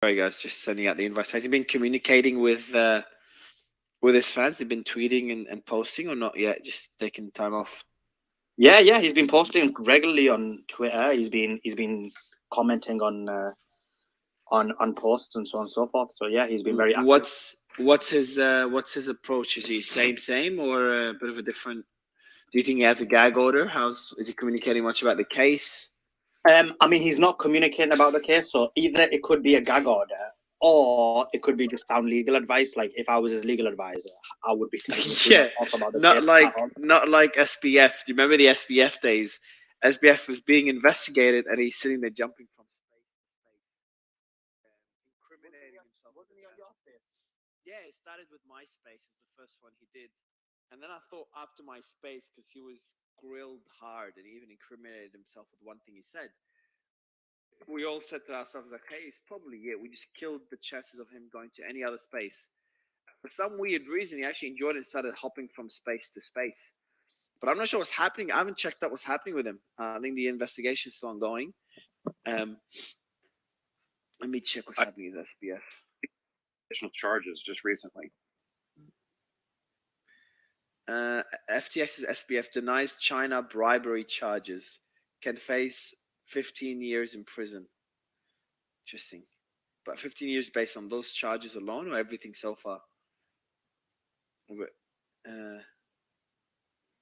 Sorry, guys, just sending out the invites. Has he been communicating with his fans? They've been tweeting and posting, or not yet? Just taking time off. Yeah, he's been posting regularly on Twitter. He's been commenting on posts and so on and so forth. So yeah, he's been very active. What's his approach? Is he same or a bit of a different? Do you think he has a gag order? Is he communicating much about the case? I mean, he's not communicating about the case, so either it could be a gag order or it could be just sound legal advice. Like if I was his legal advisor, I would be telling him to not talk about the case. Not like SBF. Do you remember the SBF days? SBF was being investigated, and he's sitting there jumping from space to space, incriminating himself. Wasn't he on your space? Yeah, it started with MySpace. It was the first one he did, and then I thought after MySpace, because he was grilled hard, and he even incriminated himself with one thing he said. We all said to ourselves, like, hey, it's probably it. We just killed the chances of him going to any other space. For some weird reason, he actually enjoyed it and started hopping from space to space. But I'm not sure what's happening. I haven't checked out what's happening with him. I think the investigation is still ongoing. Let me check what's happening with SBF. Additional charges just recently. FTX's SBF denies China bribery charges. Can face 15 years in prison. Interesting. But 15 years based on those charges alone, or everything so far?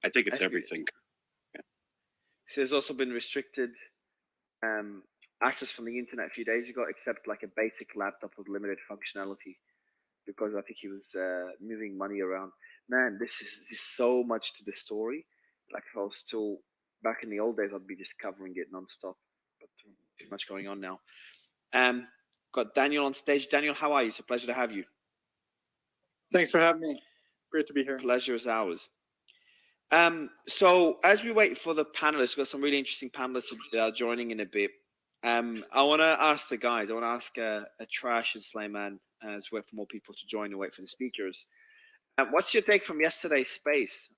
I think it's everything. Yeah. So there's also been restricted access from the internet a few days ago, except like a basic laptop with limited functionality, because I think he was moving money around. Man, this is so much to the story. Like if I was still back in the old days, I'd be just covering it nonstop. But too much going on now. Got Daniel on stage. Daniel, how are you? It's a pleasure to have you. Thanks for having me. Great to be here. Pleasure is ours. So as we wait for the panelists, we've got some really interesting panelists that are joining in a bit. I want to ask the guys. I want to ask Trash and Slayman as we wait for more people to join and wait for the speakers. What's your take from yesterday's space?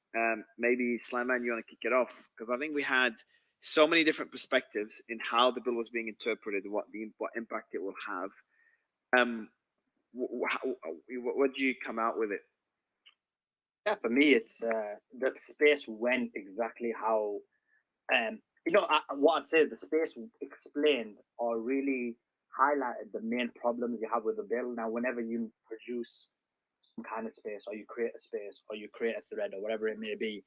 Maybe Slayman, you want to kick it off, because I think we had so many different perspectives in how the bill was being interpreted, what impact it will have. What do you come out with it? Yeah, for me, it's the space went exactly how, what I'd say is the space explained or really highlighted the main problems you have with the bill. Now, whenever you produce some kind of space, or you create a space, or you create a thread, or whatever it may be,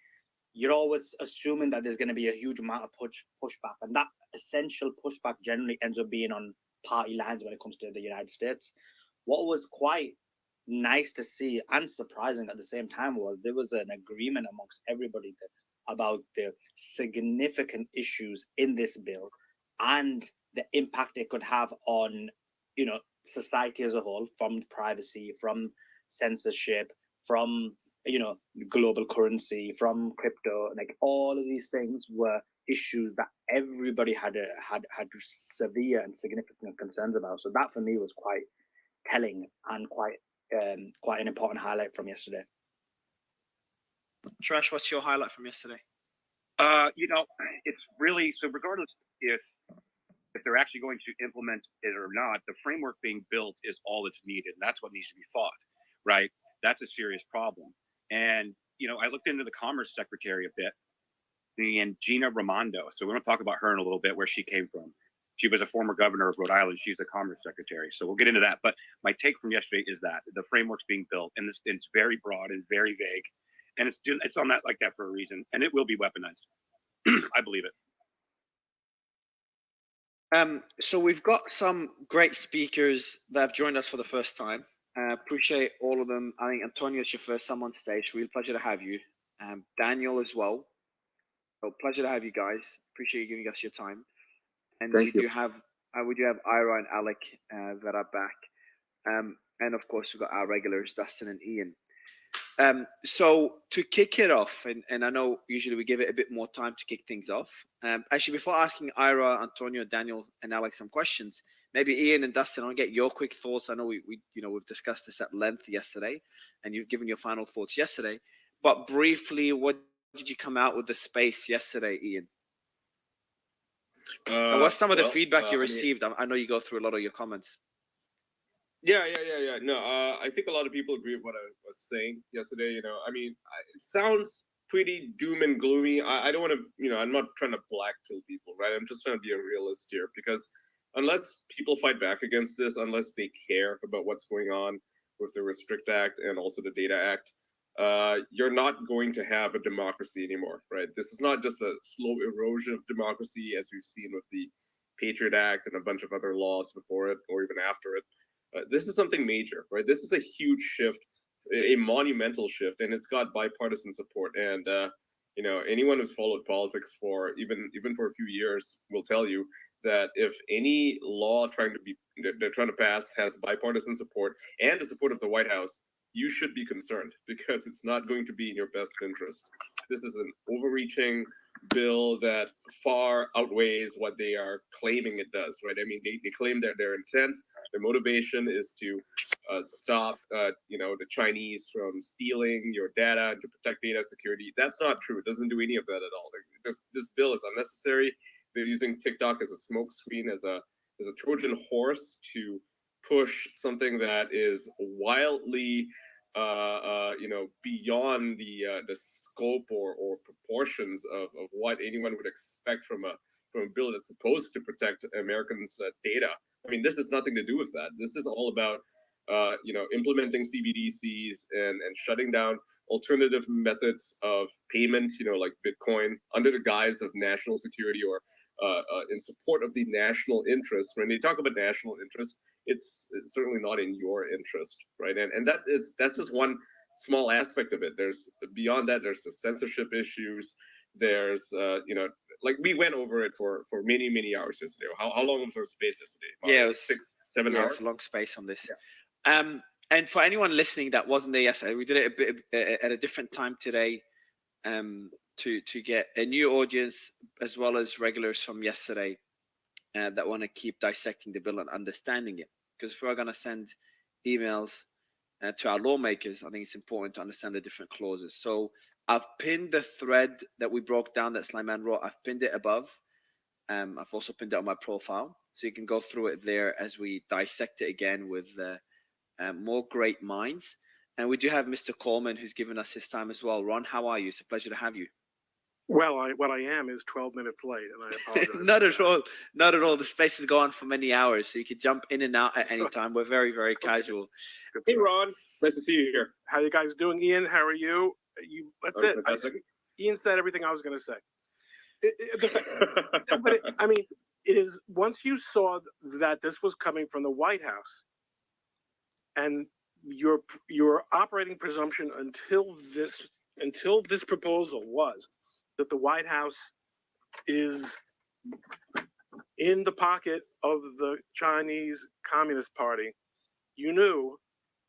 you're always assuming that there's going to be a huge amount of pushback, and that essential pushback generally ends up being on party lines when it comes to the United States. What was quite nice to see and surprising at the same time was there was an agreement amongst everybody about the significant issues in this bill and the impact it could have on, society as a whole, from privacy, from censorship, from global currency, from crypto. Like all of these things were issues that everybody had severe and significant concerns about. So that for me was quite telling and quite an important highlight from yesterday. Trash, what's your highlight from yesterday? It's really, so regardless if they're actually going to implement it or not, the framework being built is all that's needed. And that's what needs to be fought, right? That's a serious problem. And, I looked into the Commerce Secretary a bit, and Gina Raimondo. So we're going to talk about her in a little bit, where she came from. She was a former governor of Rhode Island. She's the Commerce Secretary. So we'll get into that. But my take from yesterday is that the framework's being built, and it's very broad and very vague. And it's on that like that for a reason. And it will be weaponized. I believe it. So we've got some great speakers that have joined us for the first time. Appreciate all of them. I think Antonio, it's your first time on stage. Real pleasure to have you. Daniel as well. So pleasure to have you guys. Appreciate you giving us your time. And we do have Ira and Alec that are back. And of course, we've got our regulars, Dustin and Ian. So to kick it off, and I know usually we give it a bit more time to kick things off. Actually, before asking Ira, Antonio, Daniel, and Alex some questions, maybe Ian and Dustin, I'll get your quick thoughts. I know we've discussed this at length yesterday, and you've given your final thoughts yesterday. But briefly, what did you come out with the space yesterday, Ian? What's some of the feedback you received? I know you go through a lot of your comments. Yeah. No, I think a lot of people agree with what I was saying yesterday. I mean, it sounds pretty doom and gloomy. I don't want to, I'm not trying to black pill people, right? I'm just trying to be a realist here because unless people fight back against this, unless they care about what's going on with the Restrict Act and also the Data Act, you're not going to have a democracy anymore, right? This is not just a slow erosion of democracy as we've seen with the Patriot Act and a bunch of other laws before it or even after it. This is something major, right? This is a huge shift, a monumental shift, and it's got bipartisan support. And anyone who's followed politics for even for a few years will tell you that if any law they're trying to pass has bipartisan support and the support of the White House, you should be concerned because it's not going to be in your best interest. This is an overreaching bill that far outweighs what they are claiming it does, right? I mean, they claim that their intent, their motivation is to stop, the Chinese from stealing your data and to protect data security. That's not true. It doesn't do any of that at all. This bill is unnecessary. They're using TikTok as a smokescreen, as a Trojan horse to push something that is wildly beyond the scope or proportions of what anyone would expect from a bill that's supposed to protect Americans' data. I mean, this has nothing to do with that. This is all about implementing CBDCs and shutting down alternative methods of payment, like Bitcoin, under the guise of national security or in support of the national interest. When they talk about national interest, it's certainly not in your interest, right? And that's just one small aspect of it. There's beyond that. There's the censorship issues. There's like we went over it for many hours yesterday. How long was our space yesterday? About it was 6-7 hours. It's a long space on this. Yeah. And for anyone listening that wasn't there yesterday, we did it a bit at a different time today. To get a new audience as well as regulars from yesterday that want to keep dissecting the bill and understanding it. Because if we're going to send emails to our lawmakers, I think it's important to understand the different clauses. So I've pinned the thread that we broke down that Slyman wrote. I've pinned it above. I've also pinned it on my profile. So you can go through it there as we dissect it again with more great minds. And we do have Mr. Coleman who's given us his time as well. Ron, how are you? It's a pleasure to have you. Well, what I am is 12 minutes late, and I apologize. Not at all. Not at all. The space is going for many hours, so you can jump in and out at any time. We're very, very casual. Hey, Ron. Nice to see you here. How you guys doing, Ian? How are you? That's it. Ian said everything I was going to say. I mean, it is once you saw that this was coming from the White House, and your operating presumption until this proposal was that the White House is in the pocket of the Chinese Communist Party, you knew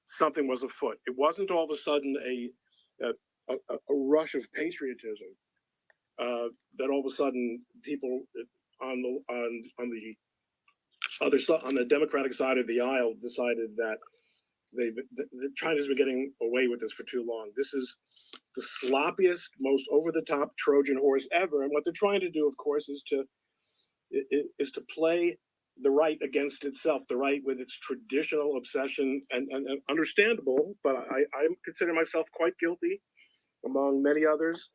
something was afoot. It wasn't all of a sudden a rush of patriotism that all of a sudden people on the other side, on the Democratic side of the aisle, decided that China's been getting away with this for too long. This is the sloppiest, most over-the-top Trojan horse ever. And what they're trying to do, of course, is to play the right against itself, the right with its traditional obsession, and understandable, but I consider myself quite guilty, among many others,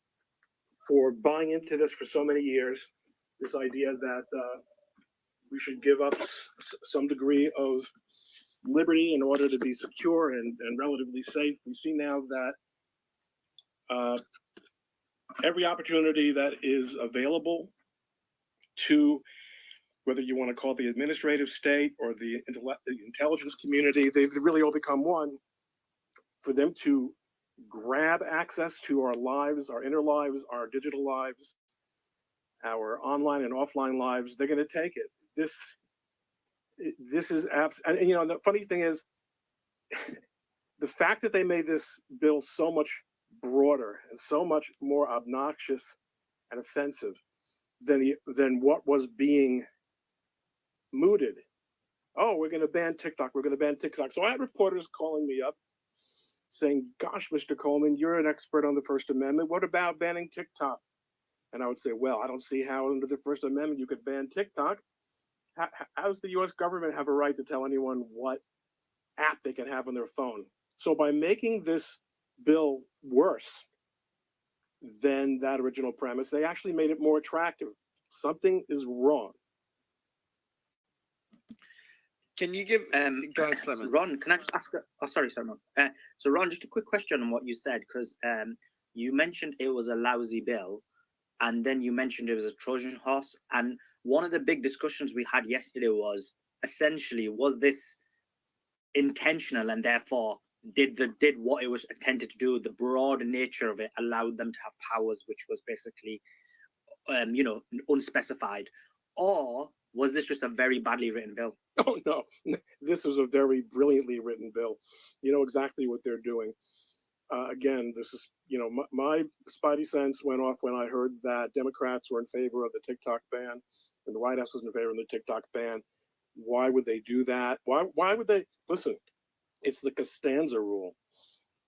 for buying into this for so many years, this idea that we should give up some degree of liberty in order to be secure and relatively safe. We see now that every opportunity that is available to, whether you want to call it the administrative state or the intelligence community, they've really all become one, for them to grab access to our lives, our inner lives, our digital lives, our online and offline lives. They're going to take it. This is and the funny thing is, the fact that they made this bill so much broader and so much more obnoxious and offensive than what was being mooted. Oh, we're going to ban TikTok. We're going to ban TikTok. So I had reporters calling me up saying, gosh, Mr. Coleman, you're an expert on the First Amendment. What about banning TikTok? And I would say, well, I don't see how under the First Amendment you could ban TikTok. How does the U.S. government have a right to tell anyone what app they can have on their phone. So by making this bill worse than that original premise, they actually made it more attractive. Something is wrong. Can you give go ahead, Slimon. Ron, can I just ask? Oh, sorry, so Ron, just a quick question on what you said, because you mentioned it was a lousy bill, and then you mentioned it was a Trojan horse. And one of the big discussions we had yesterday was essentially, was this intentional, and therefore did what it was intended to do? The broad nature of it allowed them to have powers, which was basically, unspecified, or was this just a very badly written bill? Oh no, this is a very brilliantly written bill. You know exactly what they're doing. Again, this is, my spidey sense went off when I heard that Democrats were in favor of the TikTok ban and the White House was in favor of the TikTok ban. Why would they do that? Why would they? Listen, it's the Costanza rule.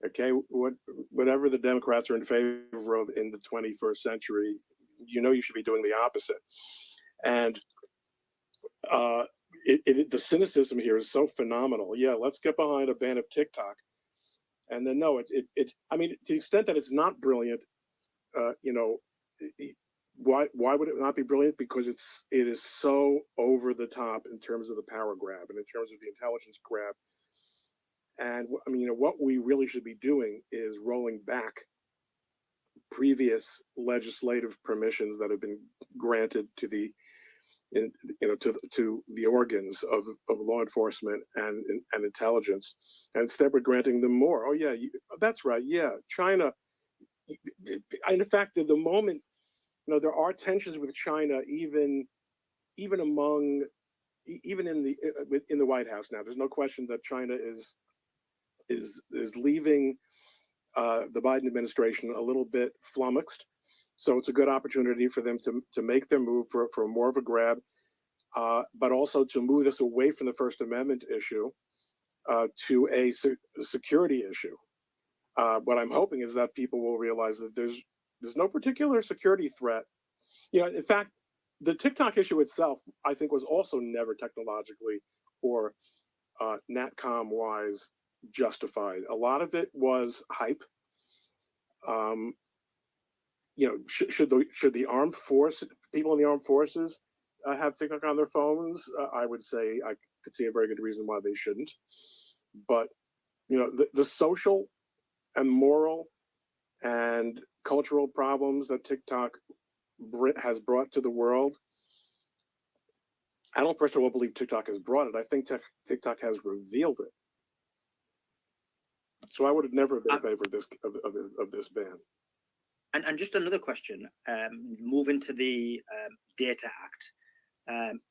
Okay, whatever the Democrats are in favor of in the 21st century, you should be doing the opposite. And the cynicism here is so phenomenal. Yeah, let's get behind a ban of TikTok, and then no, I mean, to the extent that it's not brilliant, why would it not be brilliant? Because it is so over the top in terms of the power grab and in terms of the intelligence grab. And I mean, what we really should be doing is rolling back previous legislative permissions that have been granted to the to the organs of law enforcement and intelligence, and instead we're granting them more. Oh yeah, that's right. Yeah, China. In fact, at the moment, there are tensions with China, even among even in the White House now. There's no question that China is leaving the Biden administration a little bit flummoxed. So it's a good opportunity for them to make their move for more of a grab, but also to move this away from the First Amendment issue to a security issue. What I'm hoping is that people will realize that there's no particular security threat. In fact, the TikTok issue itself, I think, was also never technologically or NatCom-wise justified. A lot of it was hype. Should the armed force, people in the armed forces, have TikTok on their phones? I would say I could see a very good reason why they shouldn't. But the social and moral and cultural problems that TikTok has brought to the world, I don't first of all believe TikTok has brought it. I think TikTok has revealed it. So I would have never been in favor of this ban. And just another question, moving to the Data Act.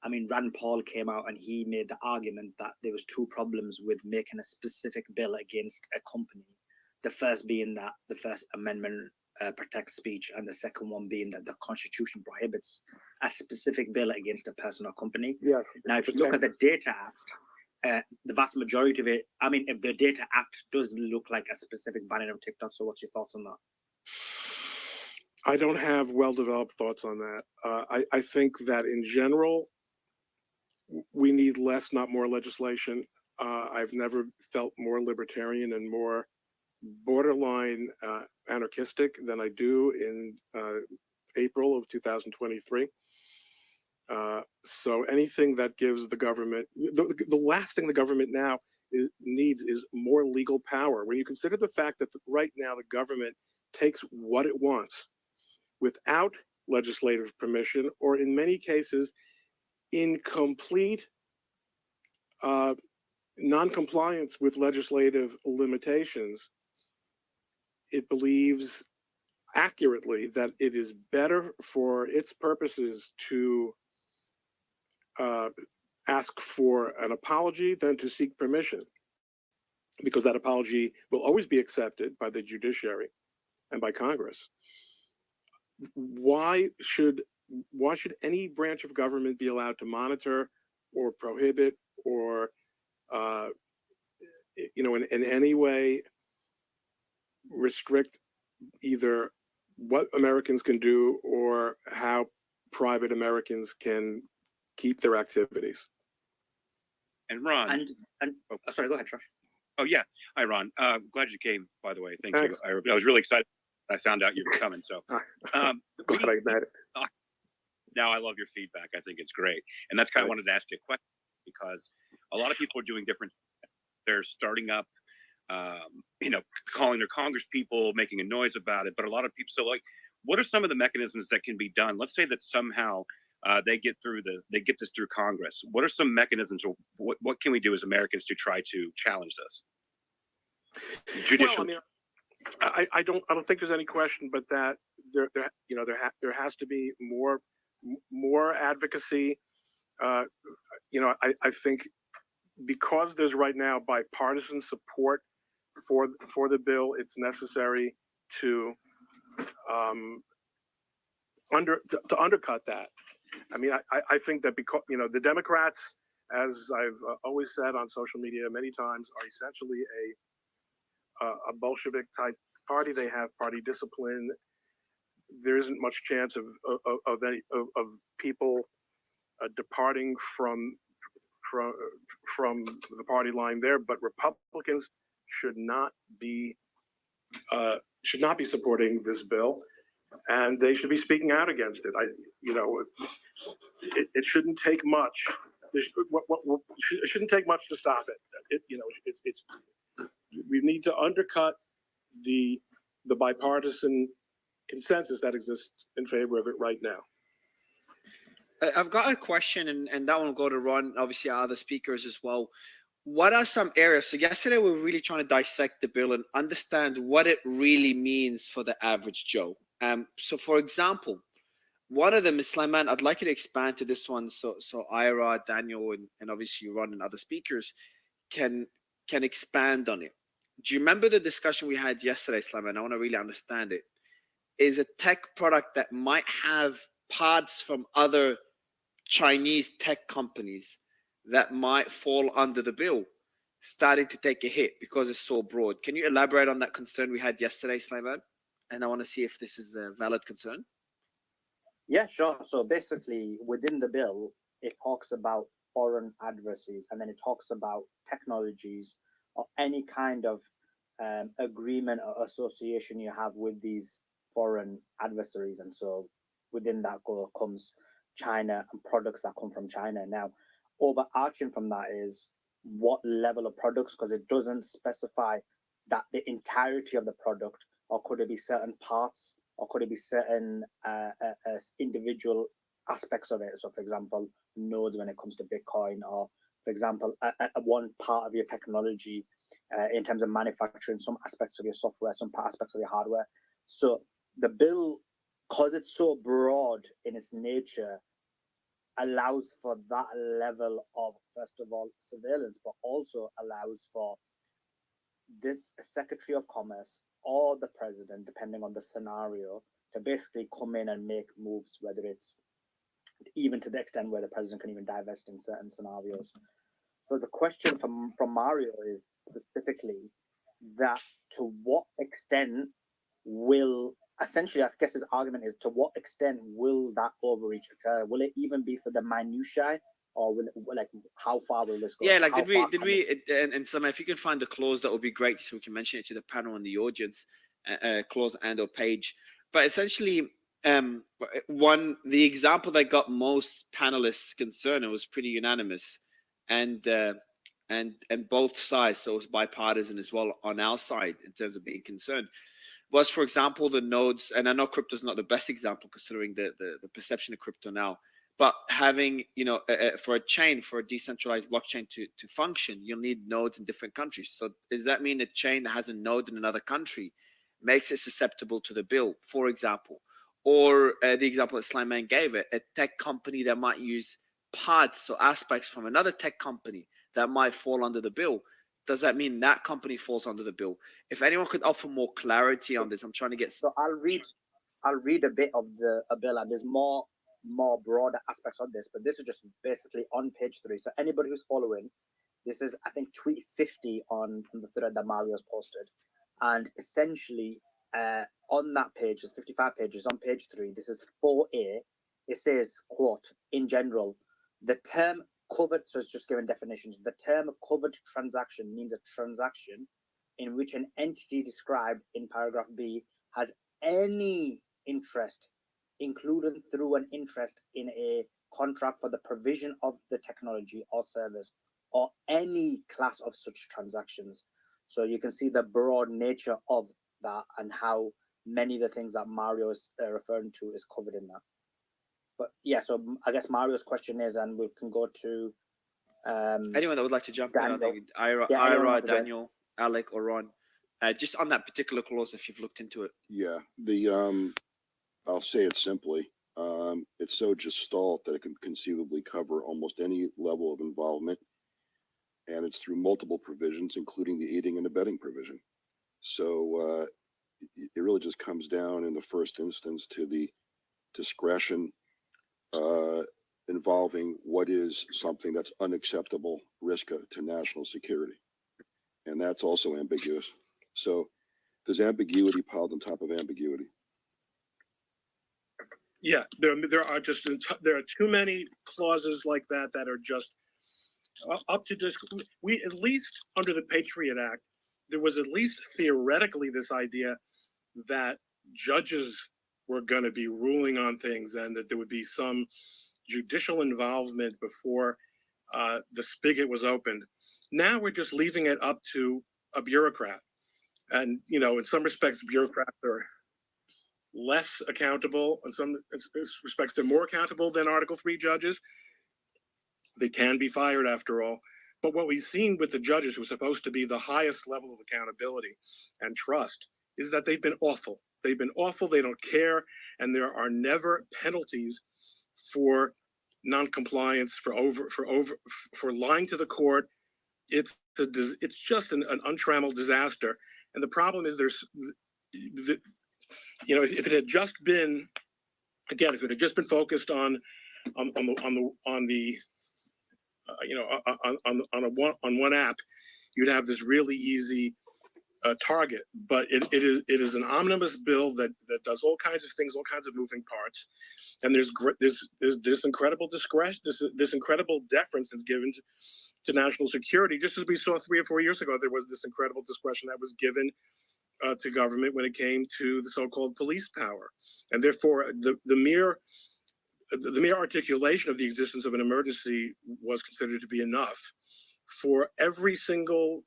I mean, Rand Paul came out and he made the argument that there was two problems with making a specific bill against a company. The first being that the First Amendment protects speech, and the second one being that the Constitution prohibits a specific bill against a person or company. Yeah. Now, if you look at the Data Act, the vast majority of it, I mean, if the Data Act does look like a specific banning of TikTok, so what's your thoughts on that? I don't have well-developed thoughts on that. I think that in general, we need less, not more legislation. I've never felt more libertarian and more borderline anarchistic than I do in April of 2023. So anything that gives the government, the last thing the government now needs is more legal power. When you consider the fact that right now the government takes what it wants without legislative permission, or in many cases, in complete non-compliance with legislative limitations, it believes accurately that it is better for its purposes to ask for an apology than to seek permission, because that apology will always be accepted by the judiciary and by Congress. Why should any branch of government be allowed to monitor or prohibit or in any way restrict either what Americans can do or how private Americans can keep their activities? And Ron. Sorry, go ahead, Josh. Oh yeah, hi Ron. Glad you came. By the way, thank Thanks. you. I was really excited. I found out you were coming. So now I love your feedback. I think it's great, and that's kind of wanted to ask you a question because a lot of people are doing different. They're starting up, calling their Congress people, making a noise about it. But a lot of people, so like, what are some of the mechanisms that can be done? Let's say that somehow they get this through Congress. What are some mechanisms, or what can we do as Americans to try to challenge this? Judicially. Well, I don't think there's any question, but that there has to be more advocacy. I think because there's right now bipartisan support for the bill, it's necessary to undercut that. I mean, I think that because the Democrats, as I've always said on social media many times, are essentially a Bolshevik type party. They have party discipline. There isn't much chance of people departing from the party line there. But Republicans should not be supporting this bill, and they should be speaking out against it. It shouldn't take much. It shouldn't take much to stop it. We need to undercut the bipartisan consensus that exists in favor of it right now. I've got a question, and that one will go to Ron, obviously our other speakers as well. What are some areas? So yesterday we were really trying to dissect the bill and understand what it really means for the average Joe. So for example, one of them is Sliman. I'd like you to expand to this one so Ira, Daniel, and obviously Ron and other speakers can expand on it. Do you remember the discussion we had yesterday, Sliman? I want to really understand it. Is a tech product that might have parts from other Chinese tech companies that might fall under the bill starting to take a hit because it's so broad. Can you elaborate on that concern we had yesterday, Sliman? And I want to see if this is a valid concern. Yeah, sure. So basically, within the bill, it talks about foreign adversaries, and then it talks about technologies or any kind of agreement or association you have with these foreign adversaries. And so within that comes China and products that come from China. Now, overarching from that is what level of products, because it doesn't specify that the entirety of the product, or could it be certain parts, or could it be certain individual aspects of it. So for example, nodes when it comes to Bitcoin, or for example, one part of your technology in terms of manufacturing, some aspects of your software, some aspects of your hardware. So the bill, because it's so broad in its nature, allows for that level of, first of all, surveillance, but also allows for this Secretary of Commerce or the president, depending on the scenario, to basically come in and make moves, whether it's even to the extent where the president can even divest in certain scenarios. So the question from Mario is specifically that to what extent will, essentially, I guess his argument is, to what extent will that overreach occur? Will it even be for the minutiae, or will it, like, how far will this go? Yeah, like did we and Sam, if you can find the clause, that would be great, so we can mention it to the panel and the audience, clause and or page. But essentially, the example that got most panelists concerned, it was pretty unanimous, and both sides, so it was bipartisan as well on our side in terms of being concerned, was, for example, the nodes. And I know crypto is not the best example considering the perception of crypto now, but having, for a chain, for a decentralized blockchain to function, you'll need nodes in different countries. So does that mean a chain that has a node in another country makes it susceptible to the bill, for example? Or the example that Sliman gave, a tech company that might use parts or aspects from another tech company that might fall under the bill. Does that mean that company falls under the bill? If anyone could offer more clarity on this, I'm trying to get. So I'll read a bit of a bill, and there's more broader aspects of this, but this is just basically on page 3. So anybody who's following, this is, I think, tweet 50 on the thread that Mario's posted, and essentially on that page, there's 55 pages. On page 3, this is 4A. It says, quote, in general, the term covered, so it's just given definitions. The term covered transaction means a transaction in which an entity described in paragraph B has any interest, including through an interest in a contract for the provision of the technology or service, or any class of such transactions. So you can see the broad nature of that and how many of the things that Mario is referring to is covered in that. But yeah, so I guess Mario's question is, and we can go to anyone that would like to jump in. I think Ira, Daniel, Alec, or Ron. Just on that particular clause, if you've looked into it. Yeah, I'll say it simply. It's so gestalt that it can conceivably cover almost any level of involvement, and it's through multiple provisions, including the aiding and abetting provision. So it really just comes down in the first instance to the discretion involving what is something that's unacceptable risk to national security, and that's also ambiguous. So there's ambiguity piled on top of ambiguity. Yeah, there are too many clauses like that that are just up to this. We, at least under the Patriot Act, there was at least theoretically this idea that judges were going to be ruling on things and that there would be some judicial involvement before the spigot was opened. Now we're just leaving it up to a bureaucrat. And, you know, in some respects, bureaucrats are less accountable. In some respects, they're more accountable than Article 3 judges. They can be fired, after all. But what we've seen with the judges, who are supposed to be the highest level of accountability and trust, is that they've been awful. They've been awful. They don't care. And there are never penalties for non-compliance, for lying to the court. It's just an untrammeled disaster. And the problem is you know, if it had just been, again, if it had just been focused on one app, you'd have this really easy target. But it is an omnibus bill that does all kinds of things, all kinds of moving parts, and there's this incredible discretion, this incredible deference that's given to national security. Just as we saw 3 or 4 years ago, there was this incredible discretion that was given to government when it came to the so-called police power, and therefore the mere articulation of the existence of an emergency was considered to be enough for every single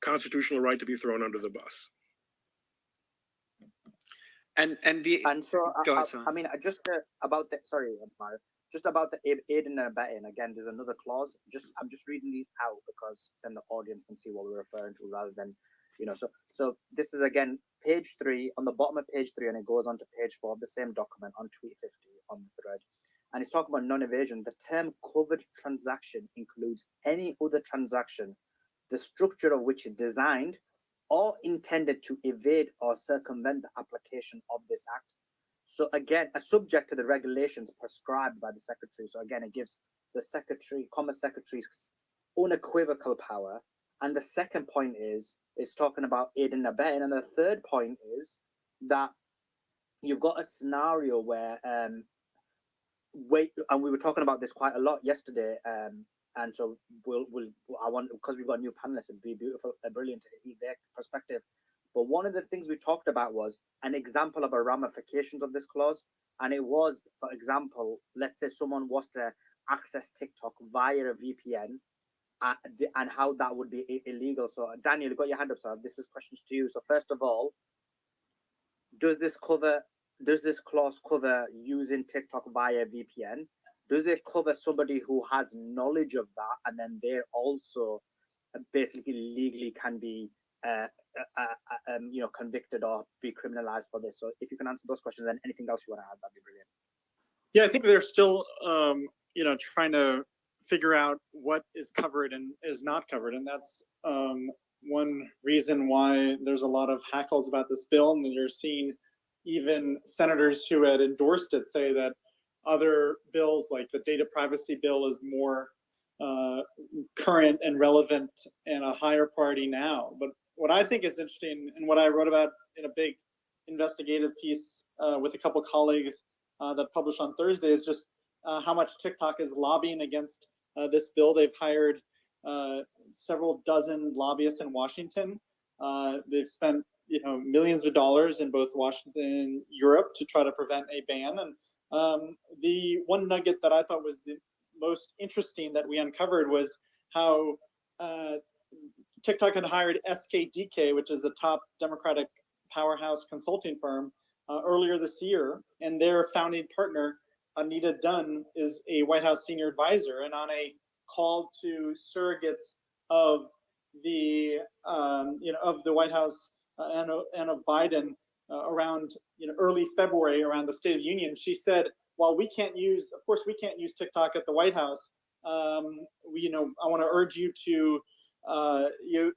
constitutional right to be thrown under the bus. And so go ahead, I mean, just about the Mario, just about the aid and abetting. Again, there's another clause. I'm just reading these out because then the audience can see what we're referring to, rather than, you know. So this is again page 3, on the bottom of page 3, and it goes on to page 4 of the same document on tweet 50 on the thread, and it's talking about non-evasion. The term covered transaction includes any other transaction, the structure of which is designed or intended to evade or circumvent the application of this act. So again, subject to the regulations prescribed by the secretary. So again, it gives the secretary, Commerce Secretary's unequivocal power. And the second point is talking about aid and abetting. And the third point is that you've got a scenario where, and we were talking about this quite a lot yesterday, and so because we've got new panelists, it'd be brilliant to hear their perspective. But one of the things we talked about was an example of a ramifications of this clause, and it was, for example, let's say someone was to access TikTok via a VPN, and how that would be illegal. So Daniel, you've got your hand up, so this is questions to you. So first of all, does this clause cover using TikTok via VPN? Does it cover somebody who has knowledge of that, and then they're also basically legally can be convicted or be criminalized for this? So if you can answer those questions, and anything else you want to add, that'd be brilliant. Yeah, I think they're still trying to figure out what is covered and is not covered, and that's one reason why there's a lot of hackles about this bill. And you're seeing even senators who had endorsed it say that other bills, like the data privacy bill, is more current and relevant and a higher priority now. But what I think is interesting, and what I wrote about in a big investigative piece with a couple colleagues that published on Thursday, is just how much TikTok is lobbying against this bill. They've hired several dozen lobbyists in Washington. They've spent millions of dollars in both Washington and Europe to try to prevent a ban. And the one nugget that I thought was the most interesting that we uncovered was how TikTok had hired SKDK, which is a top Democratic powerhouse consulting firm, earlier this year, and their founding partner, Anita Dunn, is a White House senior advisor, and on a call to surrogates of the of the White House and of Biden around early February, around the State of the Union, she said, "While we can't use, of course, we can't use TikTok at the White House. I want to urge you to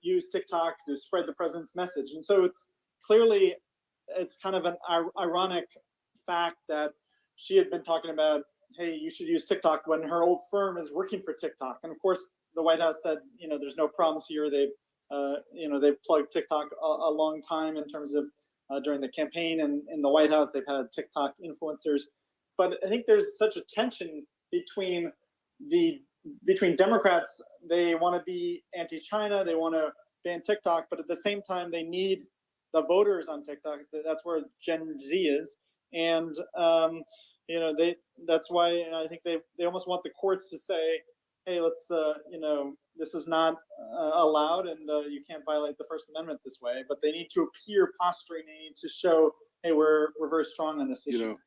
use TikTok to spread the president's message." And so it's clearly, it's kind of an ironic fact that she had been talking about, hey, you should use TikTok, when her old firm is working for TikTok. And of course, the White House said, there's no problems here. They've plugged TikTok a long time in terms of during the campaign, and in the White House, they've had TikTok influencers. But I think there's such a tension between Democrats. They want to be anti-China, they want to ban TikTok, but at the same time, they need the voters on TikTok. That's where Gen Z is, and that's why I think they almost want the courts to say, hey, let's this is not allowed, and you can't violate the First Amendment this way. But they need to appear posturing. They need to show, hey, we're very strong on this issue.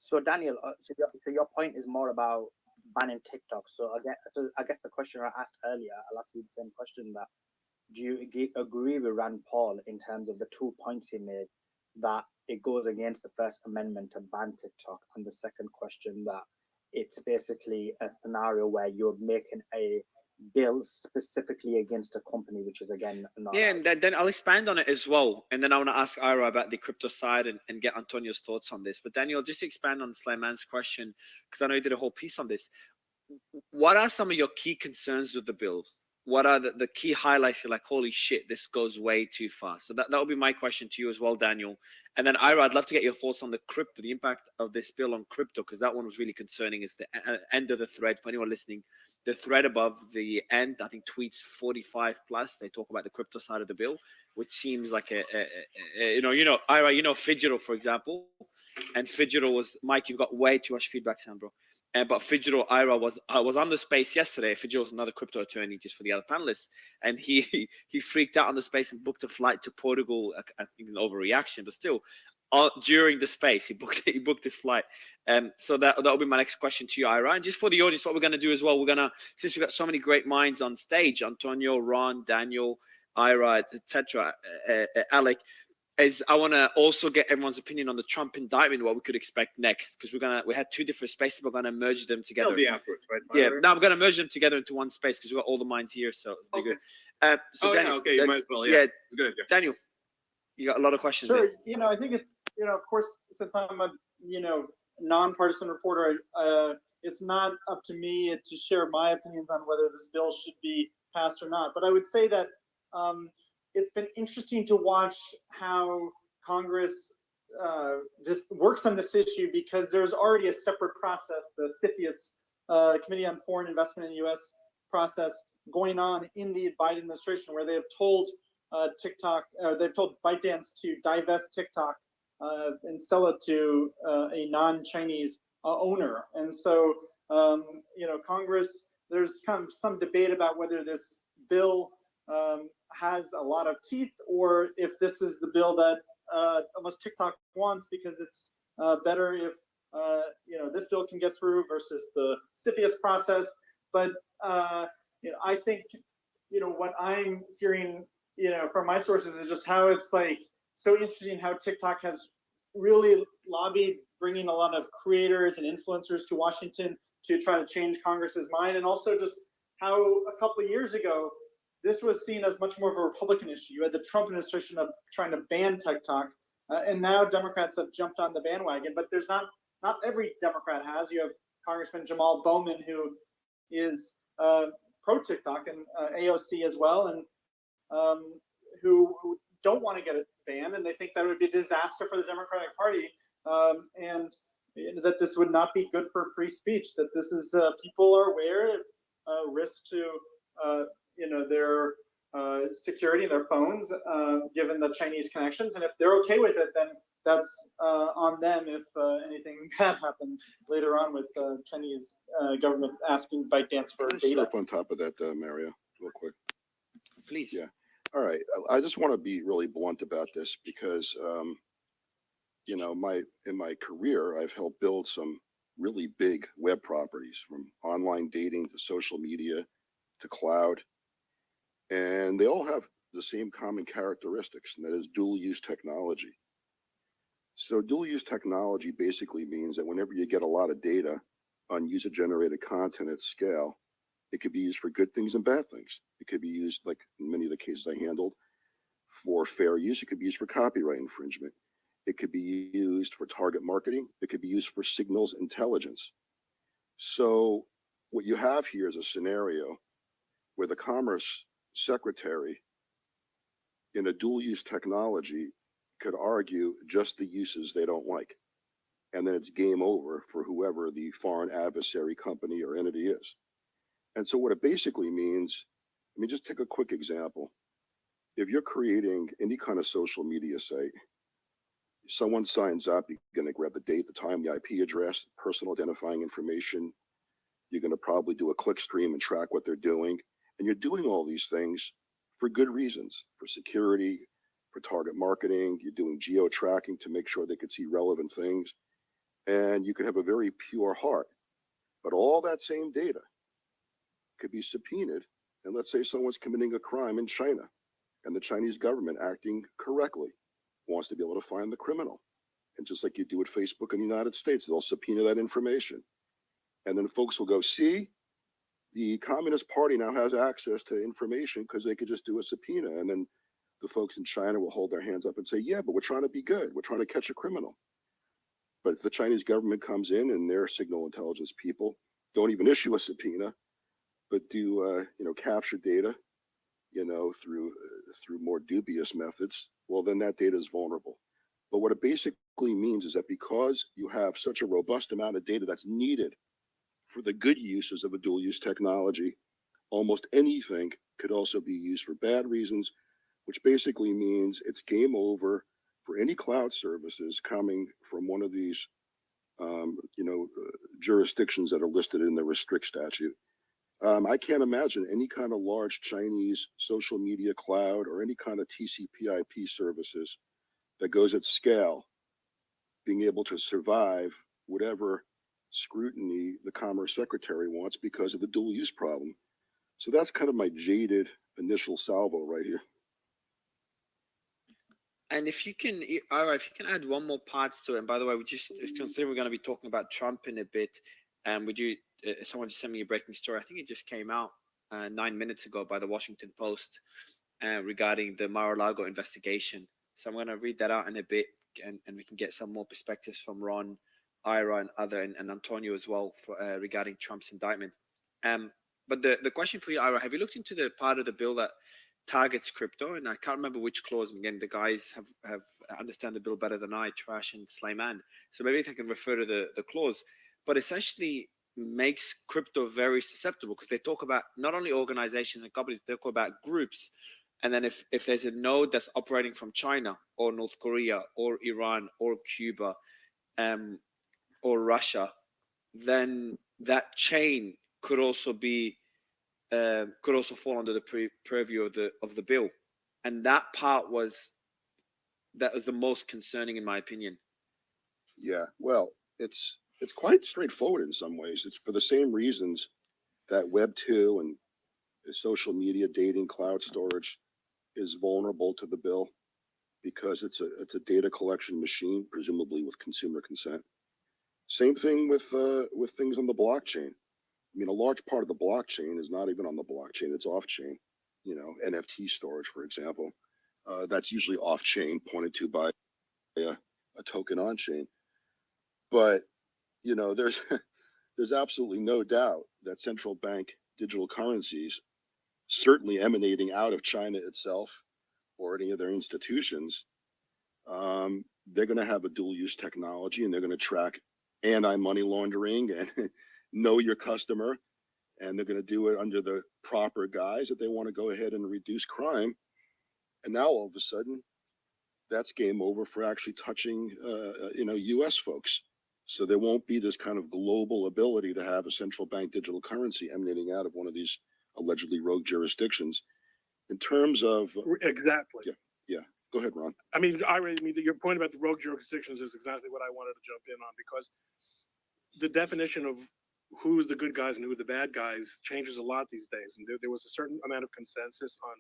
So Daniel, so your point is more about banning TikTok. So I guess the question I asked earlier, I'll ask you the same question: that do you agree with Rand Paul in terms of the 2 points he made, that it goes against the First Amendment to ban TikTok, and the second question, that it's basically a scenario where you're making a bill specifically against a company, which is again not and then I'll expand on it as well, and then I want to ask Ira about the crypto side and get Antonio's thoughts on this. But Daniel, just expand on Slayman's question, because I know you did a whole piece on this. What are some of your key concerns with the bill? What are the key highlights? You're like, holy shit, this goes way too far. So that would be my question to you as well, Daniel. And then Ira, I'd love to get your thoughts on the crypto, the impact of this bill on crypto, because that one was really concerning. Is the end of the thread for anyone listening. The thread above the end, I think tweets 45 plus. They talk about the crypto side of the bill, which seems like Ira, Fidgetal, for example, and Fidgetal was, Mike, you've got way too much feedback, Sandro. But Fidgetal Ira was on the space yesterday. Fidgetal was another crypto attorney, just for the other panelists, and he freaked out on the space and booked a flight to Portugal. I think an overreaction, but still, during the space he booked his flight. So that'll be my next question to you, Ira. And just for the audience, what we're going to do as well, since we've got so many great minds on stage, Antonio, Ron, Daniel, Ira, etc., Alec, is I want to also get everyone's opinion on the Trump indictment, what we could expect next, because we had two different spaces. We're going to merge them together. That'll be afterwards, right? Yeah, now we're going to merge them together into one space because we've got all the minds here, so it'll be good. So Daniel, okay, you might as well. Yeah, it's a good idea. Daniel, you got a lot of questions. Sure. There. I think it's of course, since I'm a nonpartisan reporter, it's not up to me to share my opinions on whether this bill should be passed or not. But I would say that it's been interesting to watch how Congress just works on this issue, because there's already a separate process, the CFIUS, Committee on Foreign Investment in the U.S. process, going on in the Biden administration, where they have told they've told ByteDance to divest TikTok and sell it to a non-Chinese owner. And so, Congress, there's kind of some debate about whether this bill has a lot of teeth, or if this is the bill that almost TikTok wants, because it's better if this bill can get through versus the CFIUS process. But I think what I'm hearing from my sources is just how it's like so interesting how TikTok has really lobbied bringing a lot of creators and influencers to Washington to try to change Congress's mind, and also just how a couple of years ago this was seen as much more of a Republican issue. You had the Trump administration of trying to ban TikTok, and now Democrats have jumped on the bandwagon. But there's not every Democrat has. You have Congressman Jamal Bowman, who is pro TikTok, and AOC as well, and who don't want to get it banned, and they think that would be a disaster for the Democratic Party, and that this would not be good for free speech. That this is people are aware risk to their security in their phones, given the Chinese connections. And if they're okay with it, then that's on them if anything bad happens later on with Chinese government asking ByteDance for Can I data. surf on top of that, Mario, real quick? Please. Yeah. All right. I just want to be really blunt about this because, in my career, I've helped build some really big web properties, from online dating to social media to cloud. And they all have the same common characteristics, and that is dual use technology. So dual use technology basically means that whenever you get a lot of data on user generated content at scale, it could be used for good things and bad things. It could be used, like in many of the cases I handled, for fair use. It could be used for copyright infringement. It could be used for target marketing. It could be used for signals intelligence. So what you have here is a scenario where the Commerce Secretary in a dual use technology could argue just the uses they don't like. And then it's game over for whoever the foreign adversary company or entity is. And so what it basically means, just take a quick example. If you're creating any kind of social media site, someone signs up, you're going to grab the date, the time, the IP address, personal identifying information. You're going to probably do a click stream and track what they're doing. And you're doing all these things for good reasons, for security, for target marketing. You're doing geo tracking to make sure they could see relevant things. And you could have a very pure heart. But all that same data could be subpoenaed. And let's say someone's committing a crime in China, and the Chinese government, acting correctly, wants to be able to find the criminal. And just like you do with Facebook in the United States, they'll subpoena that information. And then folks will go, see, the Communist Party now has access to information because they could just do a subpoena. And then the folks in China will hold their hands up and say, yeah, but we're trying to be good. We're trying to catch a criminal. But if the Chinese government comes in and their signal intelligence people don't even issue a subpoena, but do capture data, through more dubious methods, well, then that data is vulnerable. But what it basically means is that because you have such a robust amount of data that's needed for the good uses of a dual use technology, almost anything could also be used for bad reasons, which basically means it's game over for any cloud services coming from one of these jurisdictions that are listed in the restrict statute. I can't imagine any kind of large Chinese social media cloud or any kind of TCP/IP services that goes at scale being able to survive whatever scrutiny the Commerce Secretary wants because of the dual use problem. So that's kind of my jaded initial salvo right here. And if you can, Ira, if you can add one more part to it. And by the way, we just considering we're going to be talking about Trump in a bit, and would you? Someone just sent me a breaking story. I think it just came out 9 minutes ago by the Washington Post regarding the Mar-a-Lago investigation. So I'm going to read that out in a bit, and we can get some more perspectives from Ron, Ira, and other, and Antonio as well for, regarding Trump's indictment. But the question for you, Ira, have you looked into the part of the bill that targets crypto? And I can't remember which clause. And again, the guys have understand the bill better than I, Trash and Slayman. So maybe if I can refer to the clause, but essentially makes crypto very susceptible because they talk about not only organizations and companies, they talk about groups. And then if there's a node that's operating from China or North Korea or Iran or Cuba or Russia, then that chain could also be could also fall under the purview of the bill. And that part was the most concerning in my opinion. Yeah, well, it's quite straightforward in some ways. It's for the same reasons that Web 2 and social media, dating, cloud storage is vulnerable to the bill because it's a data collection machine, presumably with consumer consent. Same thing with things on the blockchain. A large part of the blockchain is not even on the blockchain; it's off-chain. NFT storage, for example, that's usually off-chain, pointed to by a token on-chain. But there's there's absolutely no doubt that central bank digital currencies, certainly emanating out of China itself or any of their institutions, they're going to have a dual use technology, and they're going to track anti-money laundering and know your customer. and they're going to do it under the proper guise that they want to go ahead and reduce crime. And now all of a sudden, that's game over for actually touching, U.S. folks. So there won't be this kind of global ability to have a central bank digital currency emanating out of one of these allegedly rogue jurisdictions. In terms of exactly. Yeah. Go ahead, Ron. I mean, your point about the rogue jurisdictions is exactly what I wanted to jump in on, because the definition of who's the good guys and who are the bad guys changes a lot these days. And there was a certain amount of consensus on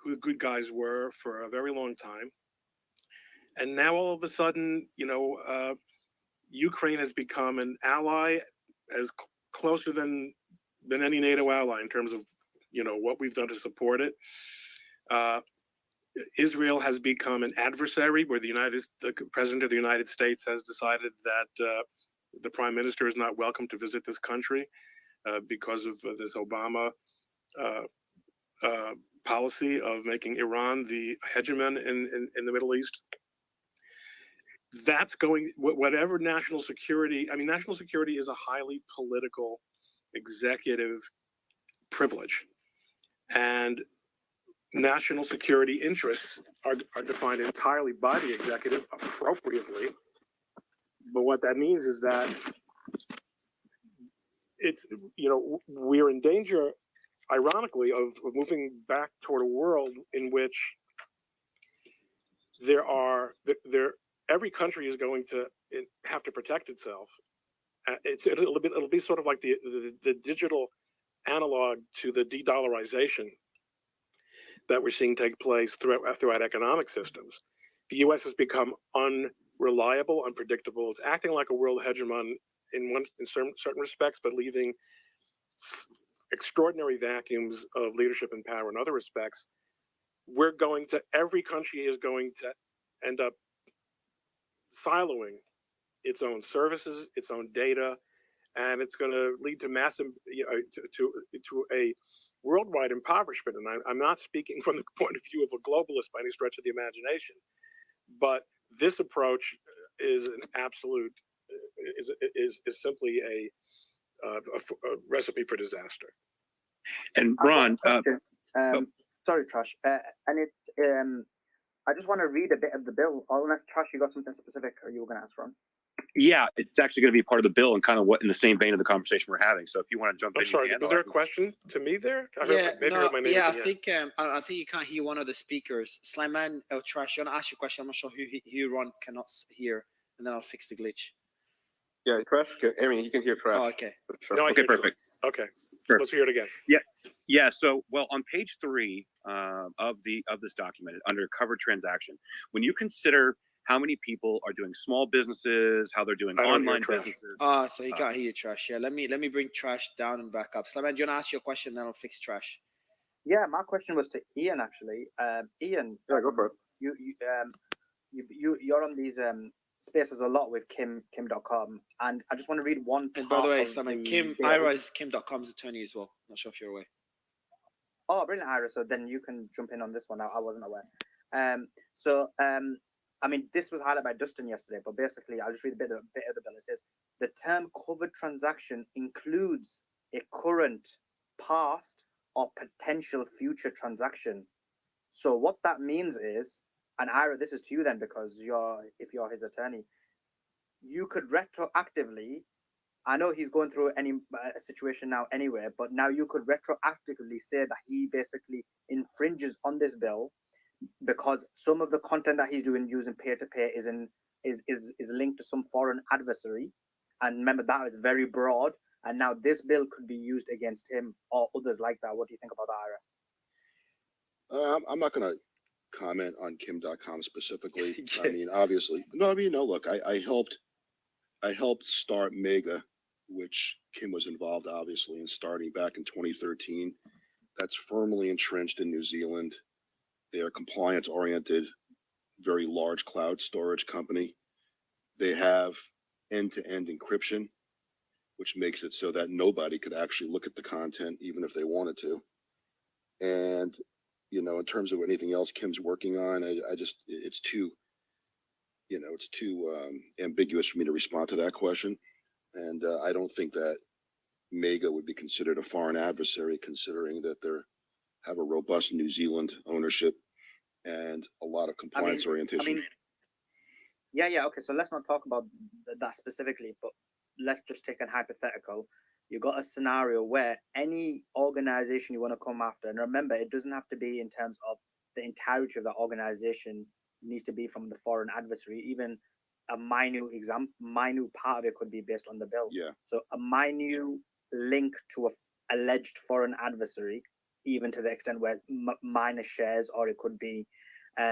who the good guys were for a very long time. And now all of a sudden, Ukraine has become an ally as closer than any NATO ally in terms of, what we've done to support it. Israel has become an adversary where the president of the United States has decided that the prime minister is not welcome to visit this country because of this Obama policy of making Iran the hegemon in the Middle East. That's going, whatever national security is a highly political executive privilege. And national security interests are defined entirely by the executive appropriately. But what that means is that it's, we're in danger, ironically, of moving back toward a world in which every country is going to have to protect itself. It'll be sort of like the digital analog to the de-dollarization that we're seeing take place throughout economic systems. The U.S. has become unreliable, unpredictable. It's acting like a world hegemon in certain respects, but leaving extraordinary vacuums of leadership and power in other respects. Every country is going to end up siloing its own services, its own data, and it's going to lead to massive, to a worldwide impoverishment. And I'm not speaking from the point of view of a globalist by any stretch of the imagination, but this approach is an absolute, is simply a recipe for disaster. And Ron, sorry, Trash, and it's I just want to read a bit of the bill. Unless Trash, you got something specific, or you were going to ask, Ron? yeah, it's actually going to be part of the bill and kind of what in the same vein of the conversation we're having. So if you want to jump in, I'm sorry, you can. was there a question to me there? I think I think you can't hear one of the speakers. Sliman or Trash, you want to ask your question? I'm not sure who Ron cannot hear, and then I'll fix the glitch. Yeah, Trash. You can hear Trash. Oh, okay. Sure. No, Okay, perfect. Okay, Sure. let's hear it again. Yeah. So, well, on page 3 of this document, under covered transaction, when you consider how many people are doing small businesses, how they're doing online businesses. So you can't hear you, Trash. Yeah, let me bring Trash down and back up. Sliman, do you want to ask your question? Then I'll fix Trash. Yeah, my question was to Ian actually. Ian, Yeah, go for it. You're on these spaces a lot with Kim.com, and I just want to read one. And by the way, Sliman, Ira is Kim.com's attorney as well. Not sure if you're aware. Oh, brilliant, Ira. So then you can jump in on this one. I wasn't aware. I mean, this was highlighted by Dustin yesterday, but basically, I'll just read a bit of the bill. It says, the term covered transaction includes a current, past, or potential future transaction. So what that means is, and Ira, this is to you then, because if you're his attorney, you could retroactively, I know he's going through any situation now anyway, but now you could retroactively say that he basically infringes on this bill because some of the content that he's doing using peer-to-peer is linked to some foreign adversary. And remember, that is very broad. And now this bill could be used against him or others like that. What do you think about that, Ira? I'm not going to comment on Kim.com specifically. I mean, obviously, no. I mean, no. Look, I helped start Mega, which Kim was involved, obviously, in starting back in 2013. That's firmly entrenched in New Zealand. They are compliance-oriented, very large cloud storage company. They have end-to-end encryption, which makes it so that nobody could actually look at the content, even if they wanted to. And, in terms of anything else Kim's working on, it's too ambiguous for me to respond to that question. And I don't think that, Mega would be considered a foreign adversary, considering that they have a robust New Zealand ownership and a lot of compliance orientation. Yeah. Okay, so let's not talk about that specifically, but let's just take a hypothetical. You got a scenario where any organization you want to come after, and remember, it doesn't have to be in terms of the entirety of that organization needs to be from the foreign adversary. Even a minute part of it could be based on the bill. Yeah. So a minute link to a alleged foreign adversary, even to the extent where it's minor shares, or it could be,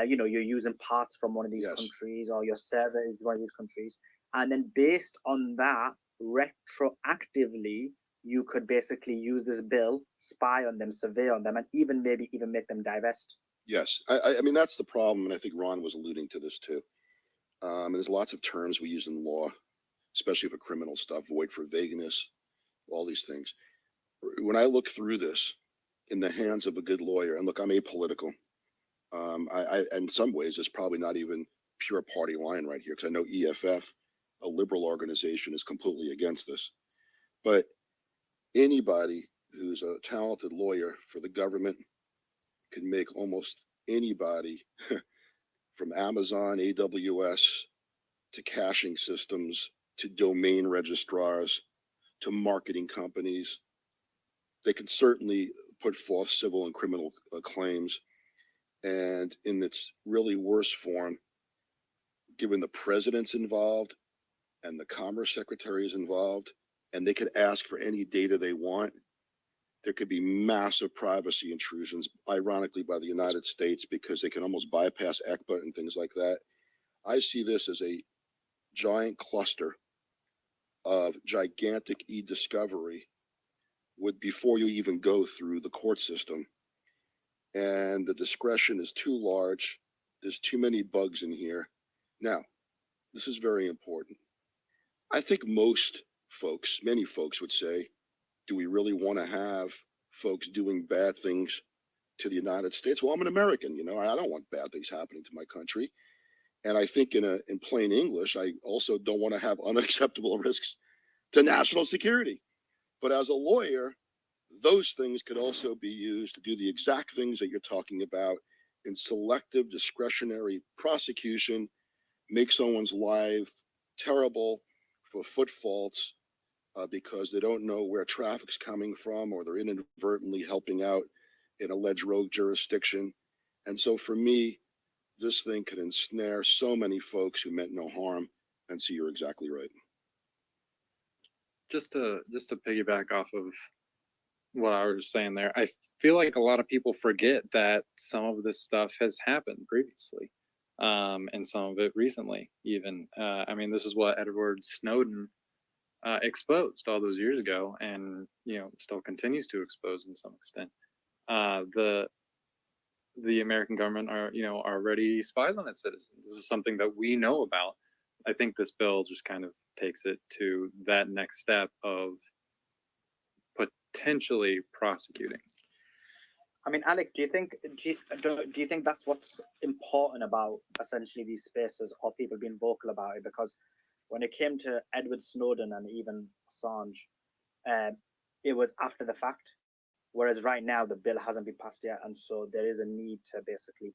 you're using parts from one of these countries, or your server is one of these countries, and then based on that, retroactively, you could basically use this bill, spy on them, survey on them, and maybe even make them divest. Yes, I mean that's the problem, and I think Ron was alluding to this too. There's lots of terms we use in law, especially for criminal stuff, void for vagueness, all these things. When I look through this in the hands of a good lawyer, and look, I'm apolitical. I in some ways, it's probably not even pure party line right here, because I know EFF, a liberal organization, is completely against this. But anybody who's a talented lawyer for the government can make almost anybody from Amazon, AWS, to caching systems, to domain registrars, to marketing companies. They can certainly put forth civil and criminal claims. And in its really worst form, given the president's involved and the commerce secretary is involved, and they could ask for any data they want, there could be massive privacy intrusions, ironically, by the United States, because they can almost bypass ECPA and things like that. I see this as a giant cluster of gigantic e-discovery before you even go through the court system. And the discretion is too large. There's too many bugs in here. Now, this is very important. I think many folks would say, do we really want to have folks doing bad things to the United States? Well, I'm an American, I don't want bad things happening to my country. And I think in plain English, I also don't want to have unacceptable risks to national security. But as a lawyer, those things could also be used to do the exact things that you're talking about in selective discretionary prosecution, make someone's life terrible for foot faults because they don't know where traffic's coming from, or they're inadvertently helping out an alleged rogue jurisdiction. And so for me, this thing could ensnare so many folks who meant no harm. And so you're exactly right. Just to piggyback off of what I was saying there, I feel like a lot of people forget that some of this stuff has happened previously, and some of it recently even. I mean, this is what Edward Snowden exposed all those years ago, and still continues to expose in some extent. The American government already spies on its citizens. This is something that we know about. I think this bill just kind of takes it to that next step of potentially prosecuting. I mean, Alec, do you think that's what's important about essentially these spaces, or people being vocal about it? Because when it came to Edward Snowden and even Assange, it was after the fact. Whereas right now the bill hasn't been passed yet, and so there is a need to basically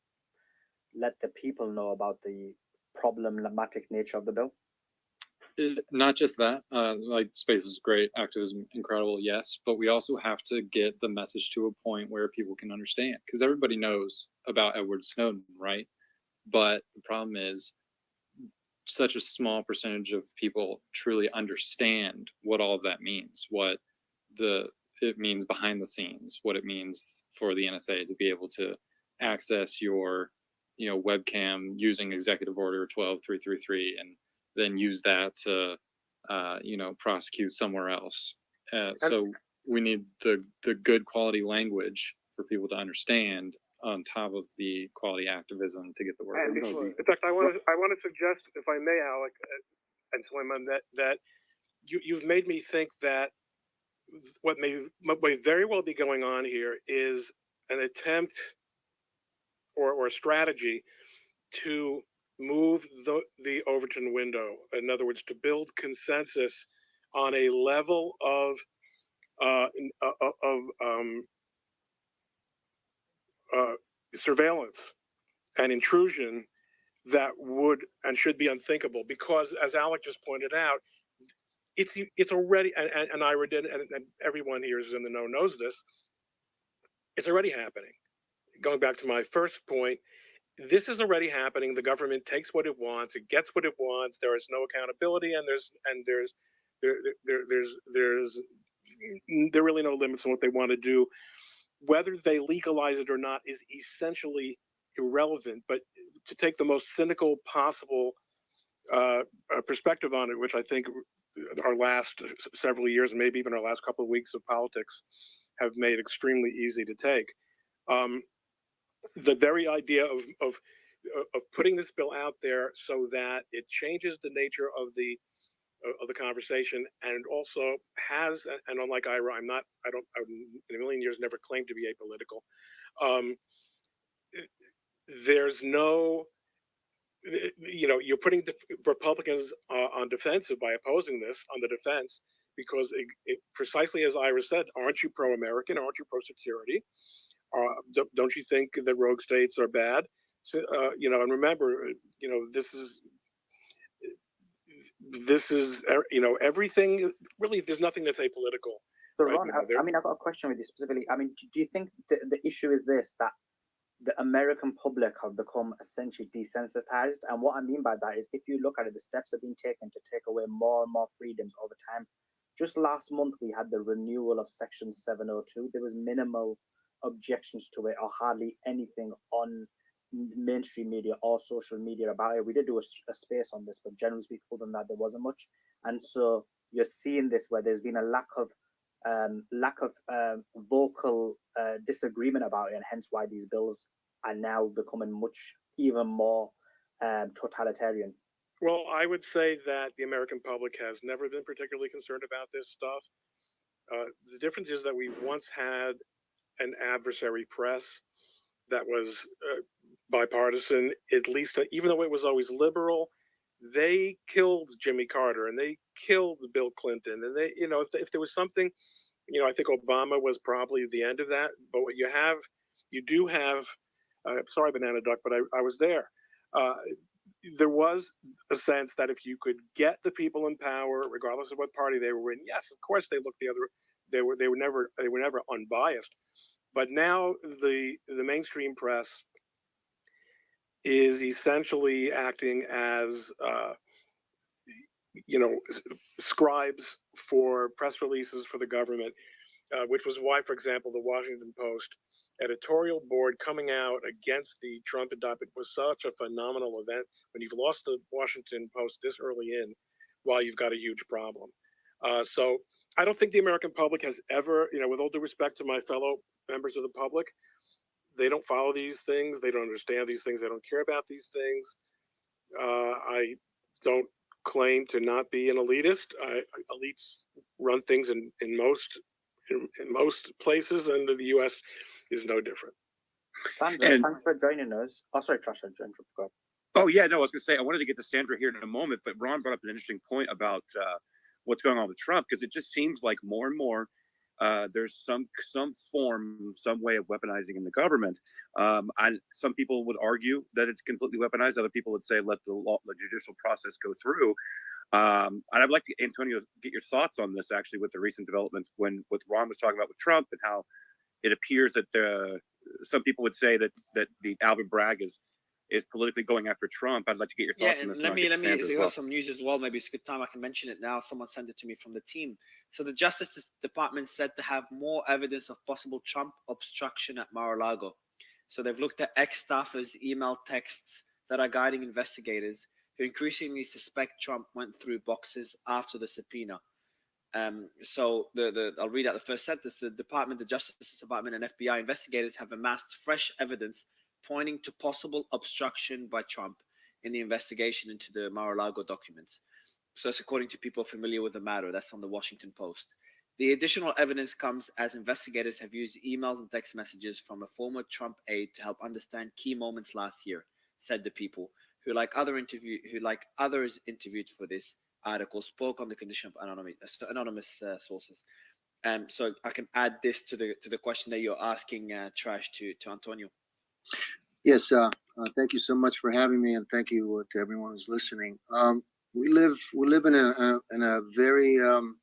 let the people know about the problematic nature of the bill. Not just that, like space is great, activism incredible, yes, but we also have to get the message to a point where people can understand, because everybody knows about Edward Snowden, right? But the problem is such a small percentage of people truly understand what all of that means, what it means behind the scenes, what it means for the NSA to be able to access your webcam using Executive Order 12333 and then use that to prosecute somewhere else. So we need the good quality language for people to understand, on top of the quality activism to get the word out. In fact, I want to suggest, if I may, Alec and Suleiman, that you've made me think that what may very well be going on here is an attempt or a strategy to move the Overton window. In other words, to build consensus on a level of of surveillance and intrusion that would and should be unthinkable, because, as Alec just pointed out, it's already, and Ira did, and everyone here is in the know knows this. It's already happening. Going back to my first point, this is already happening. The government takes what it wants, it gets what it wants. There is no accountability, and there are really no limits on what they want to do. Whether they legalize it or not is essentially irrelevant. But to take the most cynical possible perspective on it, which I think our last several years, maybe even our last couple of weeks of politics, have made extremely easy to take. The very idea of putting this bill out there so that it changes the nature of the conversation, and also has, and unlike Ira, I in a million years never claimed to be apolitical. There's no, you're putting Republicans on defensive by opposing this on the defense, because precisely as Ira said, aren't you pro-American? Aren't you pro-security? Don't you think that rogue states are bad? So, and remember, this is, everything. Really, there's nothing that's apolitical. So, right? Ron, I've got a question with you specifically. Do you think the issue is this, that the American public have become essentially desensitized? And what I mean by that is, if you look at it, the steps have been taken to take away more and more freedoms over time. Just last month, we had the renewal of Section 702. There was minimal objections to it, or hardly anything on mainstream media or social media about it. We did do a space on this, but generally speaking, other than that, there wasn't much. And so you're seeing this where there's been a lack of vocal disagreement about it, and hence why these bills are now becoming even more totalitarian. Well, I would say that the American public has never been particularly concerned about this stuff. The difference is that we once had an adversary press that was bipartisan, at least, even though it was always liberal. They killed Jimmy Carter, and they killed Bill Clinton, and they, if there was something, I think Obama was probably the end of that. But what you do have, sorry, Banana Duck, but I was there. There was a sense that if you could get the people in power, regardless of what party they were in, yes, of course they looked the other. They were never unbiased. But now the mainstream press is essentially acting as scribes for press releases for the government, which was why, for example, the Washington Post editorial board coming out against the Trump indictment was such a phenomenal event. When you've lost the Washington Post this early in, well, you've got a huge problem. So I don't think the American public has ever, with all due respect to my fellow members of the public, they don't follow these things. They don't understand these things. They don't care about these things. I don't claim to not be an elitist. Elites run things in most places, and the U.S. is no different. Sandra, thanks for joining us. Oh, sorry, Josh, I interrupted. Go ahead. Oh yeah, no, I was going to say I wanted to get to Sandra here in a moment, but Ron brought up an interesting point about what's going on with Trump, because it just seems like more and more there's some way of weaponizing in the government. And some people would argue that it's completely weaponized. Other people would say let the judicial process go through. And I'd like to, Antonio, get your thoughts on this, actually, with the recent developments when what Ron was talking about with Trump, and how it appears that some people would say that the Alvin Bragg is politically going after Trump. I'd like to get your thoughts on this. Let me got some news as well. Maybe it's a good time I can mention it now. Someone sent it to me from the team. So the Justice Department said to have more evidence of possible Trump obstruction at Mar-a-Lago. So they've looked at ex-staffers' email texts that are guiding investigators who increasingly suspect Trump went through boxes after the subpoena. So I'll read out the first sentence. The Justice Department and FBI investigators have amassed fresh evidence pointing to possible obstruction by Trump in the investigation into the Mar-a-Lago documents. So that's according to people familiar with the matter. That's on the Washington Post. The additional evidence comes as investigators have used emails and text messages from a former Trump aide to help understand key moments last year, said the people, who like others interviewed for this article, spoke on the condition of anonymous sources. So I can add this to the question that you're asking, Trash, to Antonio. Yes, thank you so much for having me, and thank you to everyone who's listening. We live in a very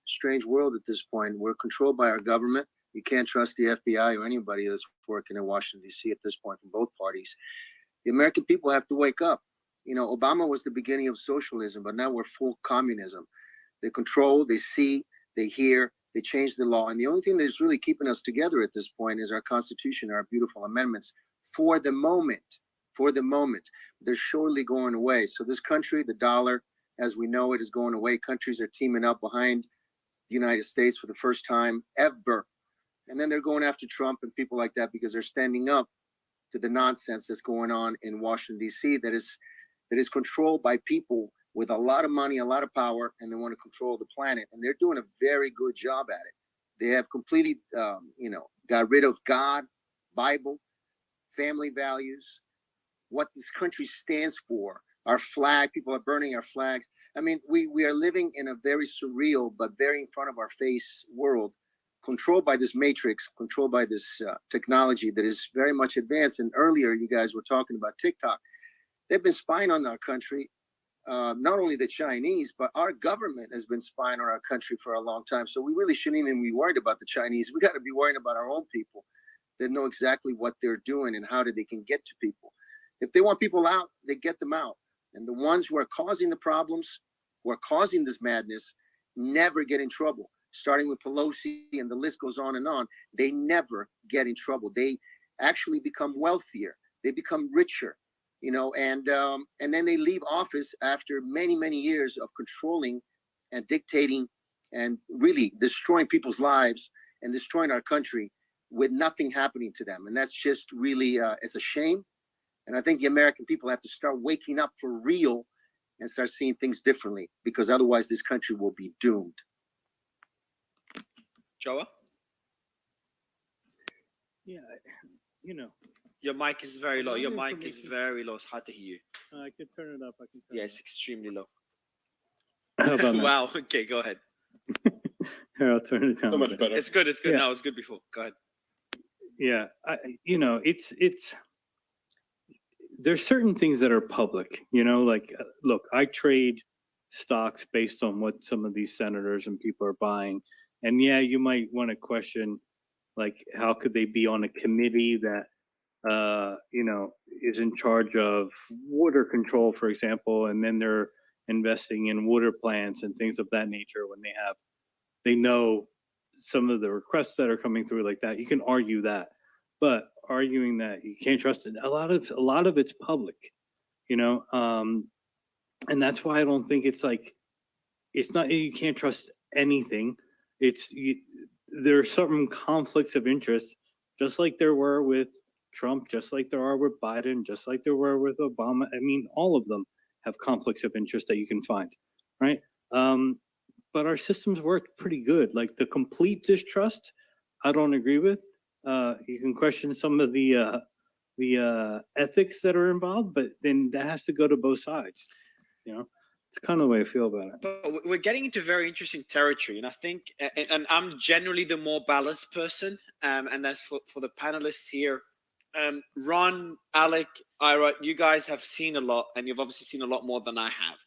strange world at this point. We're controlled by our government. You can't trust the FBI or anybody that's working in Washington, D.C. at this point from both parties. The American people have to wake up. You know, Obama was the beginning of socialism, but now we're full communism. They control, they see, they hear, they change the law. And the only thing that's really keeping us together at this point is our Constitution, our beautiful amendments. For the moment, they're surely going away. So this country, the dollar, as we know it, is going away. Countries are teaming up behind the United States for the first time ever. And then they're going after Trump and people like that because they're standing up to the nonsense that's going on in Washington, D.C. that is controlled by people with a lot of money, a lot of power, and they want to control the planet. And they're doing a very good job at it. They have completely, got rid of God, Bible, family values, what this country stands for, our flag. People are burning our flags. I mean, we are living in a very surreal, but very in front of our face world, controlled by this matrix, controlled by this technology that is very much advanced. And earlier, you guys were talking about TikTok. They've been spying on our country. Not only the Chinese, but our government has been spying on our country for a long time. So we really shouldn't even be worried about the Chinese. We got to be worrying about our own people that know exactly what they're doing and how they can get to people. If they want people out, they get them out. And the ones who are causing the problems, who are causing this madness, never get in trouble. Starting with Pelosi, and the list goes on and on. They never get in trouble. They actually become wealthier. They become richer, and then they leave office after many, many years of controlling and dictating and really destroying people's lives and destroying our country with nothing happening to them. And that's just really, it's a shame. And I think the American people have to start waking up for real and start seeing things differently, because otherwise this country will be doomed. Joa? Yeah, Your mic is very low. Your mic is very low. It's hard to hear you. I can turn it up. I can turn Yeah, it's extremely low. How about now? Wow. Okay, go ahead. Here, I'll turn it down. So much better. It's good. It's good. Yeah. No, it's good before. Go ahead. Yeah, it's there's certain things that are public, like, look, I trade stocks based on what some of these senators and people are buying. And yeah, you might want to question, like, how could they be on a committee that, is in charge of water control, for example, and then they're investing in water plants and things of that nature when they know some of the requests that are coming through like that. You can argue that, but arguing that you can't trust it, a lot of it's public, and that's why I don't think it's not, you can't trust anything. There are certain conflicts of interest, just like there were with Trump, just like there are with Biden, just like there were with Obama. I mean, all of them have conflicts of interest that you can find, right? But our systems work pretty good. Like the complete distrust, I don't agree with. You can question some of the ethics that are involved, but then that has to go to both sides. It's kind of the way I feel about it. But we're getting into very interesting territory, and I think, and I'm generally the more balanced person, and that's for the panelists here. Ron, Alec, Ira, you guys have seen a lot, and you've obviously seen a lot more than I have.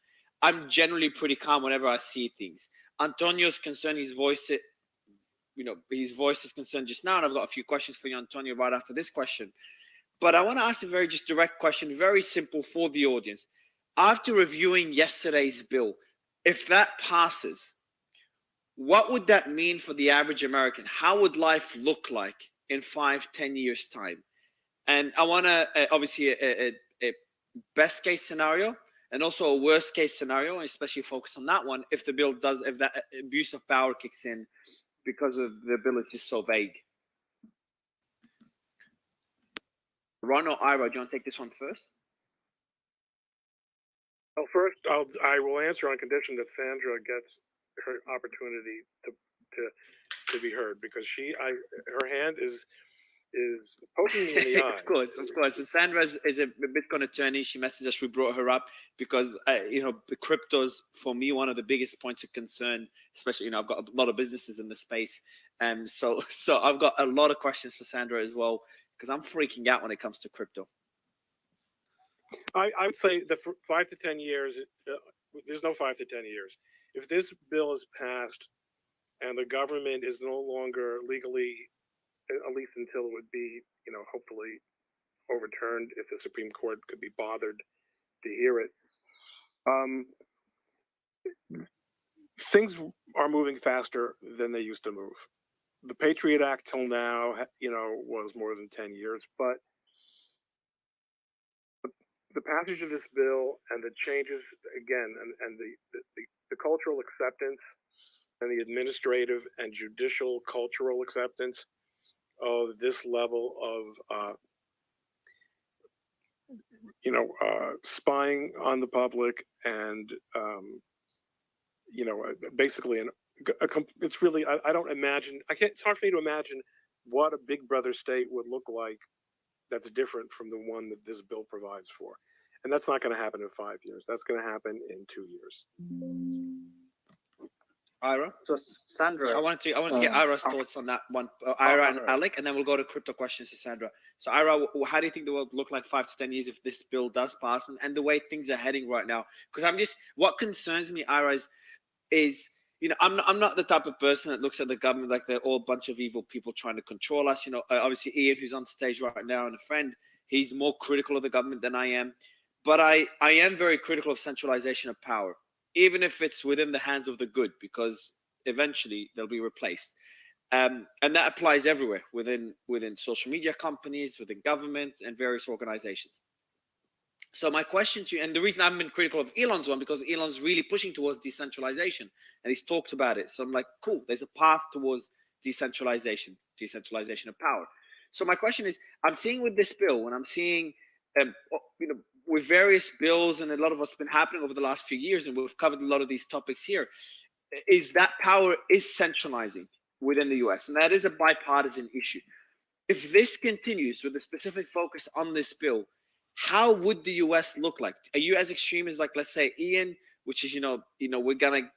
I'm generally pretty calm whenever I see things. Antonio's concerned, his voice is concerned just now, and I've got a few questions for you, Antonio, right after this question. But I want to ask a very just direct question, very simple for the audience. After reviewing yesterday's bill, if that passes, what would that mean for the average American? How would life look like in 5-10 years' time? And I want to obviously a best case scenario and also a worst case scenario, and especially focus on that one if the bill does, if that abuse of power kicks in because of the bill is just so vague. Ron or Ira, do you want to take this one first? Well, first, I will answer on condition that Sandra gets her opportunity to be heard, because her hand is is poking me in the eye. Of course. And Sandra is a Bitcoin attorney. She messaged us. We brought her up because, the crypto's for me one of the biggest points of concern. Especially, I've got a lot of businesses in the space, so I've got a lot of questions for Sandra as well because I'm freaking out when it comes to crypto. I would say the 5 to 10 years. There's no 5 to 10 years. If this bill is passed and the government is no longer legally, at least until it would be, hopefully overturned if the Supreme Court could be bothered to hear it. Things are moving faster than they used to move. The Patriot Act till now, was more than 10 years, but the passage of this bill and the changes again, and the cultural acceptance and the administrative and judicial cultural acceptance of this level of spying on the public and basically it's really I don't imagine it's hard for me to imagine what a big brother state would look like that's different from the one that this bill provides for, and that's not going to happen in 5 years. That's going to happen in 2 years. Ira? So Sandra, I wanted to get Ira's thoughts on that one. Ira and Alec, and then we'll go to crypto questions to Sandra. So Ira, how do you think the world look like 5 to 10 years if this bill does pass, and the way things are heading right now? Because what concerns me, Ira, is I'm not the type of person that looks at the government like they're all a bunch of evil people trying to control us. Obviously Ian, who's on stage right now, and a friend, he's more critical of the government than I am. But I am very critical of centralization of power, even if it's within the hands of the good, because eventually they'll be replaced. And that applies everywhere, within social media companies, within government, and various organizations. So my question to you, and the reason I've been critical of Elon's one, because Elon's really pushing towards decentralization, and he's talked about it. So I'm like, cool, there's a path towards decentralization of power. So my question is, I'm seeing with this bill, and I'm seeing, with various bills, and a lot of what's been happening over the last few years, and we've covered a lot of these topics here, is that power is centralizing within the US, and that is a bipartisan issue. If this continues with a specific focus on this bill, how would the US look like? Are you as extreme as, like, let's say Ian, which is, we're gonna,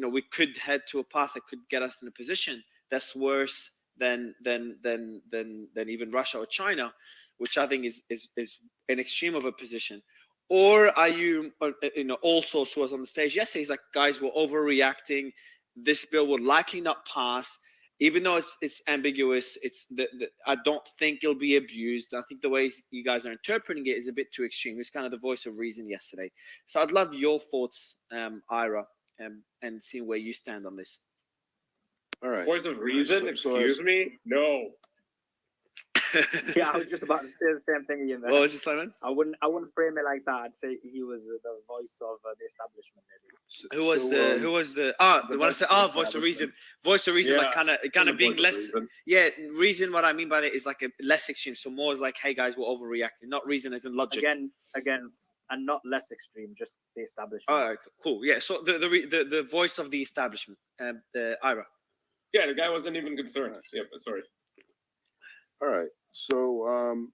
we could head to a path that could get us in a position that's worse than even Russia or China, which I think is an extreme of a position? Or are you, also who was on the stage yesterday, he's like, guys, we're overreacting. This bill will likely not pass, even though it's ambiguous. I don't think it'll be abused. I think the way you guys are interpreting it is a bit too extreme. It's kind of the voice of reason yesterday. So I'd love your thoughts, Ira, and seeing where you stand on this. All right. Voice of reason? Excuse me? No. Yeah, I was just about to say the same thing, Ian. What was it, Simon? I wouldn't frame it like that. I'd say he was the voice of the establishment, maybe. Who was the voice of reason? Voice of reason, Yeah, like kind of being less. Reason. Yeah, reason. What I mean by it is like a less extreme. So more is like, hey guys, we're overreacting. Not reason as in logic. Again, and not less extreme, just the establishment. All right, cool. Yeah. So the voice of the establishment, Ira. Yeah, the guy wasn't even concerned. Yeah, sorry. All right. So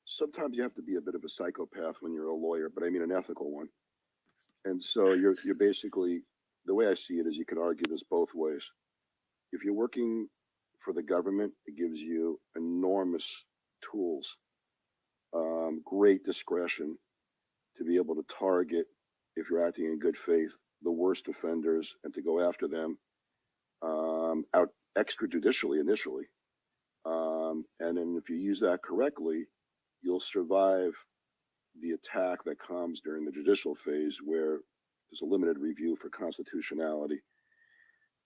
sometimes you have to be a bit of a psychopath when you're a lawyer, but I mean an ethical one. And so you're basically, the way I see it is you can argue this both ways. If you're working for the government, it gives you enormous tools, great discretion to be able to target, if you're acting in good faith, the worst offenders and to go after them out extrajudicially initially. And then if you use that correctly, you'll survive the attack that comes during the judicial phase where there's a limited review for constitutionality.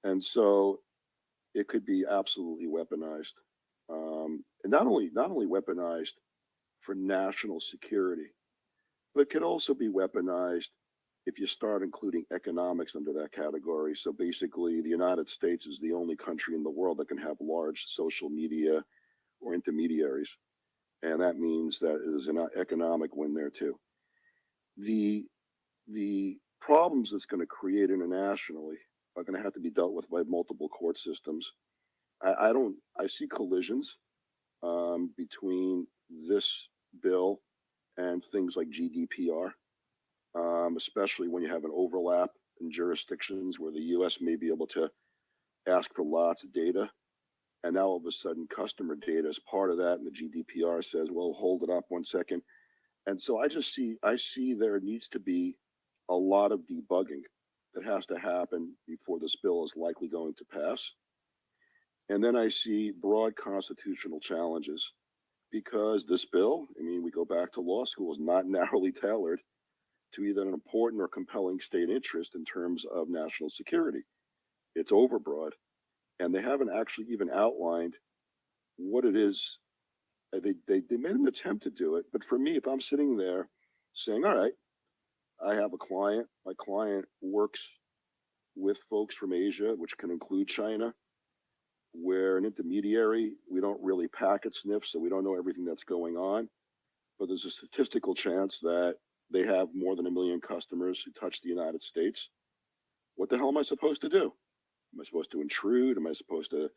And so it could be absolutely weaponized. And not only weaponized for national security, but could also be weaponized if you start including economics under that category. So basically, the United States is the only country in the world that can have large social media or intermediaries. And that means that there's an economic win there too. The problems it's going to create internationally are going to have to be dealt with by multiple court systems. I see collisions, between this bill and things like GDPR, especially when you have an overlap in jurisdictions where the U.S. may be able to ask for lots of data. And now all of a sudden customer data is part of that. And the GDPR says, well, hold it up 1 second. And so I see there needs to be a lot of debugging that has to happen before this bill is likely going to pass. And then I see broad constitutional challenges because this bill, I mean, we go back to law school, is not narrowly tailored to either an important or compelling state interest in terms of national security. It's overbroad. And they haven't actually even outlined what it is. They made an attempt to do it. But for me, if I'm sitting there saying, all right, I have a client, my client works with folks from Asia, which can include China. We're an intermediary. We don't really packet sniff, so we don't know everything that's going on. But there's a statistical chance that they have more than 1 million customers who touch the United States. What the hell am I supposed to do? Am I supposed to intrude? Am I supposed to,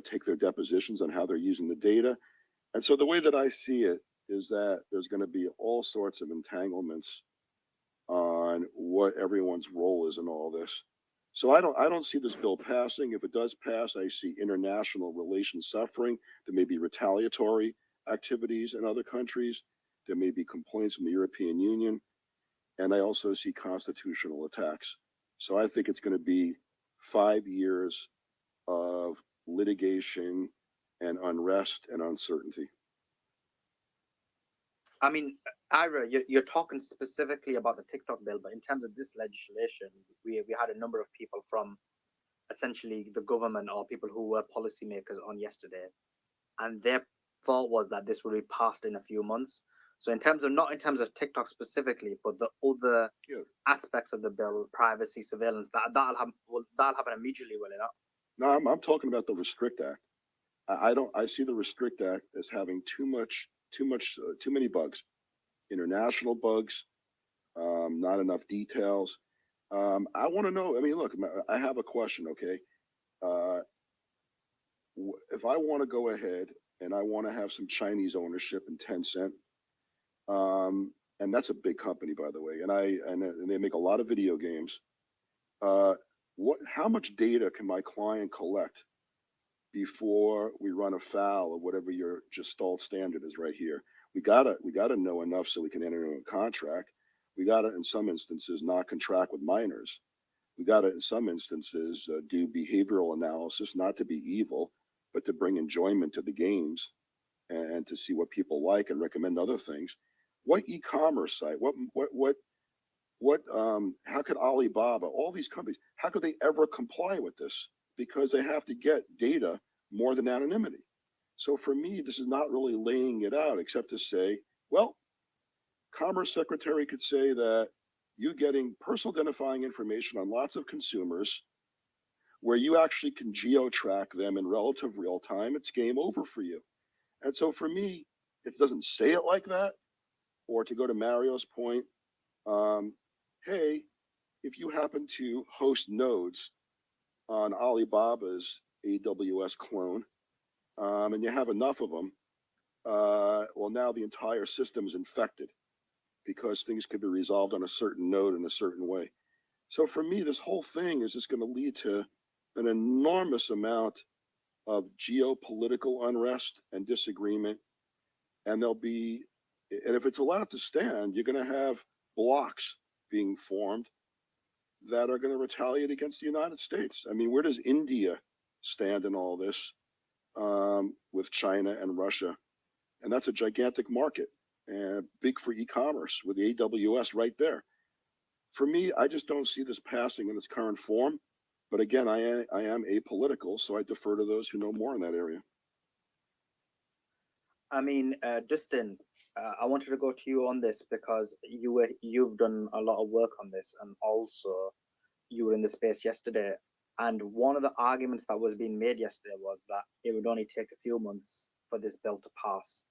take their depositions on how they're using the data? And so the way that I see it is that there's going to be all sorts of entanglements on what everyone's role is in all this. So I don't see this bill passing. If it does pass, I see international relations suffering. There may be retaliatory activities in other countries. There may be complaints from the European Union. And I also see constitutional attacks. So I think it's going to be 5 years of litigation and unrest and uncertainty. I mean, Ira, you're talking specifically about the TikTok bill, but in terms of this legislation, we had a number of people from essentially the government or people who were policymakers on yesterday, and their thought was that this would be passed in a few months. So not in terms of TikTok specifically, but the other aspects of the bill, privacy, surveillance, that'll happen immediately, will it not? No, I'm talking about the Restrict Act. I see the Restrict Act as having too many bugs, international bugs, not enough details. I want to know. I mean, look, I have a question. Okay, if I want to go ahead and I want to have some Chinese ownership in Tencent, and that's a big company, by the way, and they make a lot of video games. How much data can my client collect before we run afoul of whatever your Gestalt standard is right here? We gotta know enough so we can enter into a contract. We gotta, in some instances, not contract with minors. We gotta, in some instances, do behavioral analysis, not to be evil, but to bring enjoyment to the games and to see what people like and recommend other things. What e-commerce site? How could Alibaba, all these companies, how could they ever comply with this? Because they have to get data more than anonymity. So for me, this is not really laying it out, except to say, well, Commerce Secretary could say that you're getting personal identifying information on lots of consumers where you actually can geo-track them in relative real time. It's game over for you. And so for me, it doesn't say it like that. Or to go to Mario's point, hey, if you happen to host nodes on Alibaba's AWS clone, and you have enough of them, well, now the entire system is infected because things could be resolved on a certain node in a certain way. So for me, this whole thing is just going to lead to an enormous amount of geopolitical unrest and disagreement. And if it's allowed to stand, you're going to have blocks being formed that are going to retaliate against the United States. I mean, where does India stand in all this with China and Russia? And that's a gigantic market and big for e-commerce with the AWS right there. For me, I just don't see this passing in its current form. But again, I am apolitical, so I defer to those who know more in that area. I mean, Dustin, I wanted to go to you on this because you've done a lot of work on this, and also you were in the space yesterday. And one of the arguments that was being made yesterday was that it would only take a few months for this bill to pass.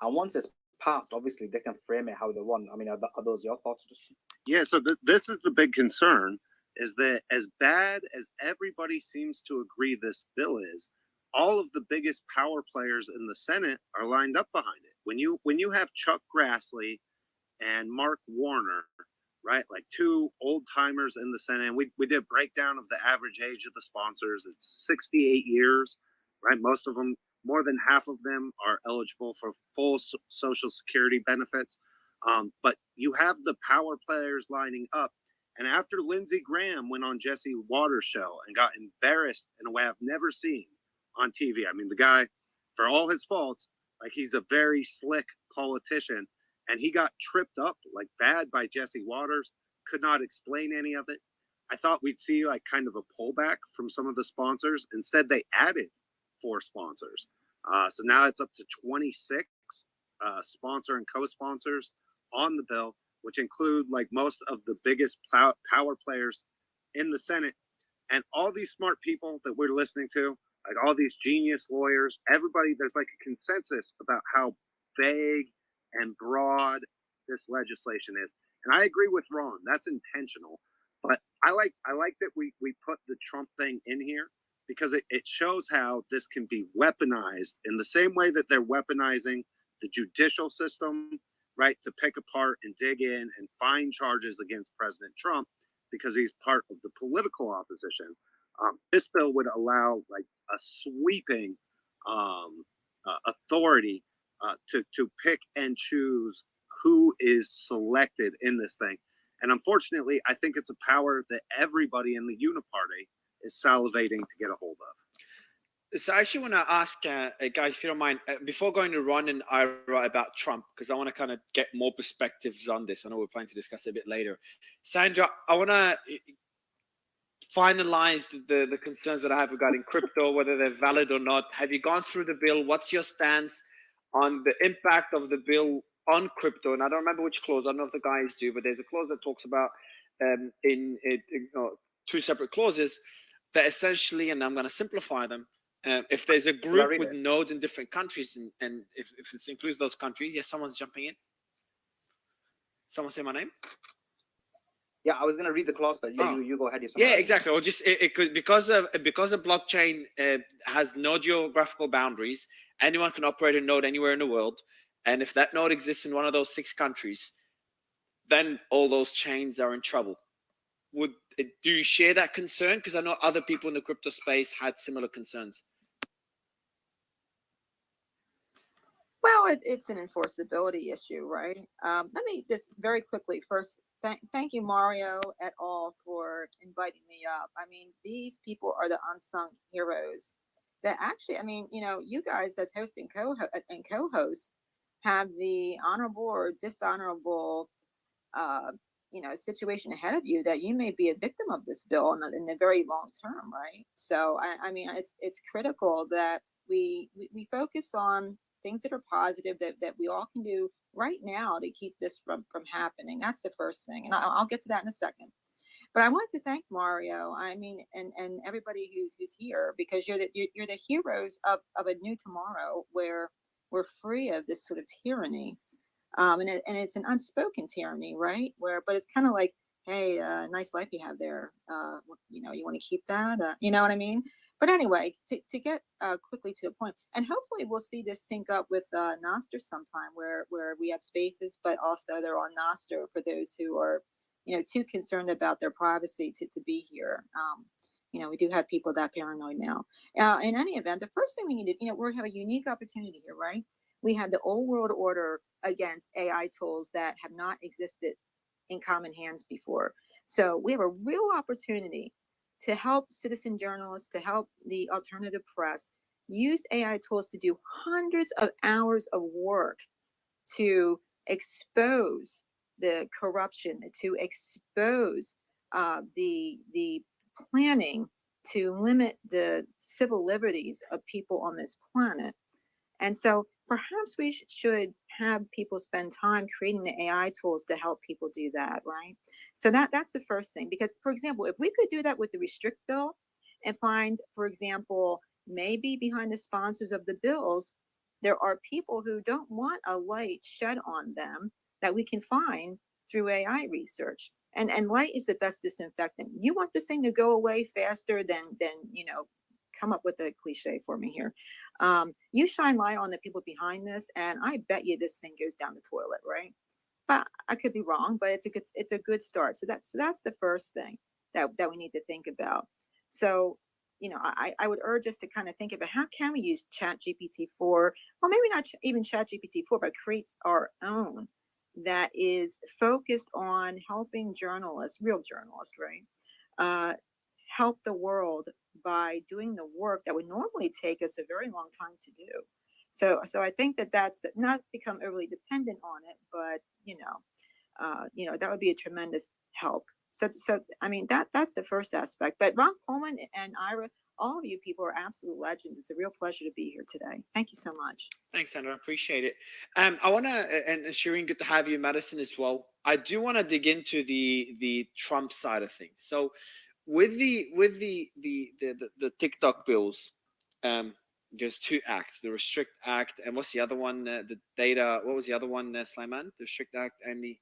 And once it's passed, obviously they can frame it how they want. I mean, are those your thoughts, Dustin? Yeah. So this is the big concern: is that as bad as everybody seems to agree this bill is, all of the biggest power players in the Senate are lined up behind it. When you have Chuck Grassley and Mark Warner, right, like two old timers in the Senate, and we did a breakdown of the average age of the sponsors. It's 68 years, right? Most of them, more than half of them, are eligible for full Social Security benefits. But you have the power players lining up. And after Lindsey Graham went on Jesse Waters' show and got embarrassed in a way I've never seen on TV. I mean, the guy, for all his faults, like, he's a very slick politician, and he got tripped up like bad by Jesse Waters, could not explain any of it. I thought we'd see like kind of a pullback from some of the sponsors. Instead, they added 4 sponsors. So now it's up to 26 sponsor and co-sponsors on the bill, which include like most of the biggest power players in the Senate. And all these smart people that we're listening to, like all these genius lawyers, everybody, there's like a consensus about how vague and broad this legislation is. And I agree with Ron, that's intentional. But I like that we put the Trump thing in here, because it shows how this can be weaponized in the same way that they're weaponizing the judicial system, right, to pick apart and dig in and find charges against President Trump because he's part of the political opposition. This bill would allow like a sweeping authority to pick and choose who is selected in this thing. And unfortunately, I think it's a power that everybody in the Uniparty is salivating to get a hold of. So I actually want to ask, guys, if you don't mind, before going to Ron and Ira about Trump, because I want to kind of get more perspectives on this. I know we're planning to discuss it a bit later. Sandra, I want to finalize the concerns that I have regarding crypto, whether they're valid or not. Have you gone through the bill? What's your stance on the impact of the bill on crypto? And I don't remember which clause. I don't know if the guys do, but there's a clause that talks about in 2 separate clauses that essentially, and I'm going to simplify them, if there's a group with nodes in different countries, and if this includes those countries, yes, someone's jumping in. Someone say my name. Yeah, I was gonna read the clause, but yeah, you go ahead. Yeah, exactly. Or just it could, because a blockchain has no geographical boundaries. Anyone can operate a node anywhere in the world, and if that node exists in one of those 6 countries, then all those chains are in trouble. Do you share that concern? Because I know other people in the crypto space had similar concerns. Well, it's an enforceability issue, right? Let me just very quickly first thank you, Mario et al., for inviting me up. I mean, these people are the unsung heroes that actually, I mean, you guys as host and co-host have the honorable or dishonorable situation ahead of you that you may be a victim of this bill in the very long term, right? So I mean, it's critical that we focus on things that are positive that we all can do right now to keep this from happening. That's the first thing, and I'll get to that in a second. But I want to thank Mario, I mean, and everybody who's here, because you're the heroes of a new tomorrow where we're free of this sort of tyranny. And it's an unspoken tyranny, right? But it's kind of like, hey, nice life you have there. You want to keep that. You know what I mean? But anyway, to get quickly to the point, and hopefully we'll see this sync up with Nostr sometime, where we have spaces, but also they're on Nostr for those who are, too concerned about their privacy to be here. We do have people that paranoid now. In any event, the first thing we need to, we have a unique opportunity here, right? We have the old world order against AI tools that have not existed in common hands before. So we have a real opportunity to help citizen journalists, to help the alternative press use AI tools to do hundreds of hours of work to expose the corruption, to expose the planning to limit the civil liberties of people on this planet. And so perhaps we should have people spend time creating the AI tools to help people do that, right? So that's the first thing. Because, for example, if we could do that with the restrict bill and find, for example, maybe behind the sponsors of the bills, there are people who don't want a light shed on them that we can find through AI research. And light is the best disinfectant. You want this thing to go away faster than come up with a cliche for me here. You shine light on the people behind this, and I bet you this thing goes down the toilet, right? But I could be wrong, but it's a good start. So that's the first thing that we need to think about. So, you know, I would urge us to kind of think about how can we use Chat GPT-4, or maybe not even Chat GPT-4, but create our own that is focused on helping journalists, real journalists, right? Help the world by doing the work that would normally take us a very long time to do. So I think that's not become overly dependent on it, but that would be a tremendous help. So I mean that's the first aspect. But Ron Coleman and Ira, all of you people are absolute legends. It's a real pleasure to be here today. Thank you so much. Thanks, Sandra. I appreciate it. I want to, and Shireen, good to have you, Madison, as well. I do want to dig into the Trump side of things. So, with the TikTok bills, there's two acts: the Restrict Act, and what's the other one? The data. What was the other one, Slyman? The Restrict Act and the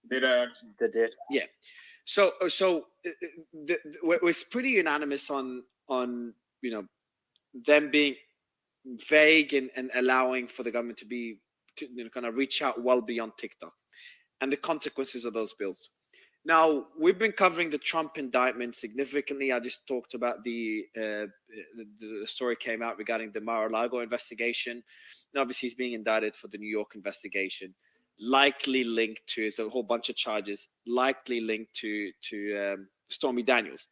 Data Act. The data. Yeah. So it's pretty unanimous on them being vague and allowing for the government to kind of reach out well beyond TikTok and the consequences of those bills. Now, we've been covering the Trump indictment significantly. I just talked about the story came out regarding the Mar-a-Lago investigation. And obviously, he's being indicted for the New York investigation, likely linked to, it's a whole bunch of charges, likely linked to Stormy Daniels.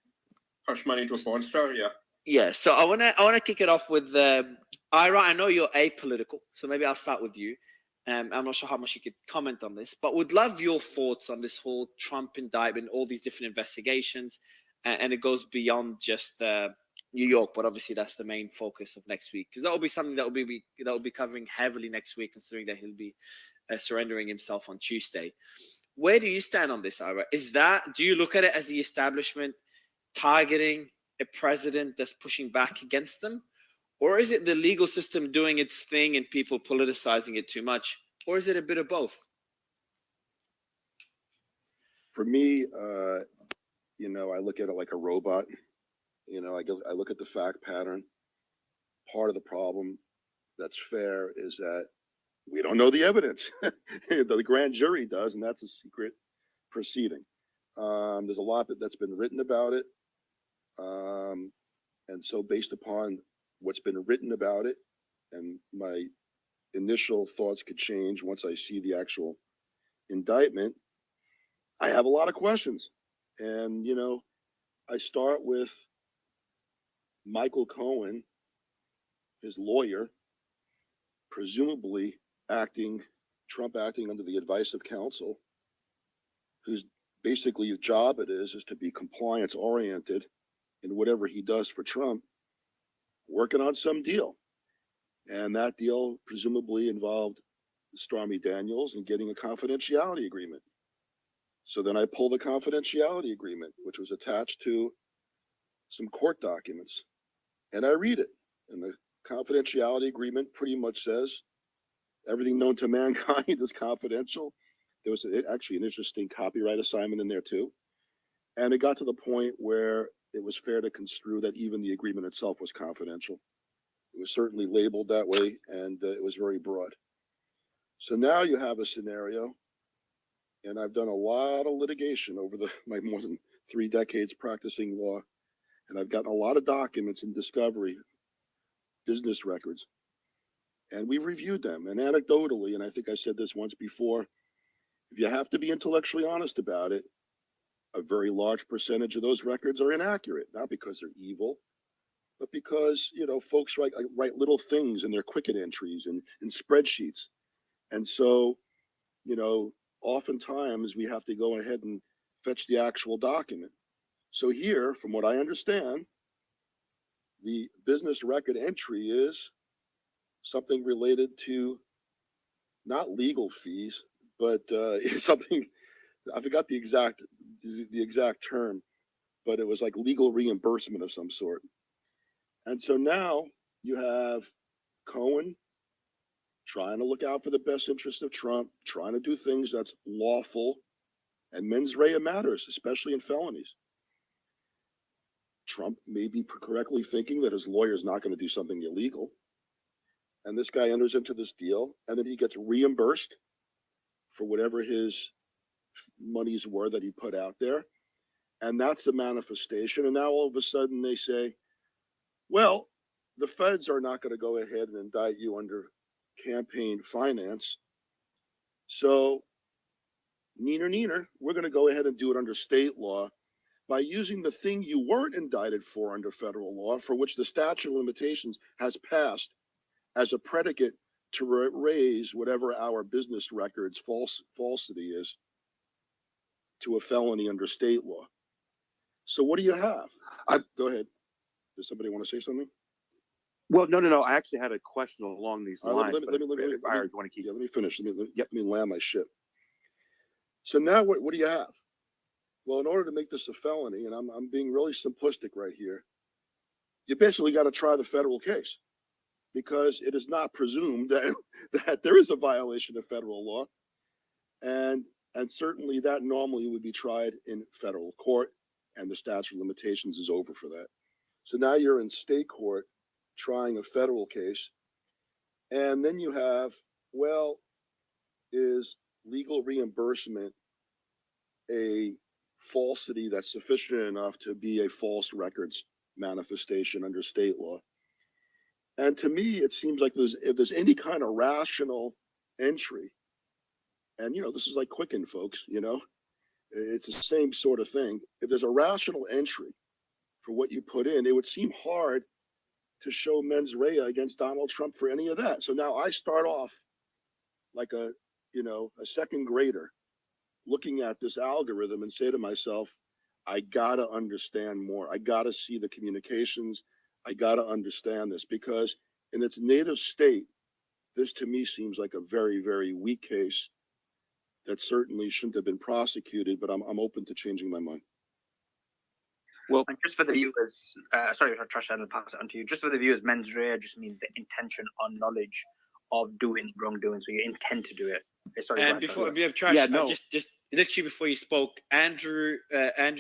Hush money to a porn star, yeah. Yeah, so I wanna kick it off with Ira. I know you're apolitical, so maybe I'll start with you. I'm not sure how much you could comment on this, but would love your thoughts on this whole Trump indictment, all these different investigations, and it goes beyond just New York, but obviously that's the main focus of next week, because that will be something that will be covering heavily next week, considering that he'll be surrendering himself on Tuesday. Where do you stand on this, Ira? Do you look at it as the establishment targeting a president that's pushing back against them? Or is it the legal system doing its thing and people politicizing it too much? Or is it a bit of both? For me, I look at it like a robot. I look at the fact pattern. Part of the problem that's fair is that we don't know the evidence. The grand jury does, and that's a secret proceeding. There's a lot that's been written about it. And so based upon what's been written about it, and my initial thoughts could change once I see the actual indictment, I have a lot of questions. And, I start with Michael Cohen, his lawyer, presumably Trump acting under the advice of counsel, whose basically his job is to be compliance oriented in whatever he does for Trump, working on some deal. And that deal presumably involved Stormy Daniels and getting a confidentiality agreement. So then I pull the confidentiality agreement, which was attached to some court documents, and I read it. And the confidentiality agreement pretty much says everything known to mankind is confidential. There was actually an interesting copyright assignment in there too. And it got to the point where it was fair to construe that even the agreement itself was confidential. It was certainly labeled that way, and it was very broad. So now you have a scenario, and I've done a lot of litigation over my more than 3 decades practicing law, and I've gotten a lot of documents in discovery, business records, and we reviewed them. And anecdotally, and I think I said this once before, if you have to be intellectually honest about it, a very large percentage of those records are inaccurate, not because they're evil, but because, folks write little things in their Quicken entries and in spreadsheets. And so, oftentimes we have to go ahead and fetch the actual document. So here, from what I understand, the business record entry is something related to not legal fees, but something, I forgot the exact term, but it was like legal reimbursement of some sort. And so now you have Cohen trying to look out for the best interest of Trump, trying to do things that's lawful, and mens rea matters, especially in felonies. Trump may be correctly thinking that his lawyer is not going to do something illegal. And this guy enters into this deal, and then he gets reimbursed for whatever his monies were that he put out there. And that's the manifestation. And now all of a sudden they say, well, the feds are not going to go ahead and indict you under campaign finance. So, neener, we're going to go ahead and do it under state law by using the thing you weren't indicted for under federal law, for which the statute of limitations has passed, as a predicate to raise whatever our business records falsity is to a felony under state law. So what do you have? Go ahead. Does somebody want to say something? Well, no. I actually had a question along these lines. Let me finish. Let me land my ship. So now what do you have? Well, in order to make this a felony, and I'm being really simplistic right here, you basically got to try the federal case, because it is not presumed that there is a violation of federal law, and certainly that normally would be tried in federal court, and the statute of limitations is over for that. So now you're in state court trying a federal case, and then you have, well, is legal reimbursement a falsity that's sufficient enough to be a false records manifestation under state law? And to me, it seems like if there's any kind of rational entry, and this is like Quicken, folks, it's the same sort of thing. If there's a rational entry for what you put in, it would seem hard to show mens rea against Donald Trump for any of that. So now I start off like a second grader looking at this algorithm and say to myself, I gotta understand more. I gotta see the communications. I gotta understand this, because in its native state, this to me seems like a very, very weak case that certainly shouldn't have been prosecuted, but I'm open to changing my mind. Well, and just for the viewers, sorry, Trojan, I'll pass it on to you. Just for the viewers, mens rea just means the intention or knowledge of doing wrongdoing. So you intend to do it. Sorry, and before we have Trash, just literally before you spoke, Andrew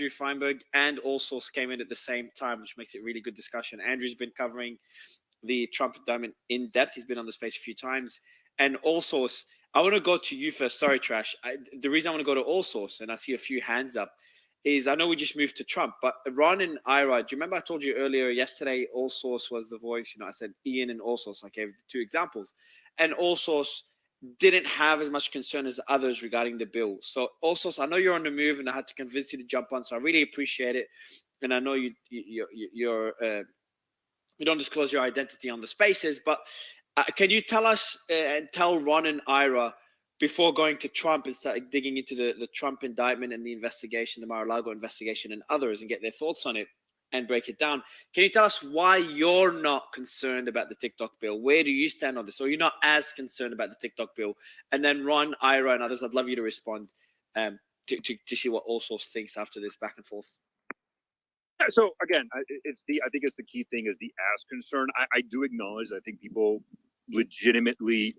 Feinberg and Allsource came in at the same time, which makes it really good discussion. Andrew's been covering the Trump indictment in depth. He's been on the space a few times. And Allsource, I want to go to you first. Sorry, Trash. The reason I want to go to Allsource, and I see a few hands up, is I know we just moved to Trump, but Ron and Ira, do you remember I told you earlier yesterday, Allsource was the voice? I said Ian and Allsource. I gave the two examples. And Allsource didn't have as much concern as others regarding the bill. So Allsource, I know you're on the move, and I had to convince you to jump on. So I really appreciate it. And I know you don't disclose your identity on the spaces, but can you tell us and tell Ron and Ira, before going to Trump and start digging into the Trump indictment and the investigation, the Mar-a-Lago investigation and others, and get their thoughts on it and break it down, can you tell us why you're not concerned about the TikTok bill? Where do you stand on this? Or you're not as concerned about the TikTok bill? And then Ron, Ira, and others, I'd love you to respond to see what Allsource thinks after this back and forth. So again, I think it's the key thing is the as concern. I do acknowledge, I think people legitimately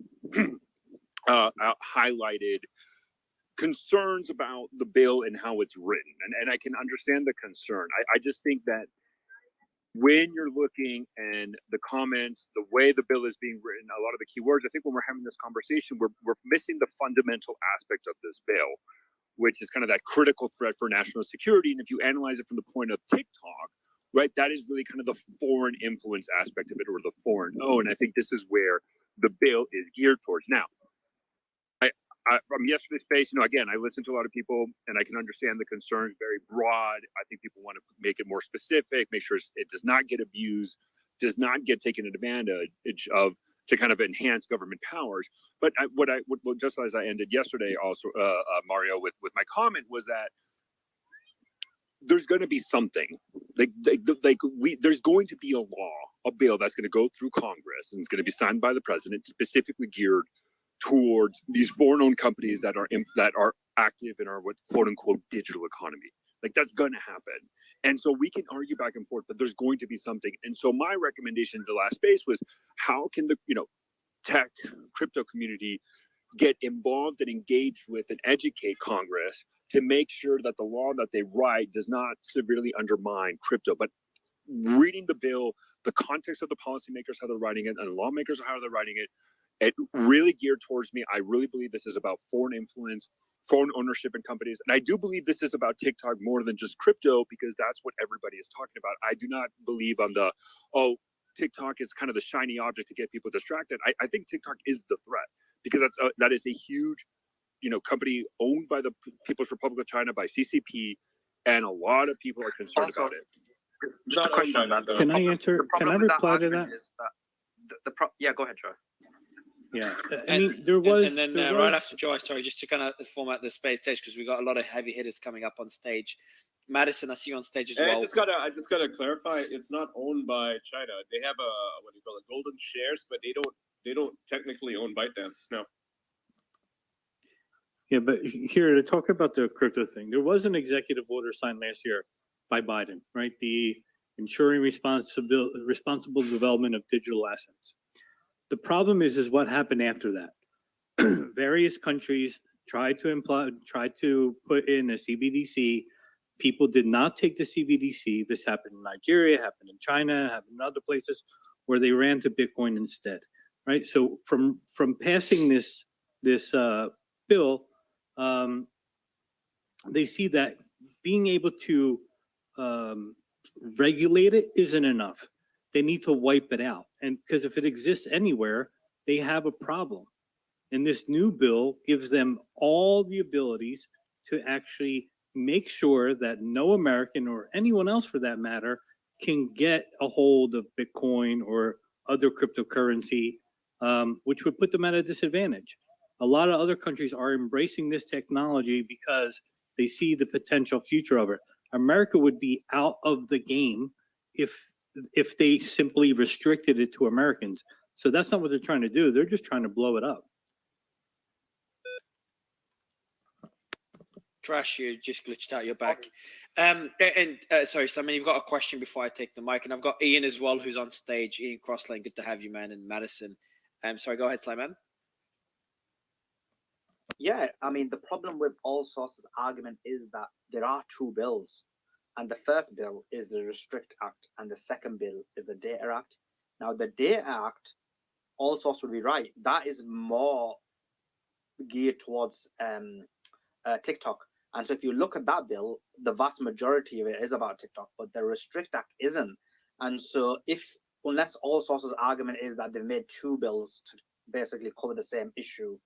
highlighted concerns about the bill and how it's written. And I can understand the concern. I just think that when you're looking and the comments, the way the bill is being written, a lot of the key words, I think when we're having this conversation, we're missing the fundamental aspect of this bill, which is kind of that critical threat for national security. And if you analyze it from the point of TikTok, right, that is really kind of the foreign influence aspect of it, or the foreign own. I think this is where the bill is geared towards. Now, from yesterday's space, again, I listen to a lot of people and I can understand the concerns, very broad. I think people want to make it more specific, make sure it does not get abused, does not get taken advantage of to kind of enhance government powers. But just as I ended yesterday, also Mario, with my comment was that there's going to be something there's going to be a bill that's going to go through Congress and it's going to be signed by the president, specifically geared towards these foreign-owned companies that are active in our quote unquote digital economy. That's going to happen. And so we can argue back and forth, but there's going to be something. And so my recommendation to the last space was, how can the tech crypto community get involved and engaged with and educate Congress to make sure that the law that they write does not severely undermine crypto, but reading the bill, the context of the policymakers, how they're writing it, and lawmakers, how they're writing it, it really geared towards me. I really believe this is about foreign influence, foreign ownership in companies. And I do believe this is about TikTok more than just crypto, because that's what everybody is talking about. I do not believe on the, oh, TikTok is kind of the shiny object to get people distracted. I think TikTok is the threat, because that is a huge, company owned by the People's Republic of China, by CCP, and a lot of people are concerned about it. Not owned by that, though. Can I answer? Can I reply to that? Yeah, go ahead, Troy. Yeah, I mean, there was. And then there right was- after Joy, sorry, just to kind of format the stage, because we got a lot of heavy hitters coming up on stage. Madison, I see you on stage as And well. I just gotta clarify. It's not owned by China. They have golden shares, but they don't technically own ByteDance. No. Yeah, but here to talk about the crypto thing, there was an executive order signed last year by Biden, right? The ensuring responsible development of digital assets. The problem is what happened after that. Various countries tried to put in a CBDC. People did not take the CBDC. This happened in Nigeria, happened in China, happened in other places where they ran to Bitcoin instead, right? So from passing this bill, they see that being able to regulate it isn't enough. They need to wipe it out, and because if it exists anywhere, they have a problem. And this new bill gives them all the abilities to actually make sure that no American or anyone else for that matter can get a hold of Bitcoin or other cryptocurrency, which would put them at a disadvantage. A lot of other countries are embracing this technology because they see the potential future of it. America would be out of the game if they simply restricted it to Americans. So that's not what they're trying to do. They're just trying to blow it up. Trash, you just glitched out your back. Sorry, Simon, you've got a question before I take the mic, and I've got Ian as well, who's on stage. Ian Crosslane, good to have you, man, and Madison. Sorry, go ahead, Simon. Yeah, I mean, the problem with all sources argument is that there are two bills. And the first bill is the Restrict Act, and the second bill is the Data Act. Now, the Data Act, all sources would be right. That is more geared towards TikTok. And so if you look at that bill, the vast majority of it is about TikTok, but the Restrict Act isn't. And so unless all sources argument is that they've made two bills to basically cover the same issue,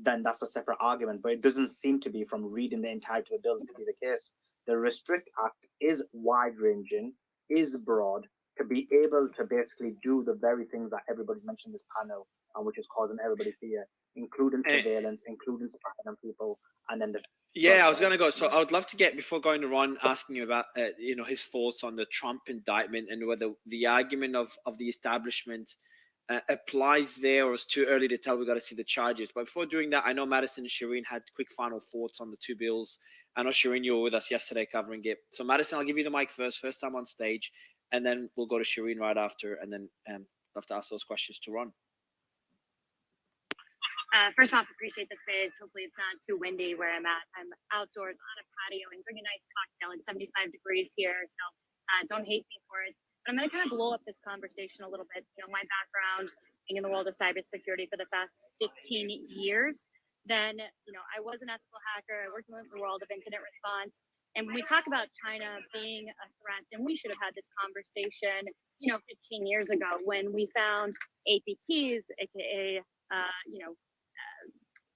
then that's a separate argument. But it doesn't seem to be, from reading the entirety of the bill, to be the case. The Restrict Act is wide-ranging, is broad, to be able to basically do the very things that everybody's mentioned in this panel, and which is causing everybody fear, including surveillance, including spying on people, and then the... Yeah, I was going to go. So I would love to get, before going to Ron, asking you about his thoughts on the Trump indictment and whether the argument of the establishment applies there, or it's too early to tell. We've got to see the charges. But before doing that, I know Madison and Shireen had quick final thoughts on the two bills. I know, Shireen, you were with us yesterday covering it. So Madison, I'll give you the mic first time on stage, and then we'll go to Shireen right after, and then I'll have to ask those questions to Ron. First off, appreciate the space. Hopefully it's not too windy where I'm at. I'm outdoors on a patio and bring a nice cocktail. It's 75 degrees here, so don't hate me for it. But I'm going to kind of blow up this conversation a little bit. My background being in the world of cybersecurity for the past 15 years, then, I was an ethical hacker. I worked in the world of incident response. And when we talk about China being a threat, then we should have had this conversation, 15 years ago when we found APTs, aka,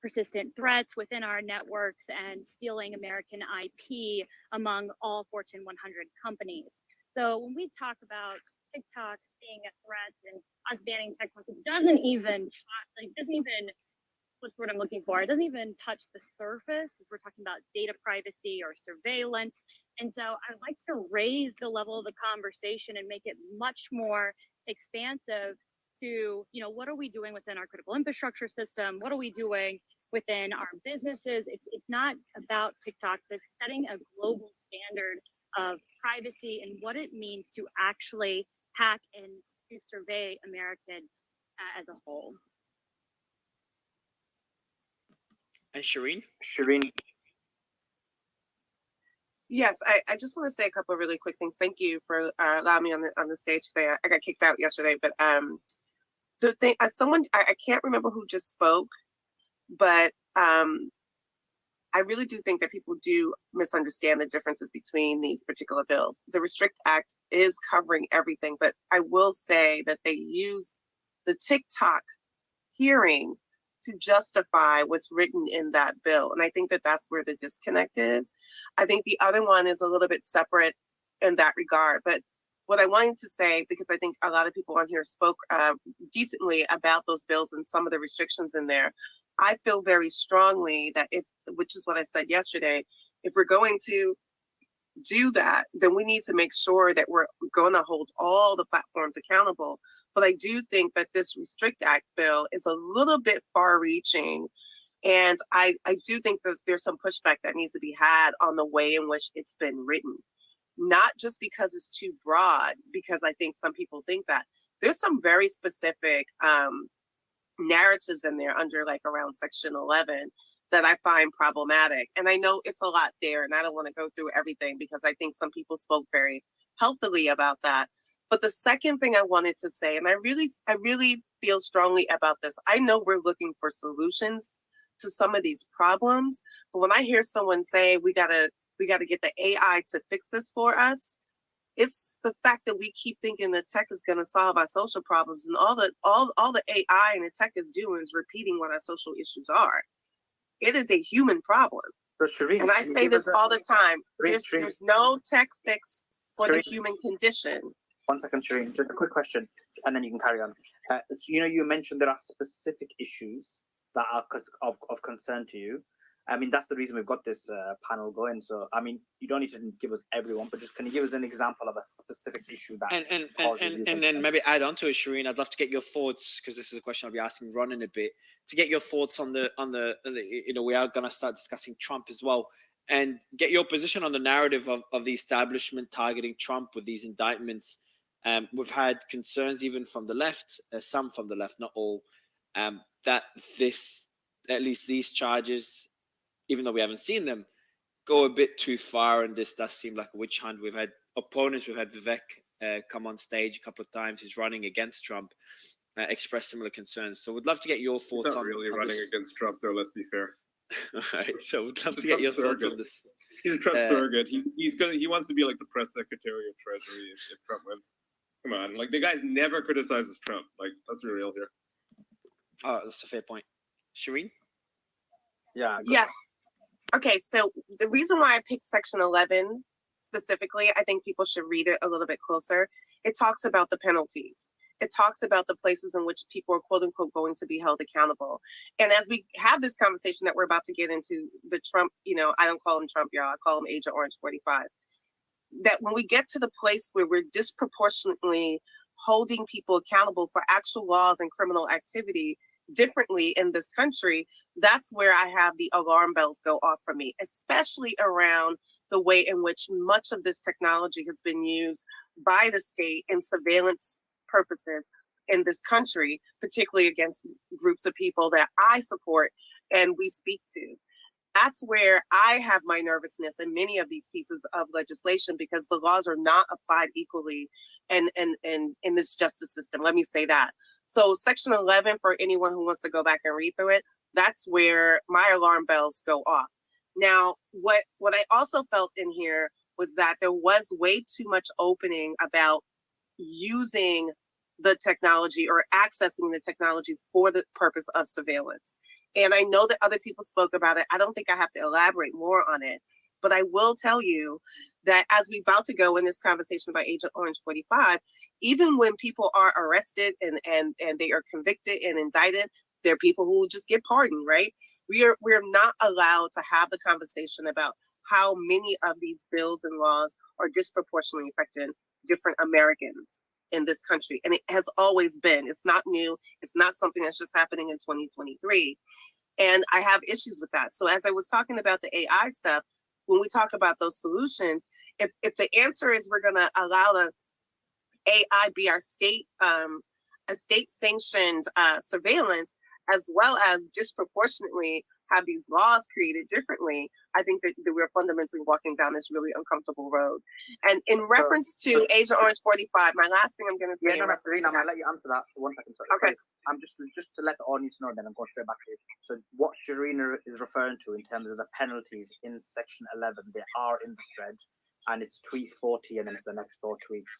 persistent threats within our networks and stealing American IP among all Fortune 100 companies. So when we talk about TikTok being a threat and us banning TikTok, it doesn't even what's the word I'm looking for? It doesn't even touch the surface as we're talking about data privacy or surveillance. And so I'd like to raise the level of the conversation and make it much more expansive to, what are we doing within our critical infrastructure system? What are we doing within our businesses? It's not about TikTok, it's setting a global standard of privacy and what it means to actually hack and to survey Americans as a whole. And Shireen? Shireen? Yes, I just want to say a couple of really quick things. Thank you for allowing me on the stage today. I got kicked out yesterday, but the thing, someone I can't remember who just spoke, but I really do think that people do misunderstand the differences between these particular bills. The Restrict Act is covering everything, but I will say that they use the TikTok hearing to justify what's written in that bill. And I think that that's where the disconnect is. I think the other one is a little bit separate in that regard. But what I wanted to say, because I think a lot of people on here spoke decently about those bills and some of the restrictions in there, I feel very strongly that which is what I said yesterday, if we're going to do that, then we need to make sure that we're going to hold all the platforms accountable. But I do think that this Restrict Act bill is a little bit far reaching. And I do think there's some pushback that needs to be had on the way in which it's been written. Not just because it's too broad, because I think some people think that. There's some very specific narratives in there under like around Section 11 that I find problematic. And I know it's a lot there, and I don't want to go through everything because I think some people spoke very healthily about that. But the second thing I wanted to say, and I really feel strongly about this, I know we're looking for solutions to some of these problems, but when I hear someone say we gotta get the AI to fix this for us, it's the fact that we keep thinking that tech is going to solve our social problems, and all the AI and the tech is doing is repeating what our social issues are. It is a human problem. So Shireen, and I say this all the time. Shireen, There's no tech fix for the human condition. 1 second, Shireen. Just a quick question, and then you can carry on. You mentioned there are specific issues that are of concern to you. I mean, that's the reason we've got this panel going. So, I mean, you don't need to give us everyone, but just can you give us an example of a specific issue that and then maybe add on to it, Shireen. I'd love to get your thoughts, because this is a question I'll be asking Ron in a bit, to get your thoughts on the we are going to start discussing Trump as well, and get your position on the narrative of the establishment targeting Trump with these indictments. We've had concerns even from the left, some from the left, not all, that at least these charges, even though we haven't seen them, go a bit too far, and this does seem like a witch hunt. We've had opponents, we've had Vivek come on stage a couple of times, he's running against Trump, express similar concerns. So we'd love to get your thoughts he's not really running against Trump, though, let's be fair. All right, so we'd love to get your thoughts on this. He's a Trump surrogate. He wants to be like the press secretary of Treasury if Trump wins. Come on, like the guy's never criticizes Trump. Like, let's be real here. Oh, that's a fair point. Shireen? Yeah. Yes. Okay, so the reason why I picked Section 11 specifically, I think people should read it a little bit closer. It talks about the penalties. It talks about the places in which people are, quote unquote, going to be held accountable. And as we have this conversation that we're about to get into, the Trump, I don't call him Trump, y'all, I call him Agent Orange 45. That when we get to the place where we're disproportionately holding people accountable for actual laws and criminal activity differently in this country, that's where I have the alarm bells go off for me, especially around the way in which much of this technology has been used by the state in surveillance purposes in this country, particularly against groups of people that I support and we speak to. That's where I have my nervousness in many of these pieces of legislation, because the laws are not applied equally in this justice system. Let me say that. So Section 11, for anyone who wants to go back and read through it, that's where my alarm bells go off. Now, what I also felt in here was that there was way too much opening about using the technology or accessing the technology for the purpose of surveillance. And I know that other people spoke about it. I don't think I have to elaborate more on it, but I will tell you that as we're about to go in this conversation about Agent Orange 45, even when people are arrested and they are convicted and indicted, there are people who just get pardoned, right? We're not allowed to have the conversation about how many of these bills and laws are disproportionately affecting different Americans in this country. And it has always been. It's not new. It's not something that's just happening in 2023. And I have issues with that. So as I was talking about the AI stuff, when we talk about those solutions, if the answer is we're going to allow the AI be our state, a state sanctioned surveillance, as well as disproportionately have these laws created differently, I think that we're fundamentally walking down this really uncomfortable road. And in reference to Agent Orange 45, my last thing I'm going to say. Yeah, no, Serena, I might let you answer that. 1 second, sorry. Okay. I'm just to let the audience know, then I'm going straight back to you. So what Sharina is referring to in terms of the penalties in section 11, they are in the thread, and it's tweet 40, and then it's the next 4 tweets.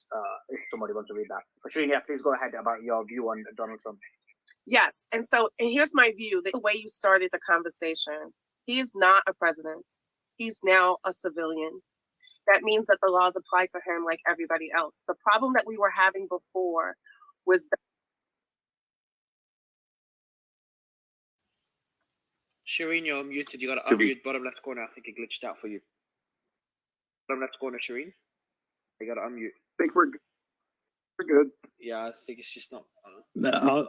If somebody wants to read that. But Sharina, please go ahead about your view on Donald Trump. Yes, and here's my view. The way you started the conversation, he is not a president. He's now a civilian. That means that the laws apply to him like everybody else. The problem that we were having before was that. Shireen, you're muted. You got to unmute bottom left corner. I think it glitched out for you. Bottom left corner, Shireen. You got to unmute. I think we're good. Yeah, I think it's just not.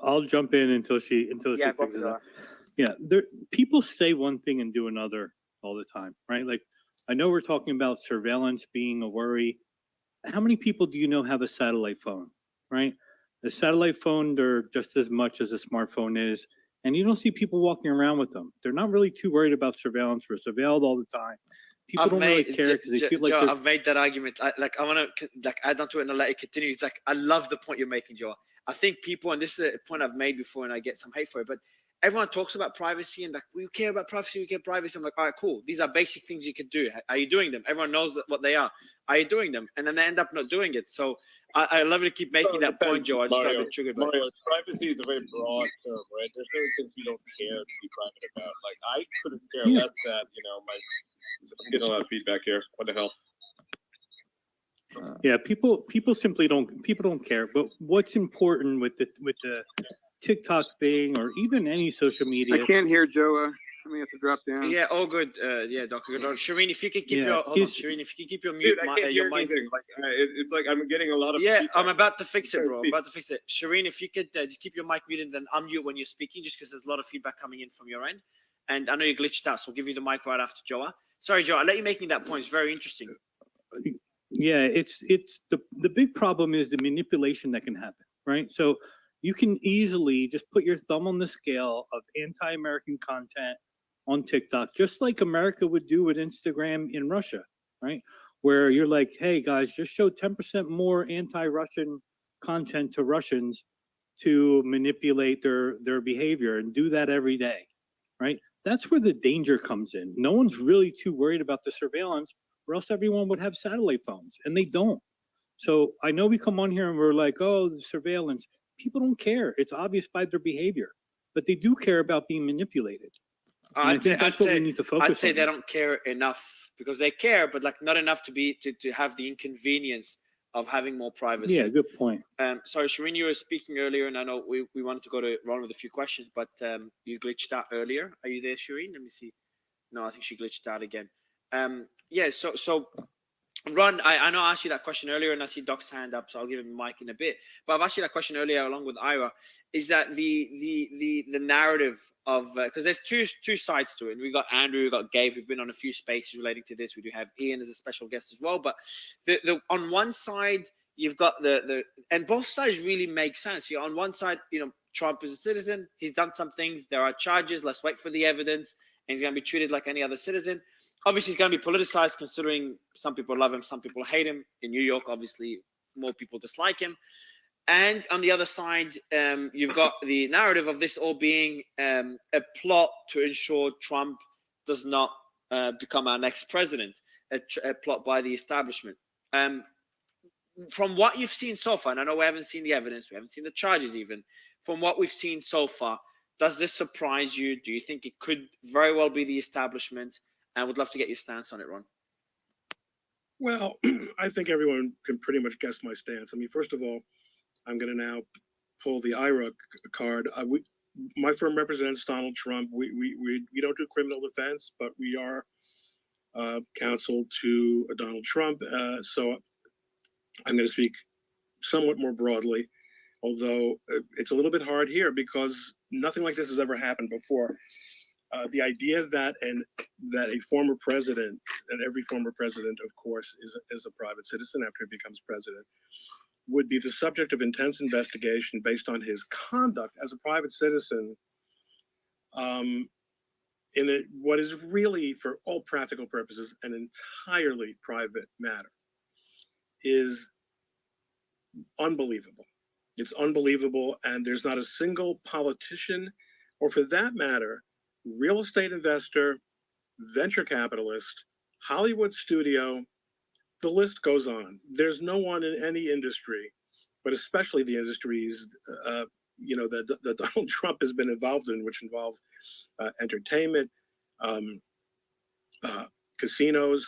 I'll jump in until she fixes it. Yeah, people say one thing and do another all the time, right? Like, I know we're talking about surveillance being a worry. How many people do you know have a satellite phone, right? A satellite phone, they're just as much as a smartphone is, and you don't see people walking around with them. They're not really too worried about surveillance. We're surveilled all the time. People don't really care because they feel like Joe, I've made that argument. I want to add on to it and I'll let it continue. It's like, I love the point you're making, Joe. I think people, and this is a point I've made before and I get some hate for it, but everyone talks about privacy and like, we care about privacy, we care privacy. I'm like, all right, cool. These are basic things you could do. Are you doing them? Everyone knows what they are. Are you doing them? And then they end up not doing it. So I love to keep making that point, Joe. I just got a bit triggered by it. Privacy is a very broad term, right? There's certain things we don't care to be private about. Like, I couldn't care less that, I'm getting a lot of feedback here. What the hell? Yeah, people simply don't care. But what's important with the TikTok thing or even any social media? I can't hear Joe. I may have to drop down. Yeah, all good. Yeah, Dr. Shireen, if you could keep Shireen, if you could keep your mute, Dude, I can't hear anything. Like, it's like I'm getting a lot of. Yeah, feedback. I'm about to fix it, bro. I'm about to fix it. Shireen, if you could just keep your mic muted and then unmute when you're speaking, just because there's a lot of feedback coming in from your end. And I know you glitched out, so I'll give you the mic right after Joa. Sorry, Joe, I'll let you making that point. It's very interesting. Yeah, it's the big problem is the manipulation that can happen, right? So you can easily just put your thumb on the scale of anti-American content on TikTok, just like America would do with Instagram in Russia, right? Where you're like, hey guys, just show 10% more anti-Russian content to Russians to manipulate their behavior, and do that every day, right? That's where the danger comes in. No one's really too worried about the surveillance, or else everyone would have satellite phones, and they don't. So I know we come on here and we're like, oh, the surveillance. People don't care. It's obvious by their behavior, but they do care about being manipulated. I think that's what we need to focus on. I'd say they don't care enough, because they care, but like not enough to have the inconvenience of having more privacy. Yeah, good point. Sorry, Shireen, you were speaking earlier, and I know we wanted to go to Ron with a few questions, but you glitched out earlier. Are you there, Shireen? Let me see. No, I think she glitched out again. Yeah, so Ron, I know I asked you that question earlier, and I see Doc's hand up, so I'll give him the mic in a bit. But I've asked you that question earlier along with Ira. Is that the narrative of because there's two sides to it. We got Andrew, we got Gabe, who've been on a few spaces relating to this. We do have Ian as a special guest as well. But the on one side you've got and both sides really make sense. You know, on one side, Trump is a citizen. He's done some things. There are charges. Let's wait for the evidence. And he's going to be treated like any other citizen. Obviously, he's going to be politicized, considering some people love him, some people hate him. In New York, obviously, more people dislike him. And on the other side, you've got the narrative of this all being a plot to ensure Trump does not become our next president, a plot by the establishment. From what you've seen so far, and I know we haven't seen the evidence, we haven't seen the charges even, from what we've seen so far, does this surprise you? Do you think it could very well be the establishment? And I would love to get your stance on it, Ron. Well, I think everyone can pretty much guess my stance. I mean, first of all, I'm going to now pull the IRA card. My firm represents Donald Trump. We don't do criminal defense, but we are counsel to Donald Trump. So I'm going to speak somewhat more broadly, although it's a little bit hard here because nothing like this has ever happened before. The idea that a former president, and every former president, of course, is a private citizen after he becomes president, would be the subject of intense investigation based on his conduct as a private citizen, in what is really, for all practical purposes, an entirely private matter is unbelievable. It's unbelievable, and there's not a single politician, or for that matter, real estate investor, venture capitalist, Hollywood studio, the list goes on. There's no one in any industry, but especially the industries that Donald Trump has been involved in, which involve entertainment, casinos,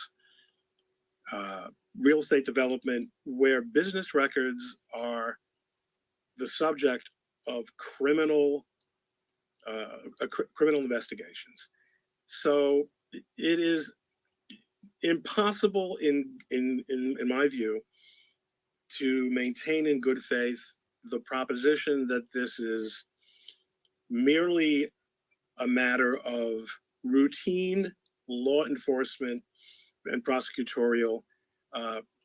real estate development, where business records are the subject of criminal investigations. So it is impossible in my view to maintain in good faith the proposition that this is merely a matter of routine law enforcement and prosecutorial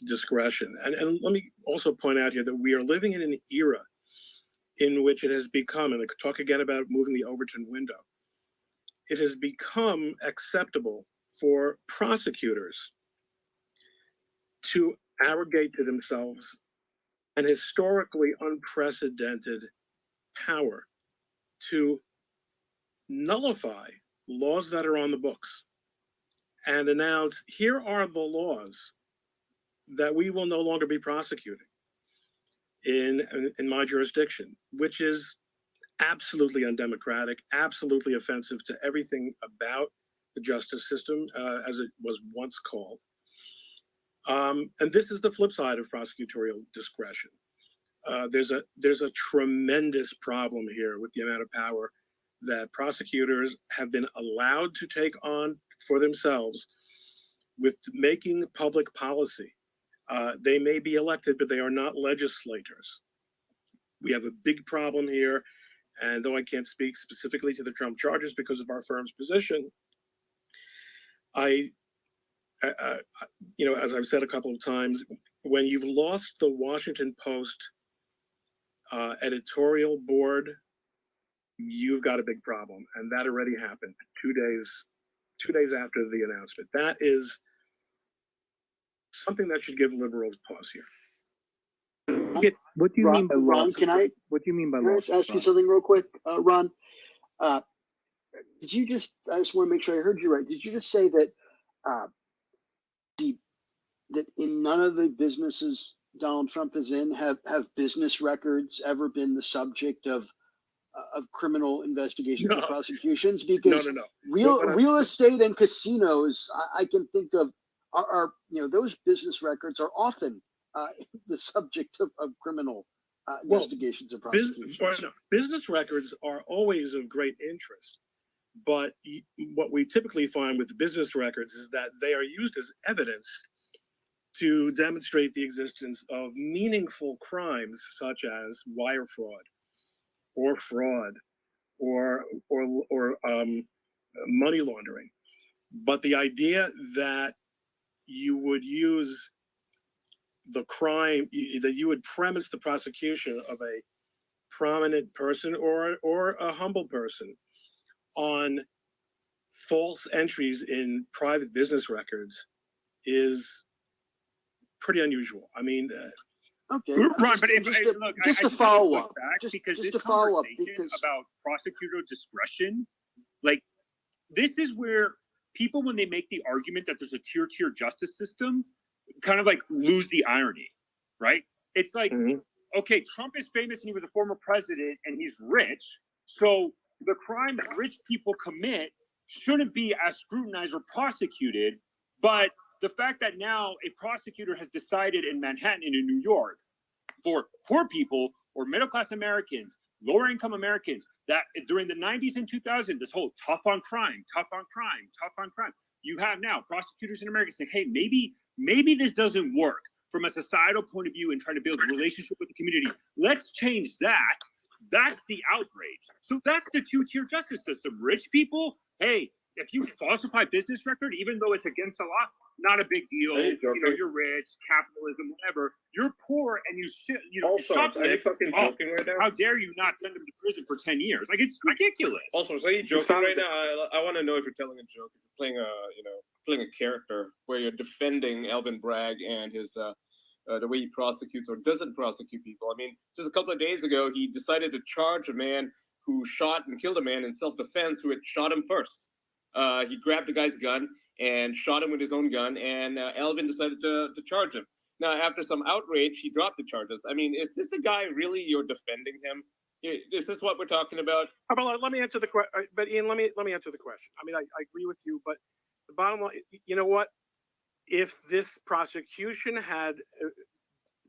discretion. And let me also point out here that we are living in an era in which it has become, and I could talk again about moving the Overton window, it has become acceptable for prosecutors to arrogate to themselves an historically unprecedented power to nullify laws that are on the books and announce, here are the laws that we will no longer be prosecuting in my jurisdiction, which is absolutely undemocratic, absolutely offensive to everything about the justice system, as it was once called. And this is the flip side of prosecutorial discretion. There's a tremendous problem here with the amount of power that prosecutors have been allowed to take on for themselves with making public policy. They may be elected, but they are not legislators. We have a big problem here, and though I can't speak specifically to the Trump charges because of our firm's position, as I've said a couple of times, when you've lost the Washington Post editorial board, you've got a big problem, and that already happened 2 days after the announcement. That is something that should give liberals pause here. What do you mean by Ron, loss? What do you mean by loss? Can I ask you something real quick, Ron? Did you just? I just want to make sure I heard you right. Did you just say that that in none of the businesses Donald Trump is in have business records ever been the subject of criminal investigations or prosecutions? Because real estate and casinos, I can think of, are those business records are often the subject of criminal investigations and prosecutions. Business records are always of great interest, but what we typically find with business records is that they are used as evidence to demonstrate the existence of meaningful crimes such as wire fraud or money laundering. But the idea that you would use the crime, that you would premise the prosecution of a prominent person or a humble person on false entries in private business records is pretty unusual. I mean, okay, Ron, but just a follow up, because this conversation about prosecutorial discretion, like, this is where people, when they make the argument that there's a tier justice system, kind of like lose the irony, right? It's like, okay, Trump is famous and he was a former president and he's rich, so the crime that rich people commit shouldn't be as scrutinized or prosecuted. But the fact that now a prosecutor has decided in Manhattan and in New York for poor people or middle-class Americans, lower-income Americans, that during the 90s and 2000s, this whole tough on crime, you have now prosecutors in America saying, hey, maybe this doesn't work from a societal point of view and trying to build a relationship with the community. Let's change that. That's the outrage. So that's the two-tier justice system. Rich people, hey, if you falsify business record, even though it's against the law, not a big deal. Are you joking? You're rich, capitalism, whatever. You're poor and you Also, are you fucking joking right now? How dare you not send him to prison for 10 years? Like, it's ridiculous. Also, are you joking right now? I want to know if you're telling a joke. If you're playing playing a character where you're defending Alvin Bragg and his the way he prosecutes or doesn't prosecute people. I mean, just a couple of days ago, he decided to charge a man who shot and killed a man in self-defense who had shot him first. He grabbed the guy's gun and shot him with his own gun, and Alvin decided to charge him. Now, after some outrage, he dropped the charges. I mean, is this the guy really you're defending him? Is this what we're talking about? Let me answer the question. But Ian, let me answer the question. I mean, I agree with you, but the bottom line, you know what? If this prosecution had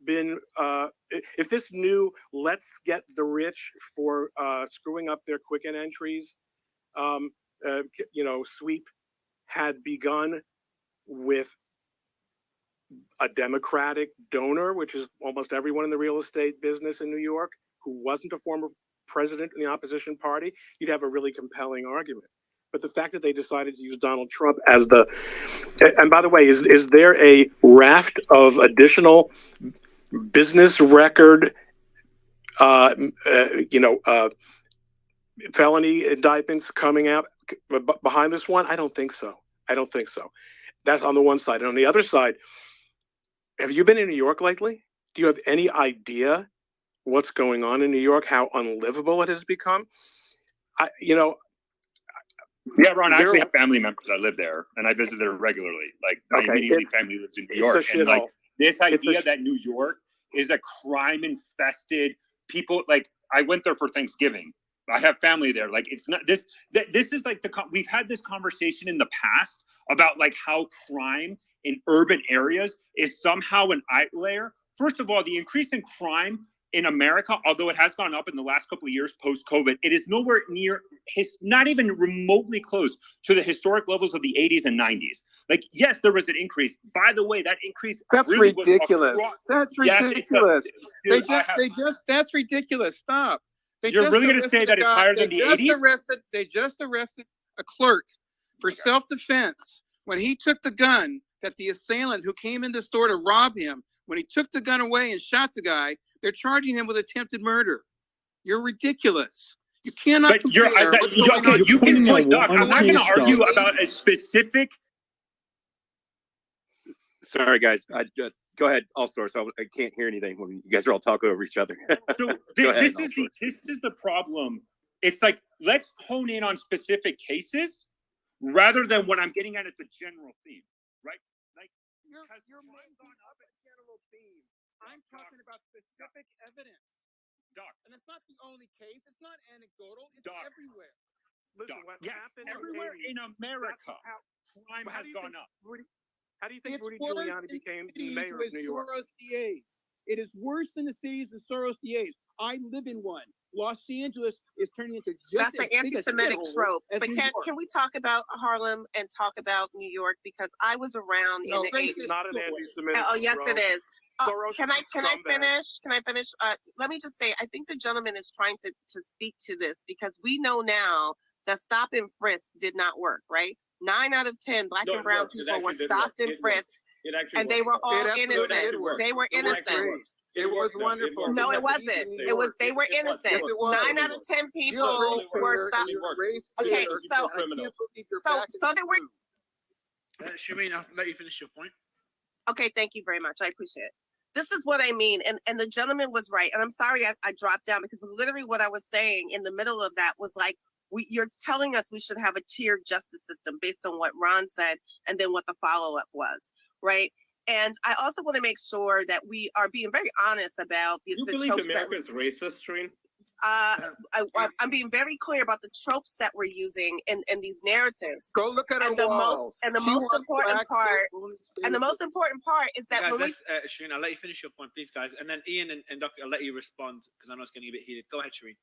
been, if this new "let's get the rich" for screwing up their Quicken entries, sweep had begun with a Democratic donor, which is almost everyone in the real estate business in New York, who wasn't a former president in the opposition party, you'd have a really compelling argument. But the fact that they decided to use Donald Trump as the, and by the way, is there a raft of additional business record, felony indictments coming out behind this one? I don't think so. That's on the one side. And on the other side, have you been in New York lately? Do you have any idea what's going on in New York, how unlivable it has become? Yeah, Ron, I actually have family members that live there, and I visit there regularly. Like, my immediate family lives in New York. And, like, this idea that New York is a crime-infested people, like, I went there for Thanksgiving. I have family there. Like, it's not this. This is like we've had this conversation in the past about like how crime in urban areas is somehow an outlier. First of all, the increase in crime in America, although it has gone up in the last couple of years post-COVID, it is nowhere near, not even remotely close to the historic levels of the 80s and 90s. Like, yes, there was an increase. By the way, that increase that's really ridiculous. That's ridiculous. Yes, that's ridiculous. Stop. You're really going to say that it's higher than the 80s? They just arrested a clerk for self-defense when he took the gun that the assailant who came in the store to rob him, when he took the gun away and shot the guy, they're charging him with attempted murder. You're ridiculous. You cannot compare. You can point, Doc. I'm not going to argue about a specific. Sorry, guys. Go ahead, all source. I can't hear anything when you guys are all talking over each other. So this is the problem. It's like, let's hone in on specific cases rather than what I'm getting at the general theme, right? Like, your mind's on up at general theme. I'm talking about specific evidence. Doc. And it's not the only case. It's not anecdotal. It's Doc. everywhere. Listen, what happened everywhere in America, crime has gone up. How do you think Rudy Giuliani became mayor of New York? Soros DAs. It is worse in the cities than Soros DAs. I live in one. Los Angeles is turning into just that's an anti-Semitic trope. But can we talk about Harlem and talk about New York, because I was around in the 80s. It's not an anti-Semitic. Oh, yes, trope. it is. Can I finish? Can I finish? Let me just say, I think the gentleman is trying to speak to this, because we know now that stop and frisk did not work, right? 9 out of 10 Black and brown people were stopped and frisked, and they were all innocent. They were innocent. It was wonderful. No, it wasn't. They were innocent. 9 out of 10 people were stopped. Okay, so they were. Shireen, I'll let you finish your point. Okay, thank you very much. I appreciate it. This is what I mean. And the gentleman was right. And I'm sorry I dropped down, because literally what I was saying in the middle of that was like, you're telling us we should have a tiered justice system based on what Ron said and then what the follow-up was, right? And I also want to make sure that we are being very honest about the believe tropes America is racist, Shireen? I'm being very clear about the tropes that we're using in these narratives. Go look at the most important part is that guys, Shireen, I'll let you finish your point, please, guys, and then Ian and Doctor, I'll let you respond, because I know it's getting a bit heated. Go ahead, Shireen.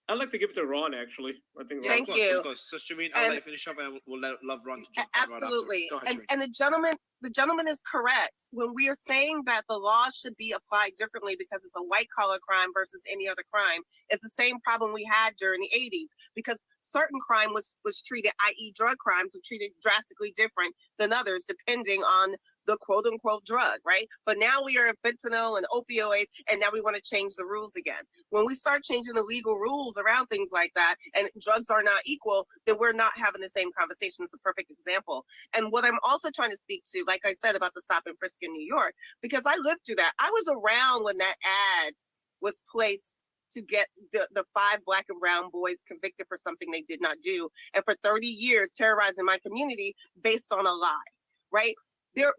I'd like to give it to Ron, actually. I think. Thank you. So Shireen, I'll let you finish up, and we'll love Ron to jump absolutely. Right. Go ahead, and the gentleman, the gentleman is correct when we are saying that the laws should be applied differently because it's a white collar crime versus any other crime. It's the same problem we had during the 80s because certain crime was treated, i.e. drug crimes, were treated drastically different than others depending on the quote unquote drug, right? But now we are in fentanyl and opioid, and now we want to change the rules again. When we start changing the legal rules around things like that, and drugs are not equal, then we're not having the same conversation. It's a perfect example. And what I'm also trying to speak to, like I said about the stop and frisk in New York, because I lived through that. I was around when that ad was placed to get the 5 Black and brown boys convicted for something they did not do, and for 30 years terrorizing my community based on a lie, right?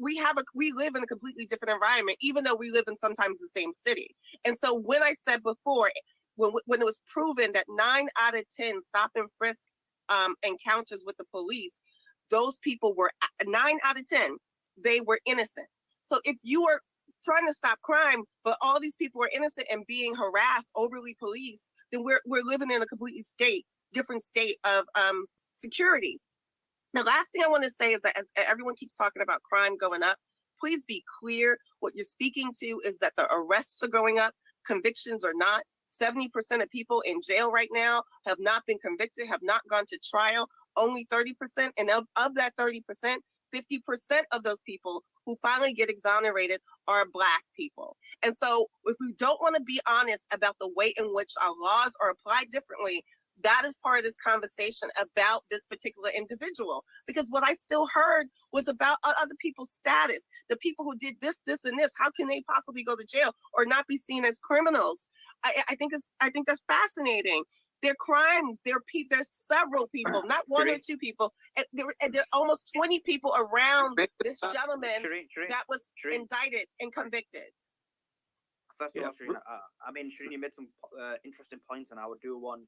We live in a completely different environment, even though we live in sometimes the same city. And so when I said before, when it was proven that 9 out of 10 stop and frisk encounters with the police, those people were 9 out of 10, they were innocent. So if you were trying to stop crime, but all these people are innocent and being harassed, overly policed, then we're living in a completely different state of security. The last thing I want to say is that as everyone keeps talking about crime going up, please be clear. What you're speaking to is that the arrests are going up, convictions are not. 70% of people in jail right now have not been convicted, have not gone to trial, only 30%. And of that 30%, 50% of those people who finally get exonerated are Black people. And so if we don't want to be honest about the way in which our laws are applied differently, that is part of this conversation about this particular individual. Because what I still heard was about other people's status, the people who did this, and this. How can they possibly go to jail or not be seen as criminals? I think that's fascinating. They're crimes. There's several people, not one or two people. And there are almost 20 people around this gentleman that was indicted and convicted. First of all, Shireen, I mean, Shireen, you made some interesting points, and I would do one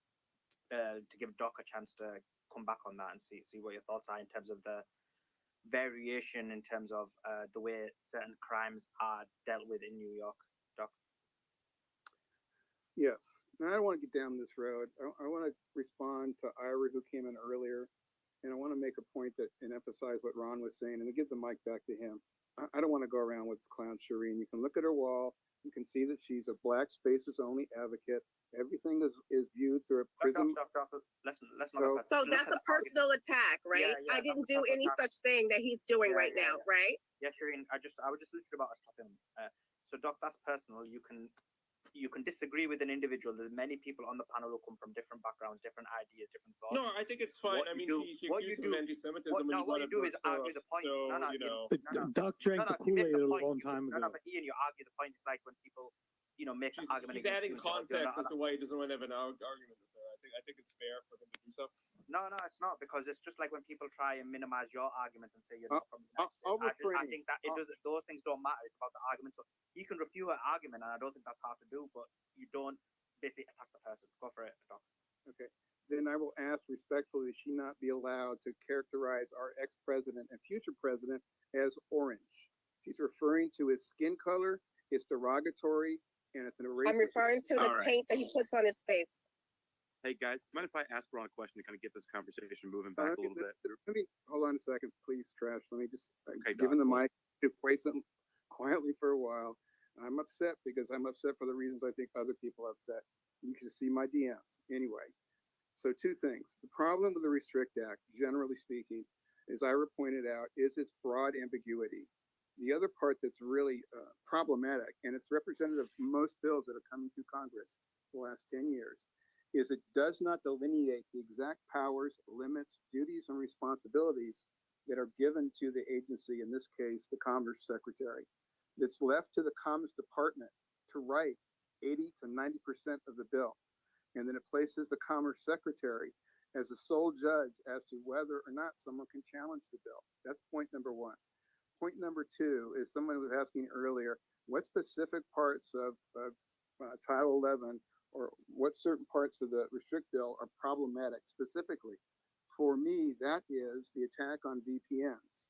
to give Doc a chance to come back on that and see what your thoughts are in terms of the variation in terms of the way certain crimes are dealt with in New York. Doc? Yes. Now, I don't want to get down this road. I want to respond to Ira, who came in earlier, and I want to make a point and emphasize what Ron was saying, and to give the mic back to him. I don't want to go around with clown Shireen. You can look at her wall. You can see that she's a Black spaces only advocate. Everything is viewed through a prism. So that's a personal attack, right? Yeah, I didn't do any such thing that he's doing right now, right? Yeah, Shireen, I was just literally about to stop him. So Doc, that's personal. You can disagree with an individual. There's many people on the panel who come from different backgrounds, different ideas, different thoughts. No, I think it's fine. I mean, she accused him of anti-Semitism. What you do is argue the point. Doc drank the Kool-Aid a long time ago. No, but Ian, you argue the point. It's like when people, make an argument. He's adding context as to why he doesn't want to have an argument with her. I think it's fair for him to do so. No, it's not, because it's just like when people try and minimize your argument and say you're not from the United States. I think that those things don't matter. It's about the argument. So you can refute her argument, and I don't think that's hard to do, but you don't basically attack the person. Go for it, Doc. Okay. Then I will ask respectfully, she not be allowed to characterize our ex-president and future president as orange. She's referring to his skin color. It's derogatory, and it's an erasure. I'm referring to the paint that he puts on his face. Hey guys, mind if I ask Ron a question to kind of get this conversation moving back a little bit? Let me hold on a second, please, Trash. Let me just give him the mic to play something quietly for a while. I'm upset because I'm upset for the reasons I think other people are upset. You can see my DMs anyway. So 2 things. The problem with the Restrict Act, generally speaking, as Ira pointed out, is its broad ambiguity. The other part that's really problematic, and it's representative of most bills that are coming through Congress the last 10 years, is it does not delineate the exact powers, limits, duties, and responsibilities that are given to the agency, in this case, the Commerce Secretary. It's left to the Commerce Department to write 80 to 90% of the bill. And then it places the Commerce Secretary as the sole judge as to whether or not someone can challenge the bill. That's point number 1. Point number 2 is someone was asking earlier, what specific parts of Title 11 or what certain parts of the Restrict Bill are problematic specifically? For me, that is the attack on VPNs.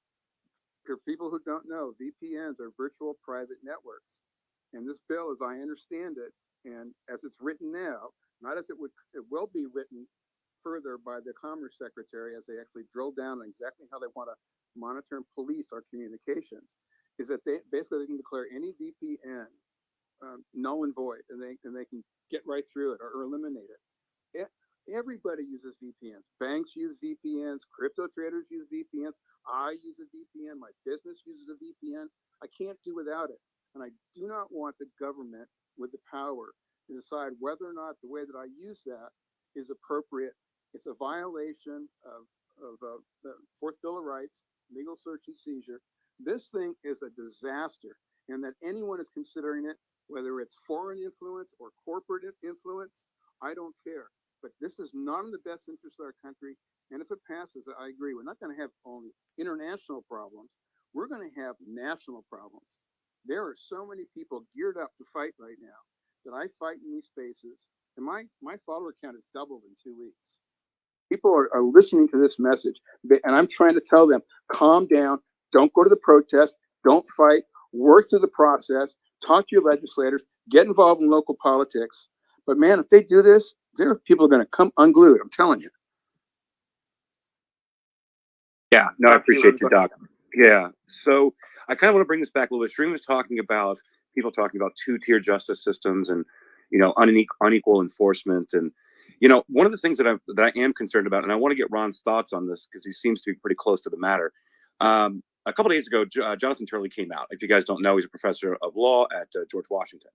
For people who don't know, VPNs are virtual private networks. And this bill, as I understand it, and as it's written now, not as it will be written further by the Commerce Secretary as they actually drill down on exactly how they want to monitor and police our communications, is that they can declare any VPN null and void, and they can get right through it or eliminate it. Everybody uses VPNs. Banks use VPNs. Crypto traders use VPNs. I use a VPN. My business uses a VPN. I can't do without it. And I do not want the government with the power to decide whether or not the way that I use that is appropriate. It's a violation of the Fourth Bill of Rights, legal search and seizure. This thing is a disaster, and that anyone is considering it, whether it's foreign influence or corporate influence, I don't care. But this is not in the best interest of our country. And if it passes, I agree. We're not going to have only international problems. We're going to have national problems. There are so many people geared up to fight right now that I fight in these spaces. And my follower count has doubled in 2 weeks. People are listening to this message. And I'm trying to tell them, calm down. Don't go to the protest. Don't fight. Work through the process. Talk to your legislators. Get involved in local politics. But man, if they do this, there are people going to come unglued. I'm telling you. Yeah, no, I appreciate you, Doc. Yeah, so I kind of want to bring this back a little bit. Shereen was talking about people talking about two-tier justice systems and, you know, unequal enforcement. And, you know, one of the things that I am concerned about, and I want to get Ron's thoughts on this because he seems to be pretty close to the matter. A couple of days ago, Jonathan Turley came out. If you guys don't know, he's a professor of law at George Washington.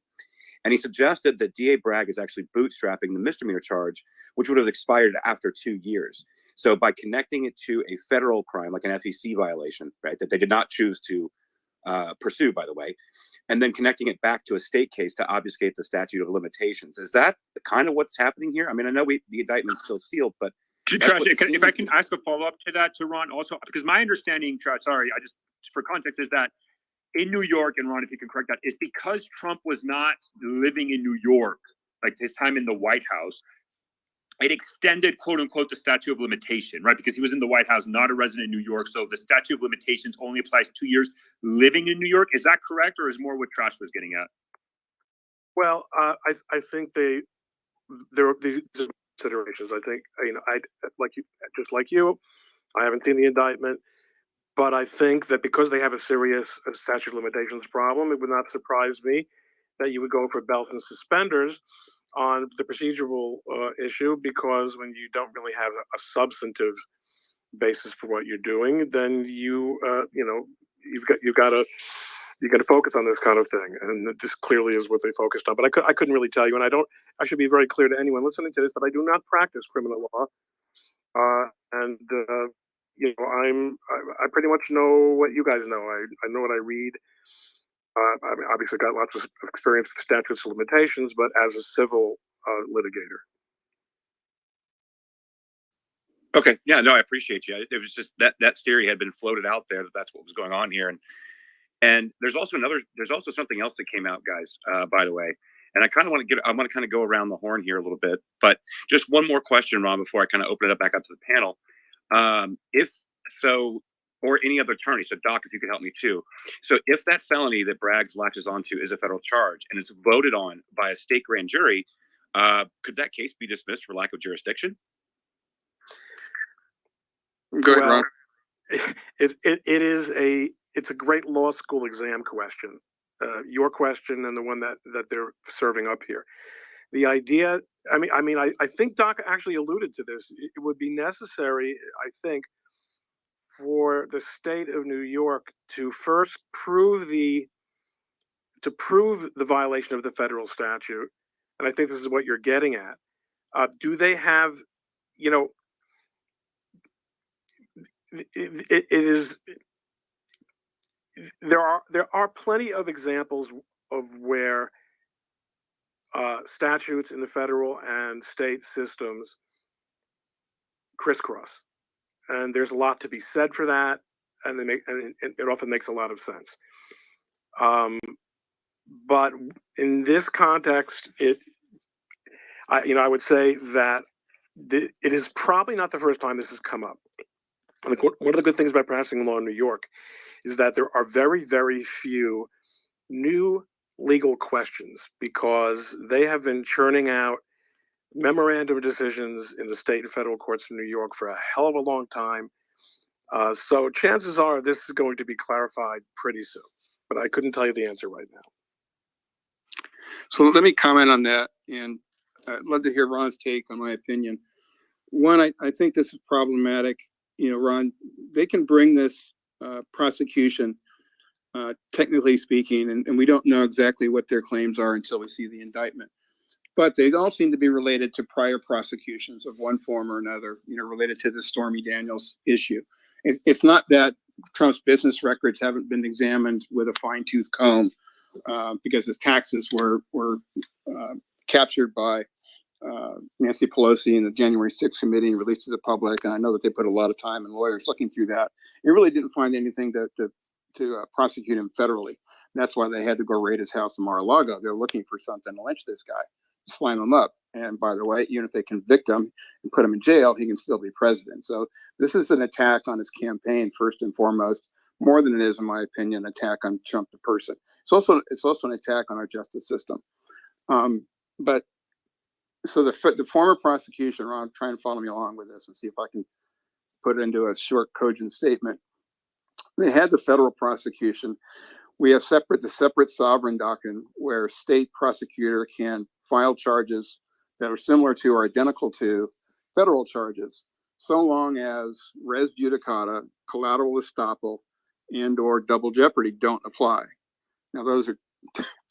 And he suggested that DA Bragg is actually bootstrapping the misdemeanor charge, which would have expired after 2 years. So by connecting it to a federal crime, like an FEC violation, right, that they did not choose to pursue, by the way, and then connecting it back to a state case to obfuscate the statute of limitations. Is that kind of what's happening here? I mean, I know the indictment's still sealed, but Trash, if I can ask a follow-up to that, to Ron, also, because my understanding, Trash, sorry, I just, for context, is that in New York, and Ron, if you can correct that, is because Trump was not living in New York, like his time in the White House, it extended, quote unquote, the statute of limitation, right? Because he was in the White House, not a resident in New York. So the statute of limitations only applies 2 years living in New York. Is that correct? Or is more what Trash was getting at? Well, I think there are these considerations. I think, you know, just like you, I haven't seen the indictment, but I think that because they have a serious statute of limitations problem, it would not surprise me that you would go for belt and suspenders on the procedural issue, because when you don't really have a substantive basis for what you're doing, then you know, you've got to focus on this kind of thing, and this clearly is what they focused on. But I couldn't really tell you, and I should be very clear to anyone listening to this that I do not practice criminal law, and you know, I pretty much know what you guys know. I know what I read. I mean, obviously got lots of experience with statutes of limitations, but as a civil litigator. Okay, yeah, no, I appreciate you. It was just that theory had been floated out there that that's what was going on here, and there's also something else that came out, guys. By the way, and I want to kind of go around the horn here a little bit, but just one more question, Ron, before I kind of open it up back up to the panel. If so, or any other attorney. So, Doc, if you could help me too. So, if that felony that Bragg latches onto is a federal charge and it's voted on by a state grand jury, could that case be dismissed for lack of jurisdiction? Go ahead, Ron. It's a great law school exam question. Your question and the one that they're serving up here. The idea, I think Doc actually alluded to this. It would be necessary, I think, for the state of New York to first prove the violation of the federal statute, and I think this is what you're getting at. Do they have, you know, it is. There are plenty of examples of where statutes in the federal and state systems crisscross, and there's a lot to be said for that, and it often makes a lot of sense. But in this context, I would say that it is probably not the first time this has come up. Like, one of the good things about practicing law in New York is that there are very, very few new legal questions, because they have been churning out memorandum decisions in the state and federal courts in New York for a hell of a long time. So chances are this is going to be clarified pretty soon, but I couldn't tell you the answer right now. So let me comment on that, and I'd love to hear Ron's take on my opinion. One, I think this is problematic. You know, Ron, they can bring this prosecution, technically speaking, and we don't know exactly what their claims are until we see the indictment. But they all seem to be related to prior prosecutions of one form or another, you know, related to the Stormy Daniels issue. It's not that Trump's business records haven't been examined with a fine-tooth comb because his taxes were captured by Nancy Pelosi and the January 6th committee and released to the public. And I know that they put a lot of time and lawyers looking through that. It really didn't find anything to prosecute him federally. And that's why they had to go raid his house in Mar-a-Lago. They're looking for something to lynch this guy, slam him up. And by the way, even if they convict him and put him in jail, he can still be president. So this is an attack on his campaign, first and foremost, more than it is, in my opinion, an attack on Trump the person. It's also an attack on our justice system. But so the former prosecution, Ron, try and follow me along with this and see if I can put it into a short, cogent statement. They had the federal prosecution. We have the separate sovereign doctrine where state prosecutor can file charges that are similar to or identical to federal charges, so long as res judicata, collateral estoppel, and or double jeopardy don't apply. Now, those are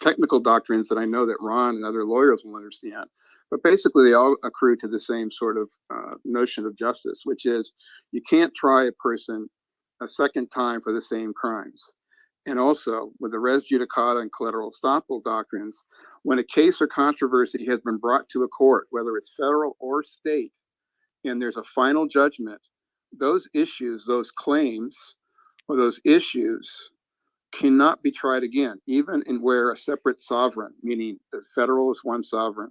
technical doctrines that I know that Ron and other lawyers will understand, but basically they all accrue to the same sort of notion of justice, which is you can't try a person a second time for the same crimes. And also with the res judicata and collateral estoppel doctrines, when a case or controversy has been brought to a court, whether it's federal or state, and there's a final judgment, those issues, those claims, or those issues cannot be tried again, even in where a separate sovereign, meaning the federal is one sovereign,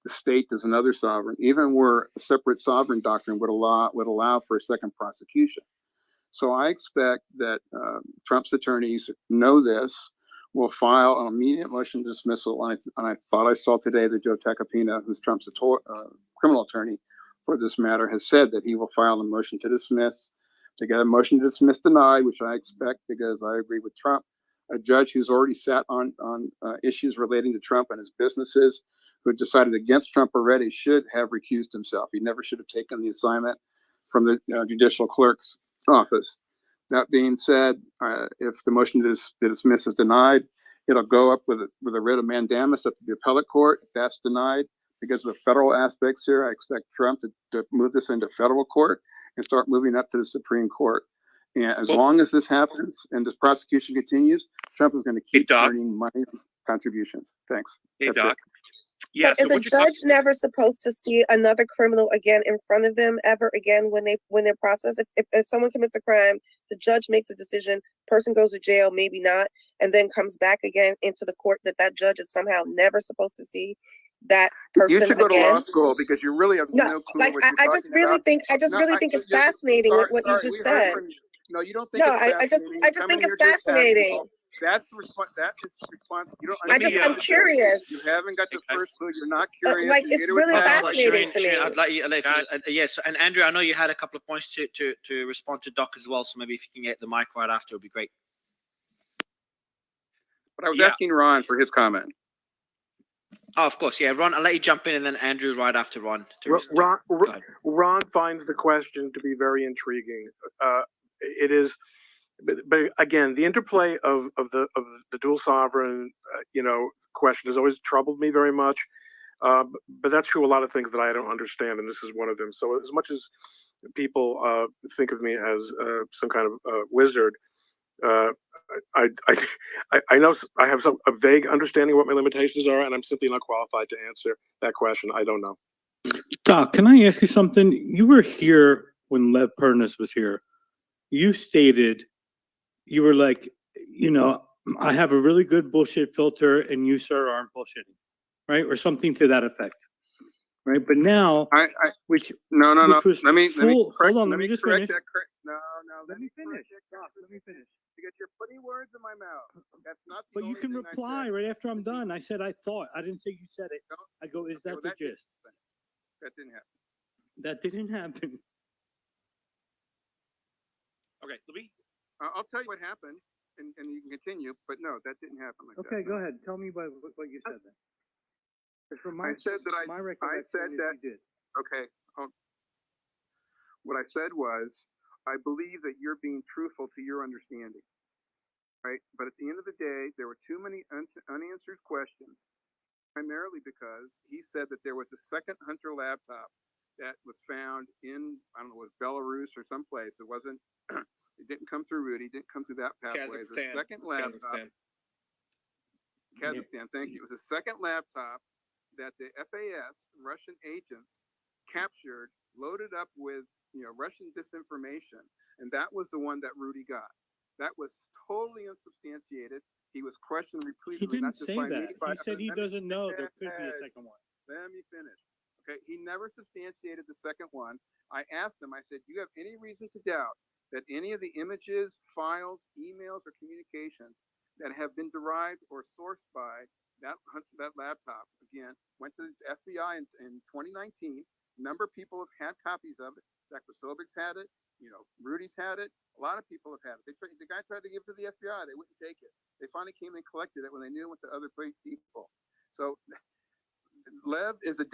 the state is another sovereign, even where a separate sovereign doctrine would allow for a second prosecution. So I expect that Trump's attorneys know this, will file an immediate motion dismissal. And I thought I saw today that Joe Tacopina, who's Trump's criminal attorney for this matter, has said that he will file a motion to dismiss. They got a motion to dismiss denied, which I expect because I agree with Trump. A judge who's already sat on issues relating to Trump and his businesses, who decided against Trump already, should have recused himself. He never should have taken the assignment from the judicial clerk's office. That being said, if the motion to dismiss is denied, it'll go up with a writ of mandamus up to the appellate court. If that's denied, because of the federal aspects here, I expect Trump to move this into federal court and start moving up to the Supreme Court. And as long as this happens and this prosecution continues, Trump is going to keep earning money contributions. Thanks. Hey, That's Doc. it. Yeah, So is a judge never supposed to see another criminal again in front of them ever again when they're processed? If someone commits a crime, the judge makes a decision, person goes to jail, maybe not, and then comes back again into the court, that judge is somehow never supposed to see that person You should go again. to law school because you really have no clue Like what you're I just talking really about. think it's fascinating what you just said. No, you don't think No, it's I just fascinating. think it's fascinating. That's response. You don't. I'm curious. You haven't got the first clue. You're not curious. Like, it's really fascinating to me. Shireen, I'd like you, yes, and Andrew, I know you had a couple of points to respond to Doc as well, so maybe if you can get the mic right after, it'd be great. But I was asking Ron for his comment. Oh, of course, yeah, Ron, I'll let you jump in, and then Andrew right after Ron. Ron finds the question to be very intriguing. It is, but again, the interplay of the dual sovereign, question has always troubled me very much. But that's true of a lot of things that I don't understand, and this is one of them. So as much as people think of me as some kind of wizard, I know I have a vague understanding of what my limitations are, and I'm simply not qualified to answer that question. I don't know. Doc, can I ask you something? You were here when Lev Pernis was here. You stated, you were like, I have a really good bullshit filter and you, sir, aren't bullshitting, right? Or something to that effect, right? But now, No. which was Let me hold on, let me just finish. No, let me finish. Let me finish. Because you're putting words in my mouth. That's not. But you can reply right after I'm done. I said I thought. I didn't say you said it. I go, is that the gist? That didn't happen. That didn't happen. Okay, let me. I'll tell you what happened, and you can continue. But no, that didn't happen like that. Okay, go ahead. Tell me what you said then. From my, I said that my recollection I said is that. you did. Okay. What I said was, I believe that you're being truthful to your understanding, right? But at the end of the day, there were too many unanswered questions, primarily because he said that there was a second Hunter laptop that was found in, I don't know, it was Belarus or someplace. It wasn't, it didn't come through Rudy, didn't come through that pathway. It was a second laptop. Kazakhstan, thank you. It was a second laptop that the FAS, Russian agents, captured, loaded up with, Russian disinformation, and that was the one that Rudy got. That was totally unsubstantiated. He was questioned repeatedly. He didn't say that. He said he doesn't know there could be a second one. Let me finish. Okay, he never substantiated the second one. I asked him, I said, do you have any reason to doubt that any of the images, files, emails, or communications that have been derived or sourced by that laptop, again, went to the FBI in 2019. A number of people have had copies of it. Dr. Sobik's had it. Rudy's had it. A lot of people have had it. The guy tried to give it to the FBI. They wouldn't take it. They finally came and collected it when they knew it went to other people. So Lev was a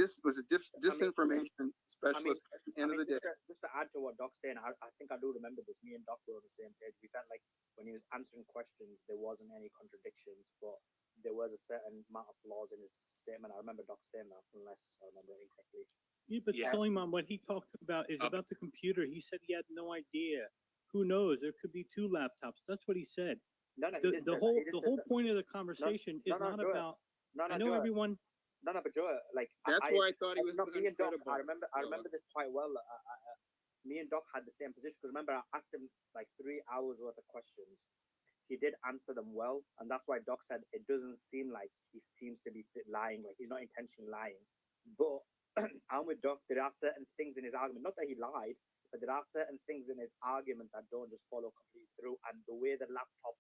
disinformation specialist at the end of the day. Just to add to what Doc's saying, I think I do remember this. Me and Doc were on the same page. We felt like when he was answering questions, there wasn't any contradictions, but there was a certain amount of flaws in his statement. I remember Doc saying that, unless I remember incorrectly. Yeah, but Suleiman, what he talked about is about the computer. He said he had no idea. Who knows? There could be two laptops. That's what he said. The whole point of the conversation is not about. I know everyone. No, but Joe, like that's why I thought he was me and Doc. I remember this quite well. Me and Doc had the same position because remember I asked him like 3 hours worth of questions. He did answer them well, and that's why Doc said it doesn't seem like he seems to be lying, like he's not intentionally lying. But I'm with Doc. There are certain things in his argument, not that he lied, but there are certain things in his argument that don't just follow completely through. And the way the laptop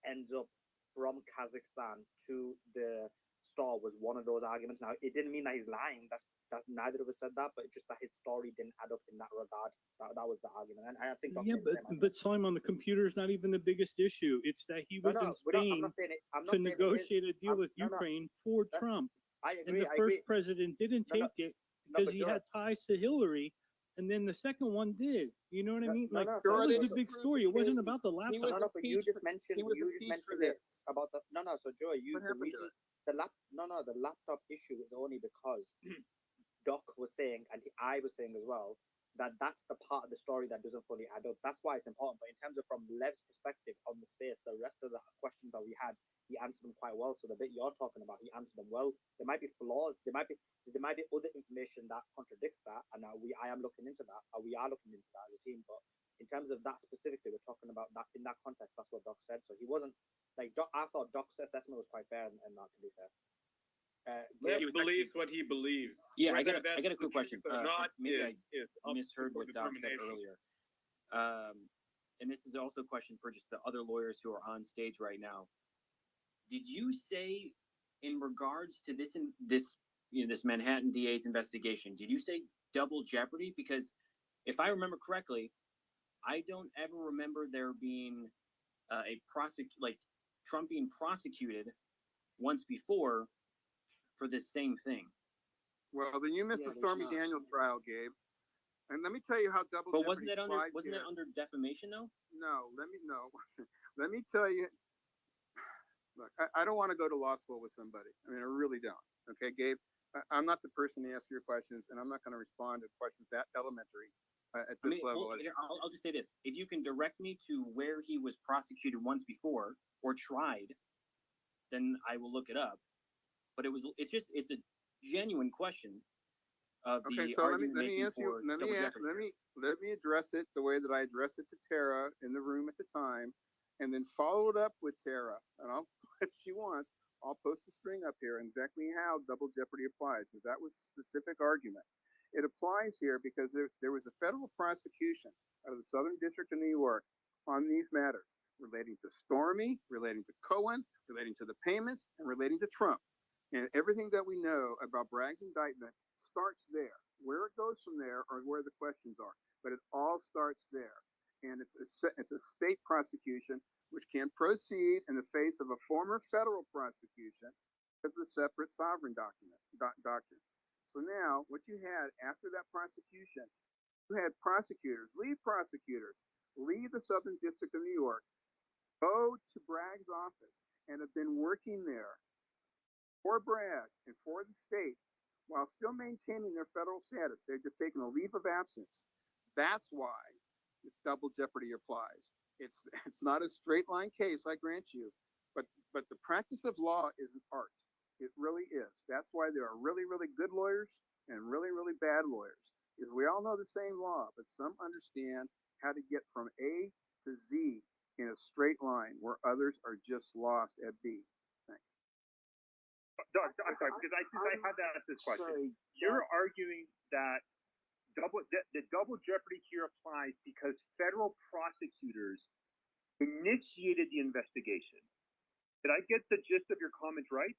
ends up from Kazakhstan to the store was one of those arguments. Now, it didn't mean that he's lying. That's neither of us said that, but just that his story didn't add up in that regard. That was the argument. And I think but Simon, the computer is not even the biggest issue. It's that he was in Spain to negotiate a deal with Ukraine for Trump. I agree. And the first president didn't take it because he had ties to Hillary, and then the second one did. You know what I mean? Like that was the big story. It wasn't about the laptop. But you just mentioned it about the So Joe, the laptop issue is only because Doc was saying, and I was saying as well, that that's the part of the story that doesn't fully add up. That's why it's important. But in terms of from Lev's perspective on the space, the rest of the questions that we had, he answered them quite well. So the bit you're talking about, he answered them well. There might be flaws. There might be other information that contradicts that, and I am looking into that. We are looking into that as a team. But in terms of that specifically, we're talking about that in that context. That's what Doc said. So he wasn't like Doc. I thought Doc's assessment was quite fair, and that to be fair. He believes what he believes. Yeah, I got a quick question. Maybe I is misheard what Doc said earlier. And this is also a question for just the other lawyers who are on stage right now. Did you say, in regards to this Manhattan DA's investigation, did you say double jeopardy? Because if I remember correctly, I don't ever remember there being Trump being prosecuted once before for this same thing. Well, then you missed the Stormy Daniels trial, Gabe. And let me tell you how double jeopardy wasn't that under defamation though? No, let me tell you. Look, I don't want to go to law school with somebody. I mean, I really don't. Okay, Gabe, I'm not the person to ask your questions, and I'm not going to respond to questions that elementary at this level. Here, I'll just say this: if you can direct me to where he was prosecuted once before or tried, then I will look it up. But it's a genuine question. Okay, so let me answer you. Let me address it the way that I addressed it to Tara in the room at the time, and then follow it up with Tara. And if she wants, I'll post a string up here exactly how double jeopardy applies, because that was a specific argument. It applies here because there was a federal prosecution out of the Southern District of New York on these matters relating to Stormy, relating to Cohen, relating to the payments, and relating to Trump. And everything that we know about Bragg's indictment starts there. Where it goes from there are where the questions are. But it all starts there. and it's a state prosecution which can proceed in the face of a former federal prosecution as a separate sovereign doctrine. So now, what you had after that prosecution, you had lead prosecutors, leave the Southern District of New York, go to Bragg's office, and have been working there for Bragg and for the state while still maintaining their federal status. They're just taking a leave of absence. That's why this double jeopardy applies. It's not a straight line case, I grant you, but the practice of law is an art. It really is. That's why there are really, really good lawyers and really, really bad lawyers. Because we all know the same law, but some understand how to get from A to Z in a straight line, where others are just lost at B. Thanks. Doug, I'm sorry, because I had to ask this question. You're arguing that the double jeopardy here applies because federal prosecutors initiated the investigation. Did I get the gist of your comment right?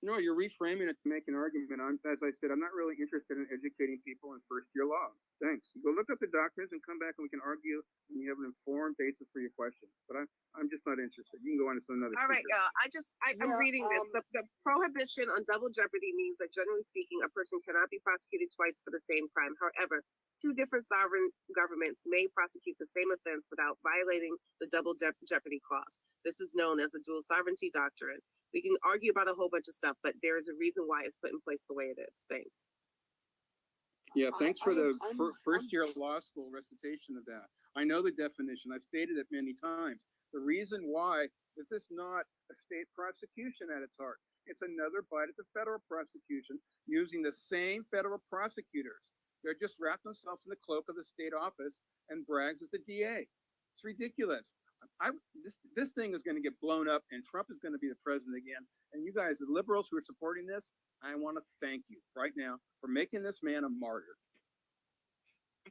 No, you're reframing it to make an argument. As I said, I'm not really interested in educating people in first-year law. Thanks. Go look up the doctrines and come back and we can argue and you have an informed basis for your questions. But I'm just not interested. You can go on to some other. All right, I'm reading this. The prohibition on double jeopardy means that generally speaking, a person cannot be prosecuted twice for the same crime. However, two different sovereign governments may prosecute the same offense without violating the double jeopardy clause. This is known as the dual sovereignty doctrine. We can argue about a whole bunch of stuff, but there is a reason why it's put in place the way it is. Thanks. Yeah, thanks for the first-year law school recitation of that. I know the definition. I've stated it many times. The reason why is this not a state prosecution at its heart. It's another bite at the federal prosecution using the same federal prosecutors. They're just wrapped themselves in the cloak of the state office and brags as the DA. It's ridiculous. This thing is going to get blown up and Trump is going to be the president again. And you guys, the liberals who are supporting this, I want to thank you right now for making this man a martyr.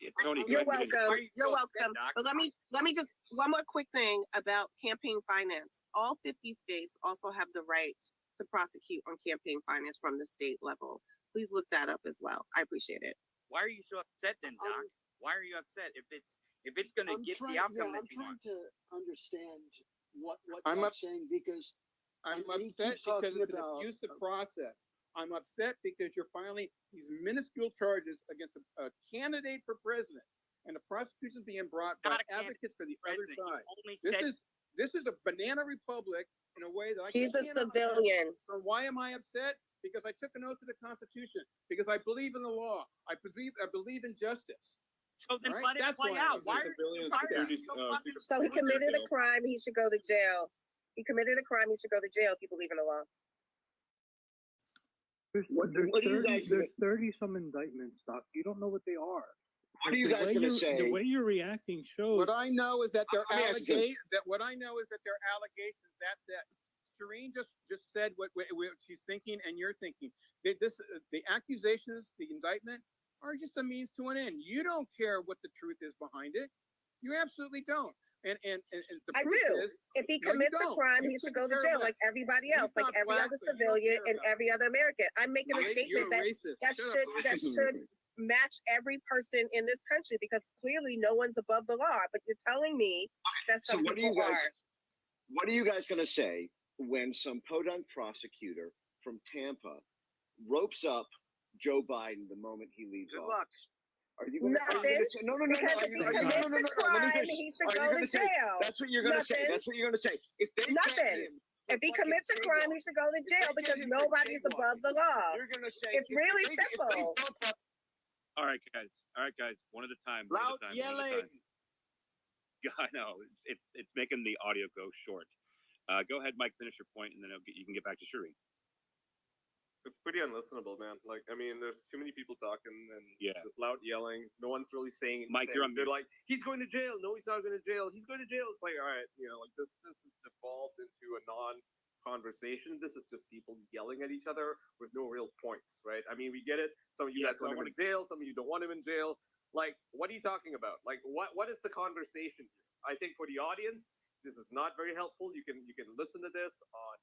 Yeah, Tony, you're welcome. You're welcome. But let me just one more quick thing about campaign finance. All 50 states also have the right to prosecute on campaign finance from the state level. Please look that up as well. I appreciate it. Why are you so upset then, Doc? Why are you upset if it's going to get the outcome that you want? I'm trying to understand what I'm Doc's saying, because I'm upset because it's an abusive process. I'm upset because you're filing these minuscule charges against a candidate for president, and the prosecution is being brought by advocates for the other side. This is a banana republic in a way that I can't. He's a civilian. So why am I upset? Because I took an oath to the Constitution. Because I believe in the law. I believe in justice. So then let it play out. Why are you So he committed a crime. He should go to jail. He committed a crime. He should go to jail if you believe in the law. There's 30 some indictments, Doc. You don't know what they are. What are you guys going to say? The way you're reacting shows. What I know is that they're allegations. What I know is that they're allegations. That's it. Shireen just said what she's thinking and you're thinking. The accusations, the indictment, are just a means to an end. You don't care what the truth is behind it. You absolutely don't. And the I proof is, if he commits a crime, he should go to jail like everybody else, like every other civilian and every other American. I'm making a statement that should match every person in this country, because clearly no one's above the law. But you're telling me that some people are. What are you guys going to say when some podunk prosecutor from Tampa ropes up Joe Biden the moment he leaves office? Are you going to say, no? Because if he commits a crime, he should go to jail. That's what you're going to say. That's what you're going to say. If they Nothing. If he commits a crime, he should go to jail because nobody's above the law. You're going to say it's really simple. All right, guys. One at a time. Loud yelling. I know it's making the audio go short. Go ahead, Mike. Finish your point, and then you can get back to Shireen. It's pretty unlistenable, man. Like, I mean, there's too many people talking, and it's just loud yelling. No one's really saying anything. Mike, you're on. They're like, he's going to jail. No, he's not going to jail. He's going to jail. It's like, all right, like this has devolved into a non-conversation. This is just people yelling at each other with no real points, right? I mean, we get it. Some of you guys want him in jail. Some of you don't want him in jail. Like, what are you talking about? Like, what is the conversation here? I think for the audience, this is not very helpful. You can listen to this on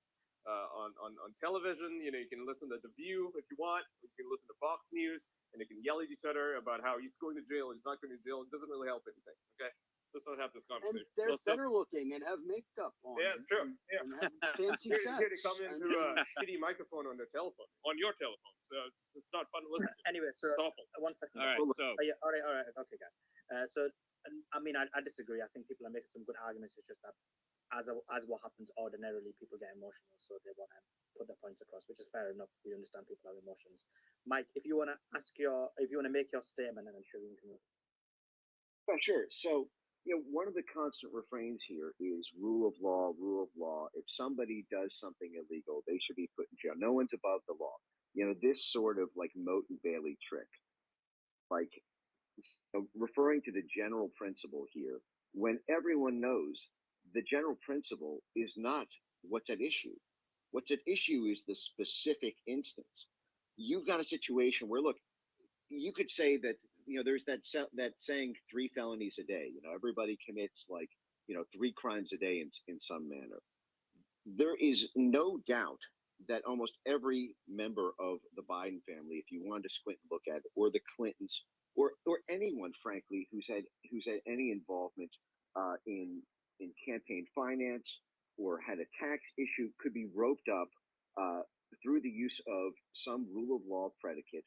on television. You know, you can listen to The View if you want. You can listen to Fox News, and you can yell at each other about how he's going to jail, he's not going to jail. It doesn't really help anything. Okay, let's not have this And conversation. they're So- better looking and have makeup on. Yeah, it's true. Yeah. And have fancy Here sets. they come into a shitty microphone on their telephone, on your telephone. So it's not fun to listen to. Anyway, so It's awful. 1 second. All right, so All right. Okay, guys. I mean, I disagree. I think people are making some good arguments. It's just that, as what happens ordinarily, people get emotional, so they want to put their points across, which is fair enough. We understand people have emotions. Mike, if you want to make your statement, and I'm sure you can. Yeah, sure. So, you know, one of the constant refrains here is rule of law, rule of law. If somebody does something illegal, they should be put in jail. No one's above the law. You know, this sort of like Moat and Bailey trick, like referring to the general principle here, when everyone knows the general principle is not what's at issue. What's at issue is the specific instance. You've got a situation where, look, you could say that, you know, there's that saying 3 felonies a day. You know, everybody commits like, you know, 3 crimes a day in some manner. There is no doubt that almost every member of the Biden family, if you wanted to squint and look at it, or the Clintons, or anyone, frankly, who's had any involvement in campaign finance or had a tax issue, could be roped up through the use of some rule of law predicate.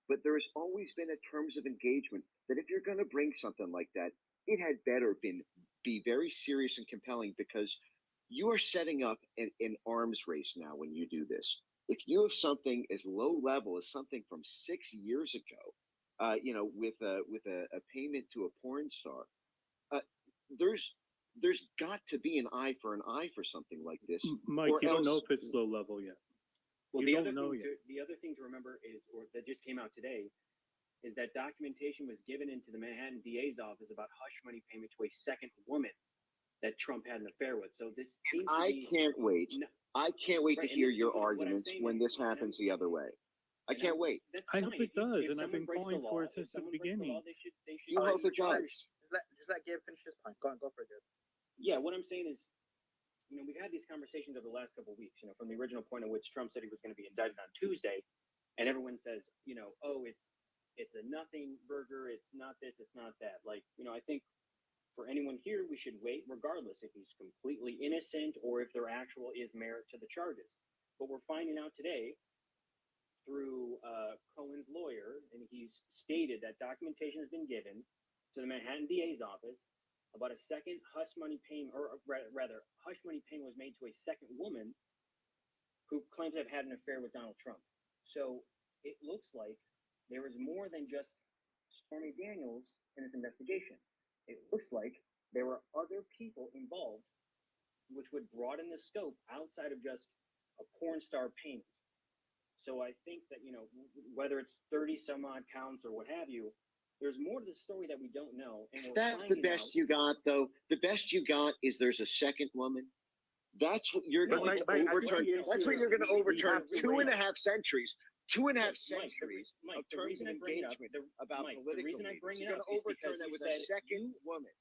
But there has always been a terms of engagement that if you're going to bring something like that, it had better be very serious and compelling, because you are setting up an arms race now when you do this. If you have something as low level as something from 6 years ago, you know, with a payment to a porn star, there's got to be an eye for an eye for something like this. Mike, you don't know if it's low level yet. Well, You the don't other know thing yet. the other thing to remember is, or that just came out today, is that documentation was given into the Manhattan DA's office about hush money payment to a second woman that Trump had an affair with. So this seems to I be. can't wait. I can't wait to Right, and hear then your what I'm arguments saying when is- this happens the other way. I can't wait. That's I hope fine. it does, If and I've someone been breaks the calling for law, it since if the someone breaks the law, beginning. they should. You hope it does. Just let Gabe finish his point. Go for it, Gabe. Yeah, what I'm saying is, you know, we've had these conversations over the last couple of weeks, you know, from the original point at which Trump said he was going to be indicted on Tuesday, and everyone says, you know, oh, it's a nothing burger, it's not this, it's not that. Like, you know, I think for anyone here, we should wait regardless if he's completely innocent or if there actual is merit to the charges. But we're finding out today through Cohen's lawyer, and he's stated that documentation has been given to the Manhattan DA's office about a second hush money payment, or rather, hush money payment was made to a second woman who claims to have had an affair with Donald Trump. So it looks like there is more than just Stormy Daniels in this investigation. It looks like there were other people involved, which would broaden the scope outside of just a porn star payment. So I think that, you know, whether it's 30 some odd counts or what have you, there's more to the story that we don't know. And Is we're that the finding best out. you got, though? The best you got is there's a second woman. That's what you're No, going to Mike, I think overturn. the That's what issue you're going is to we overturn have to 2.5 centuries, 2.5 Mike, centuries Mike, of the terms reason of I bring it up, engagement about Mike, the political reason I leaders. bring it You're going up to is because overturn that you with said a second woman.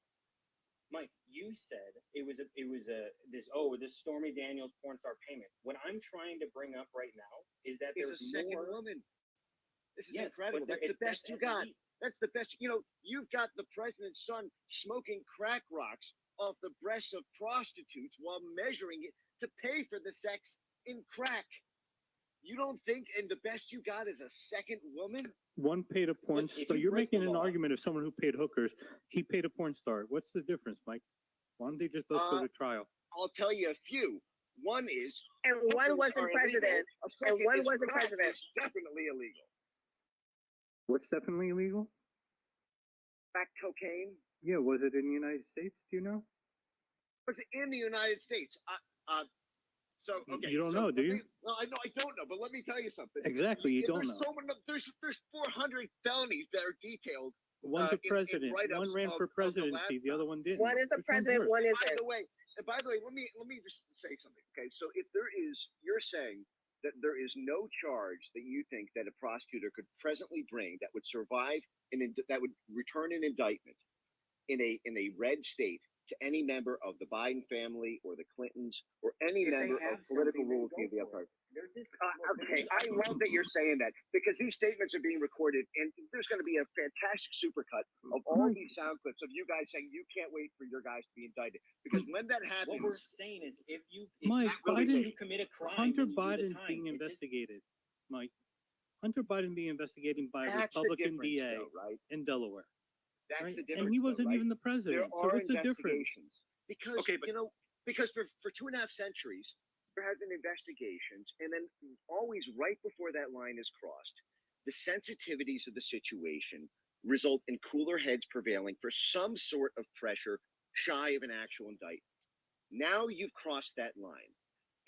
Mike, you said it was this Stormy Daniels porn star payment. What I'm trying to bring up right now is that It's there's a second more. woman. This is Yes, incredible. but That's the best you at got. least. That's the best. You know, you've got the president's son smoking crack rocks off the breasts of prostitutes while measuring it to pay for the sex in crack. You don't think, and the best you got is a second woman? One paid a porn Look, if star. you You're break the making an law- argument of someone who paid hookers. He paid a porn star. What's the difference, Mike? Why don't they just both go to trial? I'll tell you a few. One is, And one hookers wasn't are illegal. president. A And second one is wasn't crack president. is definitely illegal. What's definitely illegal? Crack cocaine Yeah, was it in the United States? Do you know? was in the United States. So okay, You don't so know, do you? Well, I know I don't know, but let me tell you something. Exactly, you don't there's know. so many. There's 400 felonies that are detailed. One's a in president. write-ups One ran of for the presidency. The other one didn't. One is a Which one's president, worse? one By isn't. the way, let me just say something. Okay, so if there is, you're saying that there is no charge that you think that a prosecutor could presently bring that would survive that would return an indictment in a red state to any member of the Biden family or the Clintons or any If they member of have political something, rule then of the go for upper. it. There's this. Okay, I love that you're saying that because these statements are being recorded, and there's going to be a fantastic supercut of all these sound clips of you guys saying you can't wait for your guys to be indicted. Because when that happens, What we're saying is, if you Mike, you commit a crime, Hunter then you do the Biden's time. being It just- investigated, Mike. Hunter Biden being investigated by a that's the Republican difference, DA though, right? in Delaware. That's right? the difference. And he wasn't though, right? even the president. There So are what's the difference? investigations because Okay, but- you know because for 2.5 centuries there have been investigations, and then always right before that line is crossed, the sensitivities of the situation result in cooler heads prevailing for some sort of pressure shy of an actual indictment. Now you've crossed that line,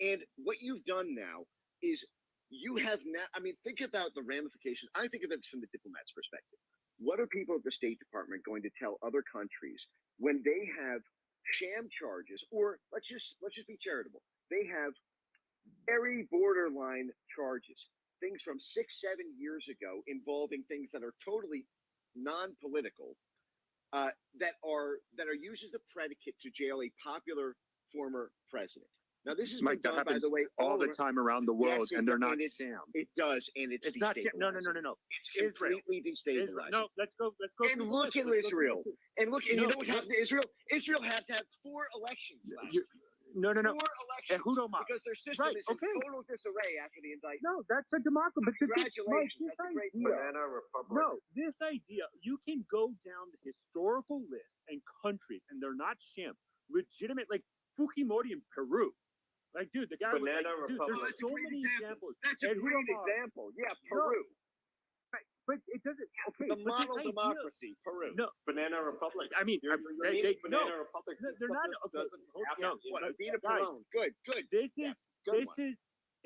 and what you've done now is you have now. I mean, think about the ramifications. I think of it from the diplomat's perspective. What are people at the State Department going to tell other countries when they have sham charges, or let's just be charitable, they have very borderline charges, things from 6-7 years ago involving things that are totally non-political, that are used as a predicate to jail a popular former president. Now, this has Mike, been that done, by happens the way, all the over- time around the world, Yes, it and they're does, not and sham. It does, and it's not sham. No. destabilizing. It's Israel. completely destabilizing. Israel. No, let's go. And through the look list. at Let's go through Israel. the list. And look, and No, you know what happened to Israel? Israel had to have 4 elections last year. No. 4 elections. And who don't mind? Because their system Right, is in okay. total disarray after the indictment. No, that's a democracy. But Congratulations. this That's a great idea, banana republic. no, this idea, you can go down the historical list and countries, and they're not sham, legitimate, like Fujimori in Peru. Like, dude, the guy was like, dude, Oh, there's that's a so great many example. examples. That's a And who great don't mind? example. Yeah, No, Peru. right, but it doesn't. Okay, The but this model idea- democracy, Peru. No, Banana Republic. I mean, they Banana no, Republic. they're not. Okay, Doesn't have no, to. What, but Evita guys, Peron. Good. This Yeah, is good this one. is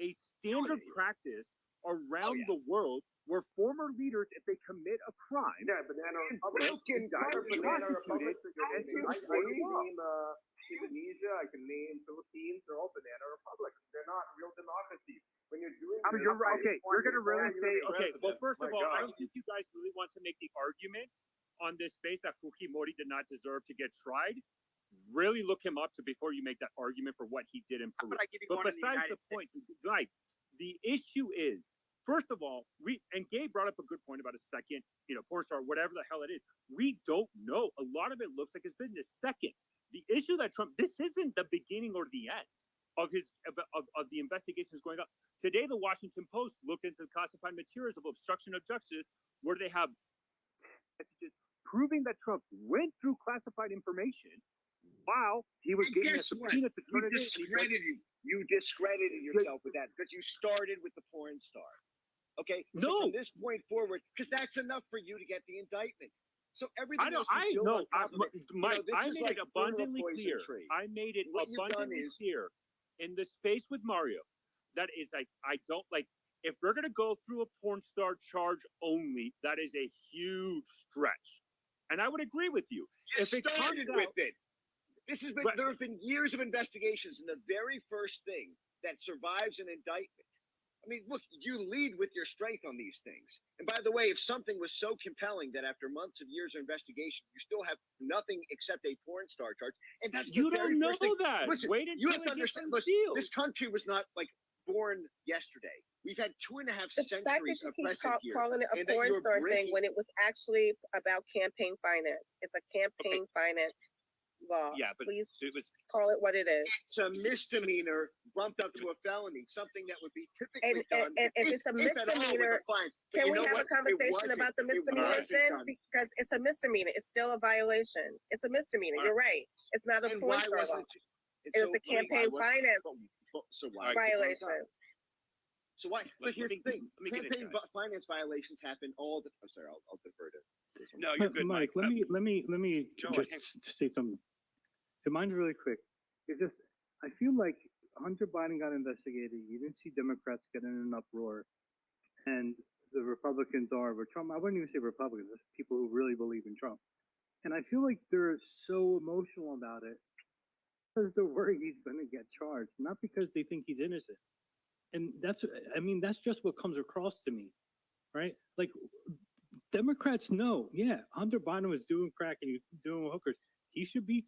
a standard yeah. practice around yeah. the world where former leaders, if they commit a crime, Yeah, Banana Republic. Banana Republic. I Absolutely. can name Indonesia. I can name Philippines. They're all banana republics. They're not real democracies. When you're doing, I mean, you're right. Okay, you're gonna really say. Okay, well, president. first of My all, I God. don't think you guys really want to make the argument on this space that Fujimori did not deserve to get tried. Really look him up to before you make that argument for what he did in Peru. But I give you But one in the besides United the point, States. like the issue is, first of all, and Gabe brought up a good point about a second, porn star, whatever the hell it is. We don't know. A lot of it looks like it's been the second. The issue that Trump, this isn't the beginning or the end of his of the investigations going on. Today, the Washington Post looked into classified materials of obstruction of justice, where they have messages proving that Trump went through classified information while he was And getting a guess what? subpoena to turn You it in. discredited yourself with that because you started with the porn star. Okay? So No. from this point forward, because that's enough for you to get the indictment. So everything I know. else you I build know. on top of it, Mike, this I is made like it fruit of a abundantly poison clear. tree. I made it What you've done abundantly is- clear in the space with Mario. That is, I don't like. If we're gonna go through a porn star charge only, that is a huge stretch. And I would agree with you. You If it started comes with out, it. This has been But- there have been years of investigations, and the very first thing that survives an indictment. I mean, look, you lead with your strength on these things. And by the way, if something was so compelling that after months of years of investigation, you still have nothing except a porn star charge, and that's the you very don't know first thing. that. Listen, Wait you until have to it gets understand. Listen, unsealed. this country was not like born yesterday. We've had 2.5 The fact that centuries you of keep precedent here, calling it a and that porn you're star thing breaking- when it was actually about campaign finance. It's a campaign finance law. Yeah, but Please it was call it what it is. It's a misdemeanor bumped up to a felony, something that would be typically And, done. and if it's a at all, with misdemeanor, fine. But can you we know have what? a conversation wasn't. about the It misdemeanors wasn't then? done. Because it's a misdemeanor. It's still a violation. It's a misdemeanor. All You're right. It's not a And porn why star law. wasn't it? It was so- a campaign why finance So why? violation. So why? But here's the thing: let me get campaign into finance violations happen all the. I'm sorry, I'll defer to. this one. No, you're good, Mike, let me Go just ahead. state something. And mine's really quick. It's just I feel like Hunter Biden got investigated. You didn't see Democrats get in an uproar, and the Republicans are, but Trump. I wouldn't even say Republicans. It's people who really believe in Trump, and I feel like they're so emotional about it because they're worried he's going to get charged, not because they think he's innocent. And that's just what comes across to me, right? Like Democrats know, yeah, Hunter Biden was doing crack and he was doing hookers. he should be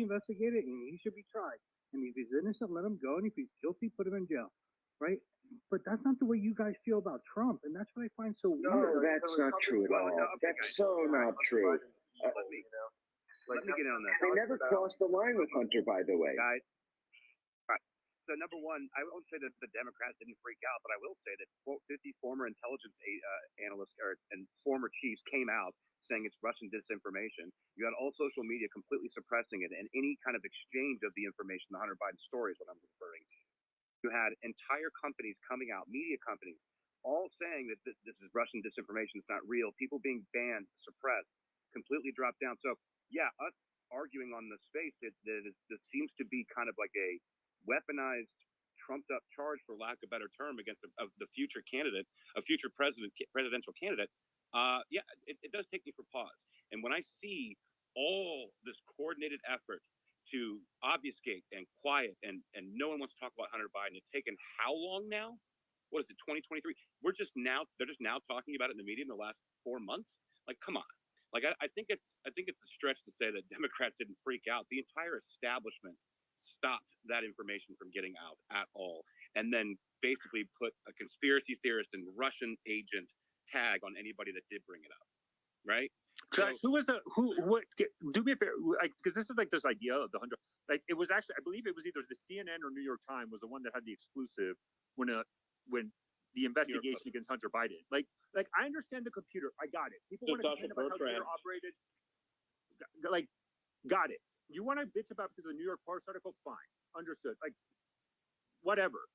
investigated and he should be tried. And if he's innocent, let him go. And if he's guilty, put him in jail, right? But that's not the way you guys feel about Trump, and that's what I find so No, weird. that's not true at all. That's so not true. Let me get on that. They never crossed the line with Hunter, by the way. Guys. Right. So number one, I won't say that the Democrats didn't freak out, but I will say that quote 50 former intelligence analysts and former chiefs came out saying it's Russian disinformation. You had all social media completely suppressing it, and any kind of exchange of the information, the Hunter Biden story is what I'm referring to. You had entire companies coming out, media companies, all saying that this is Russian disinformation. It's not real. People being banned, suppressed, completely dropped down. So yeah, us arguing on the space that seems to be kind of like a weaponized, trumped up charge, for lack of a better term, against the future candidate, a future presidential candidate. Yeah, it does take me for pause. And when I see all this coordinated effort to obfuscate and quiet, and no one wants to talk about Hunter Biden, it's taken how long now? What is it, 2023? They're just now talking about it in the media in the last 4 months. Like, come on. Like, I think it's a stretch to say that Democrats didn't freak out. The entire establishment stopped that information from getting out at all, and then basically put a conspiracy theorist and Russian agent tag on anybody that did bring it up, right? Josh, do me a favor, like, because this is like this idea of the Hunter, like, it was actually, I believe it was either the CNN or New York Times was the one that had the exclusive when the investigation against Hunter Biden. Like I understand the computer, I got it. People want to complain about how computer operated, like, got it. You want to bitch about because of the New York Post article, fine, understood. Like, whatever,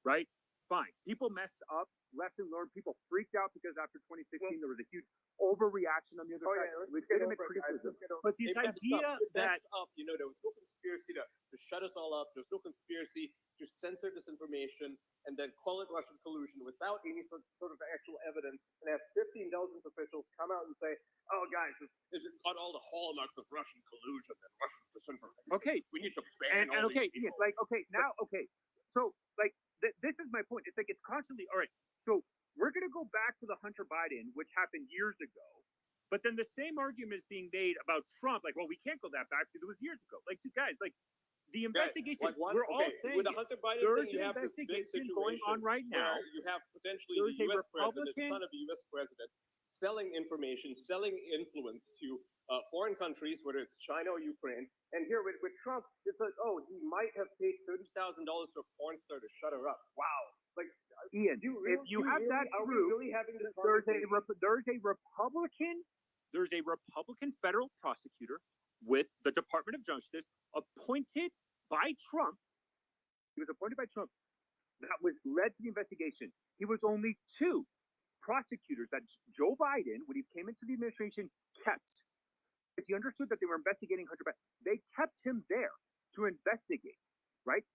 right? Fine. People messed up. Lesson learned. People freaked out because after 2016 there was a huge overreaction on the other side. Legitimate criticism. But this idea that there was no conspiracy to shut us all up. There was no conspiracy to censor disinformation and then call it Russian collusion without any sort of actual evidence, and have 15 intelligence officials come out and say, "Oh, guys, this got all the hallmarks of Russian collusion and Russian disinformation." Okay, we need to ban all okay, these people. like, okay, now, okay, so like this is my point. It's like it's constantly all right. So we're going to go back to the Hunter Biden, which happened years ago, but then the same argument is being made about Trump. Like, well, we can't go that back because it was years ago. Like, guys, like the investigation. We're all saying with the Hunter Biden there's thing, you an have this big investigation going on right now. You have potentially the U.S. president, son of the U.S. president, selling information, selling influence to foreign countries, whether it's China or Ukraine. And here with Trump, it's like, oh, he might have paid $30,000 to a porn star to shut her up. Wow. Like, Ian, if you have that proof, there's a Republican federal prosecutor with the Department of Justice appointed by Trump. He was appointed by Trump. That was led to the investigation. He was only two prosecutors that Joe Biden, when he came into the administration, kept. If he understood that they were investigating Hunter Biden, they kept him there to investigate, right?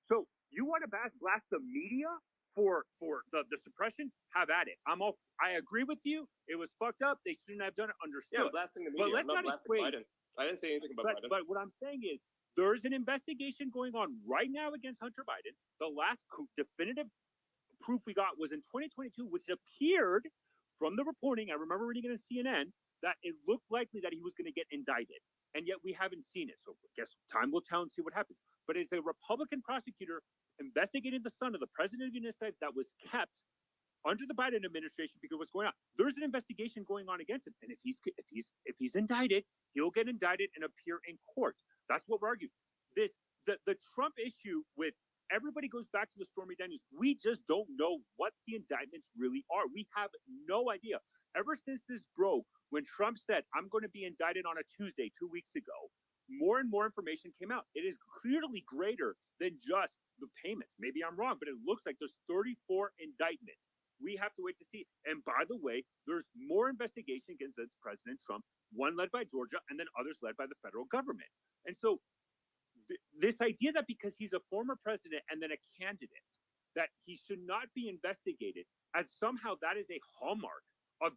So you want to blast the media for the suppression? Have at it. I agree with you. It was fucked up. They shouldn't have done it. Understood. Yeah, blasting the media. But let's I'm not not blasting equate. Biden. I didn't say anything about Biden. But what I'm saying is there's an investigation going on right now against Hunter Biden. The last definitive proof we got was in 2022, which appeared from the reporting. I remember reading it on CNN that it looked likely that he was going to get indicted, and yet we haven't seen it. So I guess time will tell and see what happens. But it's a Republican prosecutor investigating the son of the president of the United States that was kept under the Biden administration because of what's going on. There's an investigation going on against him, and if he's indicted, he'll get indicted and appear in court. That's what we're arguing. The Trump issue with everybody goes back to the Stormy Daniels. We just don't know what the indictments really are. We have no idea. Ever since this broke, when Trump said, "I'm going to be indicted on a Tuesday 2 weeks ago," more and more information came out. It is clearly greater than just the payments. Maybe I'm wrong, but it looks like there's 34 indictments. We have to wait to see. And by the way, there's more investigation against President Trump, one led by Georgia and then others led by the federal government. And so this idea that because he's a former president and then a candidate, that he should not be investigated, as somehow that is a hallmark of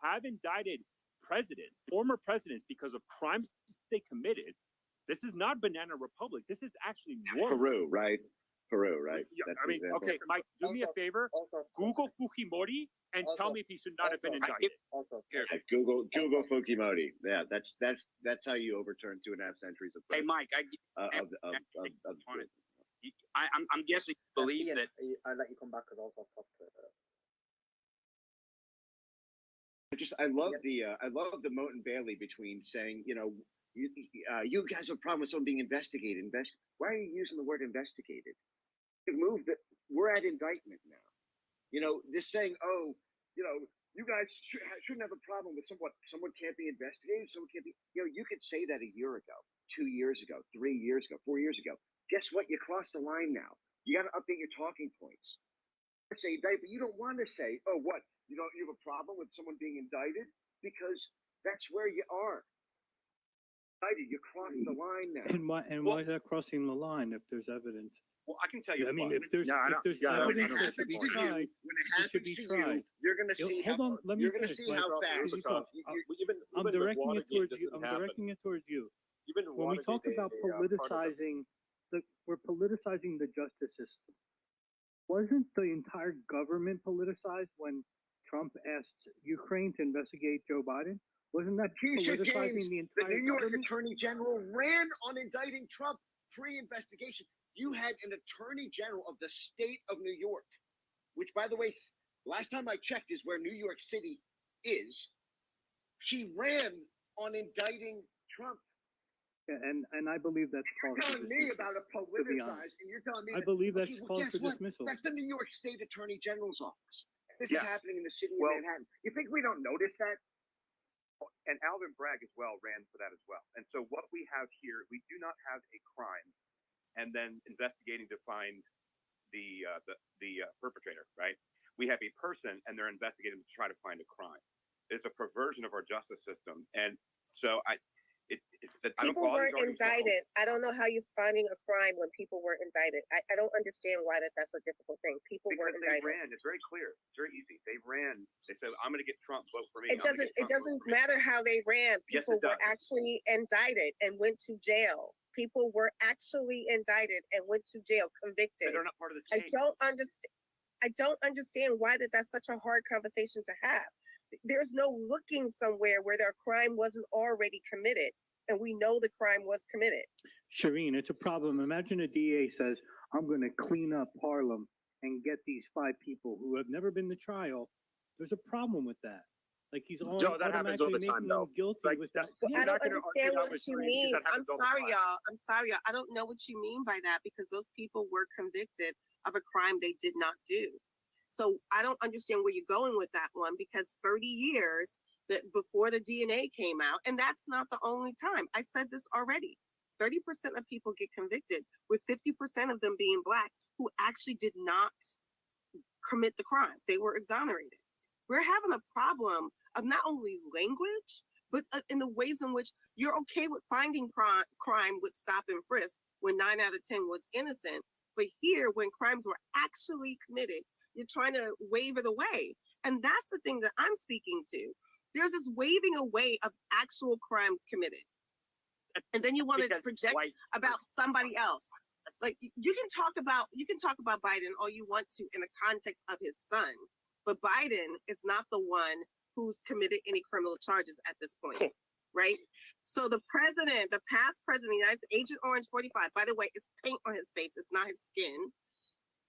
have indicted presidents, former presidents, because of crimes they committed. This is not Banana Republic. This is actually war. Peru, right? Peru, right? Yeah, That's I mean, the example. okay, Mike, do me a favor. Google Fujimori and tell me if he should not have been indicted. Also, Google Funky Modi. Yeah, that's how you overturn 2.5 centuries of Hey, Mike, of I'm guessing you believe that. I'll let you come back because also I've talked to I love the Moat and Bailey between saying, you guys have a problem with someone being investigated. Why are you using the word investigated? We're at indictment now. This saying, you guys shouldn't have a problem with someone can't be investigated. Someone can't be. You could say that a year ago, 2 years ago, 3 years ago, 4 years ago. Guess what? You crossed the line now. You got to update your talking points. Say indict, but you don't want to say, oh, what? You have a problem with someone being indicted? Because that's where you are. Indicted, you crossed the line now. And why is that crossing the line if there's evidence? Well, I can tell you. I mean, why. if there's evidence that should be tried, it should be tried. You're going to see. Hold on, let me You're going to finish. see how fast. I'm directing it towards you. I'm directing it towards you. When we talk about politicizing, we're politicizing the justice system. Wasn't the entire government politicized when Trump asked Ukraine to investigate Joe Biden? Wasn't that politicizing the entire New York government? Attorney General ran on indicting Trump pre-investigation. You had an Attorney General of the state of New York, which, by the way, last time I checked, is where New York City is. She ran on indicting Trump. Yeah, and I believe that's cause for Telling me dismissal. about a politicized, and you're telling me I believe that's okay, cause guess for what? dismissal. That's the New York State Attorney General's office. This Yeah. is happening in the city of Manhattan. You think we don't notice that? And Alvin Bragg as well ran for that as well. And so what we have here, we do not have a crime and then investigating to find the perpetrator, right? We have a person and they're investigating to try to find a crime. It's a perversion of our justice system. And so People weren't indicted. I don't know how you're finding a crime when people were indicted. I don't understand why that's a difficult thing. People were indicted. They ran. It's very clear. It's very easy. They ran. They said, "I'm going to get Trump. Vote for me." It doesn't matter how they ran. Yes, People it were does. actually indicted and went to jail. People were actually indicted and went to jail, convicted. They're not part of this I case. don't understand why that's such a hard conversation to have. There's no looking somewhere where their crime wasn't already committed, and we know the crime was committed. Shireen, it's a problem. Imagine a DA says, I'm going to clean up Harlem and get these 5 people who have never been to trial. There's a problem with that. Like he's Joe, that happens all automatically the time, making though. them guilty Like with that- that. I don't gonna understand argue that what with you me mean. because that I'm happens all the sorry, time. y'all. I'm sorry, y'all. I don't know what you mean by that because those people were convicted of a crime they did not do. So I don't understand where you're going with that one because 30 years before the DNA came out, and that's not the only time. I said this already. 30% of people get convicted, with 50% of them being Black who actually did not commit the crime. They were exonerated. We're having a problem of not only language, but in the ways in which you're okay with finding crime with stop and frisk when 9 out of 10 was innocent. But here, when crimes were actually committed, you're trying to wave it away. And that's the thing that I'm speaking to. There's this waving away of actual crimes committed. And then you want to project about somebody else. Like you can talk about Biden all you want to in the context of his son, but Biden is not the one who's committed any criminal charges at this point, right? So the president, the past president of the United States, Agent Orange 45, by the way, it's paint on his face, it's not his skin.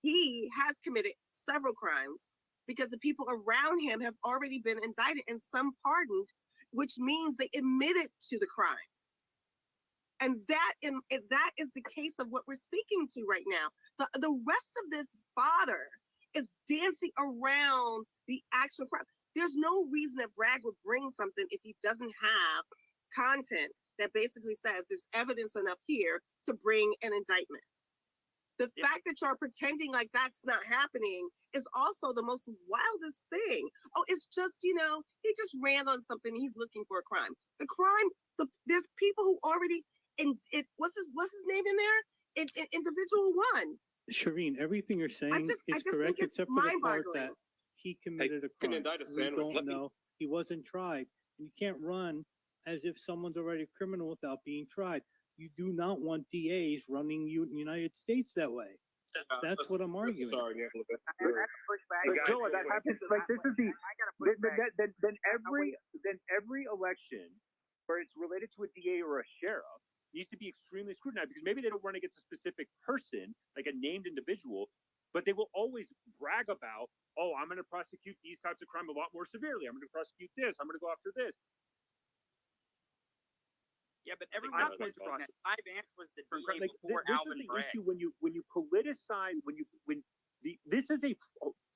He has committed several crimes because the people around him have already been indicted and some pardoned, which means they admitted to the crime. And that is the case of what we're speaking to right now. The rest of this fodder is dancing around the actual crime. There's no reason that Bragg would bring something if he doesn't have content that basically says there's evidence enough here to bring an indictment. The fact that you're pretending like that's not happening is also the most wildest thing. Oh, it's just, he just ran on something. He's looking for a crime. The crime, there's people who already, what's his name in there? Individual one. Shireen, everything you're saying just is think correct it's except for the part mind-boggling. that he committed a can crime. indict a We sandwich. don't know. He wasn't tried. You can't run as if someone's already a criminal without being tried. You do not want DAs running the United States that way. That's what I'm arguing. But Joe, that happens. Like this is the then every election where it's related to a DA or a sheriff needs to be extremely scrutinized because maybe they don't run against a specific person, like a named individual, but they will always brag about, oh, I'm going to prosecute these types of crime a lot more severely. I'm going to prosecute this. I'm going to go after this. Yeah, but everyone else was Vance was the DA Like, before this Alvin is the Bragg. issue when you politicize this is a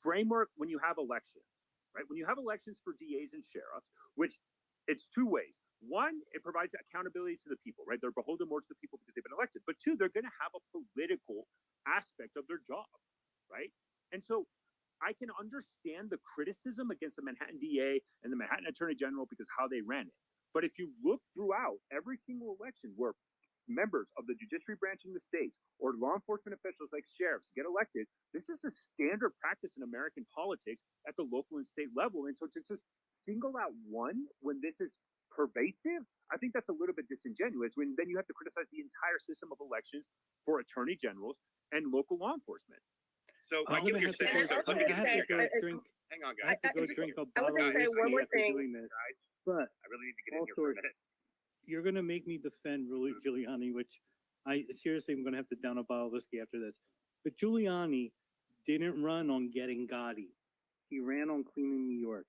framework when you have elections, right? When you have elections for DAs and sheriffs, which it's two ways. One, it provides accountability to the people, right? They're beholden more to the people because they've been elected. But two, they're going to have a political aspect of their job, right? And so I can understand the criticism against the Manhattan DA and the Manhattan Attorney General because how they ran it. But if you look throughout every single election where members of the judiciary branch in the states or law enforcement officials like sheriffs get elected, this is a standard practice in American politics at the local and state level. And so to just single out one when this is pervasive, I think that's a little bit disingenuous when then you have to criticize the entire system of elections for attorney generals and local law enforcement. So I'm gonna have to go drink. Hang on, I guys. have to go drink a I would bottle of just say one whiskey more after thing. doing this. Guys, But I really need to get in here also, for a minute. you're gonna make me defend Rudy Giuliani, which I seriously am gonna have to down a bottle of whiskey after this. But Giuliani didn't run on getting Gotti. He ran on cleaning New York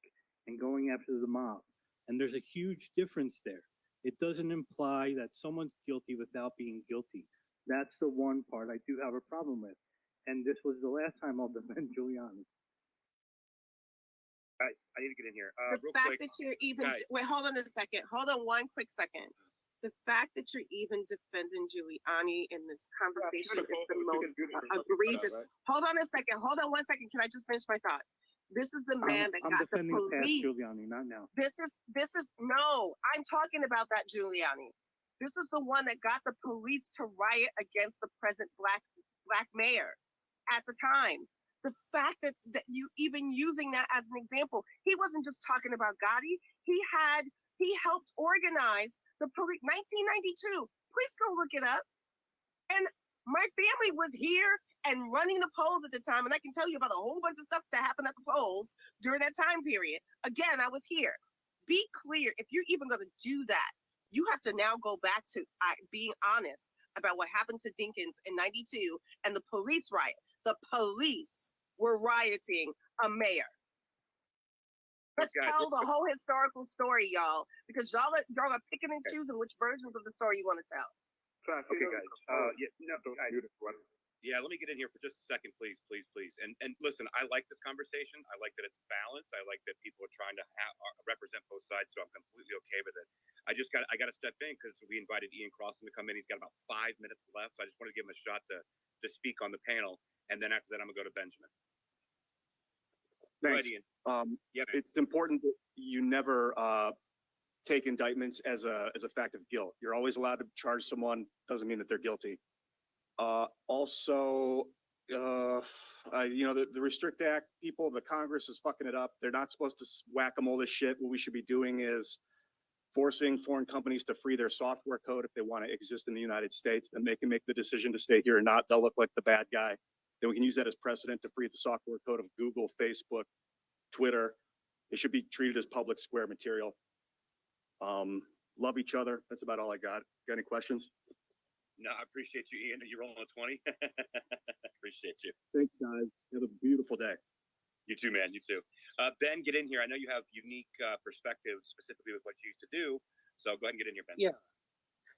and going after the mob. And there's a huge difference there. It doesn't imply that someone's guilty without being guilty. That's the one part I do have a problem with. And this was the last time I'll defend Giuliani. Guys, I need to get in here. The Real fact quick. that you're even Guys. wait, hold on a second. Hold on one quick second. The fact that you're even defending Giuliani in this conversation is the most egregious. Hold on a second. Hold on one second. Can I just finish my thought? This is the man that I'm got the defending past police. Giuliani, not now. This is no. I'm talking about that Giuliani. This is the one that got the police to riot against the present black mayor at the time. The fact that you even using that as an example, he wasn't just talking about Gotti. He helped organize the police 1992. Please go look it up. And my family was here and running the polls at the time, and I can tell you about a whole bunch of stuff that happened at the polls during that time period. Again, I was here. Be clear, if you're even going to do that, you have to now go back to being honest about what happened to Dinkins in 92 and the police riot. The police were rioting a mayor. Let's tell the whole historical story, y'all, because y'all are picking and choosing which versions of the story you want to tell. Okay, guys. Yeah, let me get in here for just a second, please. And listen, I like this conversation. I like that it's balanced. I like that people are trying to represent both sides, so I'm completely okay with it. I got to step in because we invited Ian Crossan to come in. He's got about 5 minutes left, so I just wanted to give him a shot to speak on the panel, and then after that, I'm gonna go to Benjamin. Thanks. It's important that you never take indictments as a fact of guilt. You're always allowed to charge someone. Doesn't mean that they're guilty. Also, the Restrict Act people, the Congress is fucking it up. They're not supposed to whack them all this shit. What we should be doing is forcing foreign companies to free their software code if they want to exist in the United States. Then they can make the decision to stay here or not. They'll look like the bad guy. Then we can use that as precedent to free the software code of Google, Facebook, Twitter. It should be treated as public square material. Love each other. That's about all I got. Got any questions? No, I appreciate you, Ian. You're rolling a 20. Appreciate you. Thanks, guys. Have a beautiful day. You too, man. You too. Ben, get in here. I know you have unique perspectives specifically with what you used to do. So go ahead and get in here, Ben.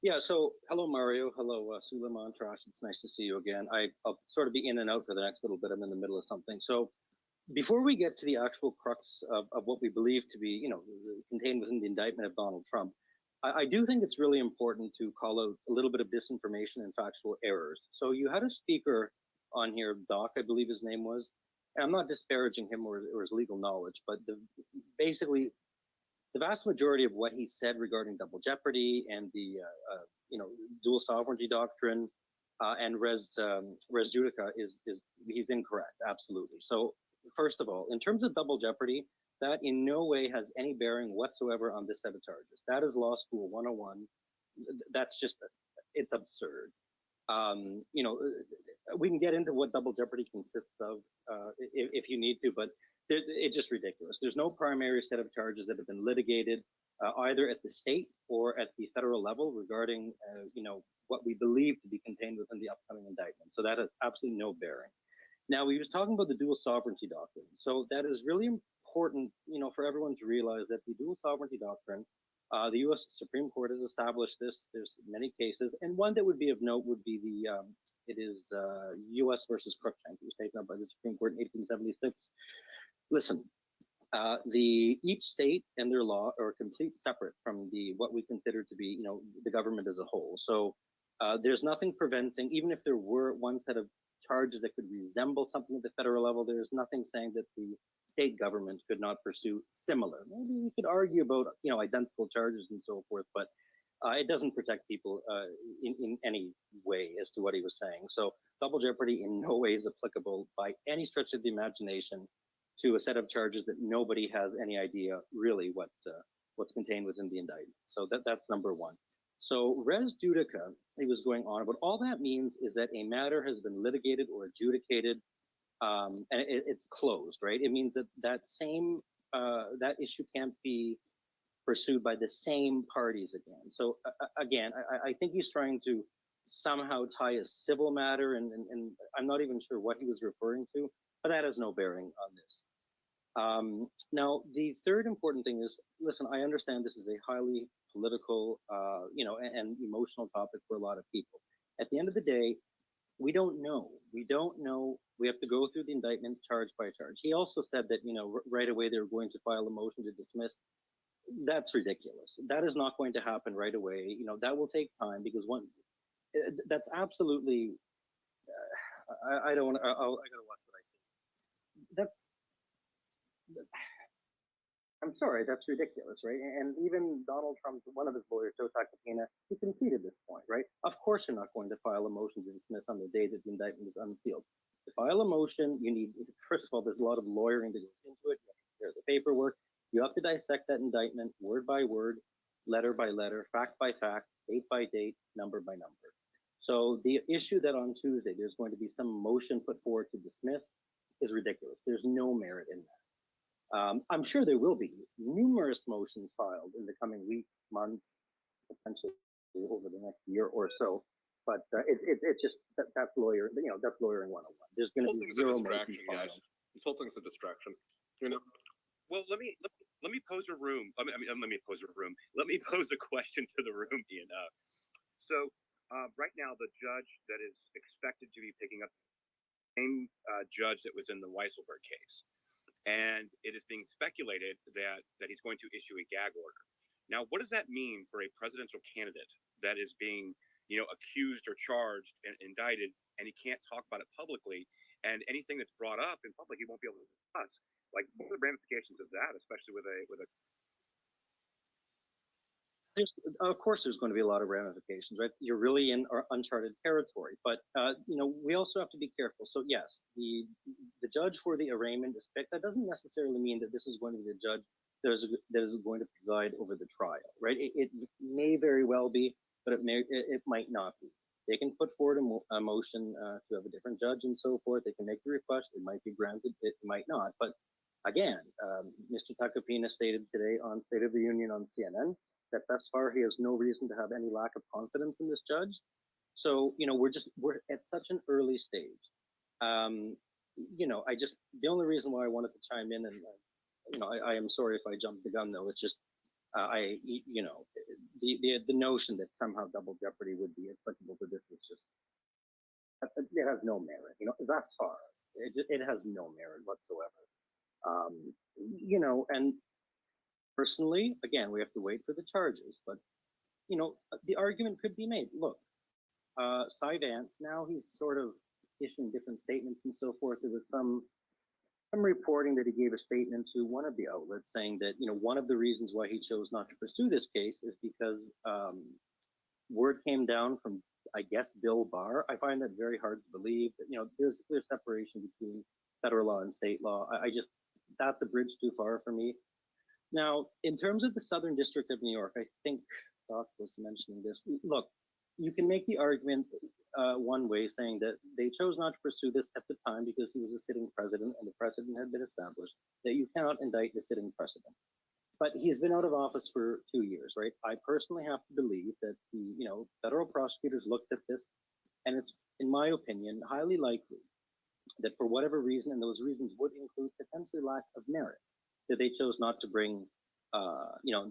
Yeah. So hello, Mario. Hello, Suleiman, Trosh. It's nice to see you again. I'll sort of be in and out for the next little bit. I'm in the middle of something. So before we get to the actual crux of what we believe to be, contained within the indictment of Donald Trump, I do think it's really important to call out a little bit of disinformation and factual errors. So you had a speaker on here, Doc, I believe his name was, and I'm not disparaging him or his legal knowledge, but basically the vast majority of what he said regarding double jeopardy and the dual sovereignty doctrine and res judica he's incorrect, absolutely. So first of all, in terms of double jeopardy, that in no way has any bearing whatsoever on this set of charges. That is law school 101. That's just, it's absurd. You know, we can get into what double jeopardy consists of if you need to, but it's just ridiculous. There's no primary set of charges that have been litigated either at the state or at the federal level regarding, you know, what we believe to be contained within the upcoming indictment. So that has absolutely no bearing. Now, we was talking about the dual sovereignty doctrine. So that is really important, you know, for everyone to realize that the dual sovereignty doctrine, the U.S. Supreme Court has established this. There's many cases, and one that would be of note would be the it is U.S. versus Cruikshank. It was taken up by the Supreme Court in 1876. Listen, each state and their law are complete separate from what we consider to be, you know, the government as a whole. So there's nothing preventing, even if there were one set of charges that could resemble something at the federal level, there's nothing saying that the state government could not pursue similar. Maybe we could argue about, you know, identical charges and so forth, but it doesn't protect people in any way as to what he was saying. So double jeopardy in no way is applicable by any stretch of the imagination to a set of charges that nobody has any idea really what's contained within the indictment. So that's number one. So res judica, he was going on, but all that means is that a matter has been litigated or adjudicated, and it's closed, right? It means that that issue can't be pursued by the same parties again. So again, I think he's trying to somehow tie a civil matter, and I'm not even sure what he was referring to, but that has no bearing on this. Now, the third important thing is, listen, I understand this is a highly political, you know, and emotional topic for a lot of people. At the end of the day, we don't know. We don't know. We have to go through the indictment charge by charge. He also said that, you know, right away they're going to file a motion to dismiss. That's ridiculous. That is not going to happen right away. You know, that will take time because that's absolutely, I don't want to, I gotta watch what I say. I'm sorry, that's ridiculous, right? And even Donald Trump, one of his lawyers, Joe Tacopina, he conceded this point, right? Of course you're not going to file a motion to dismiss on the day that the indictment is unsealed. To file a motion, you need, first of all, there's a lot of lawyering that goes into it. You have to prepare the paperwork. You have to dissect that indictment word by word, letter by letter, fact by fact, date by date, number by number. So the issue that on Tuesday there's going to be some motion put forward to dismiss is ridiculous. There's no merit in that. I'm sure there will be numerous motions filed in the coming weeks, months, potentially over the next year or so. But it's just that's lawyering, you know, that's lawyering 101. There's going to be zero motions filed. This whole thing's a distraction, you know. Well, let me pose a room. Let me pose a room. Let me pose a question to the room, Ian. So right now, the judge that is expected to be picking up the same judge that was in the Weisselberg case. And it is being speculated that he's going to issue a gag order. Now, what does that mean for a presidential candidate that is being, you know, accused or charged and indicted, and he can't talk about it publicly, and anything that's brought up in public, he won't be able to discuss? Like, what are the ramifications of that, especially with a Of course, there's going to be a lot of ramifications, right? You're really in uncharted territory, but you know, we also have to be careful. So yes, the judge for the arraignment is picked. That doesn't necessarily mean that this is going to be the judge that is going to preside over the trial, right? It may very well be, but it might not be. They can put forward a motion to have a different judge and so forth. They can make the request. It might be granted. It might not. But again, Mr. Tacopina stated today on State of the Union on CNN that thus far he has no reason to have any lack of confidence in this judge. So, you know, we're at such an early stage. You know, the only reason why I wanted to chime in, and you know, I am sorry if I jumped the gun though, it's just, you know, the notion that somehow double jeopardy would be applicable to this is just, it has no merit, you know, thus far, it has no merit whatsoever. You know, and personally, again, we have to wait for the charges, but, you know, the argument could be made. Look, Cy Vance, now he's sort of issuing different statements and so forth. There was some reporting that he gave a statement to one of the outlets saying that, you know, one of the reasons why he chose not to pursue this case is because word came down from, I guess, Bill Barr. I find that very hard to believe. That, you know, there's separation between federal law and state law. That's a bridge too far for me. Now, in terms of the Southern District of New York, I think Doc was mentioning this. Look, you can make the argument one way, saying that they chose not to pursue this at the time because he was a sitting president and the precedent had been established, that you cannot indict the sitting president. But he's been out of office for 2 years, right? I personally have to believe that the federal prosecutors looked at this, and it's, in my opinion, highly likely that for whatever reason, and those reasons would include potentially lack of merit, that they chose not to bring,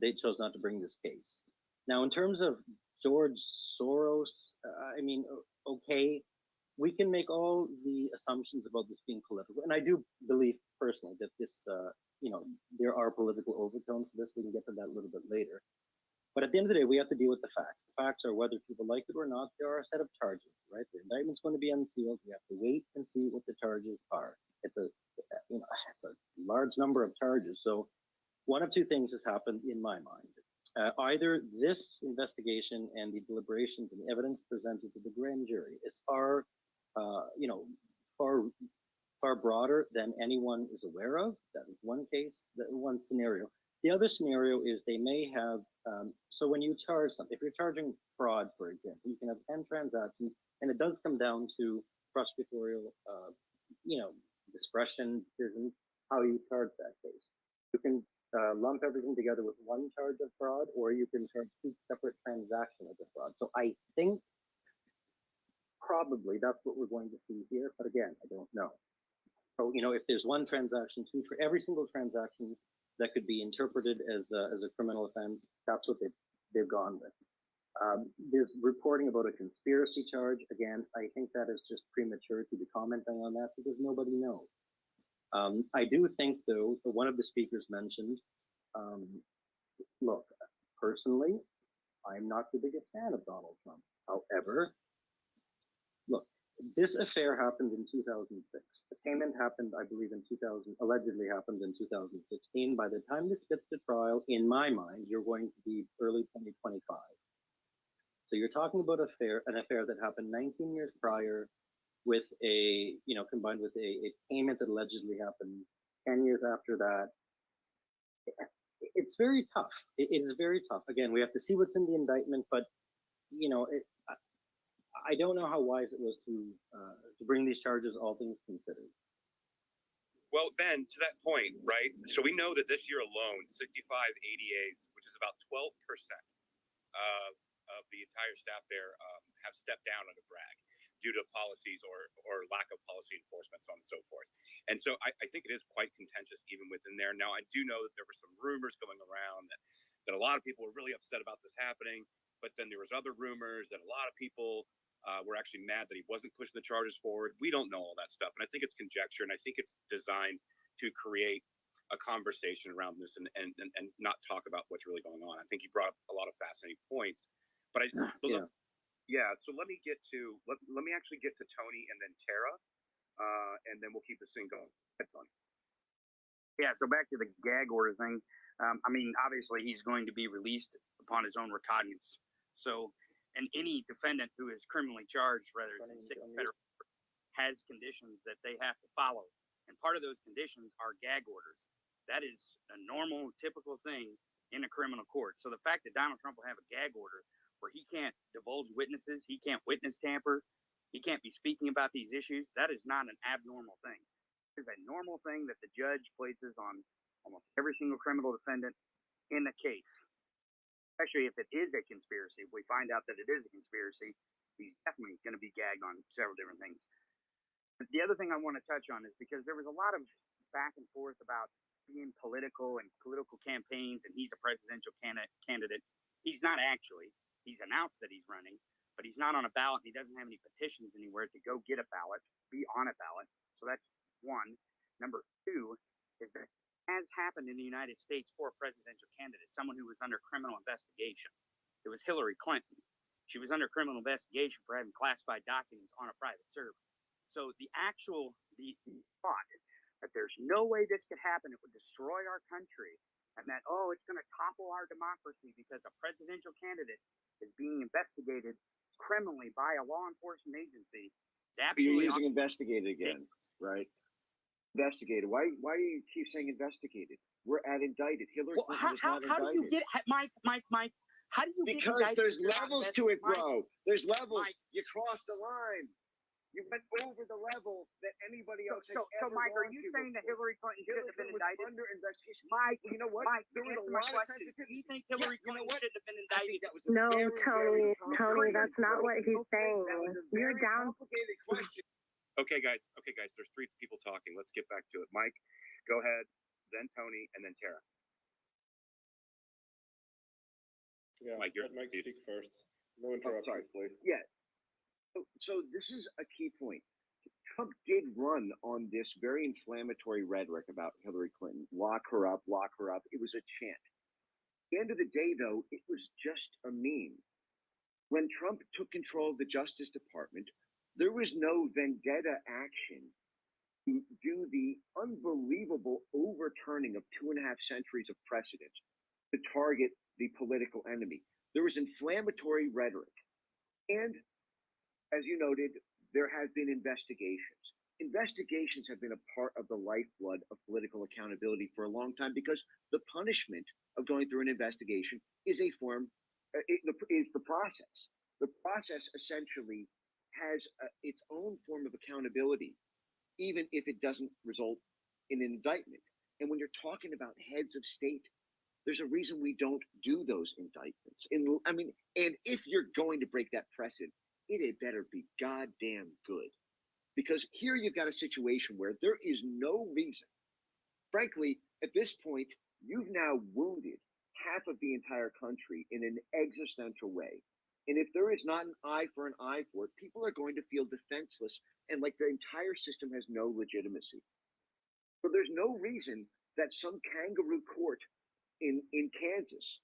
they chose not to bring this case. Now, in terms of George Soros, okay, we can make all the assumptions about this being political, and I do believe personally that this, there are political overtones to this. We can get to that a little bit later. But at the end of the day, we have to deal with the facts. The facts are, whether people like it or not, there are a set of charges, right? The indictment's going to be unsealed. We have to wait and see what the charges are. It's a large number of charges. So one of two things has happened in my mind. Either this investigation and the deliberations and evidence presented to the grand jury is far broader than anyone is aware of. That is one case, one scenario. The other scenario is they may have, so when you charge something, if you're charging fraud, for example, you can have 10 transactions, and it does come down to prosecutorial, discretion decisions, how you charge that case. You can lump everything together with one charge of fraud, or you can charge 2 separate transactions as a fraud. So I think probably that's what we're going to see here, but again, I don't know. So, if there's one transaction, for every single transaction that could be interpreted as a criminal offense, that's what they've gone with. There's reporting about a conspiracy charge. Again, I think that is just premature to be commenting on that because nobody knows. I do think, though, one of the speakers mentioned, look, personally, I'm not the biggest fan of Donald Trump. However, look, this affair happened in 2006. The payment happened, I believe, allegedly happened in 2016. By the time this gets to trial, in my mind, you're going to be early 2025. So you're talking about an affair that happened 19 years prior, with combined with a payment that allegedly happened 10 years after that. It's very tough. It is very tough. Again, we have to see what's in the indictment, but I don't know how wise it was to bring these charges, all things considered. Well, Ben, to that point, right? So we know that this year alone, 65 ADAs, which is about 12% of the entire staff there, have stepped down under Bragg due to policies or lack of policy enforcement, so on and so forth. And so I think it is quite contentious even within there. Now, I do know that there were some rumors going around that a lot of people were really upset about this happening, but then there was other rumors that a lot of people were actually mad that he wasn't pushing the charges forward. We don't know all that stuff, and I think it's conjecture, and I think it's designed to create a conversation around this and not talk about what's really going on. I think you brought up a lot of fascinating points, but so let me actually get to Tony and then Tara, and then we'll keep this thing going. That's Tony. Yeah, so back to the gag order thing. Obviously he's going to be released upon his own recognizance. So, and any defendant who is criminally charged, whether it's in state or federal, has conditions that they have to follow. And part of those conditions are gag orders. That is a normal, typical thing in a criminal court. So the fact that Donald Trump will have a gag order where he can't divulge witnesses, he can't witness tamper, he can't be speaking about these issues, that is not an abnormal thing. It's a normal thing that the judge places on almost every single criminal defendant in the case. Especially if it is a conspiracy. If we find out that it is a conspiracy, he's definitely going to be gagged on several different things. But the other thing I want to touch on is because there was a lot of back and forth about being political and political campaigns, and he's a presidential candidate. He's not actually. He's announced that he's running, but he's not on a ballot. And he doesn't have any petitions anywhere to go get a ballot, be on a ballot. So that's one. Number two is that has happened in the United States for a presidential candidate, someone who was under criminal investigation. It was Hillary Clinton. She was under criminal investigation for having classified documents on a private server. So the thought that there's no way this could happen, it would destroy our country, and that, it's going to topple our democracy because a presidential candidate is being investigated criminally by a law enforcement agency. You're using investigated again, right? Investigated. Why do you keep saying investigated? We're at indicted. Hillary Clinton was not indicted. How do you get, Mike, How do you get Because indicted there's if you're not levels invested? to it, Mike, bro. There's levels. Mike. You crossed the line. You went over the level that anybody else has So, ever Mike, are gone you to saying that before. Hillary Clinton should Hillary have been Clinton was indicted? under investigation. Mike, You know what? Mike, There was a answer my lot of question. Do you sensitivities. think Hillary You know Clinton what? shouldn't have been I indicted? think that was a No, very, Tony, very Tony, that's not what he's saying. That was a You're very down. complicated question. Okay, guys. There's three people talking. Let's get back to it. Mike, go ahead. Then Tony, and then Tara. Yeah, Mike, you're Mike speaks first. No Oh, interruptions, sorry. please. Yeah. So this is a key point. Trump did run on this very inflammatory rhetoric about Hillary Clinton. Lock her up, lock her up. It was a chant. At the end of the day, though, it was just a meme. When Trump took control of the Justice Department, there was no vendetta action to do the unbelievable overturning of 2.5 centuries of precedent to target the political enemy. There was inflammatory rhetoric. And as you noted, there have been investigations. Investigations have been a part of the lifeblood of political accountability for a long time because the punishment of going through an investigation is a form, is the process. The process essentially has its own form of accountability, even if it doesn't result in an indictment. And when you're talking about heads of state, there's a reason we don't do those indictments. And if you're going to break that precedent, it had better be goddamn good. Because here you've got a situation where there is no reason. Frankly, at this point, you've now wounded half of the entire country in an existential way. And if there is not an eye for an eye for it, people are going to feel defenseless and like the entire system has no legitimacy. So there's no reason that some kangaroo court in Kansas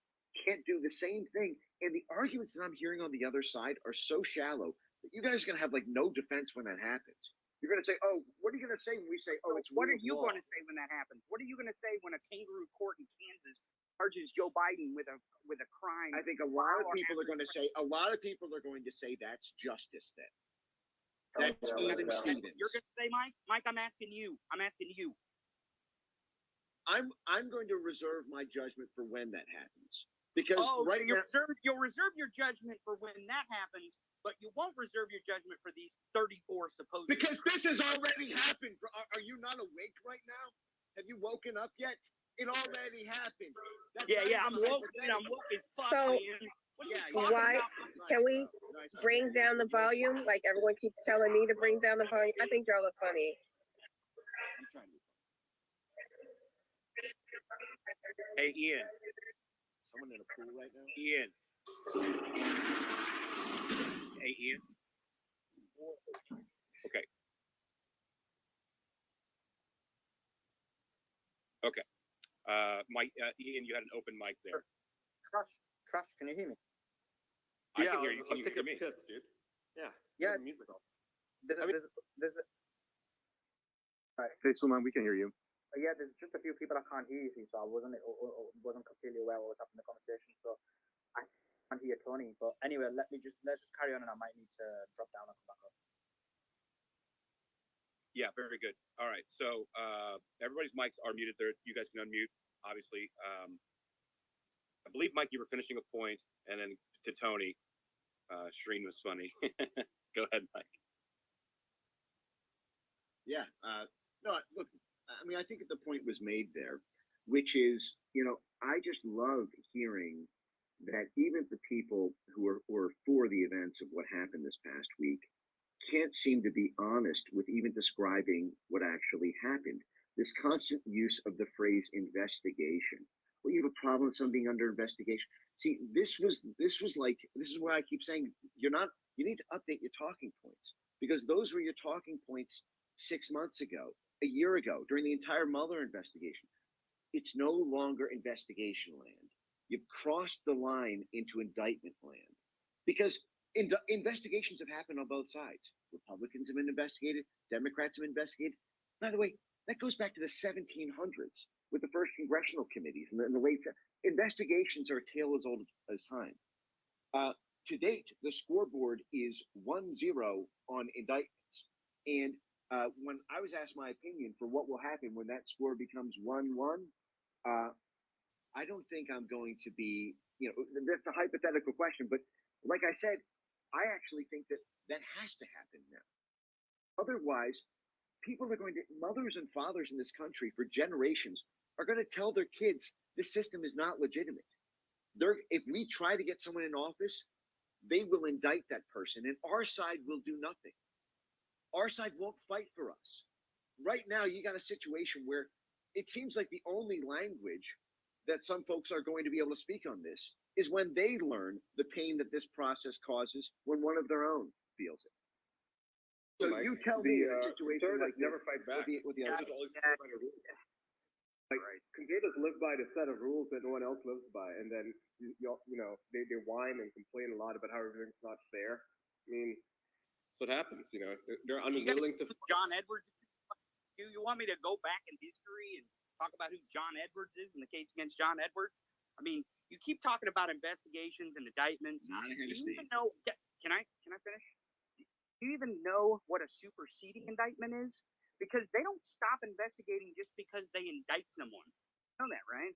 can't do the same thing. And the arguments that I'm hearing on the other side are so shallow that you guys are going to have like no defense when that happens. You're going to say, oh, what are you going to say when we say, oh, it's What rule are of you law? going to say when that happens? What are you going to say when a kangaroo court in Kansas charges Joe Biden with a crime? I think a lot of people are going to say, that's justice then. That's even Stevens. You're going to say, Mike? Mike, I'm asking you. I'm going to reserve my judgment for when that happens. Because so right now, you'll reserve your judgment for when that happens, but you won't reserve your judgment for these 34 supposed. because this has already happened. Are you not awake right now? Have you woken up yet? It already happened. I'm woke. I'm woke as fuck. So, man. why can we bring down the volume? Like everyone keeps telling me to bring down the volume. I think y'all are funny. Hey, Ian. Someone in a pool right now? Ian. Hey, Ian. Okay. Okay. Mike, Ian, you had an open mic there. Trash, can you hear me? I can hear you. Can you hear me? Piss, dude. Yeah. Yeah. Music off. Right. Hey, Suleiman, we can hear you. Yeah, there's just a few people I can't hear, you see, so I wasn't completely aware what was happening in the conversation. So I can't hear Tony. But anyway, let's just carry on, and I might need to drop down and come back up. Yeah, very good. All right. So everybody's mics are muted there. You guys can unmute, obviously. I believe, Mike, you were finishing a point, and then to Tony, Shreen was funny. Go ahead, Mike. Yeah. No, look, I mean, I think the point was made there, which is, I just love hearing that even the people who are for the events of what happened this past week can't seem to be honest with even describing what actually happened. This constant use of the phrase investigation. Well, you have a problem with someone being under investigation. See, this is where I keep saying you need to update your talking points, because those were your talking points 6 months ago, a year ago, during the entire Mueller investigation. It's no longer investigation land. You've crossed the line into indictment land, because investigations have happened on both sides. Republicans have been investigated. Democrats have been investigated. By the way, that goes back to the 1700s with the first congressional committees and the late. Investigations are a tale as old as time. To date, the scoreboard is 1-0 on indictments. And when I was asked my opinion for what will happen when that score becomes 1-1, I don't think I'm going to be that's a hypothetical question. But like I said, I actually think that that has to happen now. Otherwise, mothers and fathers in this country for generations are going to tell their kids this system is not legitimate. If we try to get someone in office, they will indict that person, and our side will do nothing. Our side won't fight for us. Right now, you got a situation where it seems like the only language that some folks are going to be able to speak on this is when they learn the pain that this process causes when one of their own feels it. So you tell me in a situation like never fight back. with the other. Like conservatives live by the set of rules that no one else lives by, and then they whine and complain a lot about how everything's not fair. I mean, that's what happens. They're unwilling to. John Edwards. You want me to go back in history and talk about who John Edwards is in the case against John Edwards? I mean, you keep talking about investigations and indictments. Do you even know? Can I finish? Do you even know what a superseding indictment is? Because they don't stop investigating just because they indict someone. You know that, right?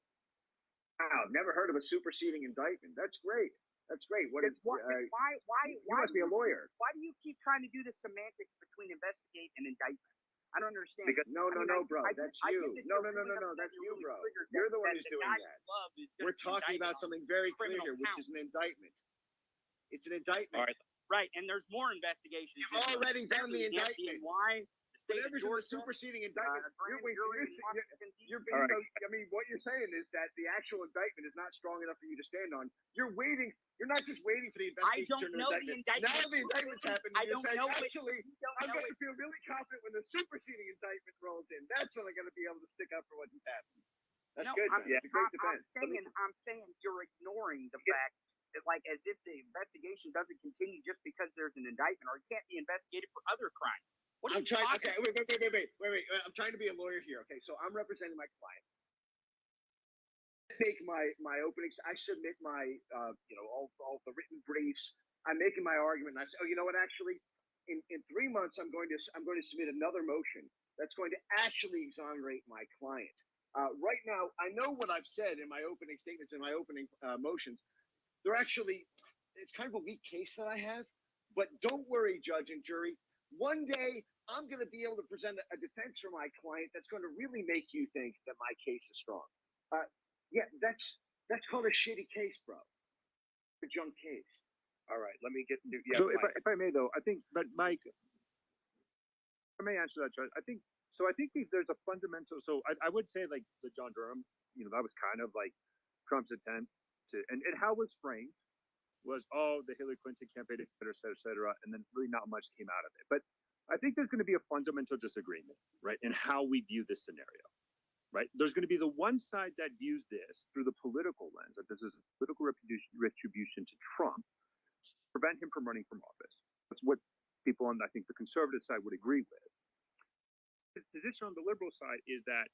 Wow, I've never heard of a superseding indictment. That's great. That's great. Why? You must be a lawyer. Why do you keep trying to do the semantics between investigate and indictment? I don't understand. Because, no, bro. That's you. No. That's you, bro. You're the one who's doing that. We're talking about something very clear here, which is an indictment. It's an indictment. All right. Right, and there's more investigations. You've already done the indictment. Why? Whatever's in the superseding indictment, I mean, what you're saying is that the actual indictment is not strong enough for you to stand on. You're waiting. You're not just waiting for the investigation. I don't know the indictment. Now the indictment's happened. I don't know. Actually, I'm going to feel really confident when the superseding indictment rolls in. That's when I'm going to be able to stick up for what just happened. That's good. It's a great defense. I'm saying you're ignoring the fact that, like, as if the investigation doesn't continue just because there's an indictment, or it can't be investigated for other crimes. I'm trying. Okay, wait. I'm trying to be a lawyer here. Okay, so I'm representing my client. I make my openings. I submit my all the written briefs. I'm making my argument, and I say, oh, you know what? Actually, in 3 months, I'm going to submit another motion that's going to actually exonerate my client. Right now, I know what I've said in my opening statements and my opening motions. They're actually, it's kind of a weak case that I have. But don't worry, judge and jury. One day, I'm going to be able to present a defense for my client that's going to really make you think that my case is strong. Yeah, that's called a shitty case, bro. A junk case. All right, let me get into. Yeah, so if I may, though, I think, but Mike, I may answer that, Judge. I think there's a fundamental. So I would say, like, the John Durham, that was kind of like Trump's attempt to, and how it was framed was, the Hillary Clinton campaign, et cetera, and then really not much came out of it. But I think there's going to be a fundamental disagreement, right, in how we view this scenario, right? There's going to be the one side that views this through the political lens, that this is political retribution to Trump, to prevent him from running from office. That's what people on, I think, the conservative side would agree with. The position on the liberal side is that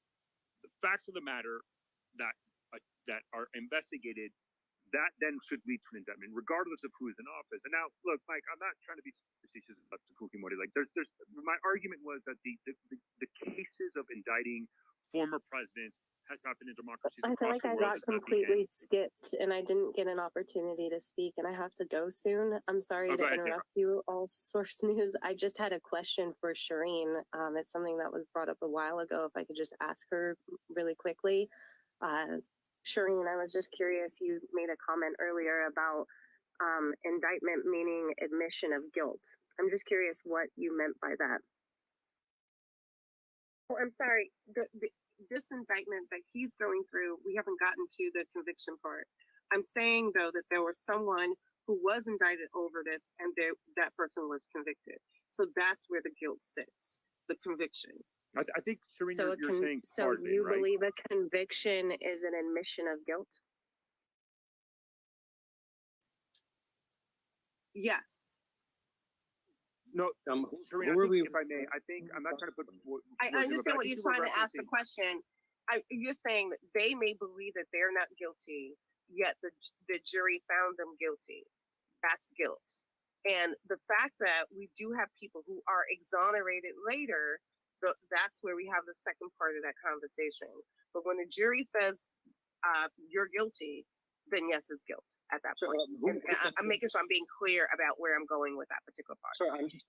the facts of the matter that are investigated, that then should lead to an indictment, regardless of who is in office. And now, look, Mike, I'm not trying to be facetious about the Cookie Modi. Like, there's my argument was that the cases of indicting former presidents has happened in democracies I feel across like the I world. got completely skipped and I didn't get an opportunity to speak, and I have to go soon. I'm sorry to interrupt you, All Source News. I just had a question for Shireen. It's something that was brought up a while ago. If I could just ask her really quickly. Shireen, I was just curious, you made a comment earlier about indictment meaning admission of guilt. I'm just curious what you meant by that. Oh, I'm sorry. This indictment that he's going through, we haven't gotten to the conviction part. I'm saying, though, that there was someone who was indicted over this and that person was convicted. So that's where the guilt sits, the conviction. I think, Shireen, you're saying so you believe a conviction is an admission of guilt? Yes. No, Shireen, if I may, I think I'm not trying to put. I understand what you're trying to ask the question. You're saying that they may believe that they're not guilty, yet the jury found them guilty. That's guilt. And the fact that we do have people who are exonerated later, that's where we have the second part of that conversation. But when the jury says you're guilty, then yes, it's guilt at that point. I'm making sure I'm being clear about where I'm going with that particular part.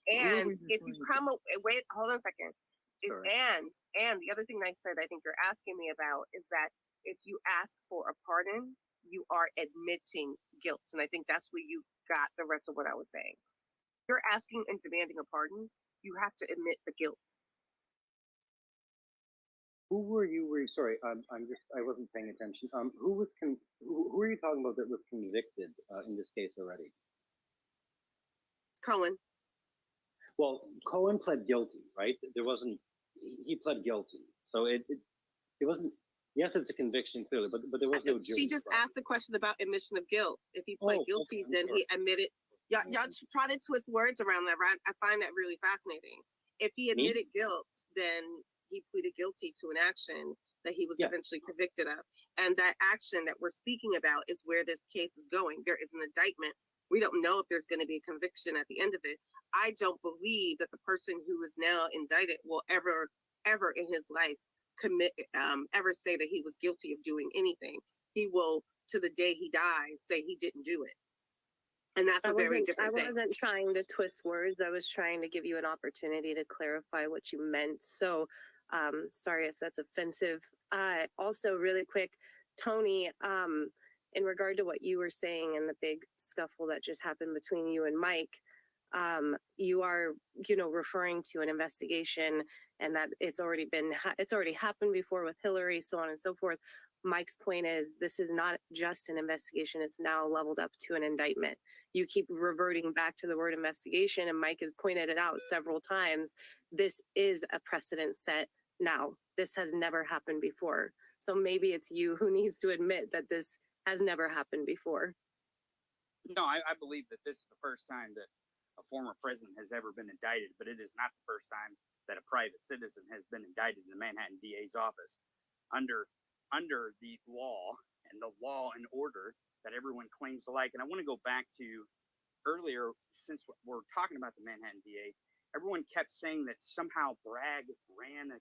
And if you come, wait, hold on a second. And the other thing I said, I think you're asking me about is that if you ask for a pardon, you are admitting guilt. And I think that's where you got the rest of what I was saying. If you're asking and demanding a pardon, you have to admit the guilt. Who were you? Sorry, I wasn't paying attention. Who are you talking about that was convicted in this case already? Cohen. Well, Cohen pled guilty, right? He pled guilty. So it wasn't, yes, it's a conviction clearly, but there was no jury. She just asked the question about admission of guilt. If he pled guilty, then he admitted. Y'all try to twist words around that, right? I find that really fascinating. If he admitted guilt, then he pleaded guilty to an action that he was eventually convicted of. And that action that we're speaking about is where this case is going. There is an indictment. We don't know if there's going to be a conviction at the end of it. I don't believe that the person who is now indicted will ever in his life ever say that he was guilty of doing anything. He will, to the day he dies, say he didn't do it. And that's a very different thing. I wasn't trying to twist words. I was trying to give you an opportunity to clarify what you meant. So sorry if that's offensive. Also, really quick, Tony, in regard to what you were saying and the big scuffle that just happened between you and Mike, you are, referring to an investigation and that it's already happened before with Hillary, so on and so forth. Mike's point is this is not just an investigation. It's now leveled up to an indictment. You keep reverting back to the word investigation, and Mike has pointed it out several times. This is a precedent set now. This has never happened before. So maybe it's you who needs to admit that this has never happened before. No, I believe that this is the first time that a former president has ever been indicted, but it is not the first time that a private citizen has been indicted in the Manhattan DA's office under the law and the law and order that everyone claims to like. And I want to go back to earlier, since we're talking about the Manhattan DA, everyone kept saying that somehow Bragg ran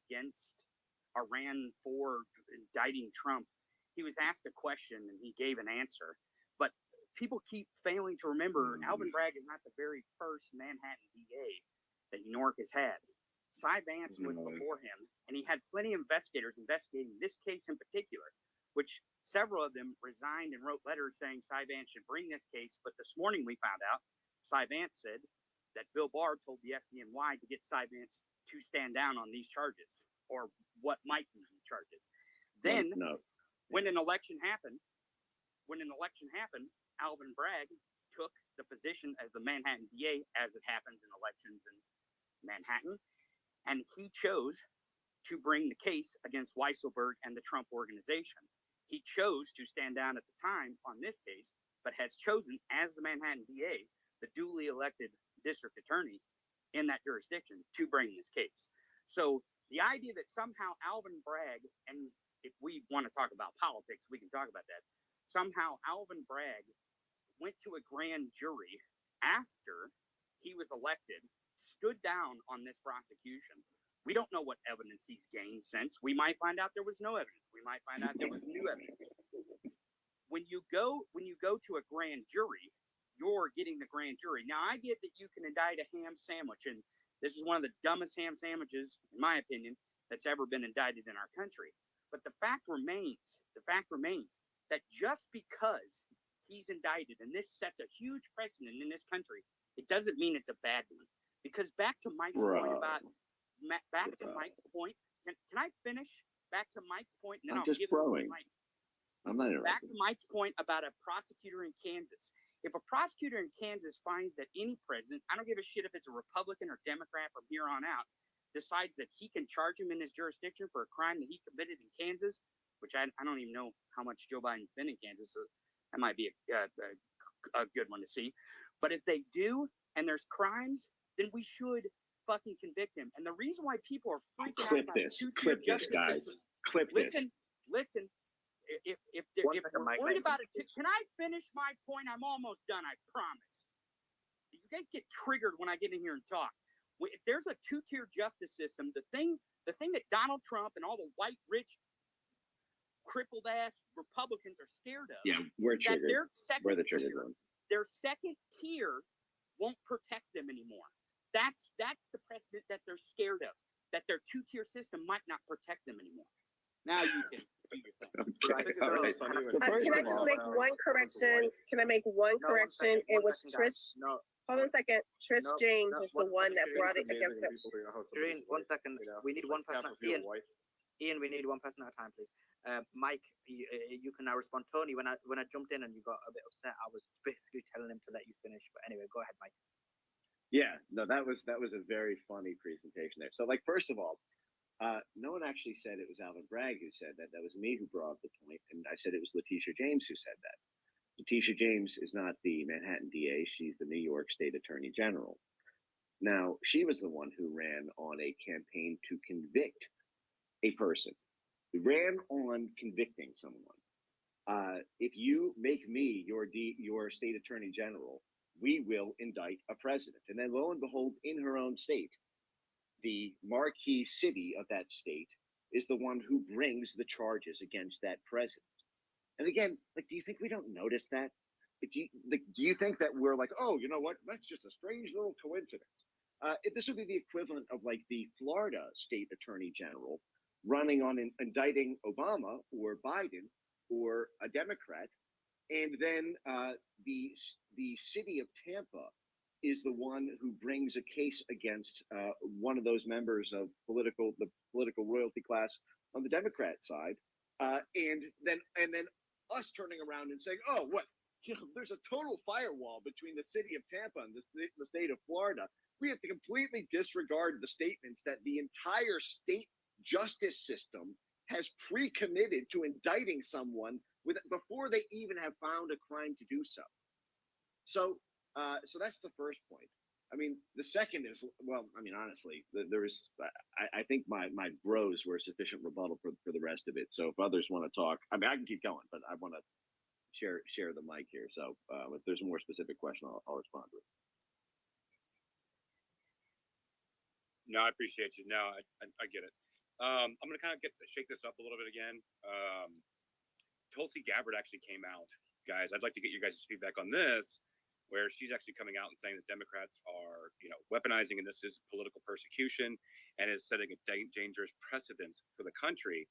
for indicting Trump. He was asked a question and he gave an answer, but people keep failing to remember Alvin Bragg is not the very first Manhattan DA that New York has had. Cy Vance was before him, and he had plenty of investigators investigating this case in particular, which several of them resigned and wrote letters saying Cy Vance should bring this case. But this morning we found out Cy Vance said that Bill Barr told the SDNY to get Cy Vance to stand down on these charges, or what might be these charges. Then, when an election happened, Alvin Bragg took the position as the Manhattan DA, as it happens in elections in Manhattan, and he chose to bring the case against Weisselberg and the Trump organization. He chose to stand down at the time on this case, but has chosen, as the Manhattan DA, the duly elected district attorney in that jurisdiction, to bring this case. So the idea that somehow Alvin Bragg, and if we want to talk about politics, we can talk about that, somehow Alvin Bragg went to a grand jury after he was elected, stood down on this prosecution. We don't know what evidence he's gained since. We might find out there was no evidence. We might find out there was new evidence. When you go to a grand jury, you're getting the grand jury. Now, I get that you can indict a ham sandwich, and this is one of the dumbest ham sandwiches, in my opinion, that's ever been indicted in our country. But the fact remains that just because he's indicted, and this sets a huge precedent in this country, it doesn't mean it's a bad one. Because back to Mike's point about, can I finish? Back to Mike's point, and then I'll give it to Mike. I'm not interrupting. Back to Mike's point about a prosecutor in Kansas. If a prosecutor in Kansas finds that any president, I don't give a shit if it's a Republican or Democrat from here on out, decides that he can charge him in his jurisdiction for a crime that he committed in Kansas, which I don't even know how much Joe Biden's been in Kansas, so that might be a good one to see. But if they do, and there's crimes, then we should fucking convict him. And the reason why people are freaking out about Clip this, guys. Clip this. Listen. If we're worried about it, can I finish my point? I'm almost done, I promise. You guys get triggered when I get in here and talk. If there's a two-tier justice system, the thing that Donald Trump and all the white rich crippled ass Republicans are scared of. Yeah, we're is that triggered. We're the triggered ones. Their second tier won't protect them anymore. That's the precedent that they're scared of. That their two-tier system might not protect them anymore. Now you can do your thing. Can I just make one correction? Can I make one correction? It was Trish. Hold on a second. Trish James was the one that brought it against it. Shireen, 1 second. We need one person. Ian, we need one person at a time, please. Mike, you can now respond. Tony, when I jumped in and you got a bit upset, I was basically telling him to let you finish. But anyway, go ahead, Mike. Yeah, no, that was a very funny presentation there. So, like, first of all, no one actually said it was Alvin Bragg who said that. That was me who brought up the point, and I said it was Letitia James who said that. Letitia James is not the Manhattan DA; she's the New York State Attorney General. Now, she was the one who ran on a campaign to convict a person. Who ran on convicting someone. If you make me your state attorney general, we will indict a president. And then lo and behold, in her own state, the marquee city of that state is the one who brings the charges against that president. And again, like, do you think we don't notice that? Do you think that we're like, oh, you know what? That's just a strange little coincidence. This would be the equivalent of like the Florida state attorney general running on indicting Obama or Biden or a Democrat, and then the city of Tampa is the one who brings a case against one of those members of the political royalty class on the Democrat side, and then us turning around and saying, oh, what? You know, there's a total firewall between the city of Tampa and the state of Florida. We have to completely disregard the statements that the entire state justice system has pre-committed to indicting someone before they even have found a crime to do so. So that's the first point. I mean, the second is, well, I mean, honestly, I think my bros were a sufficient rebuttal for the rest of it. So if others want to talk, I mean, I can keep going, but I want to share the mic here. So if there's a more specific question, I'll respond to it. No, I appreciate you. No, I get it. I'm going to kind of shake this up a little bit again. Tulsi Gabbard actually came out, guys. I'd like to get your guys' feedback on this, where she's actually coming out and saying that Democrats are, weaponizing, and this is political persecution, and is setting a dangerous precedent for the country.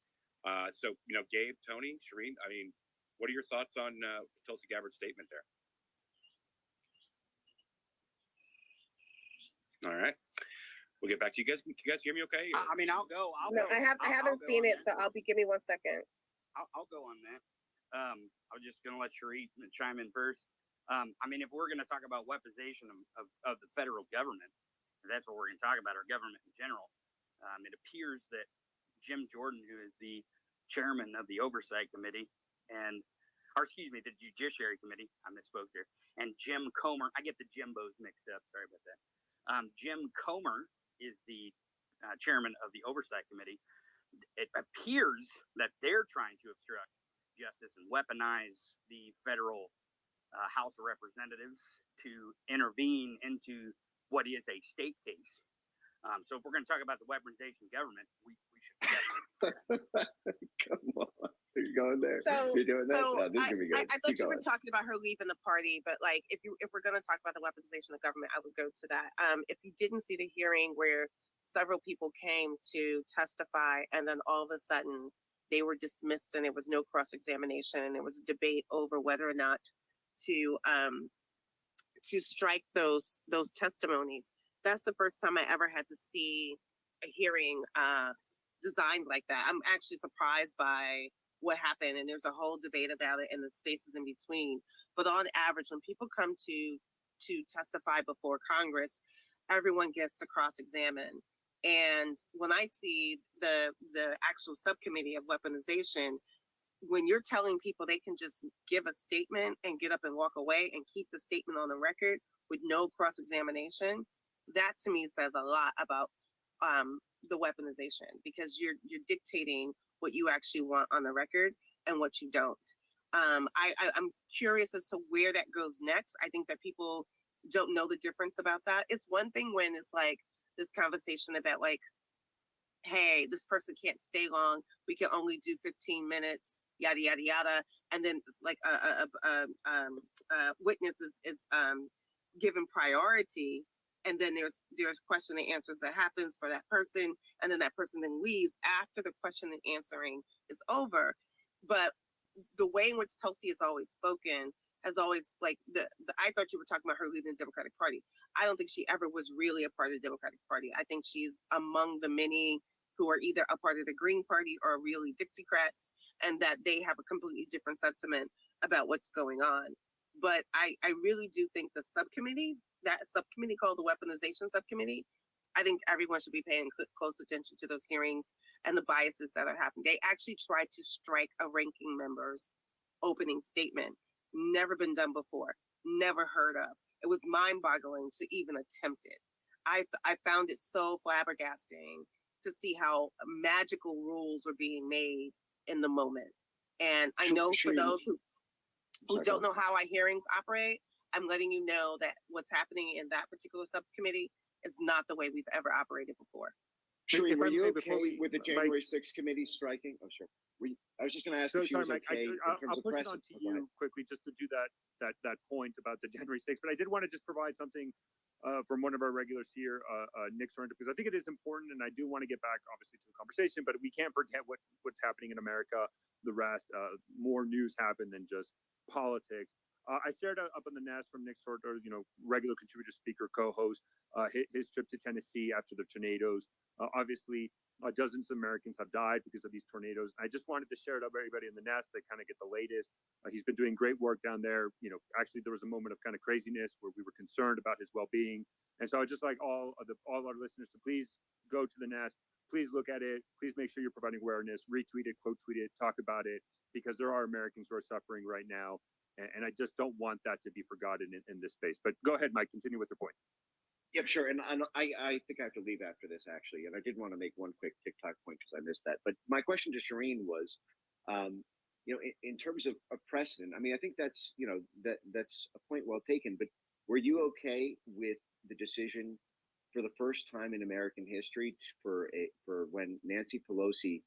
So, Gabe, Tony, Shireen, I mean, what are your thoughts on Tulsi Gabbard's statement there? All right. We'll get back to you guys. Can you guys hear me okay? I mean, I'll go. I haven't seen it, so give me 1 second. I'll go on that. I was just going to let Sheree chime in first. I mean, if we're going to talk about weaponization of the federal government, that's what we're going to talk about, our government in general. It appears that Jim Jordan, who is the chairman of the Oversight Committee, the Judiciary Committee, I misspoke there, and Jim Comer, I get the Jimbos mixed up, sorry about that. Jim Comer is the chairman of the Oversight Committee. It appears that they're trying to obstruct justice and weaponize the federal House of Representatives to intervene into what is a state case. So if we're going to talk about the weaponization of government, we should definitely. Come on, you're going there. So, you're doing that? No, this is gonna be good. I thought you were talking about her leaving the party, but like, if we're going to talk about the weaponization of government, I would go to that. If you didn't see the hearing where several people came to testify, and then all of a sudden they were dismissed, and there was no cross-examination, and there was a debate over whether or not to strike those testimonies. That's the first time I ever had to see a hearing designed like that. I'm actually surprised by what happened, and there's a whole debate about it and the spaces in between. But on average, when people come to testify before Congress, everyone gets to cross-examine. And when I see the actual subcommittee of weaponization, when you're telling people they can just give a statement and get up and walk away and keep the statement on the record with no cross-examination, that to me says a lot about the weaponization, because you're dictating what you actually want on the record and what you don't. I'm curious as to where that goes next. I think that people don't know the difference about that. It's one thing when it's like this conversation about like, hey, this person can't stay long. We can only do 15 minutes. yada yada yada, and then like a witness is given priority, and then there's question and answers that happens for that person, and then that person then leaves after the question and answering is over. But the way in which Tulsi has always spoken has always like I thought you were talking about her leaving the Democratic Party. I don't think she ever was really a part of the Democratic Party. I think she's among the many who are either a part of the Green Party or really Dixiecrats, and that they have a completely different sentiment about what's going on. But I really do think the subcommittee, that subcommittee called the Weaponization Subcommittee, I think everyone should be paying close attention to those hearings and the biases that are happening. They actually tried to strike a ranking member's opening statement. Never been done before, never heard of. It was mind-boggling to even attempt it. I found it so flabbergasting to see how magical rules were being made in the moment. And I know for those who don't know how our hearings operate, I'm letting you know that what's happening in that particular subcommittee is not the way we've ever operated before. Shereen, were you okay with the January 6th committee striking? Oh, sure. I was just going to ask if she was okay in terms of push it precedent. on to you quickly just to do that point about the January 6th. But I did want to just provide something from one of our regulars here, Nick Sorrento, because I think it is important, and I do want to get back, obviously, to the conversation, but we can't forget what's happening in America, the rest. More news happen than just politics. I shared up on the Nest from Nick Sorrento, regular contributor, speaker, co-host, his trip to Tennessee after the tornadoes. Obviously, dozens of Americans have died because of these tornadoes. I just wanted to share it up with everybody in the Nest that kind of get the latest. He's been doing great work down there. Actually, there was a moment of kind of craziness where we were concerned about his well-being. And so I would just like all our listeners to please go to the Nest. Please look at it. Please make sure you're providing awareness, retweet it, quote tweet it, talk about it, because there are Americans who are suffering right now. And I just don't want that to be forgotten in this space. But go ahead, Mike, continue with your point. Yep, sure. And I think I have to leave after this, actually. And I did want to make one quick TikTok point because I missed that. But my question to Shireen was, in terms of precedent, I mean, I think that's, that's a point well taken. But were you okay with the decision for the first time in American history for when Nancy Pelosi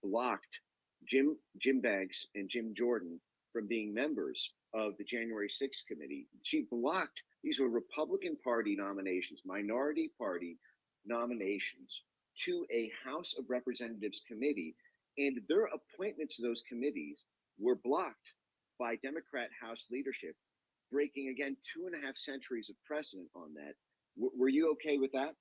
blocked Jim Banks and Jim Jordan from being members of the January 6th committee? She blocked, these were Republican Party nominations, minority party nominations to a House of Representatives committee, and their appointments to those committees were blocked by Democrat House leadership, breaking again 2.5 centuries of precedent on that. Were you okay with that?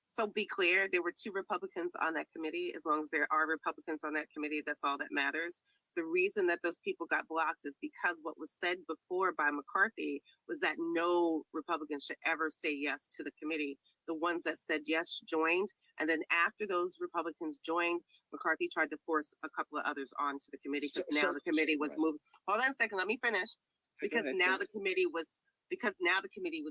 So be clear, there were 2 Republicans on that committee. As long as there are Republicans on that committee, that's all that matters. The reason that those people got blocked is because what was said before by McCarthy was that no Republican should ever say yes to the committee. The ones that said yes joined. And then after those Republicans joined, McCarthy tried to force a couple of others onto the committee because the committee was moving. Hold on a second, let me finish. Because now the committee was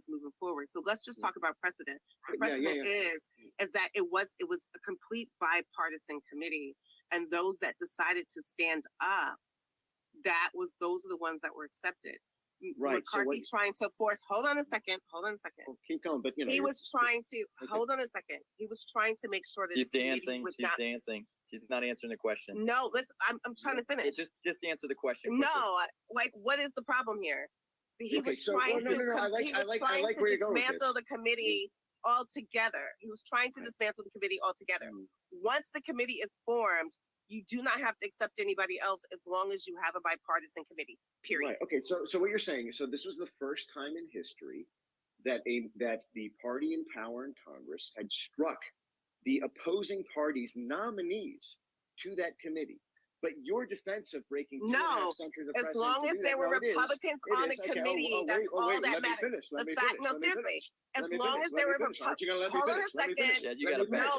moving forward. So let's just talk about precedent. The precedent is that it was a complete bipartisan committee, and those that decided to stand up, those are the ones that were accepted. Right. McCarthy trying to force. Hold on a second. Well, keep going, but he was trying to hold on a second. He was trying to make sure that she's dancing. She's dancing. She's not answering the question. No, listen. I'm trying to finish. Just answer the question. No, like what is the problem here? He was trying to dismantle the committee altogether. He was trying to dismantle the committee altogether. Once the committee is formed, you do not have to accept anybody else as long as you have a bipartisan committee, period. Right. Okay, so what you're saying, so this was the first time in history that the party in power in Congress had struck the opposing party's nominees to that committee. But your defense of breaking 2.5 centuries of as long as there were Republicans on the committee, that's all that matters. Seriously, as long as there were Republicans. Hold on a second. No.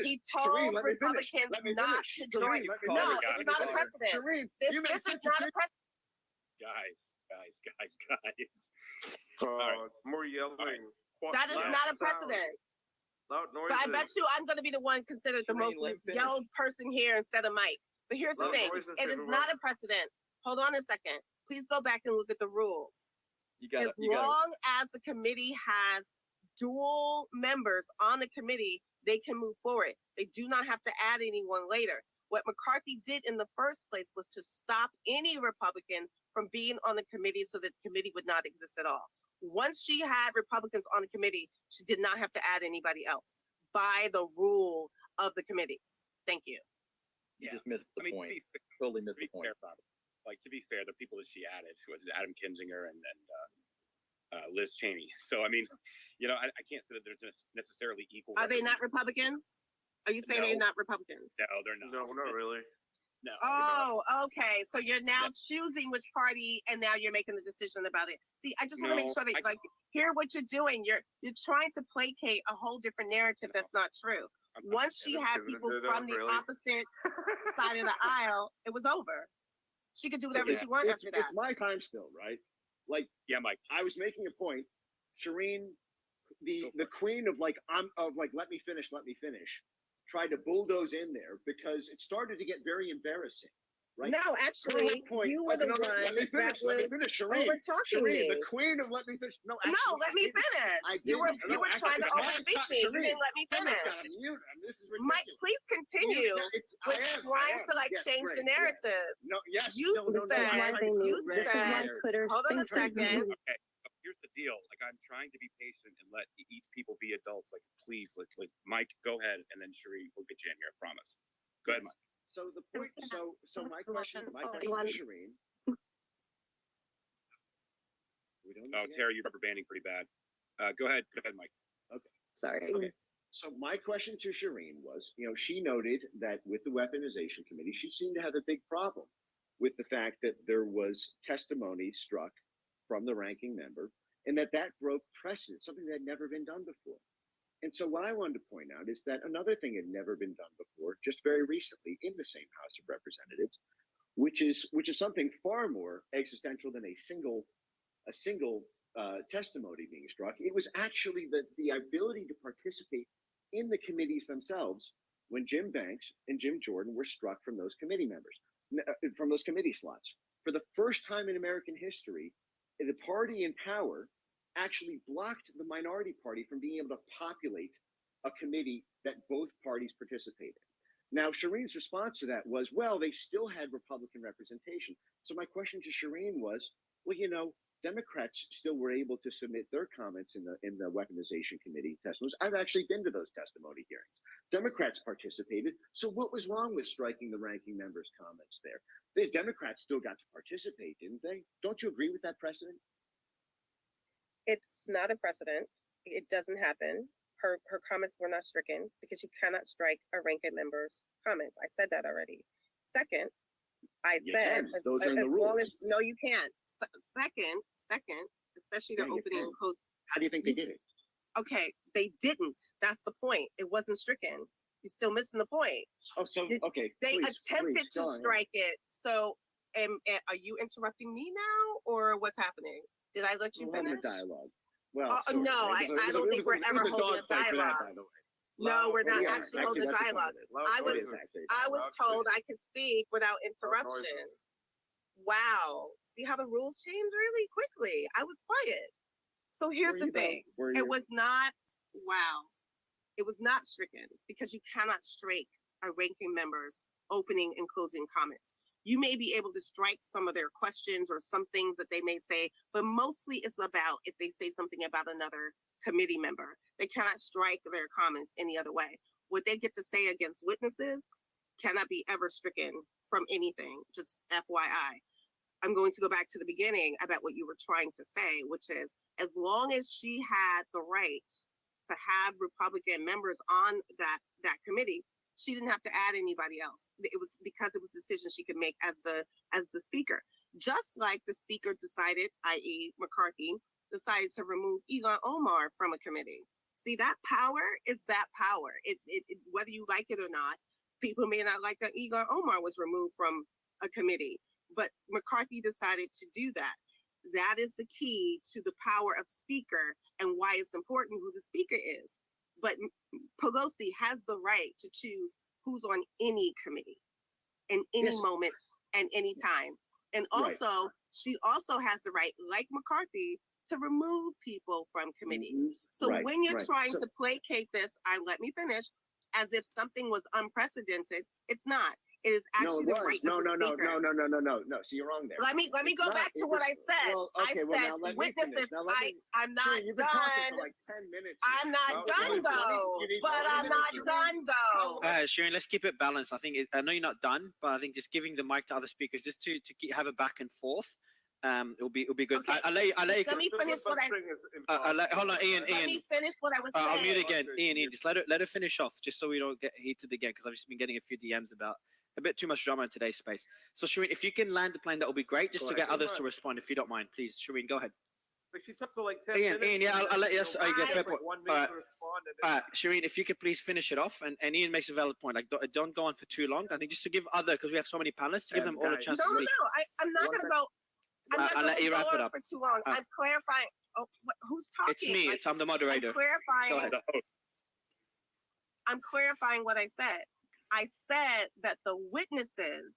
He told Republicans not to join. No, it's not a precedent. This is not a precedent. Guys. More yelling. That is not a precedent. But I bet you I'm going to be the one considered the most yelled person here instead of Mike. But here's the thing. It is not a precedent. Hold on a second. Please go back and look at the rules. As long as the committee has dual members on the committee, they can move forward. They do not have to add anyone later. What McCarthy did in the first place was to stop any Republican from being on the committee so that the committee would not exist at all. Once she had Republicans on the committee, she did not have to add anybody else by the rule of the committees. Thank you. You just missed the point. Totally missed the point. Like, to be fair, the people that she added, who was Adam Kinzinger and Liz Cheney. So, I mean, you know, I can't say that there's necessarily equal. Are they not Republicans? Are you saying they're not Republicans? No, they're not. No, not really. No. Oh, okay. So you're now choosing which party, and now you're making the decision about it. See, I just want to make sure that you hear what you're doing. You're trying to placate a whole different narrative that's not true. Once she had people from the opposite side of the aisle, it was over. She could do whatever she wanted after that. It's my time still, right? Like, yeah, Mike. I was making a point. Shireen, the queen of let me finish, tried to bulldoze in there because it started to get very embarrassing. Right? No, actually, you were the one that was over-talking me. The queen of let me finish. No, let me finish. You were trying to overspeak me. You didn't let me finish. Mike, please continue with trying to change the narrative. No, yes. You said, hold on a second. Okay. Here's the deal. Like, I'm trying to be patient and let each people be adults. Like, please, Mike, go ahead, and then Sheree will get you in here. I promise. Go ahead, Mike. So the point. So my question to Shireen. Terry, you're rubber banding pretty bad. Go ahead, Mike. Okay. Sorry. Okay. So my question to Shireen was, you know, she noted that with the weaponization committee, she seemed to have a big problem with the fact that there was testimony struck from the ranking member, and that broke precedent, something that had never been done before. And so what I wanted to point out is that another thing had never been done before, just very recently in the same House of Representatives, which is something far more existential than a single testimony being struck. It was actually the ability to participate in the committees themselves when Jim Banks and Jim Jordan were struck from those committee members, from those committee slots. For the first time in American history, the party in power actually blocked the minority party from being able to populate a committee that both parties participated in. Now, Shireen's response to that was, well, they still had Republican representation. So my question to Shireen was, well, you know, Democrats still were able to submit their comments in the weaponization committee testimonies. I've actually been to those testimony hearings. Democrats participated. So what was wrong with striking the ranking member's comments there? The Democrats still got to participate, didn't they? Don't you agree with that precedent? It's not a precedent. It doesn't happen. Her comments were not stricken because you cannot strike a ranking member's comments. I said that already. Second, I said as long as no, you can't. Second, especially the opening and close. How do you think they did it? Okay, they didn't. That's the point. It wasn't stricken. You're still missing the point. Oh, so okay. They attempted to strike it. So, are you interrupting me now, or what's happening? Did I let you finish? Dialogue. Well, no, I don't think we're ever holding a dialogue. No, we're not actually holding a dialogue. I was told I could speak without interruption. Wow. See how the rules change really quickly. I was quiet. So here's the thing. It was not, it was not stricken because you cannot strike a ranking member's opening and closing comments. You may be able to strike some of their questions or some things that they may say, but mostly it's about if they say something about another committee member. They cannot strike their comments any other way. What they get to say against witnesses cannot be ever stricken from anything, just FYI. I'm going to go back to the beginning about what you were trying to say, which is as long as she had the right to have Republican members on that committee, she didn't have to add anybody else. It was because it was a decision she could make as the speaker. Just like the speaker decided, i.e. McCarthy, decided to remove Ilhan Omar from a committee. See, that power is that power. It whether you like it or not, people may not like that Ilhan Omar was removed from a committee, but McCarthy decided to do that. That is the key to the power of speaker and why it's important who the speaker is. But Pelosi has the right to choose who's on any committee in any moment and any time. And also, she also has the right, like McCarthy, to remove people from committees. So when you're trying to placate this, let me finish, as if something was unprecedented, it's not. It is actually the right No, of the no, no, speaker. No. So you're wrong there. Let me It's go not- back to it what was- I said. Well, okay, I well, said now let me witnesses. finish. Now let me- I'm not Sure, you've been done. talking for like 10 minutes. I'm not No, done you need though. 20 But I'm not minutes, done though. Shireen, let's keep it balanced. I think I know you're not done, but I think just giving the mic to other speakers just to have a back and forth. It'll be good. Okay, I'll let you. let me finish what I. Hold on, Ian. Let me finish what I was saying. I'll mute again. Ian, just let her finish off, just so we don't get heated again, because I've just been getting a few DMs about a bit too much drama in today's space. So Shireen, if you can land the plane, that will be great, just to get others to respond, if you don't mind, please. Shireen, go ahead. But she's up to like 10 Ian, minutes. yeah, I'll let you. You know, I get fair like point. 1 All minute right. to respond, and then- All right, Shireen, if you could please finish it off, and Ian makes a valid point. Like, don't go on for too long. I think just to give other, because we have so many panelists, to give them all a chance to speak. I'm not gonna go. I'm not I'll gonna let you go wrap it on up. for too long. I'm clarifying. Oh, who's talking? It's me. Like, I'm the moderator. I'm clarifying. Go ahead. I'm clarifying what I said. I said that the witnesses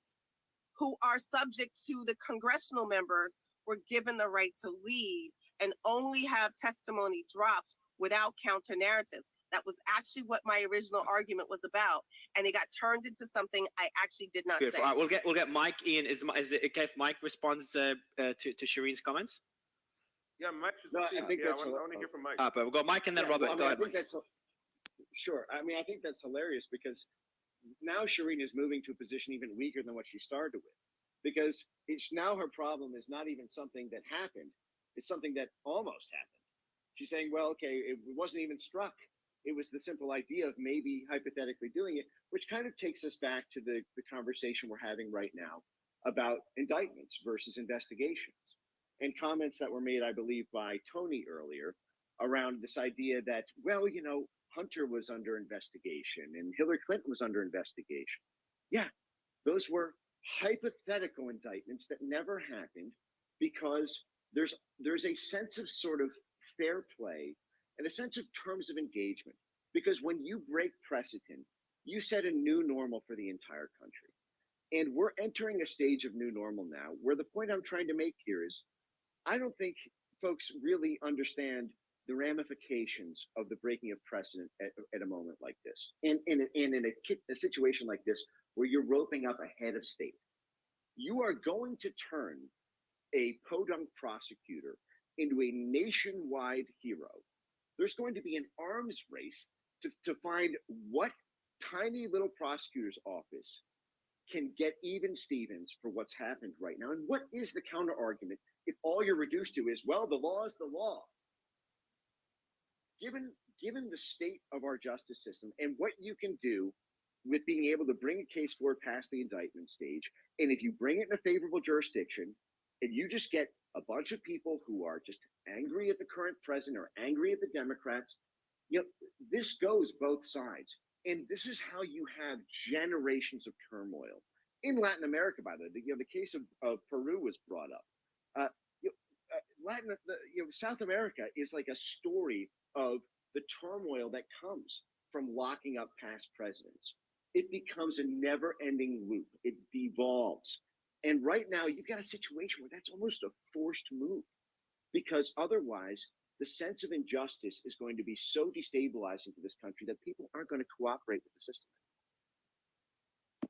who are subject to the congressional members were given the right to leave and only have testimony dropped without counter narratives. That was actually what my original argument was about, and it got turned into something I actually did not Beautiful. say. All right, we'll get Mike. Ian, is it okay if Mike responds to Shireen's comments? Yeah, Mike should No, speak. I think Yeah, that's I want to hear from Mike. But we'll go Mike and then Yeah, Robert. well, I Go mean, ahead, I think Mike. that's sure. I mean, I think that's hilarious because now Shireen is moving to a position even weaker than what she started with, because it's now her problem is not even something that happened; it's something that almost happened. She's saying, "Well, okay, it wasn't even struck. It was the simple idea of maybe hypothetically doing it," which kind of takes us back to the conversation we're having right now about indictments versus investigations, and comments that were made, I believe, by Tony earlier around this idea that, well, you know, Hunter was under investigation and Hillary Clinton was under investigation. Yeah, those were hypothetical indictments that never happened because there's a sense of sort of fair play and a sense of terms of engagement. Because when you break precedent, you set a new normal for the entire country. And we're entering a stage of new normal now where the point I'm trying to make here is I don't think folks really understand the ramifications of the breaking of precedent at a moment like this. And in a situation like this, where you're roping up a head of state, you are going to turn a podunk prosecutor into a nationwide hero. There's going to be an arms race to find what tiny little prosecutor's office can get even Stevens for what's happened right now. And what is the counter argument if all you're reduced to is, well, the law is the law? Given the state of our justice system and what you can do with being able to bring a case forward past the indictment stage, and if you bring it in a favorable jurisdiction, and you just get a bunch of people who are just angry at the current president or angry at the Democrats, you know, this goes both sides. And this is how you have generations of turmoil. In Latin America, by the way, the case of Peru was brought up. South America is like a story of the turmoil that comes from locking up past presidents. It becomes a never-ending loop. It devolves. And right now, you've got a situation where that's almost a forced move, because otherwise, the sense of injustice is going to be so destabilizing to this country that people aren't going to cooperate with the system.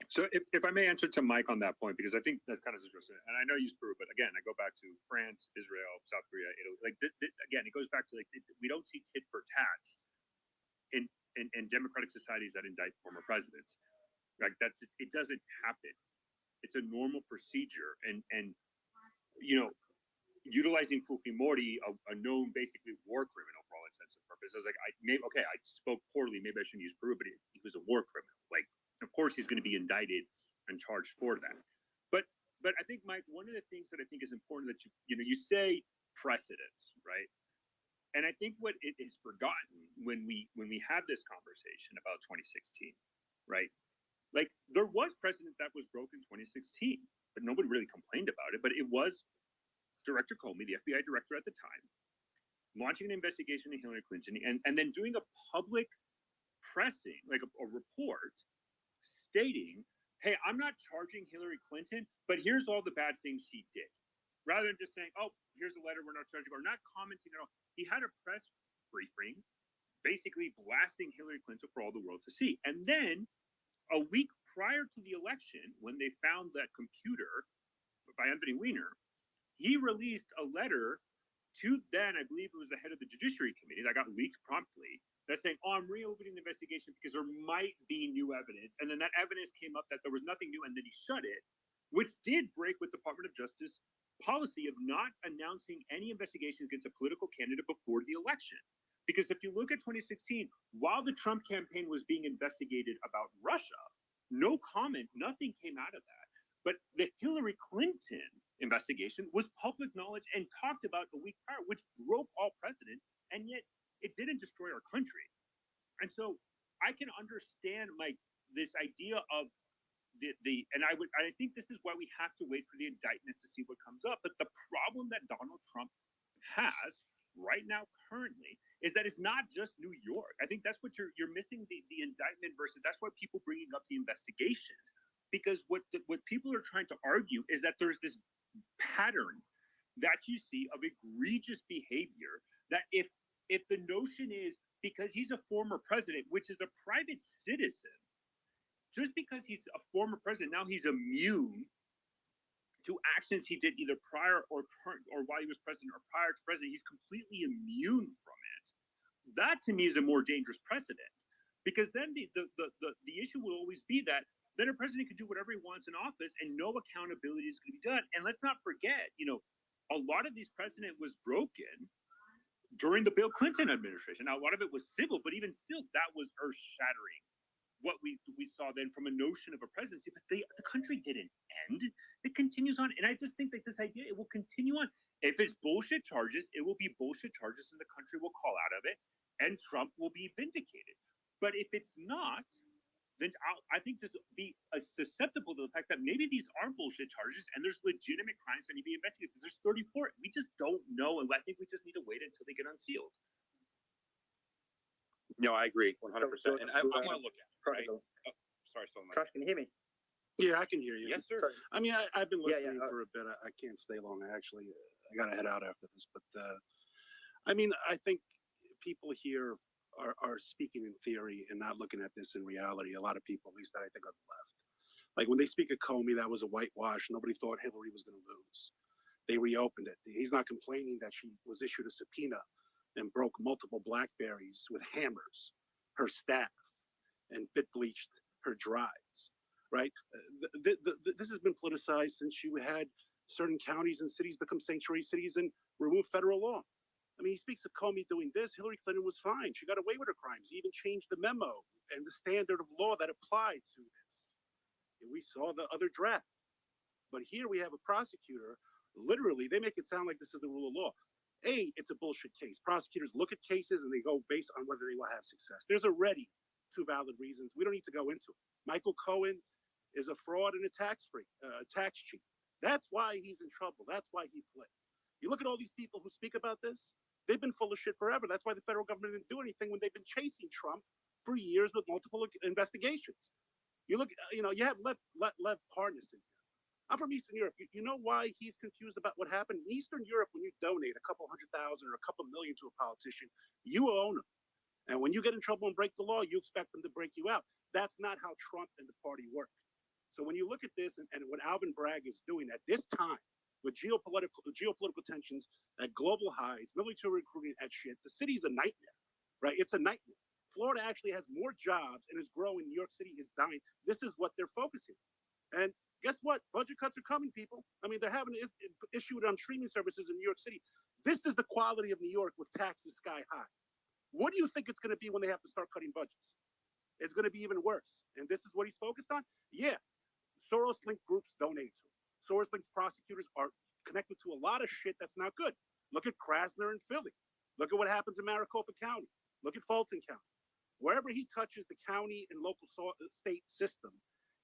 So if I may answer to Mike on that point, because I think that's kind of interesting, and I know you use Peru, but again, I go back to France, Israel, South Korea, Italy. Like again, it goes back to like we don't see tit for tats in democratic societies that indict former presidents. Like it doesn't happen. It's a normal procedure, and you know, utilizing Fujimori, a known basically war criminal for all intents and purposes. Like I spoke poorly. Maybe I shouldn't use Peru, but he was a war criminal. Like, of course, he's going to be indicted and charged for that. But I think, Mike, one of the things that I think is important that you say precedents, right? And I think what it is forgotten when we have this conversation about 2016, right? Like there was precedent that was broken in 2016, but nobody really complained about it. But it was Director Comey, the FBI director at the time, launching an investigation into Hillary Clinton and then doing a public pressing, like a report stating, hey, I'm not charging Hillary Clinton, but here's all the bad things she did. Rather than just saying, oh, here's a letter, we're not charging her, not commenting at all. He had a press briefing basically blasting Hillary Clinton for all the world to see. And then a week prior to the election, when they found that computer by Anthony Weiner, he released a letter to then, I believe it was the head of the Judiciary Committee that got leaked promptly, that's saying, oh, I'm reopening the investigation because there might be new evidence. And then that evidence came up that there was nothing new, and then he shut it, which did break with Department of Justice policy of not announcing any investigation against a political candidate before the election. Because if you look at 2016, while the Trump campaign was being investigated about Russia, no comment, nothing came out of that. But the Hillary Clinton investigation was public knowledge and talked about a week prior, which broke all precedent, and yet it didn't destroy our country. And so I can understand this idea of I think this is why we have to wait for the indictment to see what comes up. But the problem that Donald Trump has right now currently is that it's not just New York. I think that's what you're missing the indictment versus that's why people bringing up the investigations, because what people are trying to argue is that there's this pattern that you see of egregious behavior that if the notion is because he's a former president, which is a private citizen, just because he's a former president, now he's immune to actions he did either prior or current or while he was president or prior to president. He's completely immune from it. That to me is a more dangerous precedent, because then the issue will always be that then a president can do whatever he wants in office and no accountability is going to be done. And let's not forget, a lot of these precedent was broken during the Bill Clinton administration. Now, a lot of it was civil, but even still, that was earth-shattering. What we saw then from a notion of a presidency, but the country didn't end. It continues on. And I just think that this idea, it will continue on. If it's bullshit charges, it will be bullshit charges and the country will call out of it and Trump will be vindicated. But if it's not, then I think just be susceptible to the fact that maybe these are bullshit charges and there's legitimate crimes that need to be investigated, because there's 34. We just don't know. And I think we just need to wait until they get unsealed. No, I agree 100%. And I want to look at it, right? Oh, sorry, Trosh, can you hear me? Yeah, I can hear you. Yes, sir. I mean, I've been listening Yeah. for a bit. I can't stay long. Actually, I got to head out after this. But I mean, I think people here are speaking in theory and not looking at this in reality. A lot of people, at least that I think, on the left. Like when they speak of Comey, that was a whitewash. Nobody thought Hillary was going to lose. They reopened it. He's not complaining that she was issued a subpoena and broke multiple Blackberries with hammers, her staff, and bit bleached her drives, right? This has been politicized since you had certain counties and cities become sanctuary cities and remove federal law. I mean, he speaks of Comey doing this. Hillary Clinton was fine. She got away with her crimes. He even changed the memo and the standard of law that applied to this. And we saw the other draft. But here we have a prosecutor, literally, they make it sound like this is the rule of law. It's a bullshit case. Prosecutors look at cases and they go based on whether they will have success. There's already two valid reasons. We don't need to go into it. Michael Cohen is a fraud and a tax cheat. That's why he's in trouble. That's why he fled. You look at all these people who speak about this, they've been full of shit forever. That's why the federal government didn't do anything when they've been chasing Trump for years with multiple investigations. You look, you have Lev Parnas in here. I'm from Eastern Europe. You know why he's confused about what happened? In Eastern Europe, when you donate a couple $100,000 or a couple million to a politician, you own them. And when you get in trouble and break the law, you expect them to break you out. That's not how Trump and the party work. So when you look at this and what Alvin Bragg is doing at this time with geopolitical tensions at global highs, military recruiting at shit, the city's a nightmare, right? It's a nightmare. Florida actually has more jobs and is growing. New York City is dying. This is what they're focusing on. And guess what? Budget cuts are coming, people. I mean, they're having it issued on streaming services in New York City. This is the quality of New York with taxes sky high. What do you think it's going to be when they have to start cutting budgets? It's going to be even worse. And this is what he's focused on? Yeah. Soros-linked groups donate to him. Soros-linked prosecutors are connected to a lot of shit that's not good. Look at Krasner in Philly. Look at what happens in Maricopa County. Look at Fulton County. Wherever he touches the county and local state system,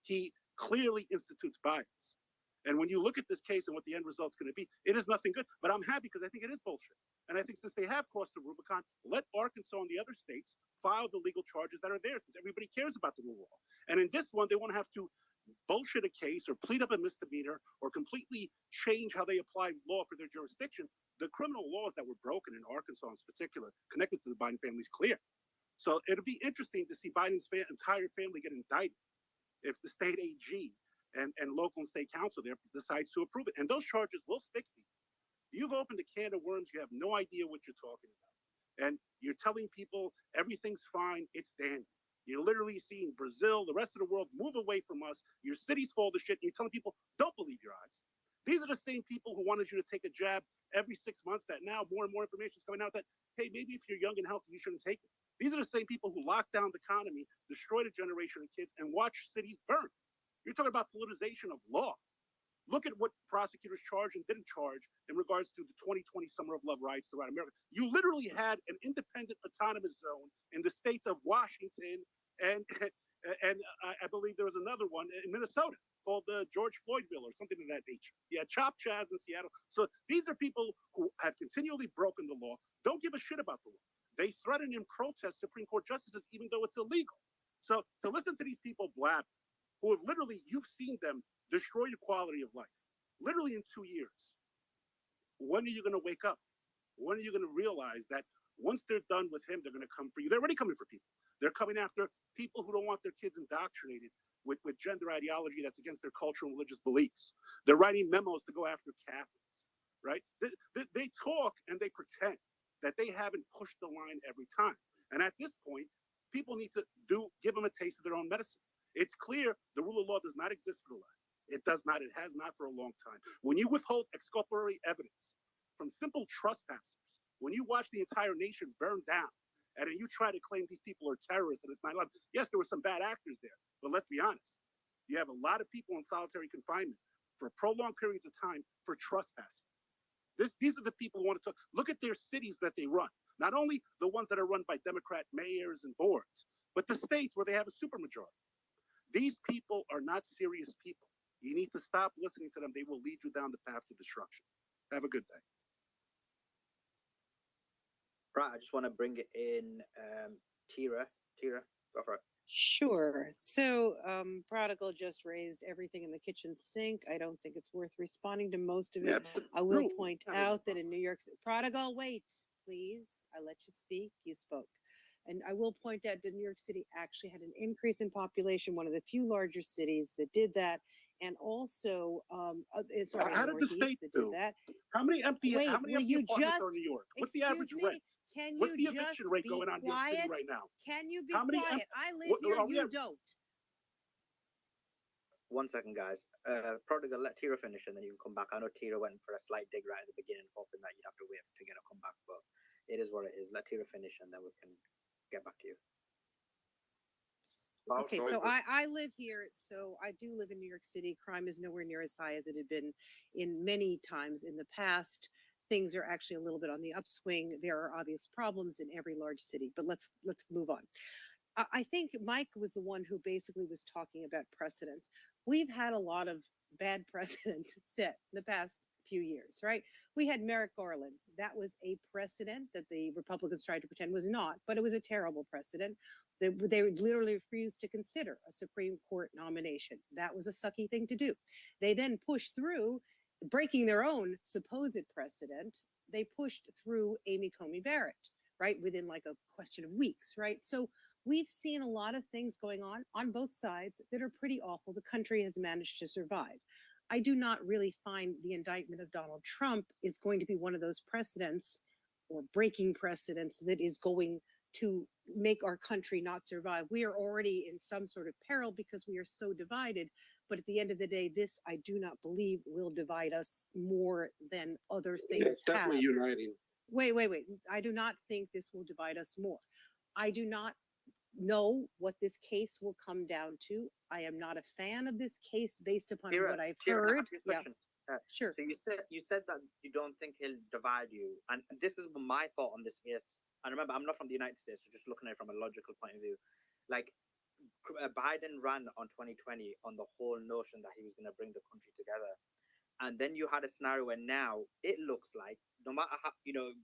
he clearly institutes bias. And when you look at this case and what the end result's going to be, it is nothing good. But I'm happy because I think it is bullshit. And I think since they have crossed the Rubicon, let Arkansas and the other states file the legal charges that are there, since everybody cares about the rule of law. And in this one, they won't have to bullshit a case or plead up a misdemeanor or completely change how they apply law for their jurisdiction. The criminal laws that were broken in Arkansas in particular, connected to the Biden family, is clear. So it'll be interesting to see Biden's entire family get indicted. if the state AG and local and state council there decides to approve it. And those charges will stick to you. You've opened a can of worms. You have no idea what you're talking about. And you're telling people everything's fine. It's dandy. You're literally seeing Brazil, the rest of the world move away from us. Your cities fall to shit. And you're telling people, don't believe your eyes. These are the same people who wanted you to take a jab every 6 months that now more and more information is coming out that, hey, maybe if you're young and healthy, you shouldn't take it. These are the same people who locked down the economy, destroyed a generation of kids, and watched cities burn. You're talking about politicization of law. Look at what prosecutors charged and didn't charge in regards to the 2020 Summer of Love riots throughout America. You literally had an independent autonomous zone in the states of Washington and I believe there was another one in Minnesota called the George Floyd bill or something of that nature. Yeah, Chop Chaz in Seattle. So these are people who have continually broken the law, don't give a shit about the law. They threaten and protest Supreme Court justices even though it's illegal. So to listen to these people blab, who have literally, you've seen them destroy your quality of life, literally in 2 years. When are you going to wake up? When are you going to realize that once they're done with him, they're going to come for you? They're already coming for people. They're coming after people who don't want their kids indoctrinated with gender ideology that's against their cultural and religious beliefs. They're writing memos to go after Catholics, right? They talk and they pretend that they haven't pushed the line every time. And at this point, people need to give them a taste of their own medicine. It's clear the rule of law does not exist for the left. It does not. It has not for a long time. When you withhold exculpatory evidence from simple trespassers, when you watch the entire nation burn down, and then you try to claim these people are terrorists and it's 9/11, yes, there were some bad actors there, but let's be honest. You have a lot of people in solitary confinement for prolonged periods of time for trespassing. These are the people who want to talk. Look at their cities that they run. Not only the ones that are run by Democrat mayors and boards, but the states where they have a supermajority. These people are not serious people. You need to stop listening to them. They will lead you down the path to destruction. Have a good day. Right, I just want to bring it in. Tira, go for it. Sure. So, Prodigal just raised everything in the kitchen sink. I don't think it's worth responding to most of it. I will point out that in New York, Prodigal, wait, please. I let you speak. You spoke. And I will point out that New York City actually had an increase in population, one of the few larger cities that did that. And also, it's how did the state do that. How many empty Wait, apartments are in New York? What's the average rent? Can What's you the eviction just rate be going on in New York quiet? City right now? Can you be How many quiet? I live here, you don't. 1 second, guys. Prodigal, let Tira finish and then you can come back. I know Tira went for a slight dig right at the beginning, hoping that you'd have to wait to get a comeback, but it is what it is. Let Tira finish and then we can get back to you. Okay, so I live here, so I do live in New York City. Crime is nowhere near as high as it had been in many times in the past. Things are actually a little bit on the upswing. There are obvious problems in every large city, but let's move on. I think Mike was the one who basically was talking about precedents. We've had a lot of bad precedents set in the past few years, right? We had Merrick Garland. That was a precedent that the Republicans tried to pretend was not, but it was a terrible precedent. They literally refused to consider a Supreme Court nomination. That was a sucky thing to do. They then pushed through, breaking their own supposed precedent. They pushed through Amy Coney Barrett, right? Within like a question of weeks, right? So we've seen a lot of things going on both sides that are pretty awful. The country has managed to survive. I do not really find the indictment of Donald Trump is going to be one of those precedents or breaking precedents that is going to make our country not survive. We are already in some sort of peril because we are so divided. But at the end of the day, this, I do not believe, will divide us more than other things It's definitely uniting. Wait. I do not think this will divide us more. I do not know what this case will come down to. I am not a fan of this case based upon what I've heard. Yeah. Sure. So you said that you don't think he'll divide you, and this is my thought on this case. And remember, I'm not from the United States, so just looking at it from a logical point of view. Like, Biden ran on 2020 on the whole notion that he was going to bring the country together. And then you had a scenario where now it looks like, no matter how,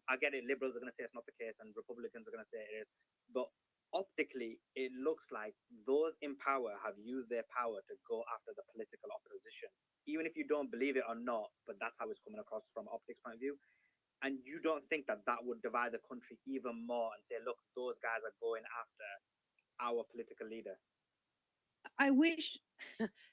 I get it, liberals are going to say it's not the case and Republicans are going to say it is. But optically, it looks like those in power have used their power to go after the political opposition, even if you don't believe it or not, but that's how it's coming across from optics point of view. And you don't think that would divide the country even more and say, look, those guys are going after our political leader? I wish,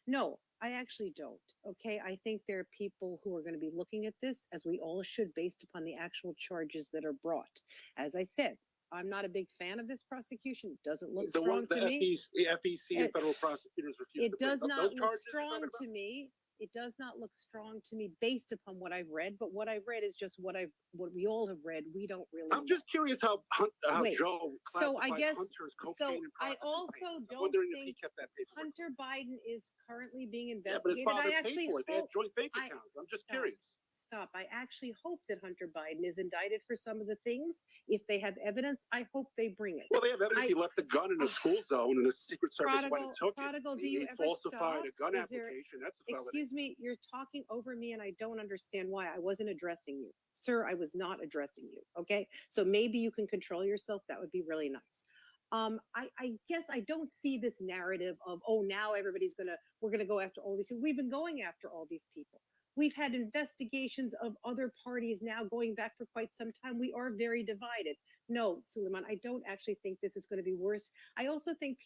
no, I actually don't. Okay. I think there are people who are going to be looking at this, as we all should, based upon the actual charges that are brought. As I said, I'm not a big fan of this prosecution. It doesn't look The strong ones the to me. FEC and federal prosecutors refuse It to bring. does Those not look charges you're strong talking to me. It does not look strong to me based upon what I've read, but what I've read is just what we all have read. We don't really I'm just curious how Wait, Joe so I classified guess, Hunter's cocaine so and I prostitute also payments. I'm don't wondering if he think kept that paperwork. Hunter Biden is currently being Yeah, but his investigated. father I paid actually for it. They had hope, joint bank I- accounts. I'm just stop. curious. Stop. I actually hope that Hunter Biden is indicted for some of the things. If they have evidence, I hope they bring it. Well, they have evidence he left a gun in a school zone and the Secret Service went and took Prodigal, it. do you He ever falsified stop? a gun Is there- application. That's a felony. Excuse me, you're talking over me and I don't understand why. I wasn't addressing you. Sir, I was not addressing you. Okay. So maybe you can control yourself. That would be really nice. I guess I don't see this narrative of, oh, now we're gonna go after all these people. We've been going after all these people. We've had investigations of other parties now going back for quite some time. We are very divided. No, Suleiman, I don't actually think this is going to be worse. I also think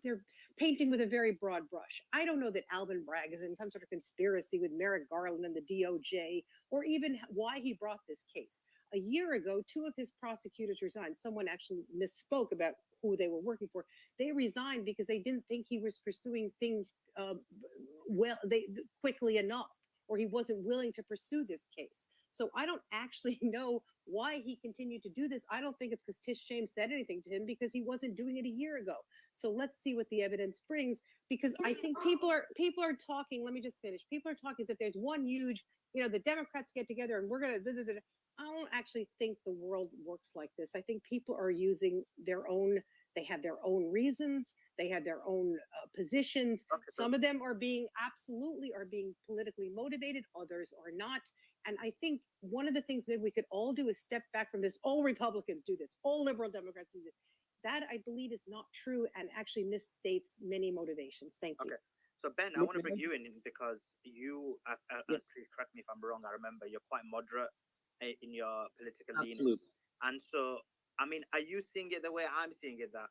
they're painting with a very broad brush. I don't know that Alvin Bragg is in some sort of conspiracy with Merrick Garland and the DOJ, or even why he brought this case. A year ago, 2 of his prosecutors resigned. Someone actually misspoke about who they were working for. They resigned because they didn't think he was pursuing things quickly enough, or he wasn't willing to pursue this case. So I don't actually know why he continued to do this. I don't think it's because Tish James said anything to him, because he wasn't doing it a year ago. So let's see what the evidence brings, because I think people are talking. Let me just finish. People are talking as if there's one huge, the Democrats get together and we're going to. I don't actually think the world works like this. I think people are using they have their own reasons. They have their own positions. Some of them are being politically motivated. Others are not. And I think one of the things maybe we could all do is step back from this. All Republicans do this. All liberal Democrats do this. That, I believe, is not true and actually misstates many motivations. Thank you. Okay. So Ben, I want to bring you in because you, please correct me if I'm wrong. I remember you're quite moderate in your political leanings. And so, I mean, are you seeing it the way I'm seeing it, that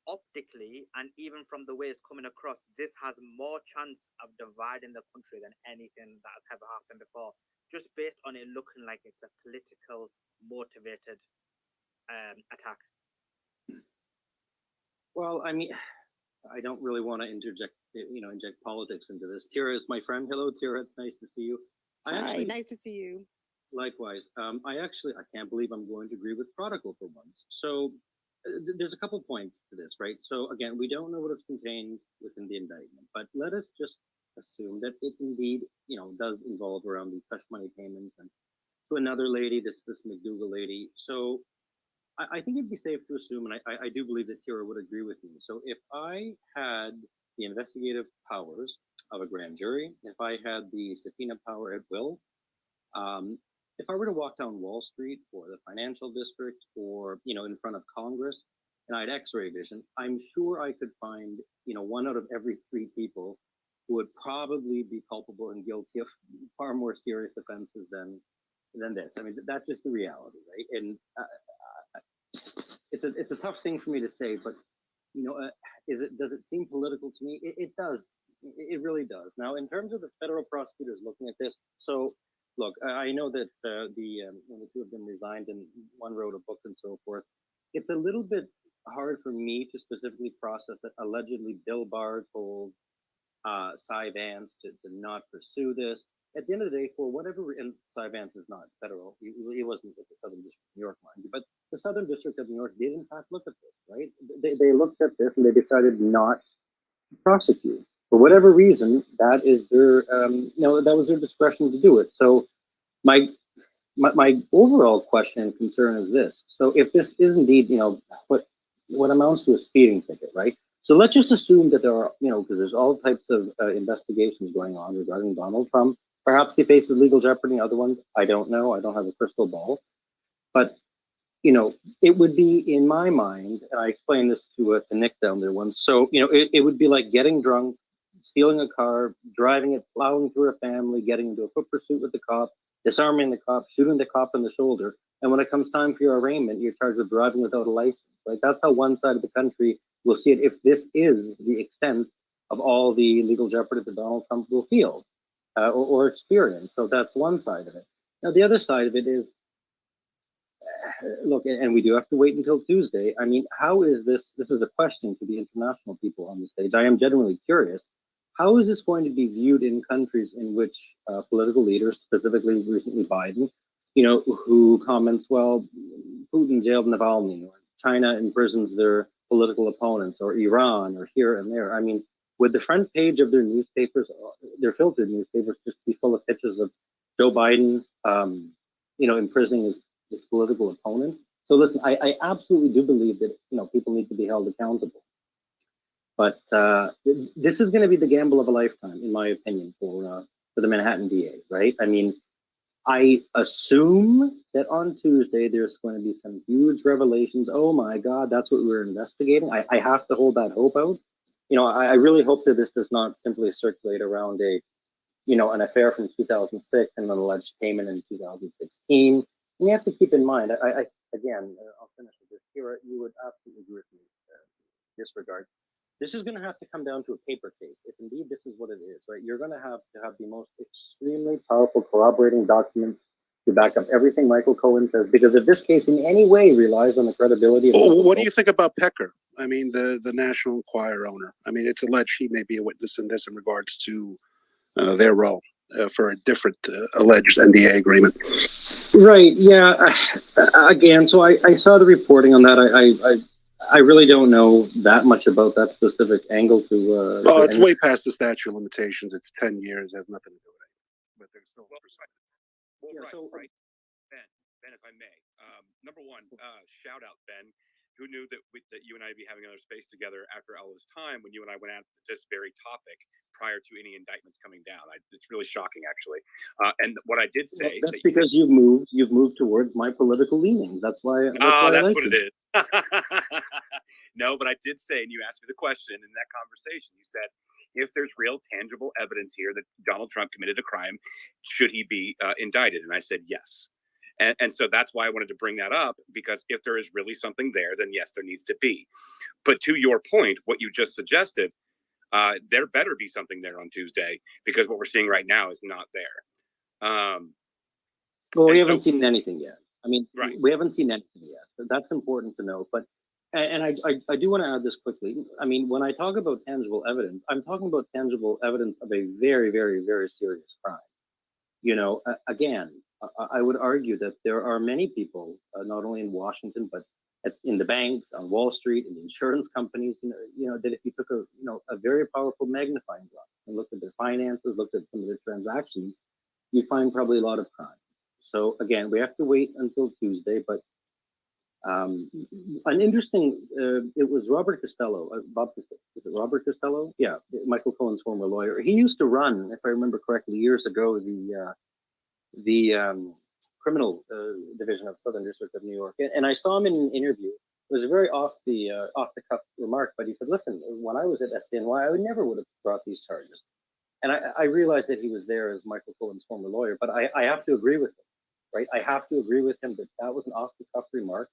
optically and even from the way it's coming across, this has more chance of dividing the country than anything that has ever happened before, just based on it looking like it's a political motivated attack? Well, I mean, I don't really want to inject politics into this. Tira is my friend. Hello, Tira. It's nice to see you. Hi, nice to see you. Likewise. I can't believe I'm going to agree with Prodigal for once. So there's a couple points to this, right? So again, we don't know what is contained within the indictment, but let us just assume that it indeed, does involve around the hush money payments and to another lady, this McDougal lady. So I think it'd be safe to assume, and I do believe that Tira would agree with me. So if I had the investigative powers of a grand jury, if I had the subpoena power at will, if I were to walk down Wall Street or the financial district or, in front of Congress and I had x-ray vision, I'm sure I could find, 1 out of every 3 people who would probably be culpable and guilty of far more serious offenses than this. I mean, that's just the reality, right? And it's a tough thing for me to say, but does it seem political to me? It does. It really does. Now, in terms of the federal prosecutors looking at this, so look, I know that the 2 of them resigned and one wrote a book and so forth. It's a little bit hard for me to specifically process that allegedly Bill Barr told Cy Vance to not pursue this. At the end of the day, for whatever, and Cy Vance is not federal, he wasn't with the Southern District of New York, mind you, but the Southern District of New York did in fact look at this, right? They looked at this and they decided not to prosecute. For whatever reason, that is their, that was their discretion to do it. So my overall question and concern is this. So if this is indeed, what amounts to a speeding ticket, right? So let's just assume that there are, because there's all types of investigations going on regarding Donald Trump. Perhaps he faces legal jeopardy, other ones, I don't know. I don't have a crystal ball. But, it would be, in my mind, and I explained this to Nick down there once. So, it would be like getting drunk, stealing a car, driving it, plowing through a family, getting into a foot pursuit with the cop, disarming the cop, shooting the cop in the shoulder. And when it comes time for your arraignment, you're charged with driving without a license, right? That's how one side of the country will see it if this is the extent of all the legal jeopardy that Donald Trump will feel or experience. So that's one side of it. Now, the other side of it is, look, and we do have to wait until Tuesday. I mean, how is this? This is a question to the international people on the stage. I am genuinely curious. How is this going to be viewed in countries in which political leaders, specifically recently Biden, who comments, well, Putin jailed Navalny, or China imprisons their political opponents, or Iran, or here and there. I mean, would the front page of their newspapers, their filtered newspapers, just be full of pictures of Joe Biden, imprisoning his political opponent? So listen, I absolutely do believe that people need to be held accountable. But this is going to be the gamble of a lifetime, in my opinion, for the Manhattan DA, right? I mean, I assume that on Tuesday there's going to be some huge revelations. Oh my God, that's what we're investigating. I have to hold that hope out. I really hope that this does not simply circulate around an affair from 2006 and an alleged payment in 2016. And you have to keep in mind, again, I'll finish with this. Kira, you would absolutely agree with me in this regard. This is going to have to come down to a paper case, if indeed this is what it is, right? You're going to have the most extremely powerful corroborating documents to back up everything Michael Cohen says, because if this case in any way relies on the credibility of what do you think about Pecker? I mean, the National Enquirer owner. I mean, it's alleged he may be a witness in this in regards to their role for a different alleged NDA agreement. Right. Yeah. Again, so I saw the reporting on that. I really don't know that much about that specific angle to. It's way past the statute of limitations. It's 10 years. It has nothing to do with it. But there's still Right. Ben, if I may, number one, shout out Ben, who knew that you and I would be having another space together after all this time when you and I went at this very topic prior to any indictments coming down. It's really shocking, actually. And what I did say, that's because you've moved towards my political leanings. That's why. That's what it is. No, but I did say, and you asked me the question in that conversation. You said, if there's real tangible evidence here that Donald Trump committed a crime, should he be indicted? And I said yes. And so that's why I wanted to bring that up, because if there is really something there, then yes, there needs to be. But to your point, what you just suggested, there better be something there on Tuesday, because what we're seeing right now is not there. Well, we haven't seen anything yet. I mean, we haven't seen anything yet. That's important to know. But and I do want to add this quickly. I mean, when I talk about tangible evidence, I'm talking about tangible evidence of a very, very, very serious crime. Again, I would argue that there are many people, not only in Washington, but in the banks, on Wall Street, in the insurance companies, that if you took a very powerful magnifying glass and looked at their finances, looked at some of their transactions, you find probably a lot of crime. So again, we have to wait until Tuesday, but an interesting, it was Robert Costello, is it Robert Costello? Yeah, Michael Cohen's former lawyer. He used to run, if I remember correctly, years ago, the criminal division of Southern District of New York. And I saw him in an interview. It was a very off the cuff remark, but he said, listen, when I was at SDNY, I never would have brought these charges. And I realized that he was there as Michael Cohen's former lawyer, but I have to agree with him, right? I have to agree with him that was an off the cuff remark.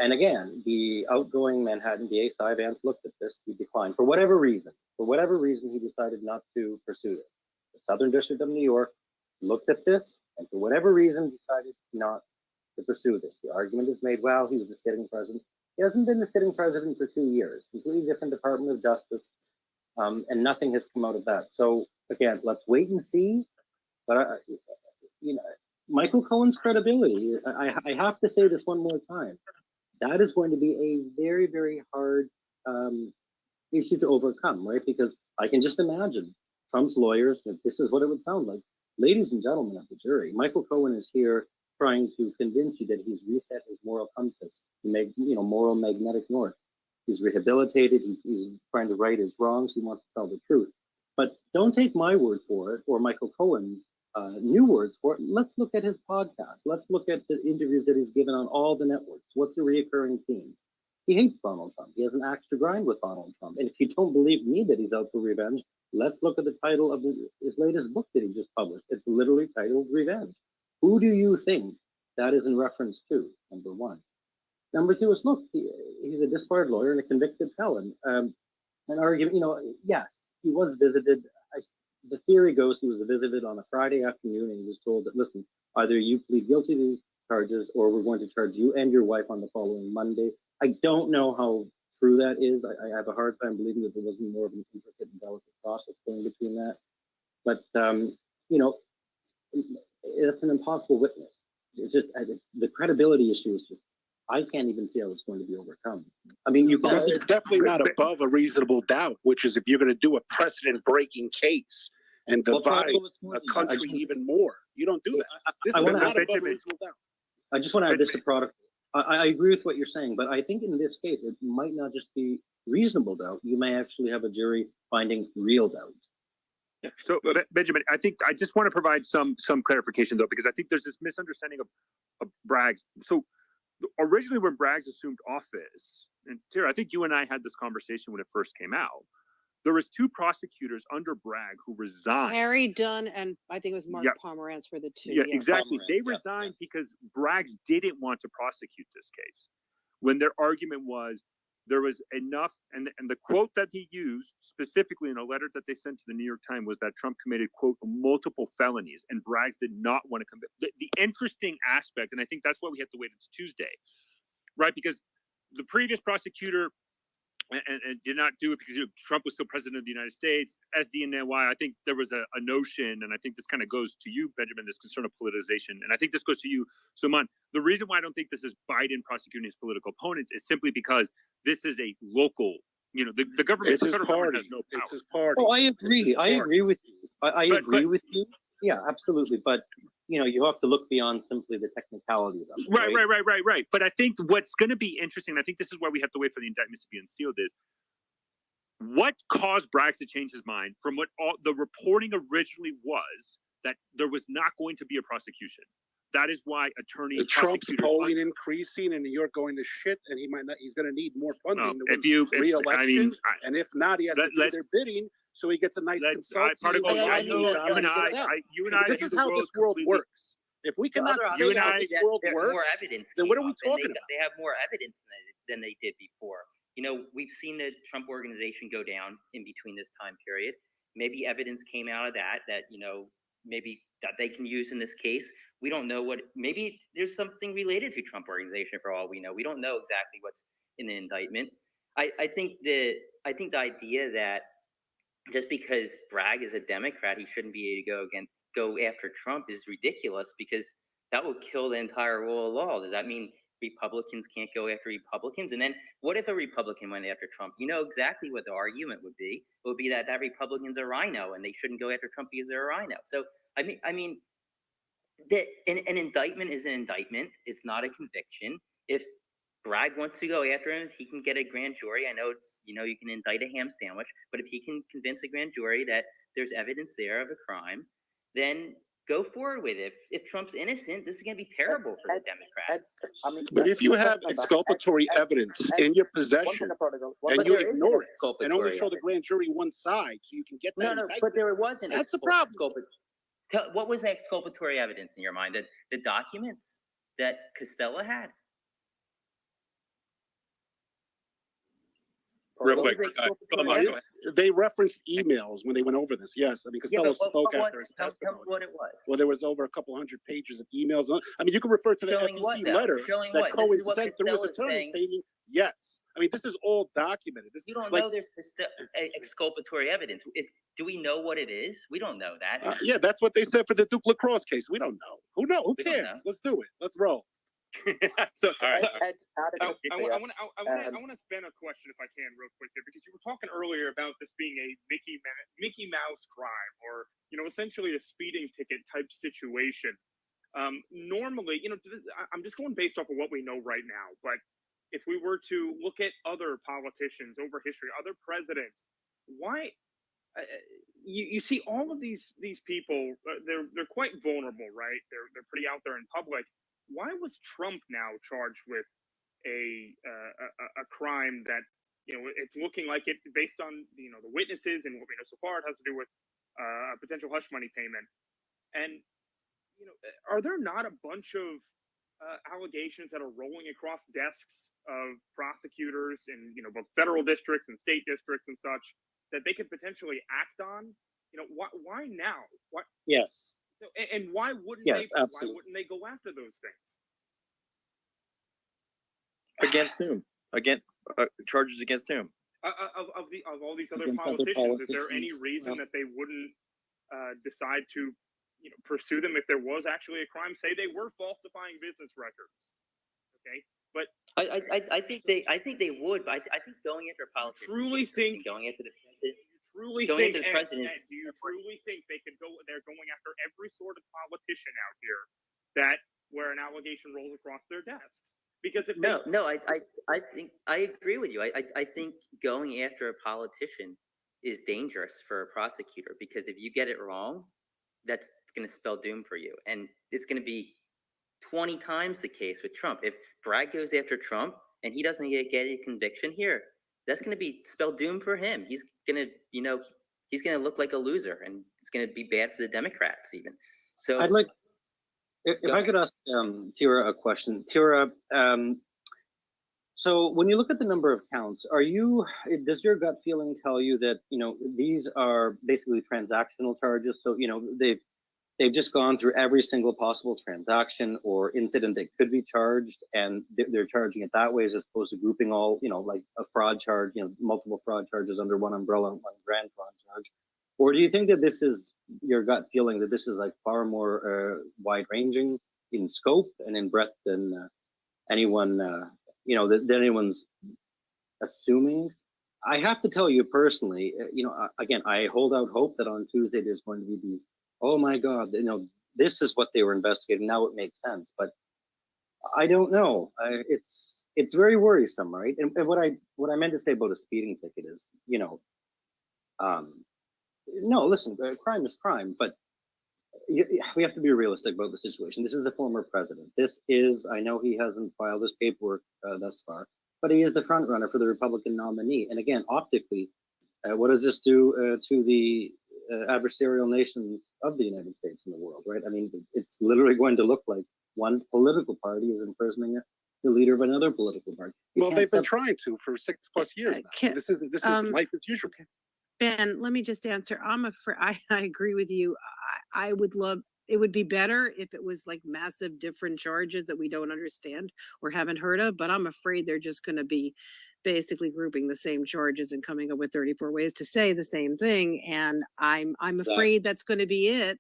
And again, the outgoing Manhattan DA, Cy Vance, looked at this. He declined for whatever reason. For whatever reason, he decided not to pursue this. The Southern District of New York looked at this, and for whatever reason, decided not to pursue this. The argument is made, well, he was the sitting president. He hasn't been the sitting president for 2 years. Completely different Department of Justice, and nothing has come out of that. So again, let's wait and see. But Michael Cohen's credibility. I have to say this one more time. That is going to be a very, very hard issue to overcome, right? Because I can just imagine Trump's lawyers, this is what it would sound like. Ladies and gentlemen of the jury, Michael Cohen is here trying to convince you that he's reset his moral compass, moral magnetic north. He's rehabilitated. He's trying to right his wrongs. He wants to tell the truth. But don't take my word for it, or Michael Cohen's new words for it. Let's look at his podcast. Let's look at the interviews that he's given on all the networks. What's the reoccurring theme? He hates Donald Trump. He has an axe to grind with Donald Trump. And if you don't believe me that he's out for revenge, let's look at the title of his latest book that he just published. It's literally titled Revenge. Who do you think that is in reference to? Number one. Number two is, look, he's a disbarred lawyer and a convicted felon. an argument. Yes, he was visited. The theory goes he was visited on a Friday afternoon, and he was told that, listen, either you plead guilty to these charges, or we're going to charge you and your wife on the following Monday. I don't know how true that is. I have a hard time believing that there wasn't more of an intricate and delicate process going between that. But it's an impossible witness. It's just the credibility issue is just, I can't even see how it's going to be overcome. I mean, it's definitely not above a reasonable doubt, which is if you're going to do a precedent-breaking case and divide a country even more, you don't do that. This is not above a reasonable doubt. I just want to add this to product. I agree with what you're saying, but I think in this case, it might not just be reasonable doubt. You may actually have a jury finding real doubt. Yeah. So, Benjamin, I think I just want to provide some clarification, though, because I think there's this misunderstanding of Bragg's. So, originally, when Braggs assumed office, and Tara, I think you and I had this conversation when it first came out. There was 2 prosecutors under Bragg who resigned. Harry Dunn and I think it was Mark Pomerantz were the 2. Yeah, yes. exactly. They resigned because Braggs didn't want to prosecute this case. When their argument was there was enough, and the quote that he used specifically in a letter that they sent to the New York Times was that Trump committed, quote, multiple felonies, and Braggs did not want to commit. The interesting aspect, and I think that's why we have to wait until Tuesday, right? Because the previous prosecutor and did not do it because Trump was still president of the United States. SDNY, I think there was a notion, and I think this kind of goes to you, Benjamin, this concern of politicization. And I think this goes to you, Suman. The reason why I don't think this is Biden prosecuting his political opponents is simply because this is a local, the government, it's his party. Has no power. It's his party. Oh, I agree. I agree with you. I agree with you. Yeah, absolutely. But you have to look beyond simply the technicalities of it. Right. But I think what's going to be interesting, I think this is why we have to wait for the indictments to be unsealed, is what caused Braggs to change his mind from what all the reporting originally was that there was not going to be a prosecution. That is why attorneys, Trump's polling increasing, and New York going to shit, and he's going to need more funding to win re-election. And if not, he has to do their bidding, so he gets a nice consultant. This is how this world works. If we cannot say how this world works, more evidence then what are we talking about? They have more evidence than they did before. We've seen the Trump organization go down in between this time period. Maybe evidence came out of that maybe that they can use in this case. We don't know maybe there's something related to Trump organization for all we know. We don't know exactly what's in the indictment. I think the idea that just because Bragg is a Democrat, he shouldn't be able to go after Trump is ridiculous, because that would kill the entire rule of law. Does that mean Republicans can't go after Republicans? And then what if a Republican went after Trump? You know exactly what the argument would be. It would be that Republican's a rhino and they shouldn't go after Trump because they're a rhino. So I mean, an indictment is an indictment. It's not a conviction. If Bragg wants to go after him, if he can get a grand jury, I know it's, you can indict a ham sandwich, but if he can convince a grand jury that there's evidence there of a crime, then go forward with it. If Trump's innocent, this is going to be terrible for the Democrats. But if you have exculpatory evidence in your possession and you ignore it and only show the grand jury one side so you can get that No, but there wasn't. That's the problem. What was the exculpatory evidence in your mind? The documents that Costello had? Real quick, they referenced emails when they went over this. Yes, I mean, Costello spoke after his testimony. Tell me what it was. Well, there was over a couple hundred pages of emails. I mean, you can refer to the FEC letter that Cohen sent through his attorney stating, yes. I mean, this is all documented. You don't know there's exculpatory evidence. Do we know what it is? We don't know that. Yeah, that's what they said for the Duke lacrosse case. We don't know. Who knows? Who cares? Let's do it. Let's roll. So, all right. I want to spin a question if I can real quick there, because you were talking earlier about this being a Mickey Mouse crime, or essentially a speeding ticket type situation. Normally, I'm just going based off of what we know right now, but if we were to look at other politicians over history, other presidents, why you see all of these people, they're quite vulnerable, right? They're pretty out there in public. Why was Trump now charged with a crime that it's looking like it, based on the witnesses and what we know so far, it has to do with a potential hush money payment? And are there not a bunch of allegations that are rolling across desks of prosecutors in both federal districts and state districts and such that they could potentially act on. Why now? What? Yes. So, and why wouldn't Yes, they? absolutely. Why wouldn't they go after those things? Against whom? Against charges against whom? Of all these other Against other politicians, is there any politicians, reason well- that they wouldn't decide to pursue them if there was actually a crime? Say they were falsifying business records, okay? But I think they would, but I think going after politicians, truly think going after the president, truly going think, after the president. Ed, do you truly think they could go? They're going after every sort of politician out here that where an allegation rolls across their desks. Because if No, I think I agree with you. I think going after a politician is dangerous for a prosecutor because if you get it wrong, that's going to spell doom for you, and it's going to be 20 times the case with Trump. If Bragg goes after Trump and he doesn't get a conviction here, that's going to be spell doom for him. He's going to, he's going to look like a loser, and it's going to be bad for the Democrats even. So I'd like, if I could ask Tira a question. Tira, so when you look at the number of counts, does your gut feeling tell you that, these are basically transactional charges? So, they've just gone through every single possible transaction or incident that could be charged, and they're charging it that way as opposed to grouping all, like a fraud charge, multiple fraud charges under one umbrella, one grand fraud charge? Or do you think that this is your gut feeling that this is like far more wide ranging in scope and in breadth than anyone, that anyone's assuming? I have to tell you personally, again, I hold out hope that on Tuesday there's going to be these, oh my God, this is what they were investigating. Now it makes sense, but I don't know. It's very worrisome, right? And what I meant to say about a speeding ticket is, no, listen, crime is crime, but we have to be realistic about the situation. This is a former president. I know he hasn't filed his paperwork thus far, but he is the front runner for the Republican nominee. And again, optically, what does this do to the adversarial nations of the United States and the world, right? I mean, it's literally going to look like one political party is imprisoning the leader of another political party. Well, they've been trying to for 6+ years now. This is life as usual. Ben, let me just answer. I'm afraid I agree with you. I would love, it would be better if it was like massive different charges that we don't understand or haven't heard of, but I'm afraid they're just going to be basically grouping the same charges and coming up with 34 ways to say the same thing. And I'm afraid that's going to be it.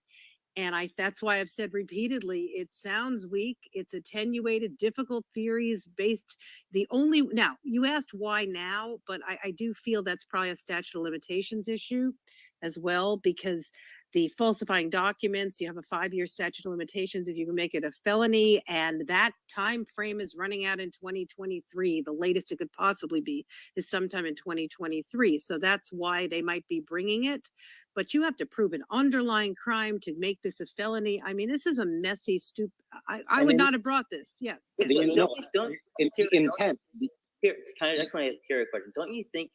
And that's why I've said repeatedly, it sounds weak. It's attenuated, difficult theories based. Now you asked why now, but I do feel that's probably a statute of limitations issue as well, because the falsifying documents, you have a 5-year statute of limitations if you can make it a felony, and that time frame is running out in 2023. The latest it could possibly be is sometime in 2023. So that's why they might be bringing it. But you have to prove an underlying crime to make this a felony. I mean, this is a messy, stupid. I would not have brought this. Yes. Don't intent. Here, I just want to ask Terry a question. Don't you think?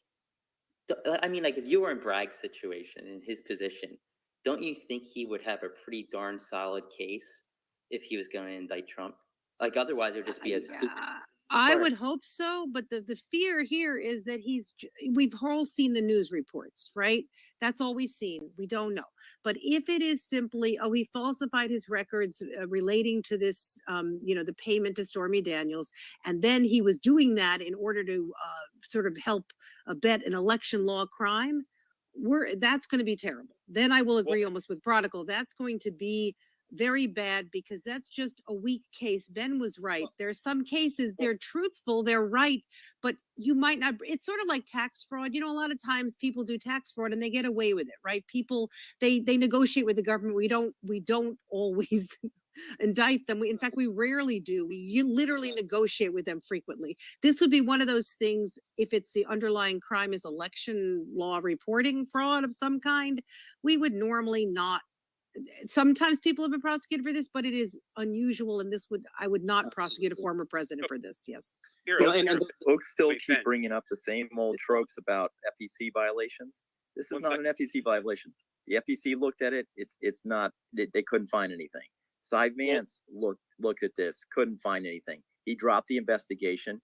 I mean, like if you were in Bragg's situation, in his position, don't you think he would have a pretty darn solid case if he was going to indict Trump? Like otherwise, it would just be a stupid. I would hope so, but the fear here is that we've all seen the news reports, right? That's all we've seen. We don't know. But if it is simply, he falsified his records relating to this, the payment to Stormy Daniels, and then he was doing that in order to sort of help abet an election law crime, that's going to be terrible. Then I will agree almost with Prodigal. That's going to be very bad because that's just a weak case. Ben was right. There are some cases they're truthful, they're right, but you might not. It's sort of like tax fraud. A lot of times people do tax fraud and they get away with it, right? People they negotiate with the government. We don't always indict them. In fact, we rarely do. You literally negotiate with them frequently. This would be one of those things. If it's the underlying crime is election law reporting fraud of some kind, we would normally not. Sometimes people have been prosecuted for this, but it is unusual, and I would not prosecute a former president for this. Yes. Folks still keep bringing up the same old tropes about FEC violations. This is not an FEC violation. The FEC looked at it. It's not. They couldn't find anything. Cy Vance looked at this, couldn't find anything. He dropped the investigation.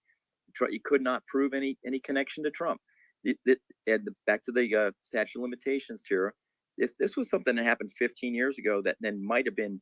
He could not prove any connection to Trump. Back to the statute of limitations, Tira. This was something that happened 15 years ago that then might have been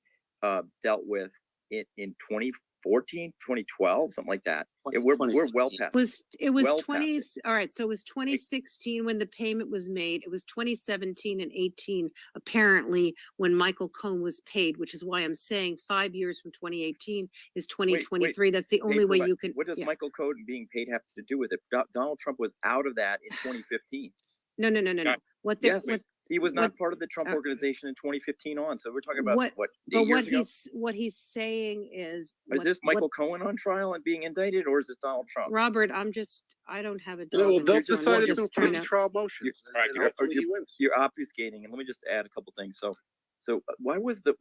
dealt with in 2014, 2012, something like that. We're well past. It was well 20. past it. All right, so it was 2016 when the payment was made. It was 2017 and 18 apparently when Michael Cohen was paid, which is why I'm saying 5 years from 2018 is 2023. That's the only way you can. What does Michael Cohen being paid have to do with it? Donald Trump was out of that in 2015. No. Yes, he was not part of the Trump organization in 2015 on. So we're talking about what 8 years ago? What he's saying is. Is this Michael Cohen on trial and being indicted, or is this Donald Trump? Robert, I don't have a dog. Well, in they'll this one. decide We're it's just in trying to- trial motions. You're obfuscating, and let me just add a couple things. So why was the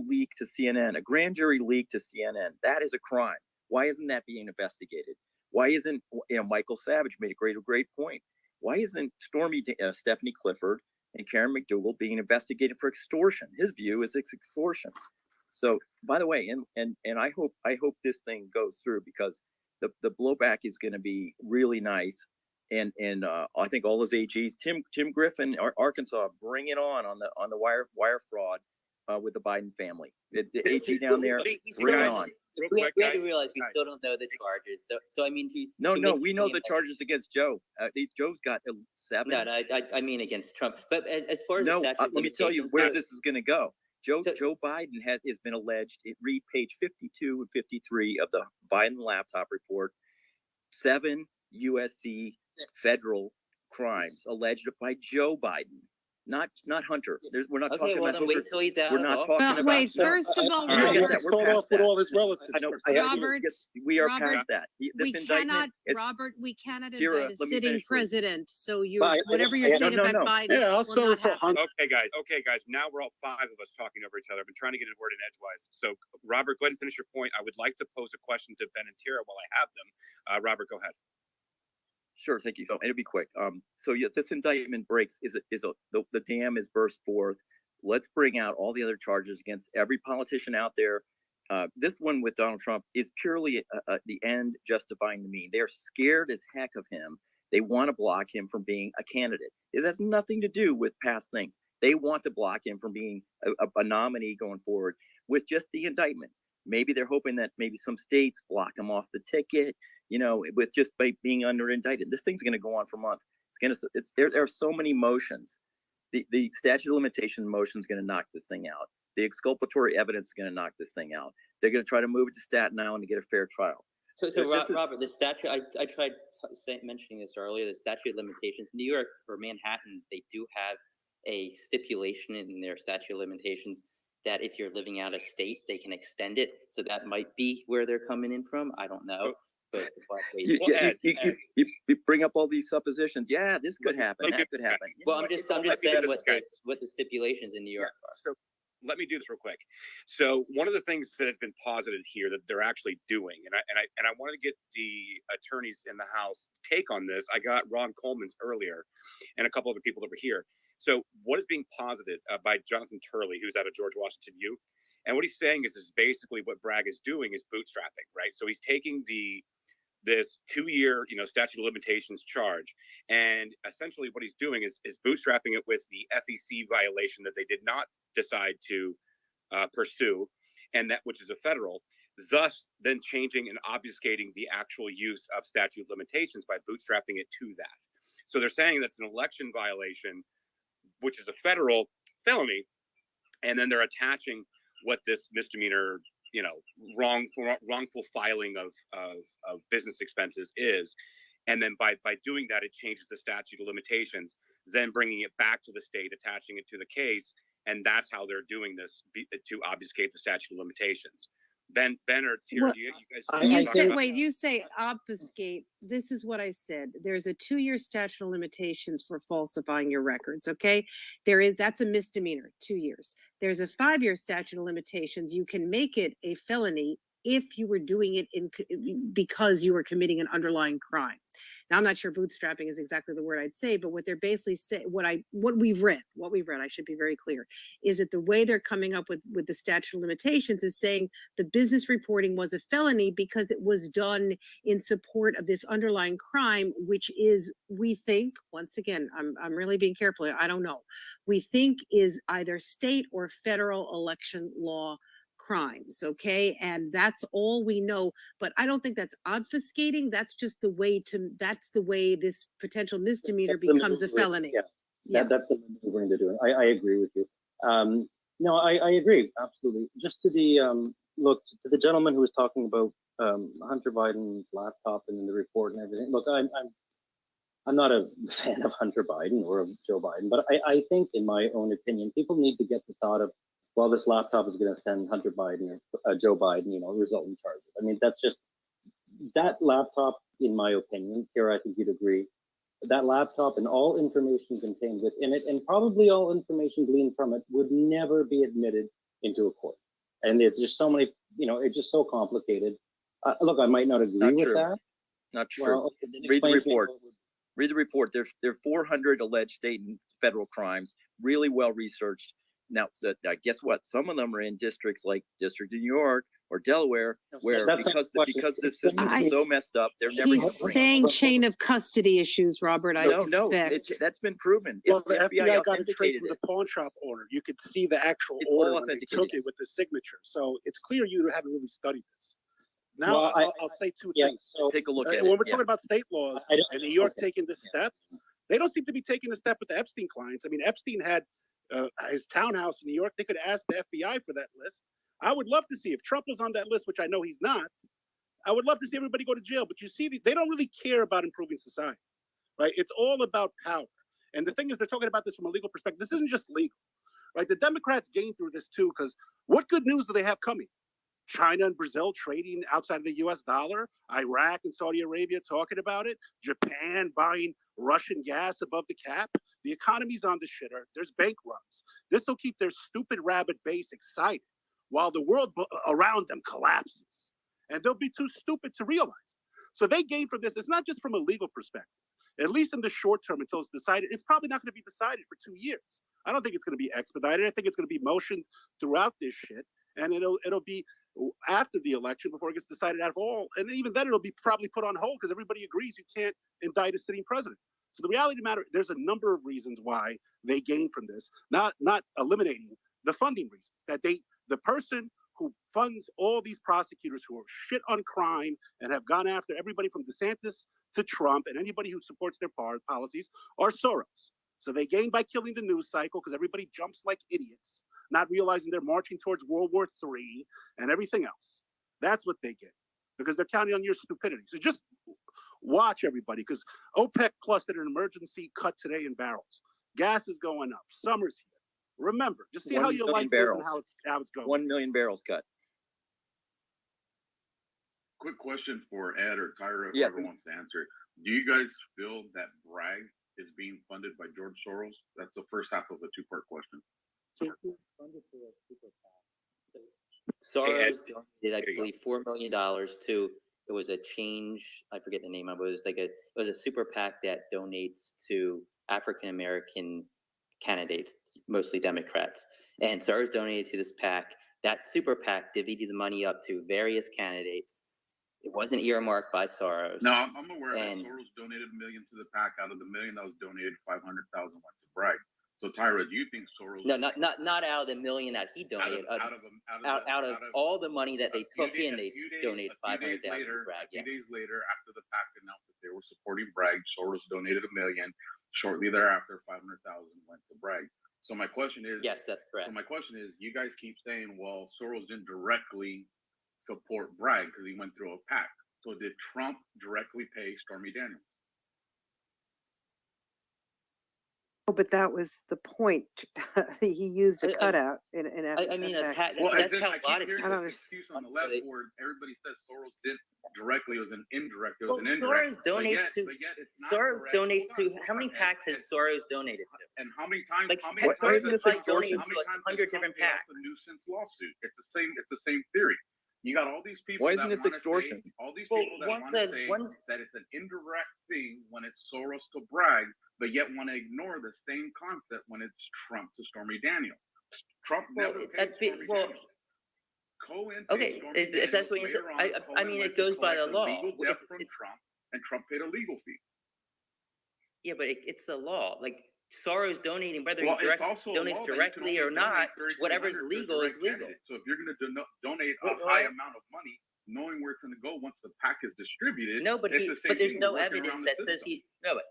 leak to CNN, a grand jury leak to CNN? That is a crime. Why isn't that being investigated? Why isn't Michael Savage made a great point? Why isn't Stephanie Clifford and Karen McDougal being investigated for extortion? His view is it's extortion. So, by the way, and I hope this thing goes through, because the blowback is going to be really nice. And I think all those AGs, Tim Griffin, Arkansas, bring it on the wire fraud with the Biden family. The AG down there, bring it on. We have to realize we still don't know the charges. So I mean, No, we know the charges against Joe. Joe's got 7. No, I mean against Trump. But as far as let me tell you where this is going to go. Joe Biden has been alleged. Read page 52 and 53 of the Biden laptop report. 7 USC federal crimes alleged by Joe Biden. Not Hunter. We're not talking about Hunter. Wait till he's out. We're not talking about. Wait, first of all, Let's start off with all his relatives. Robert, we are past that. We cannot Tira, indict a let me sitting finish, please. president. So whatever you're saying about Biden. Yeah, I'll will not for happen. Okay, guys. Now we're all 5 of us talking over each other. I've been trying to get a word in edgewise. So, Robert, go ahead and finish your point. I would like to pose a question to Ben and Tira while I have them. Robert, go ahead. Sure, thank you. So it'll be quick. So this indictment breaks. The dam is burst forth. Let's bring out all the other charges against every politician out there. This one with Donald Trump is purely the end justifying the mean. They're scared as heck of him. They want to block him from being a candidate. This has nothing to do with past things. They want to block him from being a nominee going forward with just the indictment. Maybe they're hoping that maybe some states block him off the ticket. With just by being under indicted. This thing's going to go on for months. There are so many motions. The statute of limitation motion is going to knock this thing out. The exculpatory evidence is going to knock this thing out. They're going to try to move it to Staten Island to get a fair trial. So Robert, the statute, I tried mentioning this earlier, the statute of limitations, New York or Manhattan, they do have a stipulation in their statute of limitations that if you're living out of state, they can extend it. So that might be where they're coming in from. I don't know. But you bring up all these suppositions. Yeah, this could happen. That could happen. Well, I'm just saying what the stipulations in New York are. So let me do this real quick. So one of the things that has been posited here that they're actually doing, and I want to get the attorneys in the House take on this. I got Ron Coleman's earlier, and a couple other people that were here. So what is being posited by Jonathan Turley, who's out of George Washington U, and what he's saying is basically what Bragg is doing is bootstrapping, right? So he's taking this 2-year, statute of limitations charge, and essentially what he's doing is bootstrapping it with the FEC violation that they did not decide to pursue, and that which is a federal, thus then changing and obfuscating the actual use of statute of limitations by bootstrapping it to that. So they're saying that's an election violation, which is a federal felony, and then they're attaching what this misdemeanor wrongful filing of business expenses is, and then by doing that, it changes the statute of limitations, then bringing it back to the state, attaching it to the case, and that's how they're doing this to obfuscate the statute of limitations. Ben or Tira, you guys? You say obfuscate. This is what I said. There's a 2-year statute of limitations for falsifying your records. Okay, that's a misdemeanor, 2 years. There's a 5-year statute of limitations. You can make it a felony if you were doing it because you were committing an underlying crime. Now, I'm not sure bootstrapping is exactly the word I'd say, but what they're basically saying, what we've read, I should be very clear, is that the way they're coming up with the statute of limitations is saying the business reporting was a felony because it was done in support of this underlying crime, which is, we think, once again, I'm really being careful here, I don't know, we think is either state or federal election law crimes, okay? And that's all we know, but I don't think that's obfuscating. That's just the way this potential misdemeanor becomes a felony. Yeah, that's the maneuvering they're doing. I agree with you. No, I agree, absolutely. Just to the, look, to the gentleman who was talking about Hunter Biden's laptop and the report and everything, look, I'm not a fan of Hunter Biden or of Joe Biden, but I think, in my own opinion, people need to get the thought of, well, this laptop is going to send Hunter Biden or Joe Biden, resultant charges. I mean, that's just, that laptop, in my opinion, Kara, I think you'd agree, that laptop and all information contained within it, and probably all information gleaned from it, would never be admitted into a court. And it's just so many, it's just so complicated. Look, I might not agree with that. Not true. Well, okay, Read the report. Read the report. There are 400 alleged state and federal crimes, really well researched. Now, guess what? Some of them are in districts like District of New York or Delaware, where because this system is so messed up, they're never. He's saying chain of custody issues, Robert. I suspect. That's been proven. Well, the FBI got it straight authenticated from the pawn shop owner. You could see the actual It's order all when they authenticated. took it with the signature. So it's clear you haven't really studied this. Now, Well, I'll say two yeah, things. so take a look at When it. we're talking about state laws and New York taking this step, they don't seem to be taking the step with the Epstein clients. I mean, Epstein had his townhouse in New York. They could ask the FBI for that list. I would love to see, if Trump was on that list, which I know he's not, I would love to see everybody go to jail. But you see, they don't really care about improving society, right? It's all about power. And the thing is, they're talking about this from a legal perspective. This isn't just legal, right? The Democrats gained through this too, because what good news do they have coming? China and Brazil trading outside of the US dollar, Iraq and Saudi Arabia talking about it, Japan buying Russian gas above the cap. The economy's on the shitter. There's bank runs. This will keep their stupid rabid base excited while the world around them collapses. And they'll be too stupid to realize it. So they gain from this. It's not just from a legal perspective. At least in the short term, until it's decided, it's probably not going to be decided for 2 years. I don't think it's going to be expedited. I think it's going to be motioned throughout this shit. And it'll be after the election before it gets decided at all. And even then it'll be probably put on hold because everybody agrees you can't indict a sitting president. So the reality of the matter, there's a number of reasons why they gain from this, not eliminating the funding reasons. That the person who funds all these prosecutors who are shit on crime and have gone after everybody from DeSantis to Trump and anybody who supports their policies are Soros. So they gain by killing the news cycle because everybody jumps like idiots, not realizing they're marching towards World War III and everything else. That's what they get because they're counting on your stupidity. So just watch, everybody, because OPEC Plus did an emergency cut today in barrels. Gas is going up. Summer's here. Remember, just see how your life is and how it's going. 1 million barrels cut. Quick question for Ed or Tyra, Yeah. whoever wants to answer. Do you guys feel that Bragg is being funded by George Soros? That's the first half of a two-part question. Soros donated, I believe, $4 million to. It was a change. I forget the name of it. It was a super PAC that donates to African American candidates, mostly Democrats. And Soros donated to this PAC. That super PAC divided the money up to various candidates. It wasn't earmarked by Soros. No, I'm aware that Soros donated $1 million to the PAC. Out of the $1 million that was donated, 500,000 went to Bragg. So Tyra, do you think Soros? No, not out of the $1 million that he donated. Out of all the money that they took in, they donated 500,000 to Bragg. A few days later, after the PAC announced that they were supporting Bragg, Soros donated $1 million. Shortly thereafter, 500,000 went to Bragg. So my question is, yes, that's correct. So my question is, you guys keep saying, well, Soros didn't directly support Bragg because he went through a PAC. So did Trump directly pay Stormy Daniels? Oh, but that was the point. He used a cutout in I mean, that's how a lot of people. I don't understand. On the left where everybody says Soros did directly, it was an indirect. It was an Soros indirect. donates to. Soros donates to. How many PACs has Soros donated to? And how many times? Like Soros has donated to like 100 different PACs. The nuisance lawsuit. It's the same. It's the same theory. You got all these people. Why isn't that this wanna extortion? Say, all these Well, people that once want to a- say once- that it's an indirect thing when it's Soros to brag, but yet want to ignore the same concept when it's Trump to Stormy Daniels. Trump Well, never paid that'd be- Stormy well, Daniels. Cohen Okay, paid Stormy if that's Daniels what you later said, on. I Cohen mean, went it to goes by the collect law. legal If debt from it's- Trump, and Trump paid a legal fee. Yeah, but it's the law. Like Soros donating, whether Well, he it's also a donates law that you can directly only or not, donate 3,300 whatever's to a legal is direct legal. candidate. So if you're going to donate a Well, high I- amount of money, knowing where it's going to go once the pack is distributed, No, but it's he, the same but there's thing no working evidence around the that says system. he. No, but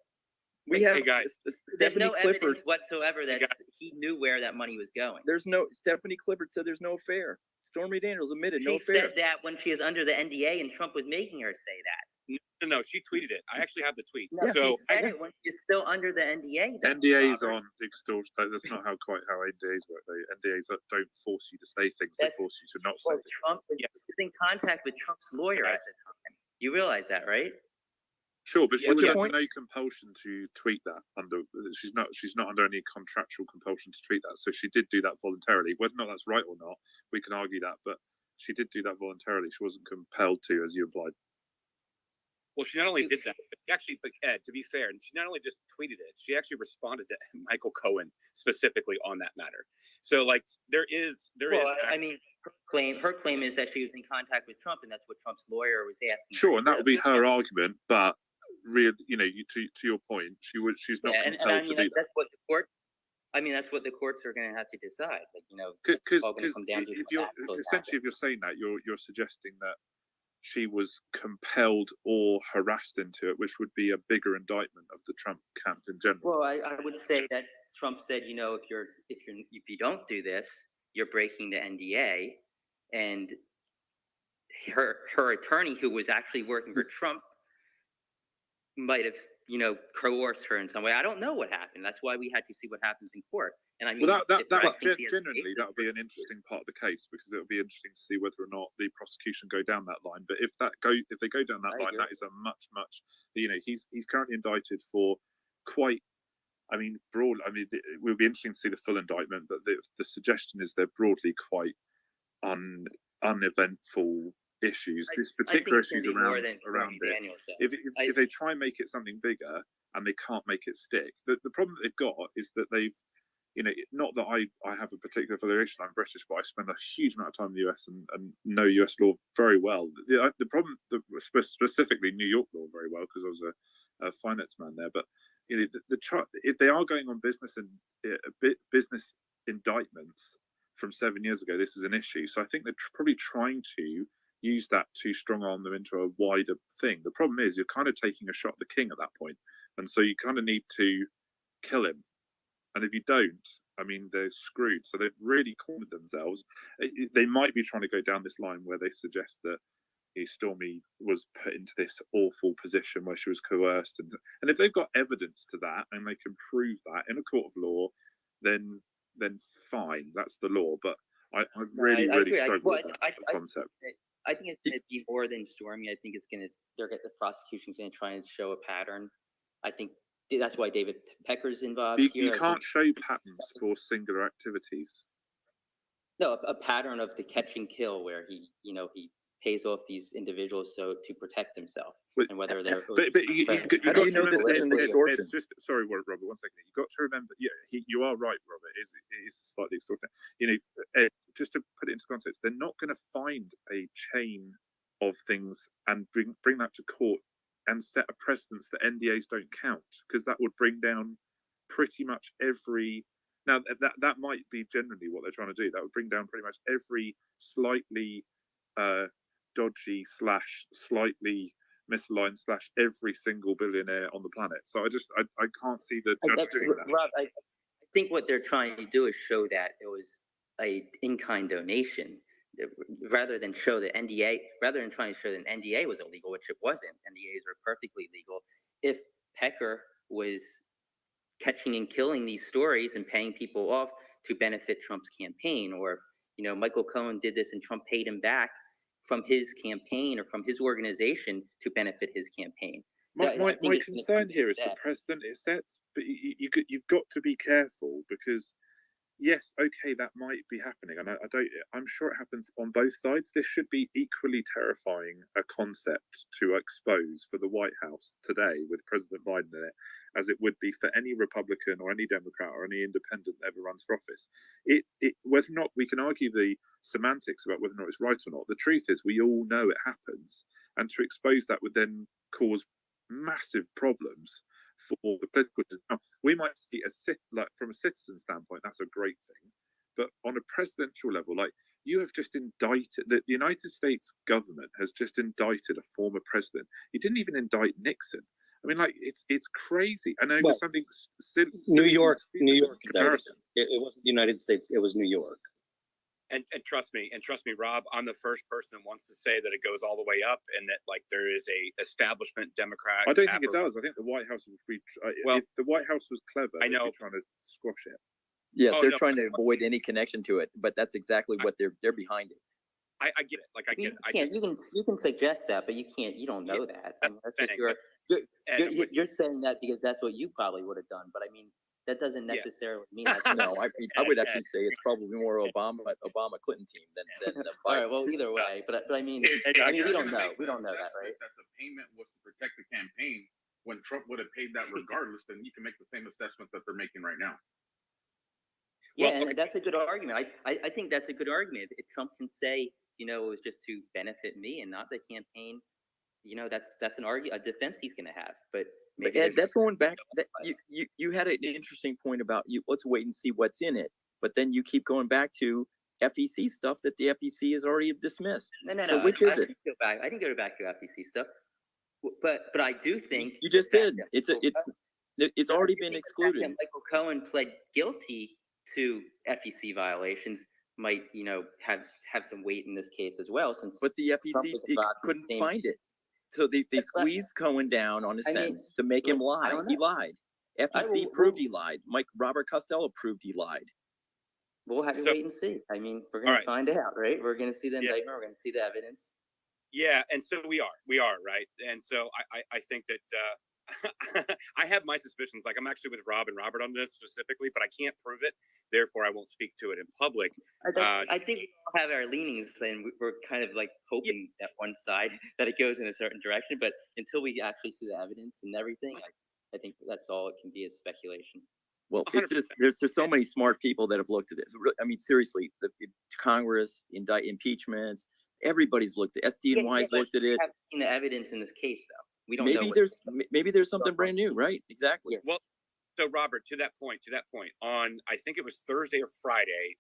We Hey, have hey, guys, there's Stephanie no Clifford. evidence whatsoever that he knew where that money was going. There's no Stephanie Clifford said there's no affair. Stormy Daniels admitted no She affair. said that when she was under the NDA, and Trump was making her say that. No, she tweeted it. I actually have the tweets. No, So she said it when she was still under the NDA. though. NDAs on extortion. That's not how NDAs work. NDAs don't force you to say things; they That's- force you to not say Well, things. Trump was in contact with Trump's lawyer at the time. You realize that, right? Sure, but she What's was your under point? no compulsion to tweet that. She's not under any contractual compulsion to tweet that. So she did do that voluntarily. Whether or not that's right or not, we can argue that. But she did do that voluntarily. She wasn't compelled to, as you implied. Well, she not only did that, but she actually, but Ed, to be fair, she not only just tweeted it, she actually responded to Michael Cohen specifically on that matter. So, like, there is. I mean, her claim is that she was in contact with Trump, and that's what Trump's lawyer was asking. Sure, and that would be her argument. But really, to your point, she's not Yeah, and compelled I mean to do that. that's what the court. I mean, that's what the courts are going to have to decide. Like, it's Because all going to come down to if the you're actual essentially if you're saying that, you're suggesting that she was compelled or harassed into it, which would be a bigger indictment of the Trump camp in general. Well, I would say that Trump said, if you don't do this, you're breaking the NDA, and her attorney, who was actually working for Trump, might have coerced her in some way. I don't know what happened. That's why we had to see what happens in court. And I mean, Well, if I think he has generally that would be an interesting part of the case, because it would be interesting to see whether or not the prosecution go down that line. But if they go down that line, that is a much he's currently indicted for quite. Broad. It will be interesting to see the full indictment, but the suggestion is they're broadly quite uneventful issues. This particular issues around it. If they try and make it something bigger and they can't make it stick, the problem that they've got is that they've, not that I have a particular affiliation. I'm British, but I spend a huge amount of time in the US and know US law very well. The problem, specifically New York law very well, because I was a finance man there. But if they are going on business indictments from 7 years ago, this is an issue. So I think they're probably trying to use that to strong arm them into a wider thing. The problem is you're kind of taking a shot at the king at that point, and so you kind of need to kill him. And if you don't, they're screwed. So they've really cornered themselves. They might be trying to go down this line where they suggest that Stormy was put into this awful position where she was coerced, and if they've got evidence to that and they can prove that in a court of law, then fine, that's the law. But I really struggle with that concept. I think it's going to be more than Stormy. I think the prosecution's going to try and show a pattern. I think that's why David Pecker's involved here. You can't show patterns for singular activities. No, a pattern of the catch and kill where he pays off these individuals to protect himself, and whether they're. But you got to remember, it's just sorry, Robert. 1 second. You got to remember. Yeah, you are right, Robert. It is slightly extortion. Just to put it into context, they're not going to find a chain of things and bring that to court and set a precedence that NDAs don't count, because that would bring down pretty much every. Now that might be generally what they're trying to do. That would bring down pretty much every slightly dodgy / slightly misaligned / every single billionaire on the planet. So I can't see the judge doing that. Rob, I think what they're trying to do is show that it was a in-kind donation, rather than trying to show that an NDA was illegal, which it wasn't. NDAs are perfectly legal. If Pecker was catching and killing these stories and paying people off to benefit Trump's campaign, or if Michael Cohen did this and Trump paid him back from his campaign or from his organization to benefit his campaign. My concern here is the precedent it sets, but you've got to be careful, because yes, okay, that might be happening, and I'm sure it happens on both sides. This should be equally terrifying a concept to expose for the White House today with President Biden in it, as it would be for any Republican or any Democrat or any independent that ever runs for office. Whether or not we can argue the semantics about whether or not it's right or not, the truth is we all know it happens, and to expose that would then cause massive problems for the political system. Now, we might see like from a citizen standpoint, that's a great thing, but on a presidential level, like you have just indicted the United States government has just indicted a former president. You didn't even indict Nixon. I mean, like it's crazy. I know just something silly. New York indicted comparison. it wasn't the United States; it was New York. And trust me, Rob, I'm the first person that wants to say that it goes all the way up and that like there is a establishment Democrat. I don't think it does. I think the White House would be. If the White House was clever, I know, trying to squash it. Yes, they're trying to avoid any connection to it, but that's exactly what they're behind it. I get it. Like I get it. You can suggest that, but you can't. You don't know that. I mean, that's just you're saying that because that's what you probably would have done. But I mean, that doesn't necessarily mean that. No, I would actually say it's probably more Obama Clinton team than Biden. All right. Well, either way, but I mean, we don't know. We don't know that, right? That the payment was to protect the campaign. When Trump would have paid that regardless, then you can make the same assessment that they're making right now. Yeah, and that's a good argument. I think that's a good argument. If Trump can say, you know, it was just to benefit me and not the campaign, you know, that's a defense he's going to have. But Ed, that's going back. You had an interesting point about let's wait and see what's in it. But then you keep going back to FEC stuff that the FEC has already dismissed. No. So which is it? I didn't go back to FEC stuff. But I do think you just did. It's already been excluded. Michael Cohen pled guilty to FEC violations might, you know, have some weight in this case as well. But the FEC couldn't find it, so they squeezed Cohen down on his sentence to make him lie. He lied. FEC proved he lied. Robert Costello proved he lied. We'll have to wait and see. I mean, we're going to find out, right? We're going to see the indictment. We're going to see the evidence. Yeah, and so we are, right? And so I think that I have my suspicions. Like I'm actually with Rob and Robert on this specifically, but I can't prove it. Therefore, I won't speak to it in public. I think we all have our leanings, and we're kind of like hoping that one side that it goes in a certain direction. But until we actually see the evidence and everything, I think that's all it can be is speculation. Well, it's just there's so many smart people that have looked at this. I mean, seriously, the Congress, impeachments, everybody's looked at. SDNY's looked at it. We haven't seen the evidence in this case, though. We don't maybe know. Maybe there's something brand new, right? Exactly. Yeah. Well, so Robert, to that point, on I think it was Thursday or Friday,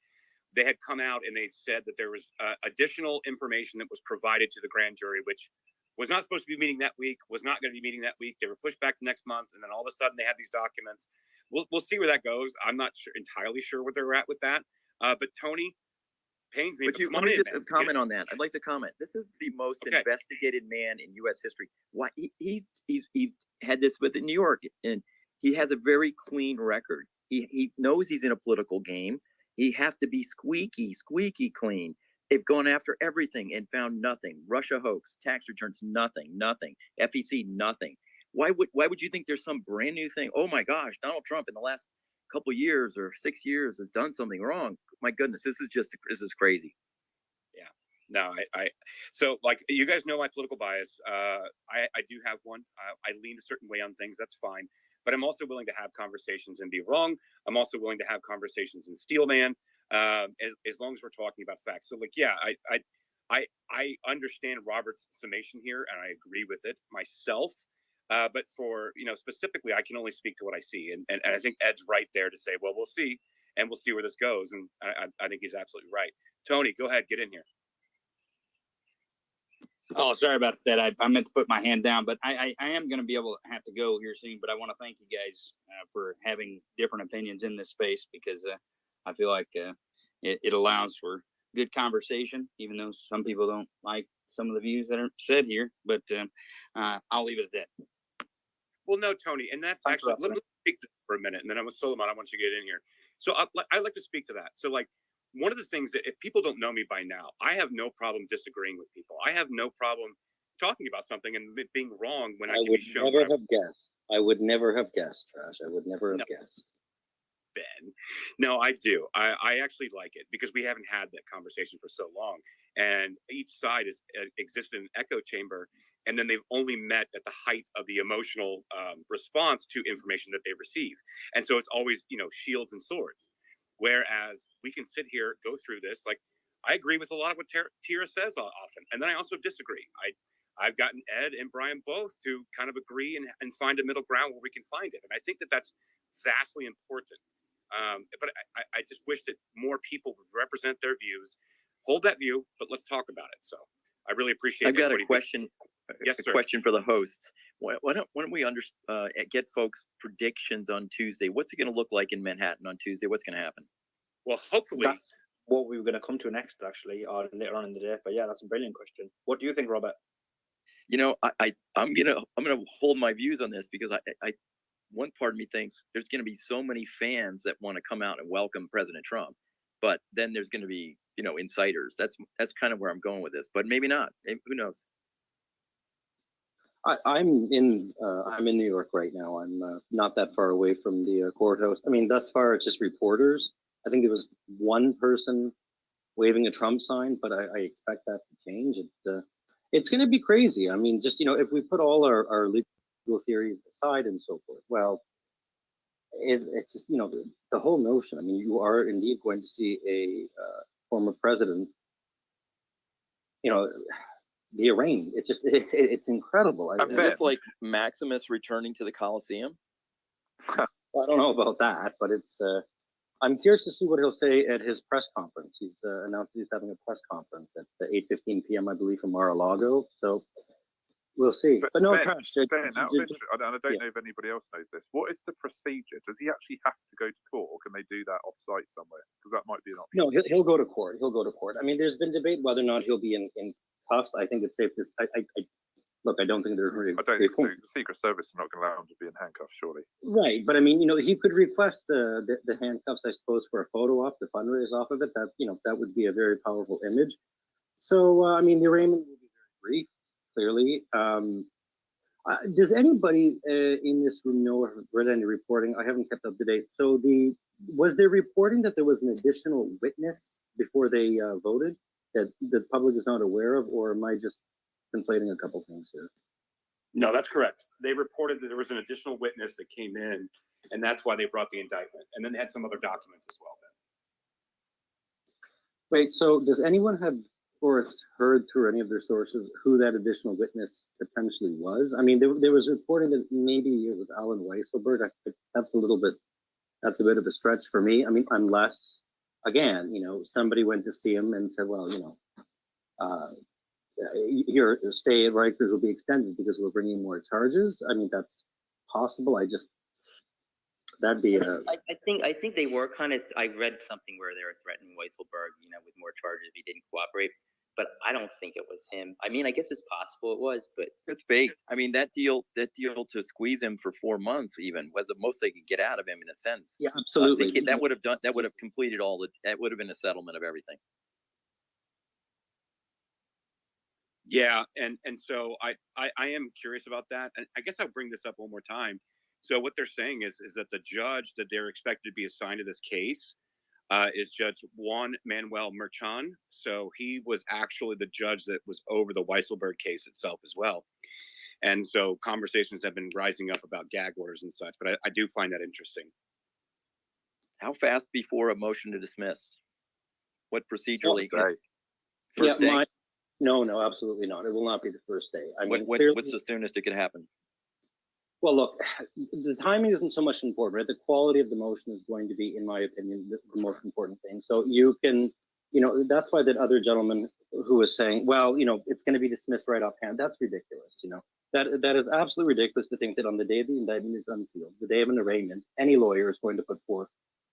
they had come out and they said that there was additional information that was provided to the grand jury, which was not supposed to be meeting that week, was not going to be meeting that week. They were pushed back to next month, and then all of a sudden they had these documents. We'll see where that goes. I'm not entirely sure where they're at with that. But Tony, pains me. But let me just comment on that. I'd like to comment. This is the most investigated man in U.S. history. Why he had this with New York, and he has a very clean record. He knows he's in a political game. He has to be squeaky clean. They've gone after everything and found nothing. Russia hoax, tax returns, nothing. FEC, nothing. Why would you think there's some brand new thing? Oh my gosh, Donald Trump in the last couple of years or 6 years has done something wrong. My goodness, this is crazy. Yeah, no, so like you guys know my political bias. I do have one. I lean a certain way on things. That's fine, but I'm also willing to have conversations and be wrong. I'm also willing to have conversations and steel man, as long as we're talking about facts. So like, yeah, I understand Robert's summation here, and I agree with it myself. But for, specifically, I can only speak to what I see. And I think Ed's right there to say, well, we'll see, and we'll see where this goes. And I think he's absolutely right. Tony, go ahead, get in here. Oh, sorry about that. I meant to put my hand down, but I am going to be able to have to go here soon. But I want to thank you guys for having different opinions in this space, because I feel like it allows for good conversation, even though some people don't like some of the views that are said here. But I'll leave it at that. Well, no, Tony, and that's actually, let me speak to for a minute, and then I'm with Solomon. I want you to get in here. So I like to speak to that. So like, one of the things that if people don't know me by now, I have no problem disagreeing with people. I have no problem talking about something and it being wrong when I can be shown. I would never have guessed, Josh. I would never have guessed. Ben. No, I do. I actually like it because we haven't had that conversation for so long. And each side is exists in an echo chamber. And then they've only met at the height of the emotional response to information that they receive. And so it's always, shields and swords. Whereas we can sit here, go through this. Like, I agree with a lot of what Tira says often. And then I also disagree. I've gotten Ed and Brian both to kind of agree and find a middle ground where we can find it. And I think that that's vastly important. But I just wish that more people would represent their views, hold that view, but let's talk about it. So I really appreciate. I've got a question. Yes, sir. Question for the hosts. Why don't we get folks' predictions on Tuesday? What's it going to look like in Manhattan on Tuesday? What's going to happen? Well, hopefully. That's what we were going to come to next, actually, or later on in the day. But yeah, that's a brilliant question. What do you think, Robert? I'm gonna hold my views on this because I one part of me thinks there's going to be so many fans that want to come out and welcome President Trump, but then there's going to be insiders. That's kind of where I'm going with this, but maybe not. Who knows? I'm in New York right now. I'm not that far away from the courthouse. I mean, thus far it's just reporters. I think there was one person waving a Trump sign, but I expect that to change. It's going to be crazy. I mean, just if we put all our legal theories aside and so forth, well, it's just the whole notion. I mean, you are indeed going to see a former president, be arraigned. It's incredible. Is this like Maximus returning to the Coliseum? I don't know about that, but it's. I'm curious to see what he'll say at his press conference. He's announced he's having a press conference at 8:15 p.m. I believe from Mar-a-Lago. So we'll see. But no, Ben, Trash. Ben, out of interest, I don't know if anybody else knows this. What is the procedure? Does he actually have to go to court, or can they do that off-site somewhere? Because that might be an option. No, he'll go to court. He'll go to court. I mean, there's been debate whether or not he'll be in cuffs. I think it's safe to. Look, I don't think they're. I don't think the Secret Service is not going to allow him to be in handcuffs, surely. Right, but I mean, he could request the handcuffs, I suppose, for a photo op, the fundraise off of it. That that would be a very powerful image. So, I mean, the arraignment will be very brief, clearly. Does anybody in this room know or read any reporting? I haven't kept up to date. So, was there reporting that there was an additional witness before they voted that the public is not aware of, or am I just conflating a couple things here? No, that's correct. They reported that there was an additional witness that came in, and that's why they brought the indictment. And then they had some other documents as well. Then. Wait, so does anyone have, or heard through any of their sources who that additional witness potentially was? I mean, there was reporting that maybe it was Alan Weisselberg. That's a bit of a stretch for me. I mean, unless, again, somebody went to see him and said, well, your stay at Rikers will be extended because we're bringing more charges. I mean, that's possible. That'd be a. I think they were kind of. I read something where they were threatening Weisselberg, with more charges if he didn't cooperate. But I don't think it was him. I mean, I guess it's possible it was, but it's baked. I mean, that deal to squeeze him for 4 months even was the most they could get out of him in a sense. Yeah, absolutely. That would have completed that would have been a settlement of everything. Yeah, and so I am curious about that. And I guess I'll bring this up one more time. So what they're saying is that the judge that they're expected to be assigned to this case is Judge Juan Manuel Merchan. So he was actually the judge that was over the Weisselberg case itself as well. And so conversations have been rising up about gag orders and such, but I do find that interesting. How fast before a motion to dismiss? What procedurally? First day? No, absolutely not. It will not be the first day. I mean, what's the soonest it could happen? Well, look, the timing isn't so much important, right? The quality of the motion is going to be, in my opinion, the most important thing. So you can, that's why that other gentleman who was saying, well, it's going to be dismissed right offhand. That's ridiculous. That is absolutely ridiculous to think that on the day the indictment is unsealed, the day of an arraignment, any lawyer is going to put forth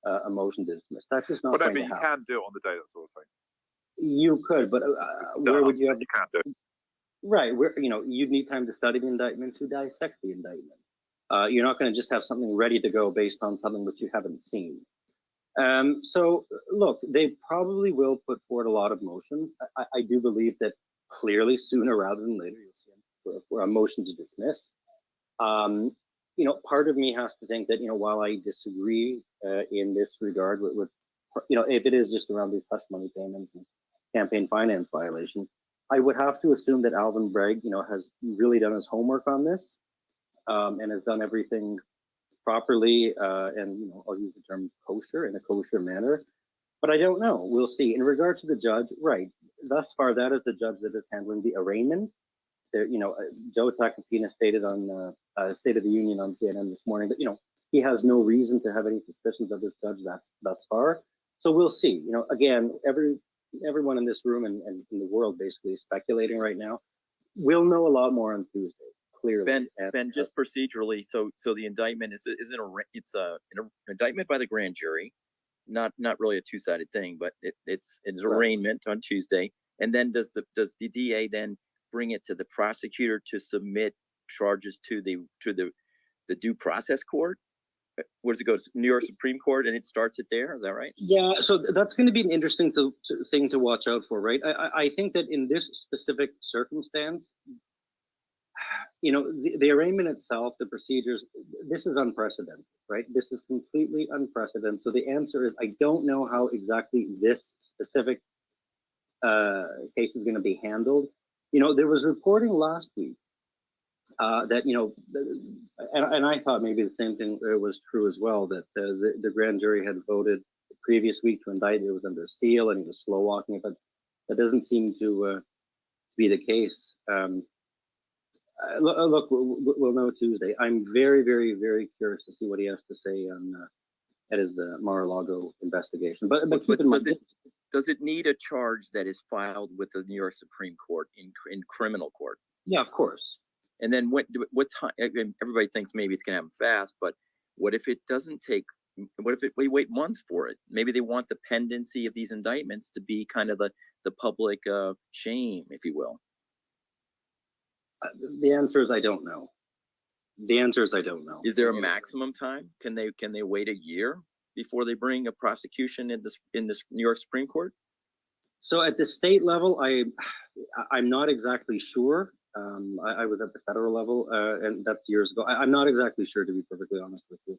a motion to dismiss. That's just not going to happen. You can do it on the day. That's what I'm saying. You could, but where would you have? You can't do it. Right, where you'd need time to study the indictment, to dissect the indictment. You're not going to just have something ready to go based on something which you haven't seen. So look, they probably will put forward a lot of motions. I do believe that clearly sooner rather than later you'll see for a motion to dismiss. part of me has to think that, while I disagree in this regard with, if it is just around these hush money payments and campaign finance violation, I would have to assume that Alvin Bragg, has really done his homework on this and has done everything properly and, I'll use the term kosher, in a kosher manner. But I don't know. We'll see. In regards to the judge, right, thus far, that is the judge that is handling the arraignment. There, Joe Tacopina stated on State of the Union on CNN this morning that, he has no reason to have any suspicions of this judge thus far. So we'll see. Again, everyone in this room and in the world basically is speculating right now. We'll know a lot more on Tuesday. Clearly. Ben, just procedurally, so the indictment is an indictment by the grand jury, not really a two-sided thing, but it's arraignment on Tuesday, and then does the DA then bring it to the prosecutor to submit charges to the due process court? Where does it go? New York Supreme Court, and it starts it there. Is that right? Yeah. So that's going to be an interesting thing to watch out for, right? I think that in this specific circumstance, the arraignment itself, the procedures, this is unprecedented, right? This is completely unprecedented. So the answer is, I don't know how exactly this specific case is going to be handled. There was reporting last week that, and I thought maybe the same thing was true as well, that the grand jury had voted the previous week to indict. It was under seal and he was slow walking it, but that doesn't seem to be the case. Look, we'll know Tuesday. I'm very, very, very curious to see what he has to say on at his Mar-a-Lago investigation. But keep in mind, does it need a charge that is filed with the New York Supreme Court in criminal court? Yeah, of course. And then what time? Everybody thinks maybe it's going to happen fast, but what if it doesn't take? What if we wait months for it? Maybe they want the pendency of these indictments to be kind of the public shame, if you will. The answer is I don't know. The answer is I don't know. Is there a maximum time? Can they wait a year before they bring a prosecution in this New York Supreme Court? So at the state level, I'm not exactly sure. I was at the federal level, and that's years ago. I'm not exactly sure, to be perfectly honest with you.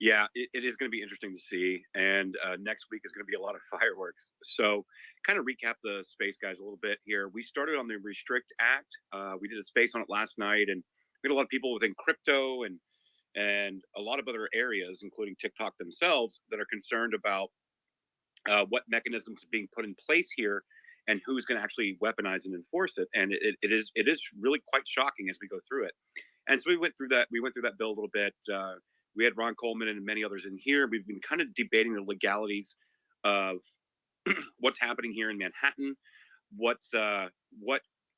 Yeah, it is going to be interesting to see. And next week is going to be a lot of fireworks. So kind of recap the space, guys, a little bit here. We started on the Restrict Act. We did a space on it last night, and we had a lot of people within crypto and a lot of other areas, including TikTok themselves, that are concerned about what mechanisms are being put in place here and who's going to actually weaponize and enforce it. And it is really quite shocking as we go through it. And so we went through that bill a little bit. We had Ron Coleman and many others in here. We've been kind of debating the legalities of what's happening here in Manhattan. What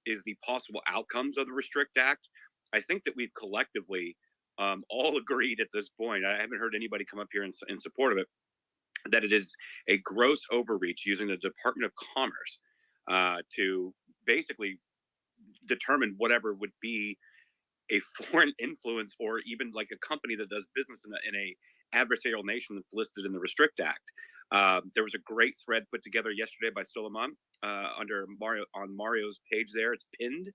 is the possible outcomes of the Restrict Act? I think that we've collectively all agreed at this point. I haven't heard anybody come up here in support of it, that it is a gross overreach using the Department of Commerce to basically determine whatever would be a foreign influence, or even like a company that does business in a adversarial nation that's listed in the Restrict Act. There was a great thread put together yesterday by Suleiman under Mario's page there. It's pinned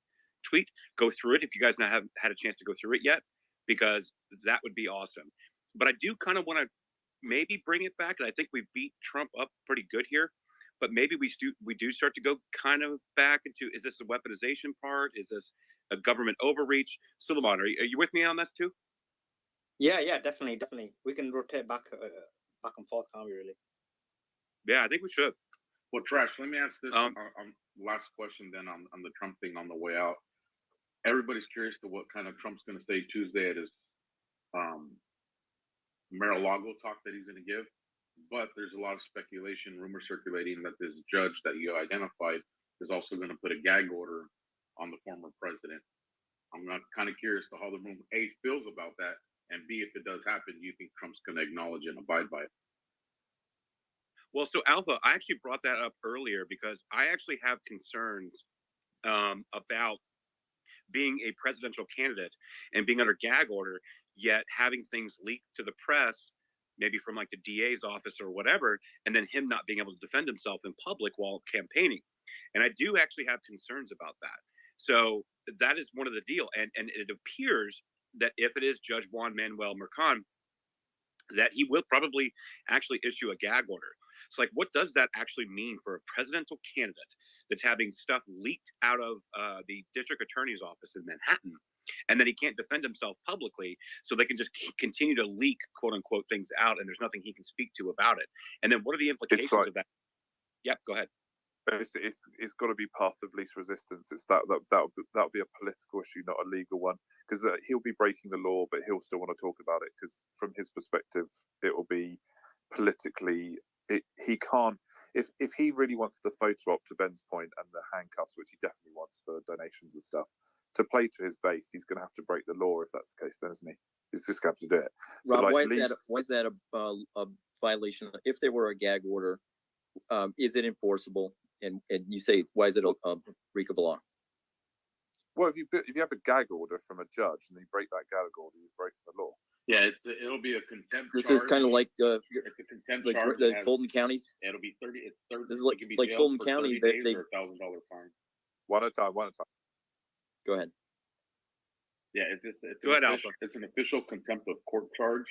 tweet. Go through it if you guys not have had a chance to go through it yet, because that would be awesome. But I do kind of want to maybe bring it back, and I think we beat Trump up pretty good here. But maybe we do start to go kind of back into, is this a weaponization part? Is this a government overreach? Suleiman, are you with me on this too? Yeah, definitely. We can rotate back and forth, can't we, really? Yeah, I think we should. Well, Trash, let me ask this last question then on the Trump thing on the way out. Everybody's curious to what kind of Trump's going to say Tuesday at his Mar-a-Lago talk that he's going to give. But there's a lot of speculation, rumor circulating that this judge that you identified is also going to put a gag order on the former president. I'm not kind of curious to how the room A feels about that, and B, if it does happen, do you think Trump's going to acknowledge and abide by it? Well, so Alpha, I actually brought that up earlier because I actually have concerns about being a presidential candidate and being under gag order, yet having things leaked to the press, maybe from like the DA's office or whatever, and then him not being able to defend himself in public while campaigning. And I do actually have concerns about that. So that is one of the deal. And it appears that if it is Judge Juan Manuel Mercan, that he will probably actually issue a gag order. It's like, what does that actually mean for a presidential candidate that's having stuff leaked out of the district attorney's office in Manhattan, and then he can't defend himself publicly, so they can just continue to leak, quote unquote, things out, and there's nothing he can speak to about it. And then what are the implications of that? Yep, go ahead. It's got to be path of least resistance. It's that'll be a political issue, not a legal one, because he'll be breaking the law, but he'll still want to talk about it because from his perspective, it will be politically. He can't if he really wants the photo op, to Ben's point, and the handcuffs, which he definitely wants for donations and stuff, to play to his base, he's going to have to break the law if that's the case, then, isn't he? He's just going to have to do it. So, Rob, like, why is that a violation? If there were a gag order, is it enforceable? And you say, why is it a breach of the law? Well, if you have a gag order from a judge and you break that gag order, you've broken the law. Yeah, it'll be a contempt. This charge. is kind of like It's a contempt charge. the Fulton counties. It'll be 30. It's 30. This is like it can be like jailed Fulton for County. 30 They days or $1,000 fine. One at a time. Go ahead. Yeah, it's Go ahead, official, it's an official contempt of court charge,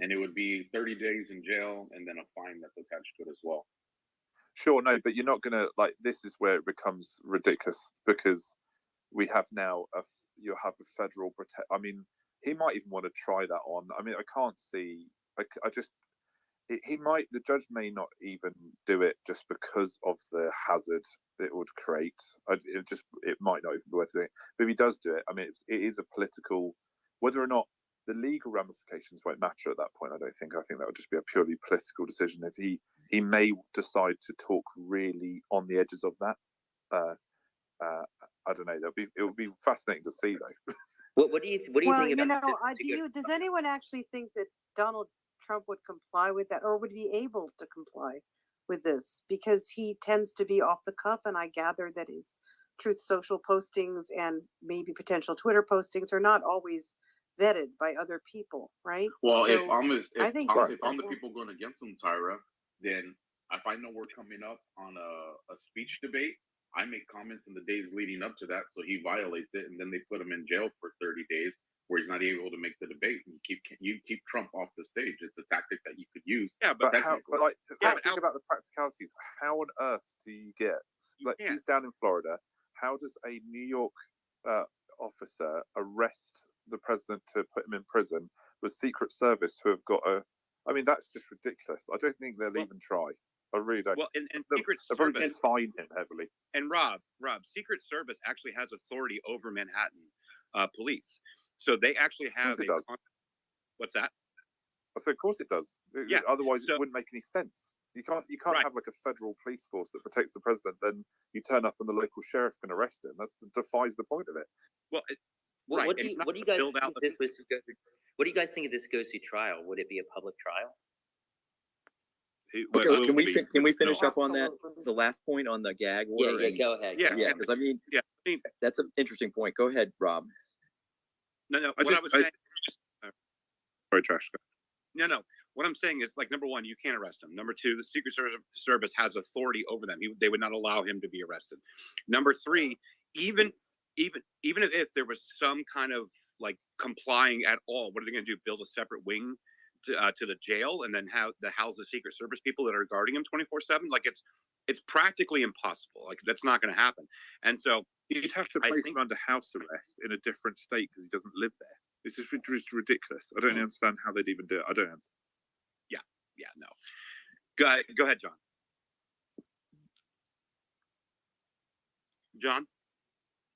and it would be 30 days in jail and then a fine that's attached to it as well. Sure, no, but you're not going to, like, this is where it becomes ridiculous because we have now you have a federal protect. I mean, he might even want to try that on. I mean, I can't see. He might. The judge may not even do it just because of the hazard it would create. It might not even be worth doing. But if he does do it, I mean, it is a political. Whether or not the legal ramifications won't matter at that point, I don't think. I think that would just be a purely political decision. If he may decide to talk really on the edges of that. I don't know. It would be fascinating to see, though. What do you Well, think you about know, does anyone actually think that Donald Trump would comply with that, or would be able to comply with this? Because he tends to be off the cuff, and I gather that his Truth Social postings and maybe potential Twitter postings are not always vetted by other people, right? Well, So if I'm the yeah. people going against him, Tyra, then if I know we're coming up on a speech debate, I make comments in the days leading up to that, so he violates it, and then they put him in jail for 30 days, where he's not able to make the debate. And you keep Trump off the stage. It's a tactic that you could use. Yeah, but think about the practicalities. How on earth do you get? Like, he's down in Florida. How does a New York officer arrest the president to put him in prison with Secret Service who have got a? I mean, that's just ridiculous. I don't think they'll even try. I really don't. Well, and Secret they'll probably Service just fine him heavily. And Rob, Secret Service actually has authority over Manhattan police, so they actually have. What's that? I said, of course it does. Yeah. Otherwise, it wouldn't make any sense. You can't have like a federal police force that protects the president. Then you turn up and the local sheriff can arrest him. That defies the point of it. Well, what do you guys think if this was to go? What do you guys think if this goes to trial? Would it be a public trial? Okay, can we finish up on that? The last point on the gag order. Yeah, go ahead. Yeah, because I mean, that's an interesting point. Go ahead, Rob. No. What I was saying. Sorry, Josh. No. What I'm saying is, like, number one, you can't arrest him. Number two, the Secret Service has authority over them. They would not allow him to be arrested. Number three, even if there was some kind of like complying at all, what are they going to do? Build a separate wing to the jail and then house the Secret Service people that are guarding him 24/7? Like, it's practically impossible. Like, that's not going to happen. And so you'd have to place him under house arrest in a different state because he doesn't live there. It's just ridiculous. I don't understand how they'd even do it. I don't understand. Yeah, no. Go ahead, John. John?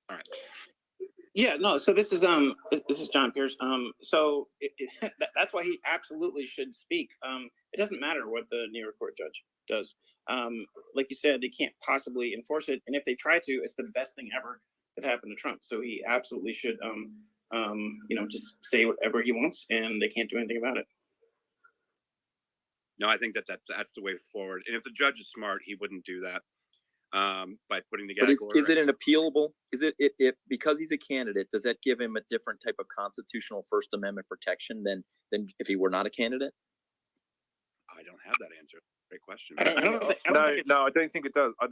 All right. Yeah, no. So this is John Pierce. So that's why he absolutely should speak. It doesn't matter what the New York court judge does. Like you said, they can't possibly enforce it, and if they try to, it's the best thing ever that happened to Trump. So he absolutely should, just say whatever he wants, and they can't do anything about it. No, I think that's the way forward. And if the judge is smart, he wouldn't do that by putting the gag order. Is it an appealable? Is it because he's a candidate? Does that give him a different type of constitutional First Amendment protection than if he were not a candidate? I don't have that answer. Great question. No, I don't think it does. I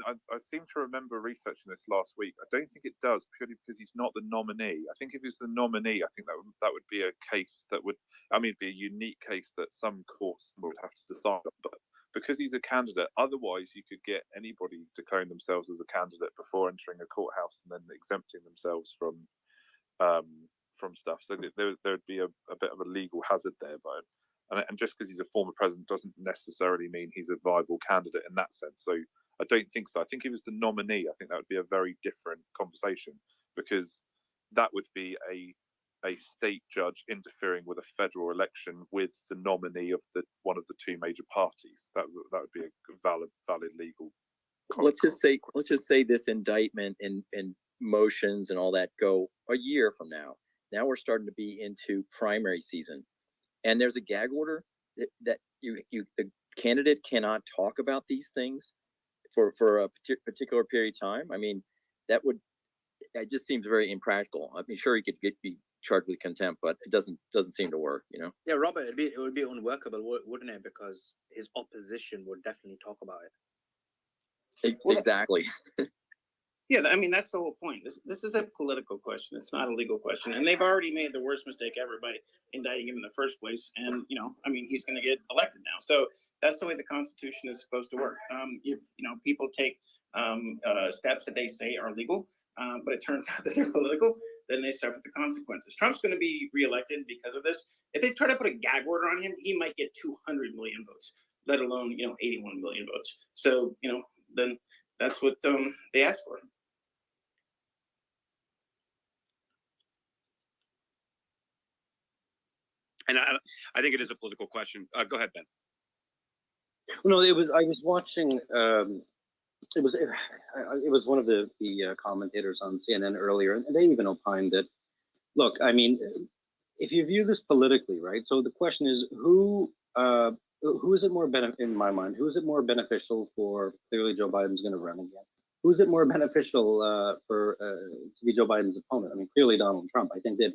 seem to remember researching this last week. I don't think it does purely because he's not the nominee. I think if he's the nominee, I think that would be a case that would, be a unique case that some courts would have to decide on. But because he's a candidate, otherwise you could get anybody declaring themselves as a candidate before entering a courthouse and then exempting themselves from stuff. So there would be a bit of a legal hazard there, but. And just because he's a former president doesn't necessarily mean he's a viable candidate in that sense. So I don't think so. I think if he was the nominee, I think that would be a very different conversation, because that would be a state judge interfering with a federal election with the nominee of one of the two major parties. That would be a valid legal. Let's just say this indictment and motions and all that go a year from now. Now we're starting to be into primary season. And there's a gag order that the candidate cannot talk about these things for a particular period of time. It just seems very impractical. Sure, he could be charged with contempt, but it doesn't seem to work. Yeah, Robert, it would be unworkable, wouldn't it? Because his opposition would definitely talk about it. Exactly. Yeah, that's the whole point. This is a political question. It's not a legal question. And they've already made the worst mistake ever by indicting him in the first place. And, he's going to get elected now. So that's the way the Constitution is supposed to work. If, people take steps that they say are legal, but it turns out that they're political, then they suffer the consequences. Trump's going to be reelected because of this. If they try to put a gag order on him, he might get 200 million votes, let alone, 81 million votes. So, then that's what they asked for. And I think it is a political question. Go ahead, Ben. No, I was watching. It was one of the commentators on CNN earlier, and they even opined that. Look, if you view this politically, right? So the question is, who is it more in my mind? Who is it more beneficial for? Clearly, Joe Biden's going to run again. Who is it more beneficial to be Joe Biden's opponent? Clearly Donald Trump. I think that.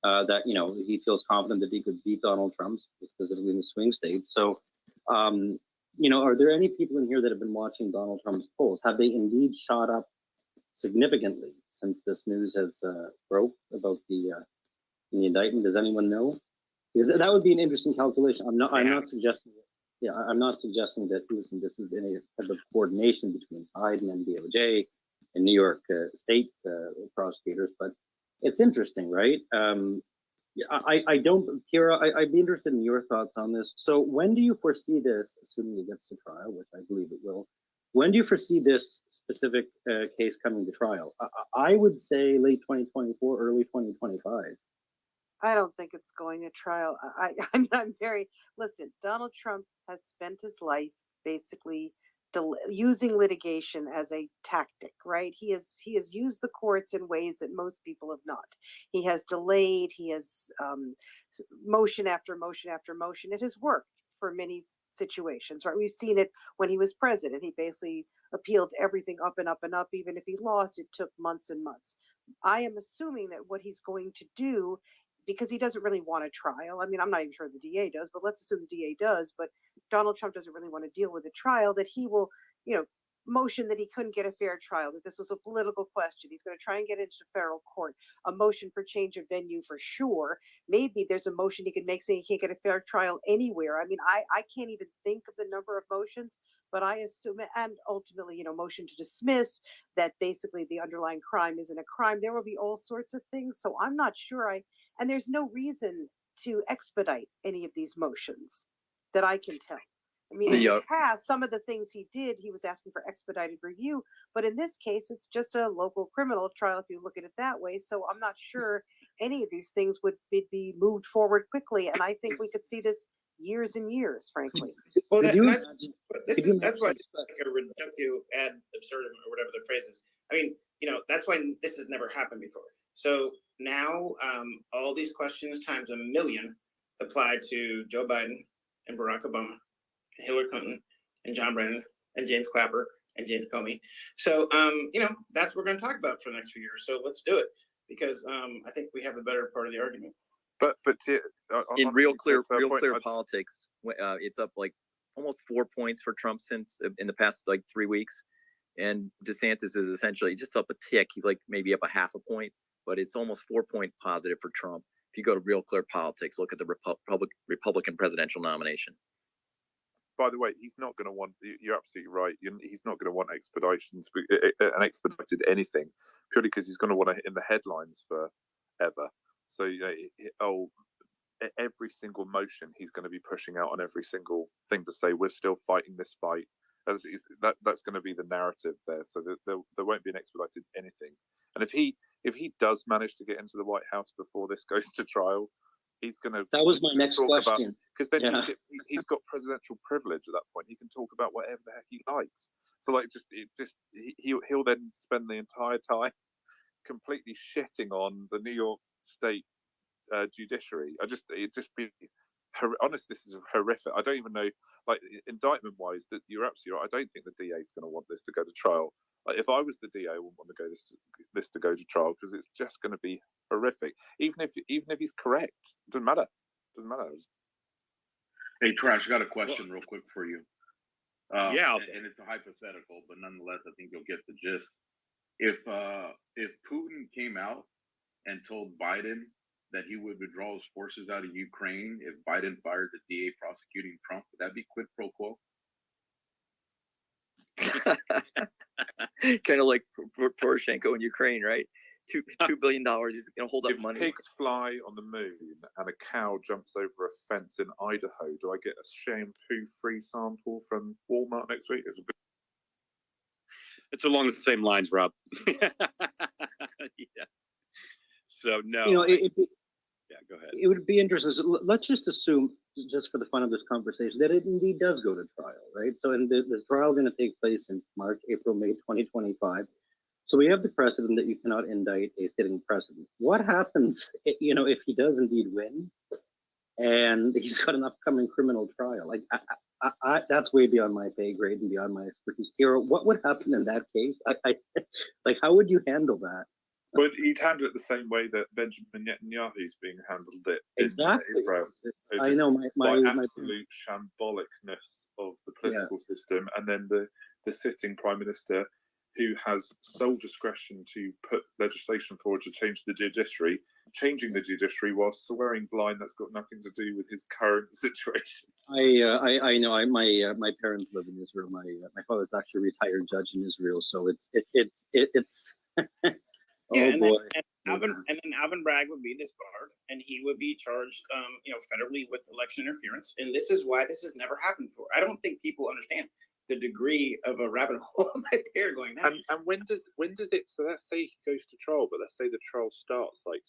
That he feels confident that he could beat Donald Trump, specifically in the swing states. So, are there any people in here that have been watching Donald Trump's polls? Have they indeed shot up significantly since this news has broke about the indictment? Does anyone know? Because that would be an interesting calculation. I'm not suggesting. Yeah, I'm not suggesting that. Listen, this is any type of coordination between Biden and DOJ and New York state prosecutors, but. It's interesting, right? I don't, Kira, I'd be interested in your thoughts on this. So when do you foresee this, assuming it gets to trial, which I believe it will, when do you foresee this specific case coming to trial? I would say late 2024, early 2025. I don't think it's going to trial. Listen, Donald Trump has spent his life basically using litigation as a tactic, right? He has used the courts in ways that most people have not. He has delayed, he has motion after motion after motion. It has worked for many situations, right? We've seen it when he was president. He basically appealed everything up and up and up. Even if he lost, it took months and months. I am assuming that what he's going to do, because he doesn't really want a trial. I'm not even sure the DA does, but let's assume the DA does. But Donald Trump doesn't really want to deal with a trial, that he will, motion that he couldn't get a fair trial, that this was a political question. He's going to try and get it into federal court, a motion for change of venue for sure. Maybe there's a motion he can make saying he can't get a fair trial anywhere. I can't even think of the number of motions, but I assume, and ultimately, motion to dismiss that basically the underlying crime isn't a crime. There will be all sorts of things. So I'm not sure and there's no reason to expedite any of these motions that I can tell. In the past, some of the things he did, he was asking for expedited review. But in this case, it's just a local criminal trial, if you look at it that way. So I'm not sure any of these things would be moved forward quickly. And I think we could see this years and years, frankly. Well, that's why it's like a reductio ad absurdum, or whatever the phrase is. That's why this has never happened before. So now all these questions times a million apply to Joe Biden and Barack Obama, and Hillary Clinton and John Brennan and James Clapper and James Comey. So, that's what we're going to talk about for the next few years. So let's do it, because I think we have the better part of the argument. But in real clear politics, it's up like almost 4 points for Trump since in the past like 3 weeks. And DeSantis is essentially just up a tick. He's like maybe up a half a point, but it's almost 4 point positive for Trump. If you go to Real Clear Politics, look at the Republican presidential nomination. By the way, he's not going to want. You're absolutely right. He's not going to want expeditions, an expedited anything, purely because he's going to want it in the headlines forever. So every single motion he's going to be pushing out on every single thing to say we're still fighting this fight. That's going to be the narrative there. So there won't be an expedited anything. And if he does manage to get into the White House before this goes to trial, he's going to. That was my next question. Because then he's got presidential privilege at that point. He can talk about whatever the heck he likes. So like he'll then spend the entire time completely shitting on the New York State judiciary. Honestly, this is horrific. I don't even know, like, indictment wise, that you're absolutely right. I don't think the DA is going to want this to go to trial. Like, if I was the DA, I wouldn't want this to go to trial, because it's just going to be horrific. Even if he's correct, it doesn't matter. Hey, Trash, I got a question real quick for you. Yeah, and it's a hypothetical, but nonetheless, I think you'll get the gist. If Putin came out and told Biden that he would withdraw his forces out of Ukraine if Biden fired the DA prosecuting Trump, would that be quid pro quo? Kind of like Poroshenko in Ukraine, right? $2 billion. He's going to hold up money. If pigs fly on the moon and a cow jumps over a fence in Idaho, do I get a shampoo-free sample from Walmart next week? It's along the same lines, Rob. Yeah. So no. You know, yeah, go ahead. It would be interesting. So let's just assume, just for the fun of this conversation, that it indeed does go to trial, right? So, this trial is going to take place in March, April, May 2025. So we have the precedent that you cannot indict a sitting president. What happens, if he does indeed win, and he's got an upcoming criminal trial? Like, I that's way beyond my pay grade and beyond my expertise. Kira, what would happen in that case? Like, how would you handle that? But he'd handle it the same way that Benjamin Netanyahu's being handled in Israel. I know my absolute shambolicness of the political system, and then the sitting prime minister, who has sole discretion to put legislation forward to change the judiciary, changing the judiciary while swearing blind that's got nothing to do with his current situation. I know. My parents live in Israel. My father's actually a retired judge in Israel, so it's. Yeah, oh and boy. Then Alvin Bragg would be disbarred, and he would be charged, federally with election interference. And this is why this has never happened before. I don't think people understand the degree of a rabbit hole that they're going down. And when does it? So let's say he goes to trial, but let's say the trial starts like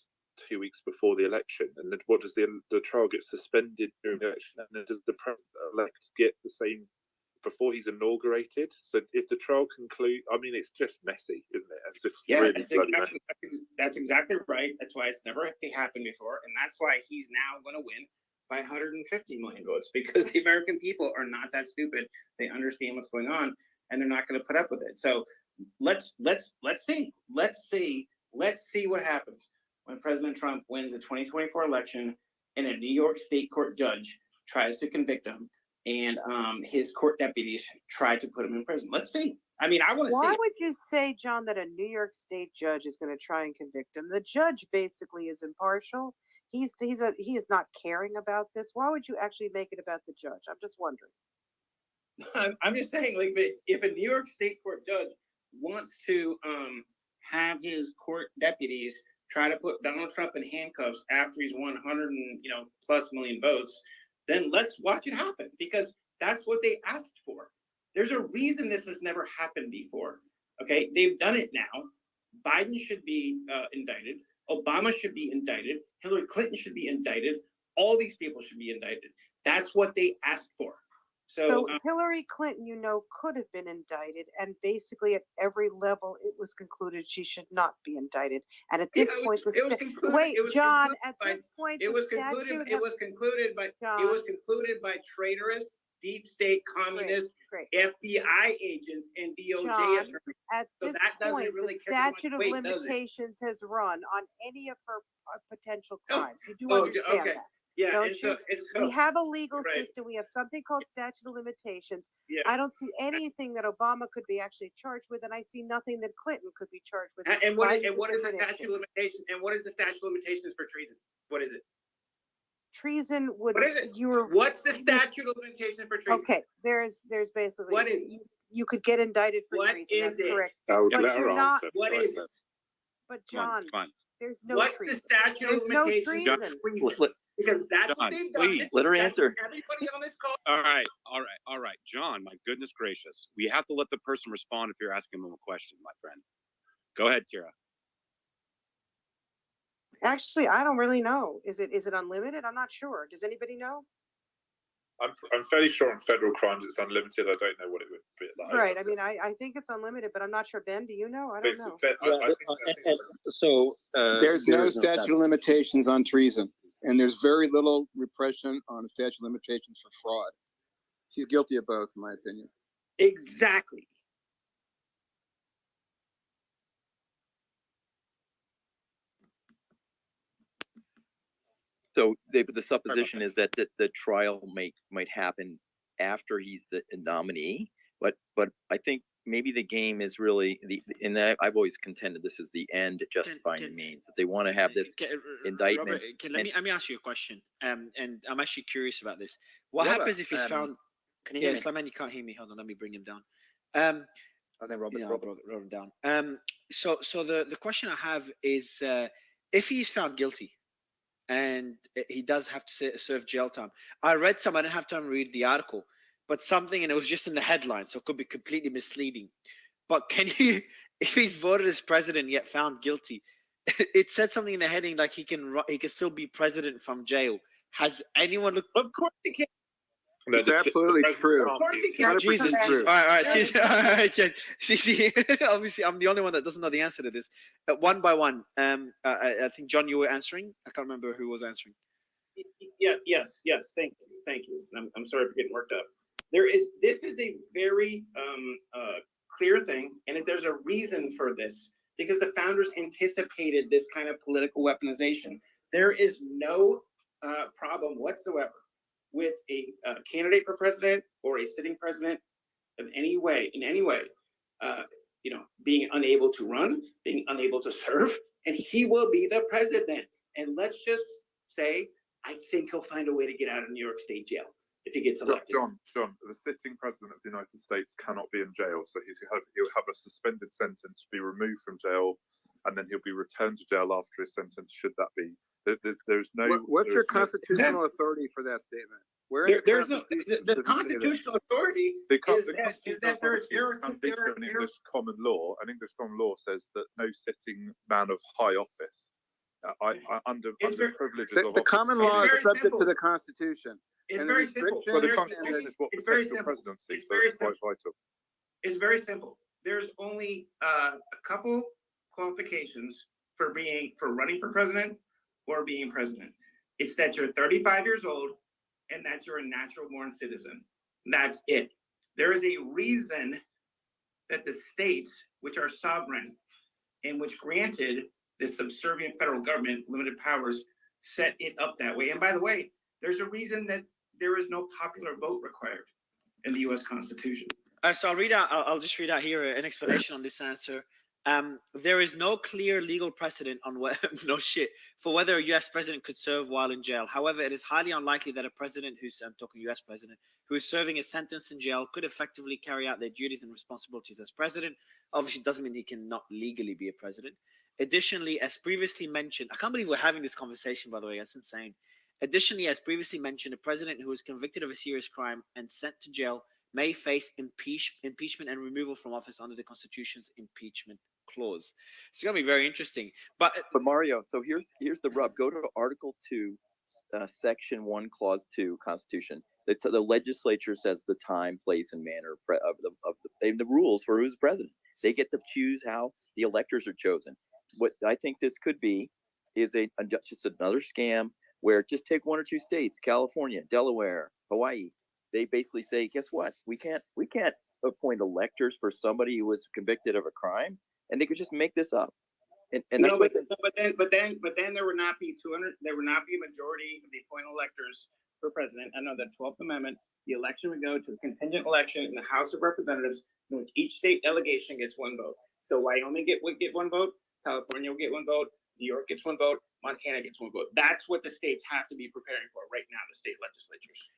2 weeks before the election, and then what does the trial get suspended during the election, and then does the president-elect get the same before he's inaugurated? So if the trial concludes, I mean, it's just messy, isn't it? It's just really bloody messy. That's exactly right. That's why it's never happened before, and that's why he's now going to win by 150 million votes, because the American people are not that stupid. They understand what's going on, and they're not going to put up with it. So let's see what happens when President Trump wins the 2024 election and a New York State court judge tries to convict him, and his court deputies tried to put him in prison. Let's see. I mean, I want to see. Why would you say, John, that a New York State judge is going to try and convict him? The judge basically is impartial. He is not caring about this. Why would you actually make it about the judge? I'm just wondering. I'm just saying, like, if a New York State court judge wants to have his court deputies try to put Donald Trump in handcuffs after he's won 100 and plus million votes, then let's watch it happen, because that's what they asked for. There's a reason this has never happened before. Okay, they've done it now. Biden should be indicted. Obama should be indicted. Hillary Clinton should be indicted. All these people should be indicted. That's what they asked for. So Hillary Clinton, could have been indicted, and basically at every level, it was concluded she should not be indicted. And at this point, it was concluded by traitorous deep state communist FBI agents and DOJ attorneys. At this point, the statute of limitations has run on any of her potential crimes. You do understand that? Yeah, Don't and you? so We have a legal right. system. We have something called statute of limitations. Yeah. I don't see anything that Obama could be actually charged with, and I see nothing that Clinton could be charged with. And what is, Biden's and what a is the different statute issue. of limitation? And what is the statute of limitations for treason? What is it? Treason would. What is it? You were. What's the statute of limitation for treason? Okay, there's basically. What is you could get indicted for What treason. is That's it? correct. I would But let her you're not. answer. What Right is then. it? But Come on, John, come on. there's no What's treason. the statute There's of no limitations treason. for treason? Because that's what John, they've done. please. Let her That's answer. what everybody on this call. All right, John. My goodness gracious, we have to let the person respond if you're asking them a question, my friend. Go ahead, Tira. Actually, I don't really know. Is it unlimited? I'm not sure. Does anybody know? I'm fairly sure on federal crimes it's unlimited. I don't know what it would be like. Right. I mean, I think it's unlimited, but I'm not sure. Ben, do you know? I don't know. So There's no statute statute. of limitations on treason, and there's very little repression on statute of limitations for fraud. She's guilty of both, in my opinion. Exactly. So the supposition is that the trial might happen after he's the nominee, but I think maybe the game is really and I've always contended this is the end justifying the means, that they want to have this indictment. Robert, let me ask you a question. And I'm actually curious about this. What Robert, happens if he's found? Can you hear me? Slaman, you can't hear me. Hold on, let me bring him down. Oh, then Robert. Yeah, I brought him down. So the question I have is, if he's found guilty, and he does have to serve jail time. I didn't have time to read the article, but something, and it was just in the headline, so it could be completely misleading. But can you, if he's voted as president yet found guilty, it said something in the heading like he can still be president from jail. Has anyone looked? Of course he can. It's absolutely true. Of course he can. Jesus. All right. See, obviously, I'm the only one that doesn't know the answer to this. One by one, I think John, you were answering. I can't remember who was answering. Yeah. Yes. Thank you. I'm sorry for getting worked up. This is a very clear thing, and there's a reason for this because the founders anticipated this kind of political weaponization. There is no problem whatsoever with a candidate for president or a sitting president in any way, being unable to run, being unable to serve, and he will be the president. And let's just say, I think he'll find a way to get out of New York State jail if he gets elected. John, the sitting president of the United States cannot be in jail, so he'll have a suspended sentence, be removed from jail, and then he'll be returned to jail after his sentence. Should that be? There's no. What's your constitutional authority for that statement? Where There's no the constitutional authority The is that there's English common law, and English common law says that no sitting man of high office, under privileges of the office. common law is subject simple. to the Constitution. It's and very the simple. Well, the There's- Constitution is what it's very protects the simple. presidency, It's so very it's quite simple. vital. It's very simple. There's only a couple qualifications for running for president or being president. It's that you're 35 years old and that you're a natural born citizen. That's it. There is a reason that the states, which are sovereign and which granted the subservient federal government limited powers, set it up that way. And by the way, there's a reason that there is no popular vote required in the U.S. Constitution. So I'll just read out here an explanation on this answer. There is no clear legal precedent on for whether a U.S. president could serve while in jail. However, it is highly unlikely that a president I'm talking U.S. president, who is serving a sentence in jail could effectively carry out their duties and responsibilities as president. Obviously, it doesn't mean he cannot legally be a president. Additionally, as previously mentioned, I can't believe we're having this conversation, by the way. That's insane. Additionally, as previously mentioned, a president who is convicted of a serious crime and sent to jail may face impeachment and removal from office under the Constitution's impeachment clause. It's going to be very interesting. But Mario, so here's the rub. Go to Article 2, Section 1, Clause 2, Constitution. The legislature says the time, place, and manner of the rules for who's president. They get to choose how the electors are chosen. What I think this could be is just another scam where just take one or two states, California, Delaware, Hawaii. They basically say, guess what? We can't appoint electors for somebody who was convicted of a crime, and they could just make this up. And that's No, what but then there would not be 200. There would not be a majority of the appointed electors for president. I know the 12th Amendment. The election would go to a contingent election in the House of Representatives, in which each state delegation gets one vote. So Wyoming would get one vote, California will get one vote, New York gets one vote, Montana gets one vote. That's what the states have to be preparing for right now, the state legislatures.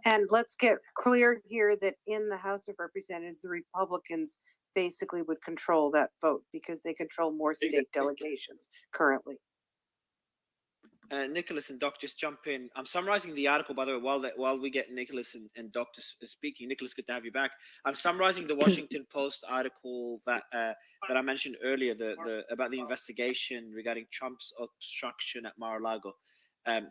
And let's get clear here that in the House of Representatives, the Republicans basically would control that vote because they control more state delegations currently. Nicholas and Doc, just jump in. I'm summarizing the article, by the way, while we get Nicholas and Doc speaking. Nicholas, good to have you back. I'm summarizing the Washington Post article that I mentioned earlier, about the investigation regarding Trump's obstruction at Mar-a-Lago.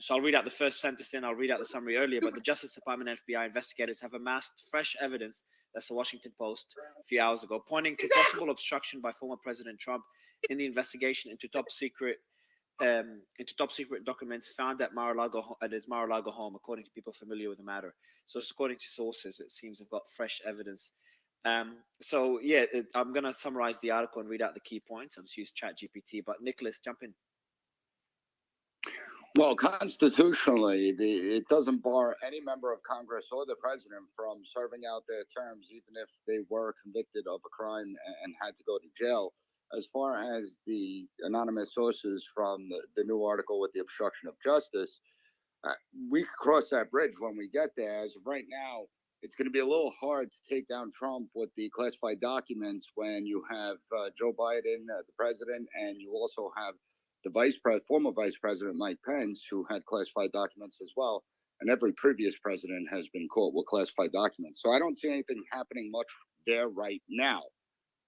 So I'll read out the first sentence, then I'll read out the summary earlier. But the Justice Department and FBI investigators have amassed fresh evidence, that's the Washington Post a few hours ago, pointing to possible obstruction by former President Trump in the investigation into top secret documents found at his Mar-a-Lago home, according to people familiar with the matter. So according to sources, it seems they've got fresh evidence. So yeah, I'm going to summarize the article and read out the key points. I'm just use ChatGPT, but Nicholas, jump in. Well, constitutionally, it doesn't bar any member of Congress or the president from serving out their terms, even if they were convicted of a crime and had to go to jail. As far as the anonymous sources from the new article with the obstruction of justice, we could cross that bridge when we get there. As of right now, it's going to be a little hard to take down Trump with the classified documents when you have Joe Biden, the president, and you also have the former vice president, Mike Pence, who had classified documents as well. And every previous president has been caught with classified documents. So I don't see anything happening much there right now.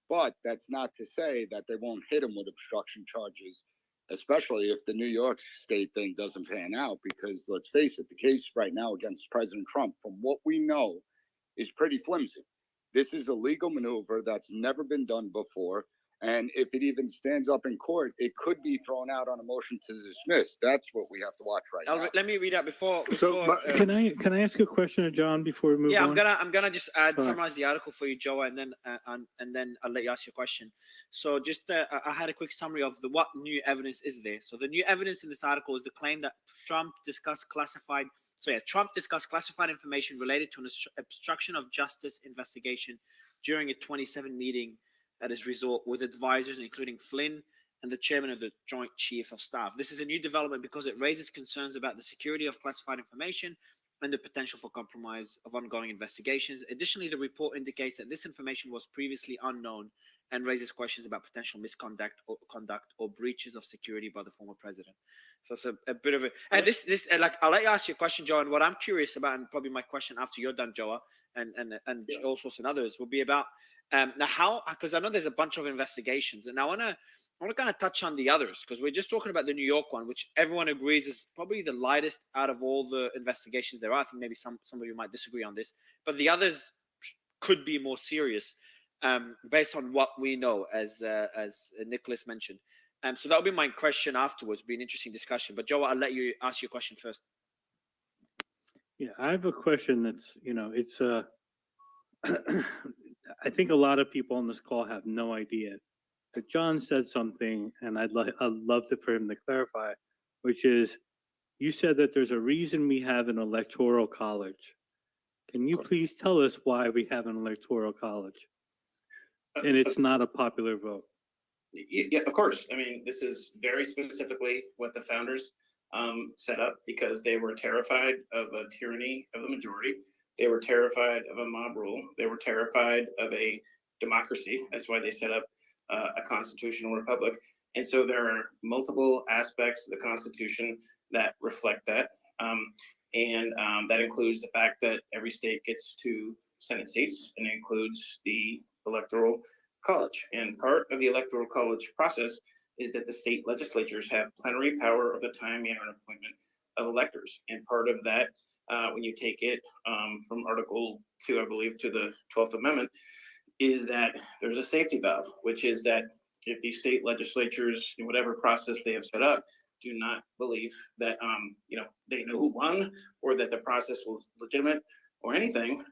But that's not to say that they won't hit him with obstruction charges, especially if the New York State thing doesn't pan out. Because let's face it, the case right now against President Trump, from what we know, is pretty flimsy. This is a legal maneuver that's never been done before. And if it even stands up in court, it could be thrown out on a motion to dismiss. That's what we have to watch right now. Let me read out before. Can I ask a question to John before we move on? Yeah, I'm gonna just summarize the article for you, Joe, and then I'll let you ask your question. So just I had a quick summary of what new evidence is there. So the new evidence in this article is the claim that Trump discussed classified information related to an obstruction of justice investigation during a 27 meeting at his resort with advisors, including Flynn and the chairman of the Joint Chief of Staff. This is a new development because it raises concerns about the security of classified information and the potential for compromise of ongoing investigations. Additionally, the report indicates that this information was previously unknown and raises questions about potential misconduct or breaches of security by the former president. So it's a bit of a, and this like, I'll let you ask your question, Joe, and what I'm curious about, and probably my question after you're done, Joe, and also some others, will be about now how, because I know there's a bunch of investigations, and I want to kind of touch on the others, because we're just talking about the New York one, which everyone agrees is probably the lightest out of all the investigations there are. I think maybe some of you might disagree on this, but the others could be more serious based on what we know, as Nicholas mentioned. So that'll be my question afterwards. Be an interesting discussion. But Joe, I'll let you ask your question first. Yeah, I have a question that's, it's I think a lot of people on this call have no idea. But John said something, and I'd love for him to clarify, which is, you said that there's a reason we have an electoral college. Can you please tell us why we have an electoral college? And it's not a popular vote. Yeah, of course. I mean, this is very specifically what the founders set up because they were terrified of a tyranny of the majority. They were terrified of a mob rule. They were terrified of a democracy. That's why they set up a constitutional republic. And so there are multiple aspects of the Constitution that reflect that. And that includes the fact that every state gets 2 Senate seats, and it includes the Electoral College. And part of the Electoral College process is that the state legislatures have plenary power of the time, manner, and appointment of electors. And part of that, when you take it from Article 2, I believe, to the 12th Amendment, is that there's a safety valve, which is that if these state legislatures, in whatever process they have set up, do not believe that they know who won or that the process was legitimate or anything,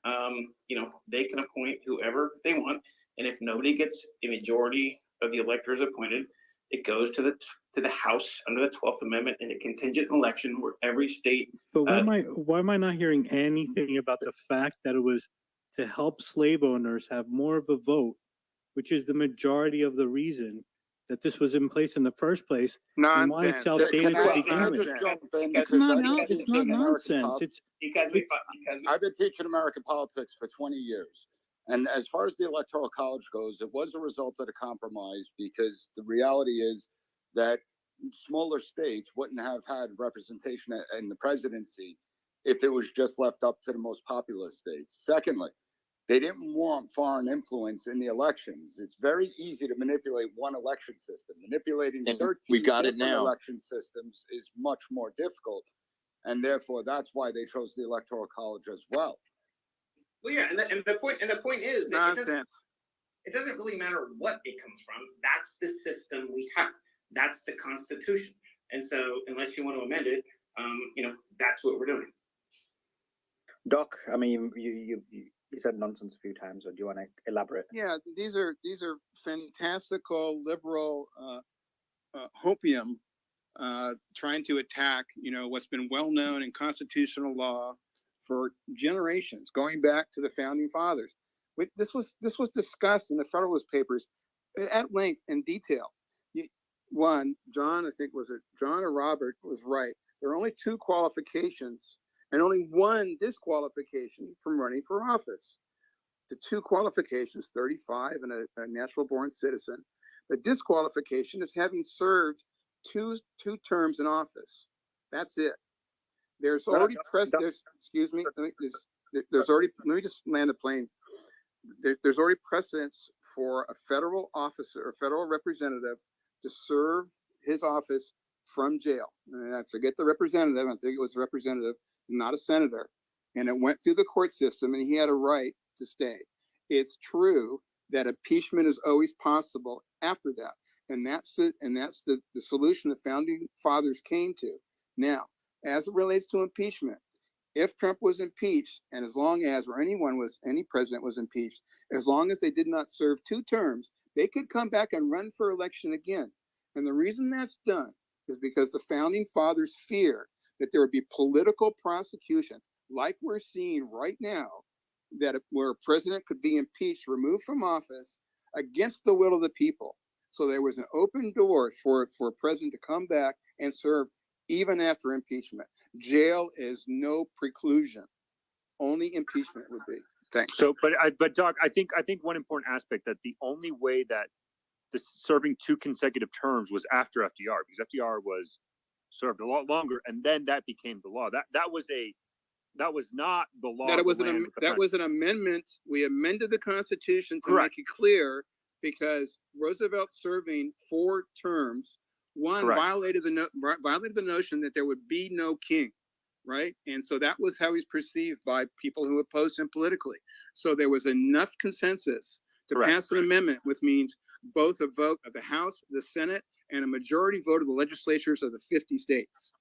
they can appoint whoever they want. And if nobody gets a majority of the electors appointed, It goes to the House under the 12th Amendment in a contingent election where every state. But why am I not hearing anything about the fact that it was to help slave owners have more of a vote, which is the majority of the reason that this was in place in the first place, and why it's Nonsense. outdated to begin Can I with. just jump in? It's Because not I've been it's teaching not American nonsense. politics. I've been teaching American politics for 20 years. And as far as the Electoral College goes, it was a result of the compromise because the reality is that smaller states wouldn't have had representation in the presidency if it was just left up to the most populous states. Secondly, they didn't want foreign influence in the elections. It's very easy to manipulate one election system. Manipulating 13 different election systems is much more difficult. And therefore, that's why they chose the Electoral College as well. Well, yeah, and the point is that Nonsense. it doesn't really matter what it comes from. That's the system we have. That's the Constitution. And so, unless you want to amend it, that's what we're doing. Doc, I mean, you said nonsense a few times. Or do you want to elaborate? Yeah, these are fantastical liberal hopium trying to attack what's been well known in constitutional law for generations, going back to the founding fathers. This was discussed in the Federalist Papers at length in detail. John, I think John or Robert was right. There are only two qualifications and only one disqualification from running for office. The two qualifications, 35 and a natural born citizen. The disqualification is having served two terms in office. That's it. There's already excuse me. There's already. Let me just land a plane. There's already precedence for a federal officer or federal representative to serve his office from jail. And I forget the representative. I think it was a representative, not a senator. And it went through the court system, and he had a right to stay. It's true that impeachment is always possible after that, and that's the solution the founding fathers came to. Now, as it relates to impeachment, if Trump was impeached, and as long as, or any president was impeached, as long as they did not serve 2 terms, they could come back and run for election again. And the reason that's done is because the founding fathers fear that there would be political prosecutions, like we're seeing right now, where a president could be impeached, removed from office against the will of the people. So there was an open door for a president to come back and serve even after impeachment. Jail is no preclusion. Only impeachment would be. Thanks. So, but Doc, I think one important aspect that the only way that the serving 2 consecutive terms was after FDR, because FDR was served a lot longer, and then that became the law. That was not the law. That was an amendment. We amended the Constitution to make it clear, because Roosevelt serving 4 terms, violated the notion that there would be no king, right? And so that was how he's perceived by people who opposed him politically. So there was enough consensus to pass an amendment, which means both a vote of the House, the Senate, and a majority vote of the legislatures of the 50 states,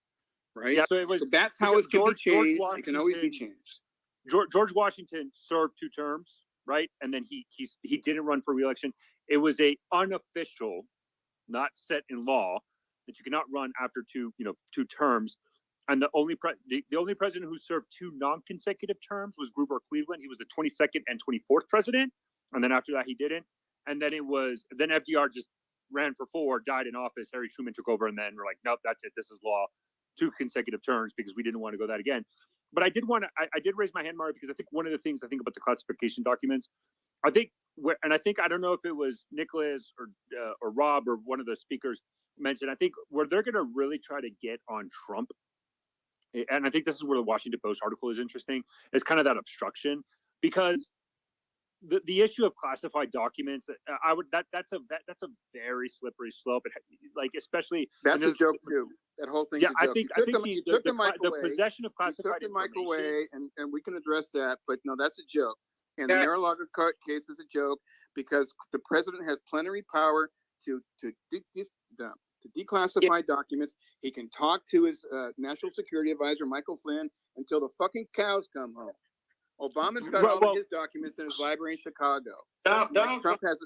right? Yeah, so that's how it can be changed. It can always be changed. George Washington served 2 terms, right? And then he didn't run for re-election. It was a unofficial, not set in law, that you cannot run after 2 terms. And the only president who served 2 non-consecutive terms was Grover Cleveland. He was the 22nd and 24th president, and then after that he didn't. And then then FDR just ran for 4, died in office. Harry Truman took over, and then we're like, nope, that's it. This is law. 2 consecutive terms, because we didn't want to go that again. But I did raise my hand, Mario, because I think one of the things I think about the classification documents, I don't know if it was Nicholas or Rob or one of the speakers mentioned, I think where they're going to really try to get on Trump, and I think this is where the Washington Post article is interesting, is kind of that obstruction, because the issue of classified documents, that's a very slippery slope. Especially that's a joke too. That whole thing. Yeah, I think the possession of classified you took the mic away, and we can address that. But no, that's a joke. And the Mar-a-Lago case is a joke, because the president has plenary power to declassify documents. He can talk to his national security advisor, Michael Flynn, until the fucking cows come home. Obama's got all of his documents in his library in Chicago. Donald Trump has.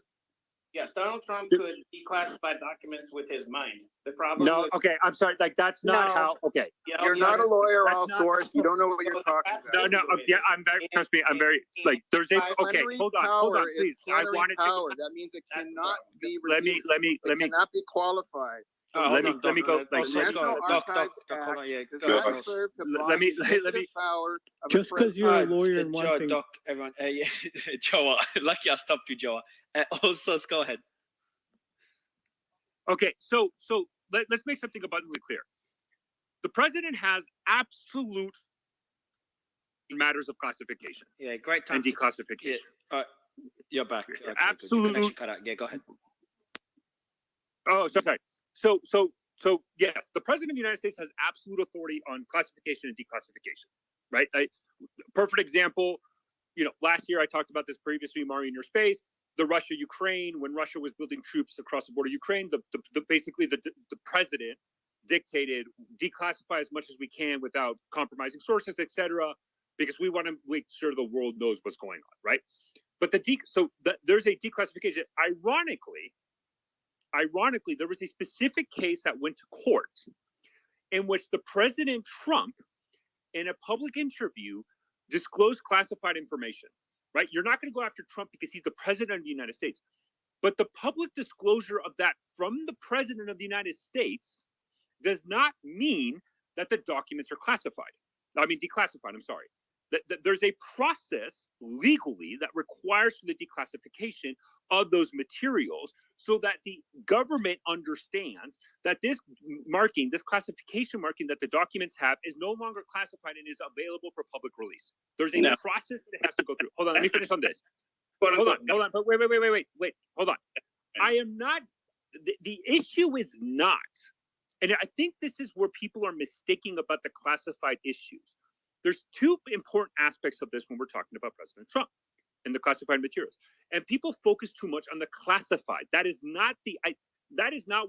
Yes, Donald Trump could declassify documents with his mind. The problem. No, okay, I'm sorry. Like that's not No. how. Okay, You're not a lawyer, That's all not- source. You don't know what you're talking about. No, yeah, I'm very. Trust me, I'm very. Like there's a. Okay, Plenary hold on, power is please. I plenary wanted power. to. That means it cannot be Let me. reduced. It cannot be qualified. Let me go. Like, the National Archives Act does not serve to bind the executive power of Just a because you're a president. lawyer and Joe, one thing. Doc, everyone, yeah, Joa, lucky I stopped you, Joa. Also, go ahead. Okay, so let's make something abundantly clear. The president has absolute matters of classification. Yeah, great time. And declassification. Yeah, you're back. Okay, good. Absolute. Connection cut out. Yeah, go ahead. Oh, sorry. So yes, the president of the United States has absolute authority on classification and declassification, right? Perfect example. Last year I talked about this previously, Mario, in your space. The Russia-Ukraine, when Russia was building troops across the border of Ukraine, basically the president dictated declassify as much as we can without compromising sources, etc., because we want to make sure the world knows what's going on, right? But there's a declassification. Ironically, there was a specific case that went to court in which the President Trump, in a public interview, disclosed classified information, right? You're not going to go after Trump because he's the president of the United States. But the public disclosure of that from the president of the United States does not mean that the documents are declassified, I'm sorry. There's a process legally that requires the declassification of those materials so that the government understands that this classification marking that the documents have is no longer classified and is available for public release. There's a process that it has to go through. Hold on, let me finish on this. Hold on. But wait, hold on. I am not, the issue is not, and I think this is where people are mistaking about the classified issues. There's two important aspects of this when we're talking about President Trump and the classified materials. And people focus too much on the classified. That is not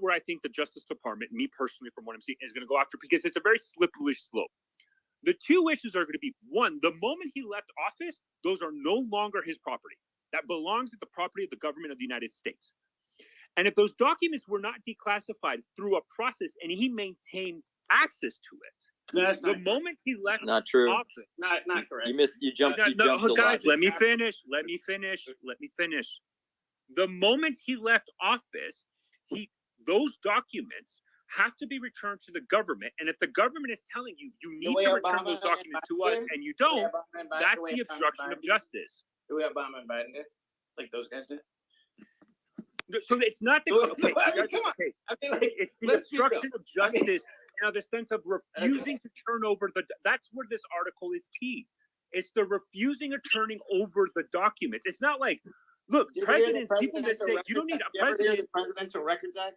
where I think the Justice Department, me personally, from what I'm seeing, is going to go after, because it's a very slippery slope. The two issues are going to be, one, the moment he left office, those are no longer his property. That belongs at the property of the government of the United States. And if those documents were not declassified through a process and he maintained access to it, the moment he left Not true. Not correct. You jumped the guys, logic. let me finish. The moment he left office, those documents have to be returned to the government. And if the government is telling you, you need to return those documents to us and you don't, that's the obstruction of justice. Do we have Obama and Biden did? Like those guys did? So it's not the Come on. I mean, like, it's the obstruction of justice. The sense of refusing to turn over that's where this article is key. It's the refusing of turning over the documents. It's not like, look, presidents, people mistake. You don't need a president. The Presidential Records Act?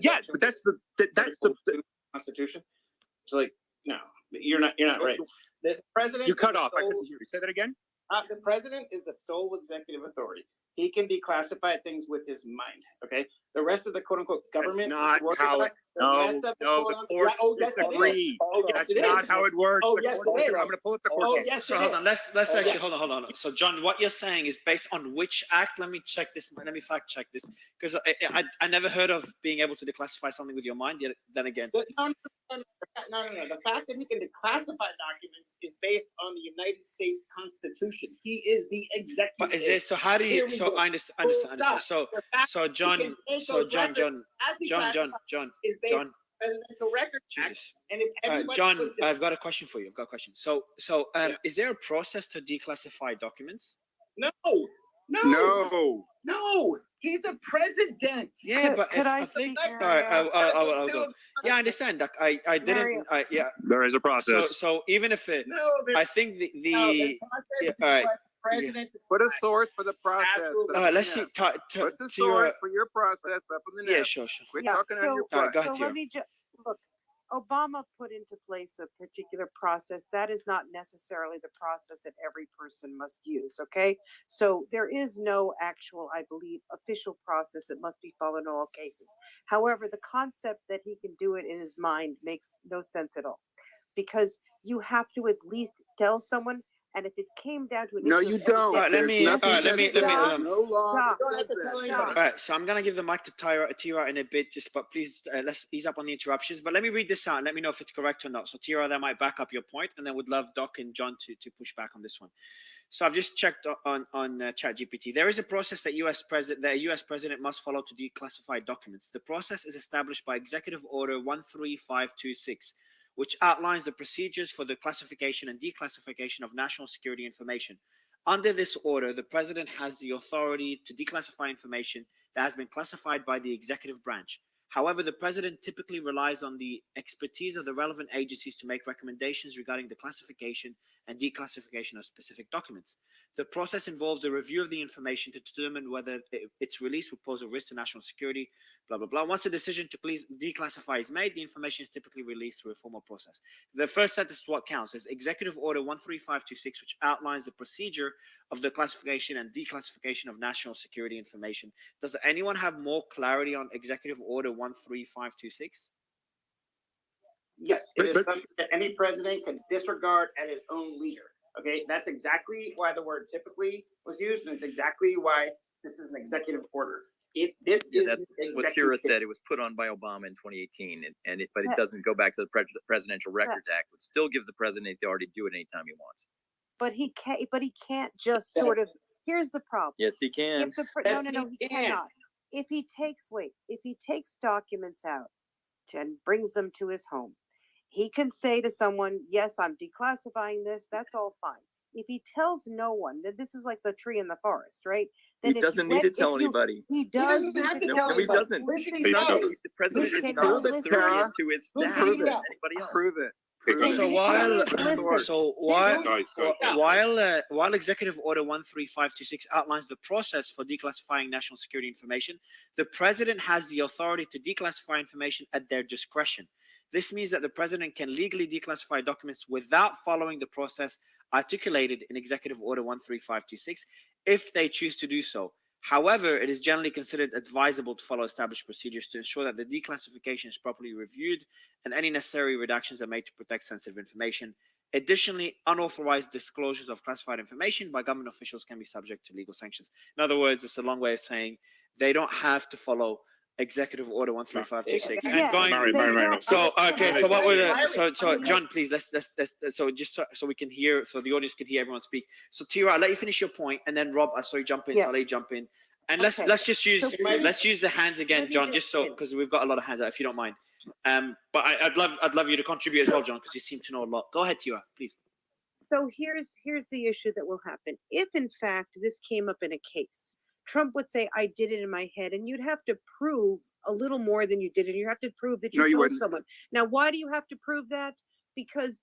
Yeah, but that's the Constitution. It's like, no, you're not right. The president. You cut off. I couldn't hear you. Say that again. The president is the sole executive authority. He can declassify things with his mind. Okay, the rest of the quote unquote government. That's not how it. The court disagree. That's not how it works. Oh, yes, it is. I'm going to pull up the court. Oh, case. yes, So hold on. Let's actually hold on. So John, what you're saying is based on which act? Let me check this. Let me fact check this, because I never heard of being able to declassify something with your mind. Yet then again. No. The fact that he can declassify documents is based on the United States Constitution. He is the executive. But is there? So how do you? So I understand. So John. Presidential Records Act. And if John, I've got a question for you. So is there a process to declassify documents? No. He's the president. Yeah, but could I think. speak? All right, I'll go. Yeah, I understand that. I didn't. Yeah. There is a process. So even if it, I think all right. President. Put a source for the process. Let's see. Put the source for your process up in the net. Yeah, sure. Quit talking on your process. So let me just look. Obama put into place a particular process. That is not necessarily the process that every person must use. Okay, so there is no actual, I believe, official process that must be followed in all cases. However, the concept that he can do it in his mind makes no sense at all, because you have to at least tell someone And if it came down to an No, issue you of don't. All right, let There's me. All nothing right, let me. that says, Stop. no law Stop. that says that. All right, so I'm gonna give the mic to Tira in a bit, just but please let's ease up on the interruptions. But let me read this out and let me know if it's correct or not. So Tira, that might back up your point, and then would love Doc and John to push back on this one. So I've just checked on ChatGPT. There is a process that a U.S. president must follow to declassify documents. The process is established by Executive Order 13526, which outlines the procedures for the classification and declassification of national security information. Under this order, the president has the authority to declassify information that has been classified by the executive branch. However, the president typically relies on the expertise of the relevant agencies to make recommendations regarding the classification and declassification of specific documents. The process involves a review of the information to determine whether its release would pose a risk to national security, blah, blah, blah. Once a decision to please declassify is made, the information is typically released through a formal process. The first sentence is what counts as Executive Order 13526, which outlines the procedure of the classification and declassification of national security information. Does anyone have more clarity on Executive Order 13526? Yes, it is something that any president can disregard at his own leisure. Okay, that's exactly why the word typically was used, and it's exactly why this is an executive order. This is That's what Tira said. It was put on by Obama in 2018, but it doesn't go back to the Presidential Records Act, which still gives the president the authority to do it anytime he wants. But he can't. But he can't just sort of. Here's the problem. Yes, he can. If the no, he cannot. If he takes documents out and brings them to his home, he can say to someone, "Yes, I'm declassifying this." That's all fine. If he tells no one, then this is like the tree in the forest, right? Then He doesn't need to tell anybody. He does. He doesn't have to tell No, he doesn't. Listen, The president is not authority to his staff or anybody else. Prove it. So while Executive Order 13526 outlines the process for declassifying national security information, the president has the authority to declassify information at their discretion. This means that the president can legally declassify documents without following the process articulated in Executive Order 13526 if they choose to do so. However, it is generally considered advisable to follow established procedures to ensure that the declassification is properly reviewed and any necessary redactions are made to protect sensitive information. Additionally, unauthorized disclosures of classified information by government officials can be subject to legal sanctions. In other words, it's a long way of saying they don't have to follow Executive Order 13526. And going, so okay, so what were so John, please let's so just so we can hear, so the audience can hear everyone speak. So Tira, I'll let you finish your point, and then Rob, I saw you jump in, so I'll let you jump in. And let's just use let's use the hands again, John, just so because we've got a lot of hands out, if you don't mind. But I'd love you to contribute as well, John, because you seem to know a lot. Go ahead, Tira, please. So here's the issue that will happen. If in fact this came up in a case, Trump would say, I did it in my head, and you'd have to prove a little more than you did, and you have to prove that you told someone. Now, why do you have to prove that? Because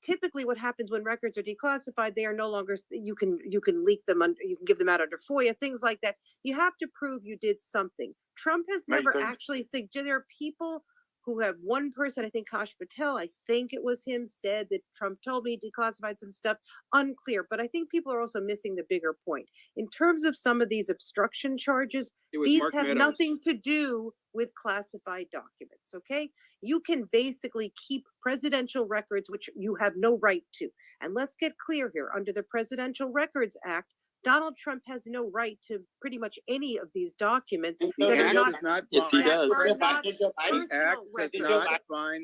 typically what happens when records are declassified, they are no longer, you can leak them, you can give them out under FOIA, things like that. You have to prove you did something. Trump has never actually suggested. There are people who have, one person, I think Kash Patel, I think it was him, said that Trump told me he declassified some stuff. Unclear, but I think people are also missing the bigger point. In terms of some of these obstruction charges, these have nothing to do with classified documents, okay? You can basically keep presidential records, which you have no right to. And let's get clear here, under the Presidential Records Act, Donald Trump has no right to pretty much any of these documents that are not. Yes, he does.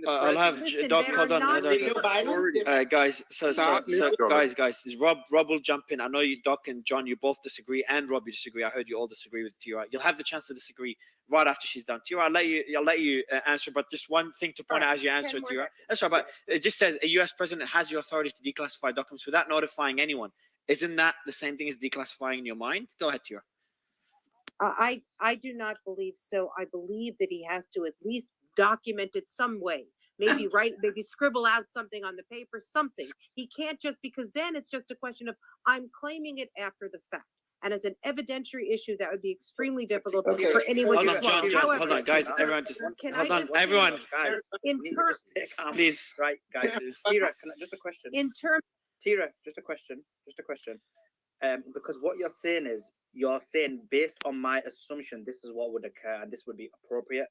I'll have Doc. Hold on. Guys. So guys. Rob will jump in. I know you, Doc and John, you both disagree, and Rob, you disagree. I heard you all disagree with Tira. You'll have the chance to disagree right after she's done. Tira, I'll let you answer. But just one thing to point out as you answer, Tira. That's right. But it just says a U.S. president has the authority to declassify documents without notifying anyone. Isn't that the same thing as declassifying in your mind? Go ahead, Tira. I do not believe so. I believe that he has to at least document it some way. Maybe maybe scribble out something on the paper, something. He can't just, because then it's just a question of, I'm claiming it after the fact. And as an evidentiary issue, that would be extremely difficult for anyone to swallow. John, hold on, guys. Everyone, just hold on. Everyone, guys. In terms, please, right, guys. Tira, just a question. In terms, Tira, just a question. Because what you're saying is, you're saying based on my assumption, this is what would occur, and this would be appropriate.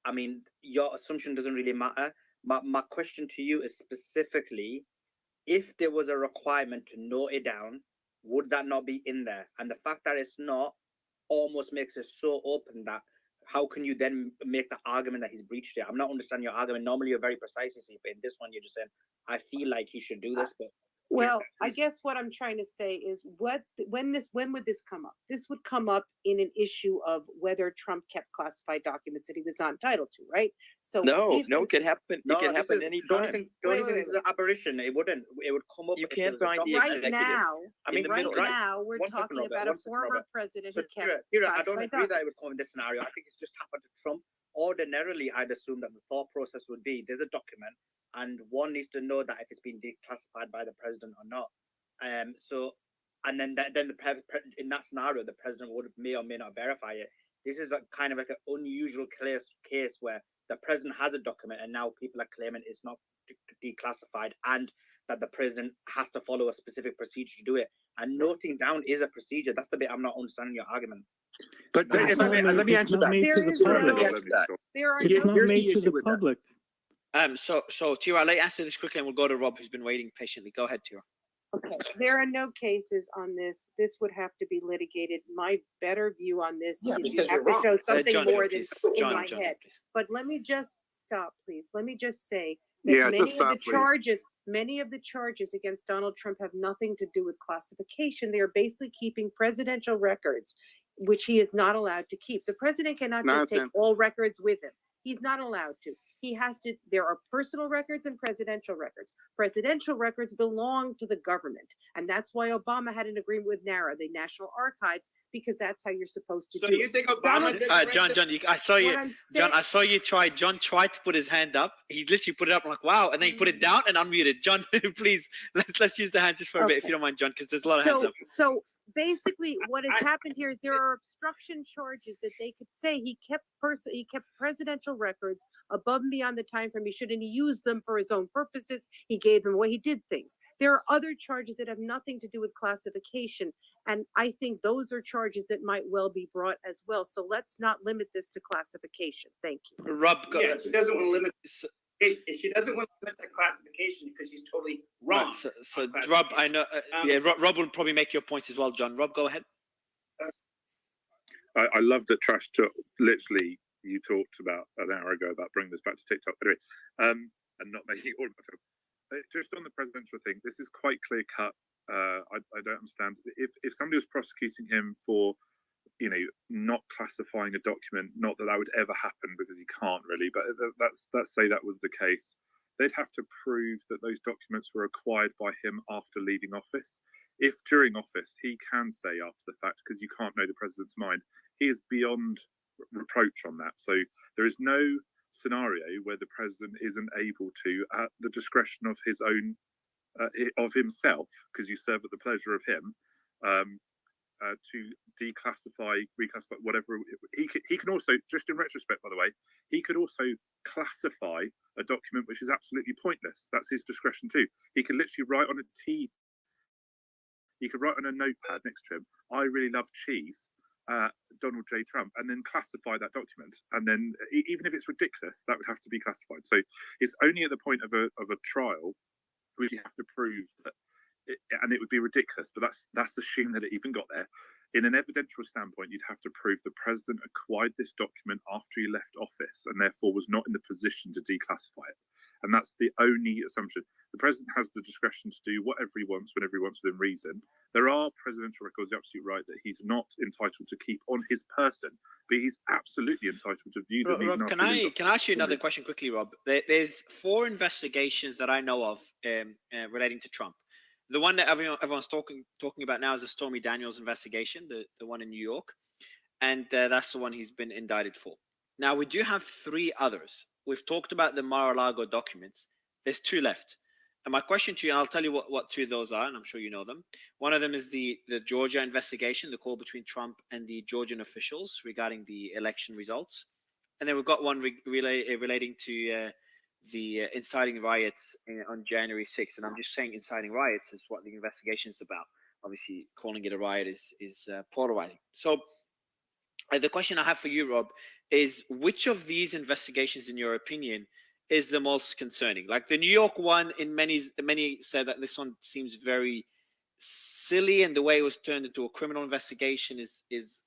I mean, your assumption doesn't really matter. My question to you is specifically, if there was a requirement to note it down, would that not be in there? And the fact that it's not almost makes it so open that how can you then make the argument that he's breached it? I'm not understanding your argument. Normally you're very precise, but in this one you're just saying, I feel like he should do this, but Well, I guess what I'm trying to say is when would this come up? This would come up in an issue of whether Trump kept classified documents that he was not entitled to, right? So No, these no, can- it can happen. No, It can this happen is- anytime. the only thing is an aberration. It wouldn't. It would come up. You if can't there was a find the document. right now, I mean, right middle, right? now, we're One second, talking Robert, about one a second, former Robert. president So who kept Kira, I don't classified agree that it would documents. come in this scenario. I think it's just happened to Trump. Ordinarily, I'd assume that the thought process would be there's a document, and one needs to know that if it's been declassified by the president or not. And then in that scenario, the president may or may not verify it. This is kind of like an unusual case where the president has a document, and now people are claiming it's not declassified, and that the president has to follow a specific procedure to do it. And noting down is a procedure. That's the bit I'm not understanding your argument. But It's not made- let me it's answer not that. made to There the is no- public. There are It's no not made to issue the with that. public. So Tira, I'll let you answer this quickly, and we'll go to Rob, who's been waiting patiently. Go ahead, Tira. Okay, there are no cases on this. This would have to be litigated. My better view on this Yeah, is you because have you're to wrong. show something John, more than please. in John, my John, head. please. But let me just stop, please. Let me just say that Yeah, many just of stop, the please. charges against Donald Trump have nothing to do with classification. They are basically keeping presidential records, which he is not allowed to keep. The president cannot just take Nonsense. all records with him. He's not allowed to. He has to, there are personal records and presidential records. Presidential records belong to the government. And that's why Obama had an agreement with NARA, the National Archives, because that's how you're supposed to So do you it. think Obama Donald- did John, I saw you. What I'm John, I saying- saw you try. John tried to put his hand up. He literally put it up. I'm like, wow, and then he put it down and unmuted. John, please let's use the hands just for a bit, if Okay. you don't mind, John, because there's a lot of hands up. So basically, what has happened here? There are obstruction charges that they could say he kept presidential records above and beyond the time frame. He shouldn't use them for his own purposes. He gave them away. He did things. There are other charges that have nothing to do with classification, and I think those are charges that might well be brought as well. So let's not limit this to classification. Thank you. Rob, go. Yeah, she doesn't want to limit. She doesn't want to limit to classification because she's totally wrong. Right, so on Rob, I classification. know. Rob will probably make your points as well, John. Rob, go ahead. I love that Trash took literally. You talked about an hour ago about bringing this back to TikTok, anyway, and not making it all about film. Just on the presidential thing, this is quite clear cut. I don't understand if somebody was prosecuting him for, not classifying a document. Not that would ever happen because he can't really. But let's say that was the case. They'd have to prove that those documents were acquired by him after leaving office. If during office he can say after the fact, because you can't know the president's mind, he is beyond reproach on that. So there is no scenario where the president isn't able to, at the discretion of his own, of himself, because you serve at the pleasure of him, to declassify, reclassify, whatever. He can also, just in retrospect, by the way, he could also classify a document which is absolutely pointless. That's his discretion too. He could literally write on he could write on a notepad next to him, "I really love cheese, Donald J. Trump," and then classify that document. And then even if it's ridiculous, that would have to be classified. So it's only at the point of a trial where you have to prove that, and it would be ridiculous, but that's assuming that it even got there. In an evidential standpoint, you'd have to prove the president acquired this document after he left office and therefore was not in the position to declassify it. And that's the only assumption. The president has the discretion to do whatever he wants, whenever he wants, within reason. There are presidential records, you're absolutely right, that he's not entitled to keep on his person, but he's absolutely entitled to view them. Rob, can I ask you another question quickly, Rob? There's 4 investigations that I know of relating to Trump. The one that everyone's talking about now is the Stormy Daniels investigation, the one in New York, and that's the one he's been indicted for. Now, we do have 3 others. We've talked about the Mar-a-Lago documents. There's 2 left. And my question to you, and I'll tell you what 2 of those are, and I'm sure you know them. One of them is the Georgia investigation, the call between Trump and the Georgian officials regarding the election results. And then we've got one relating to the inciting riots on January 6th. And I'm just saying inciting riots is what the investigation is about. Obviously, calling it a riot is polarizing. So the question I have for you, Rob, is which of these investigations, in your opinion, is the most concerning. Like the New York one, in many said that this one seems very silly, and the way it was turned into a criminal investigation is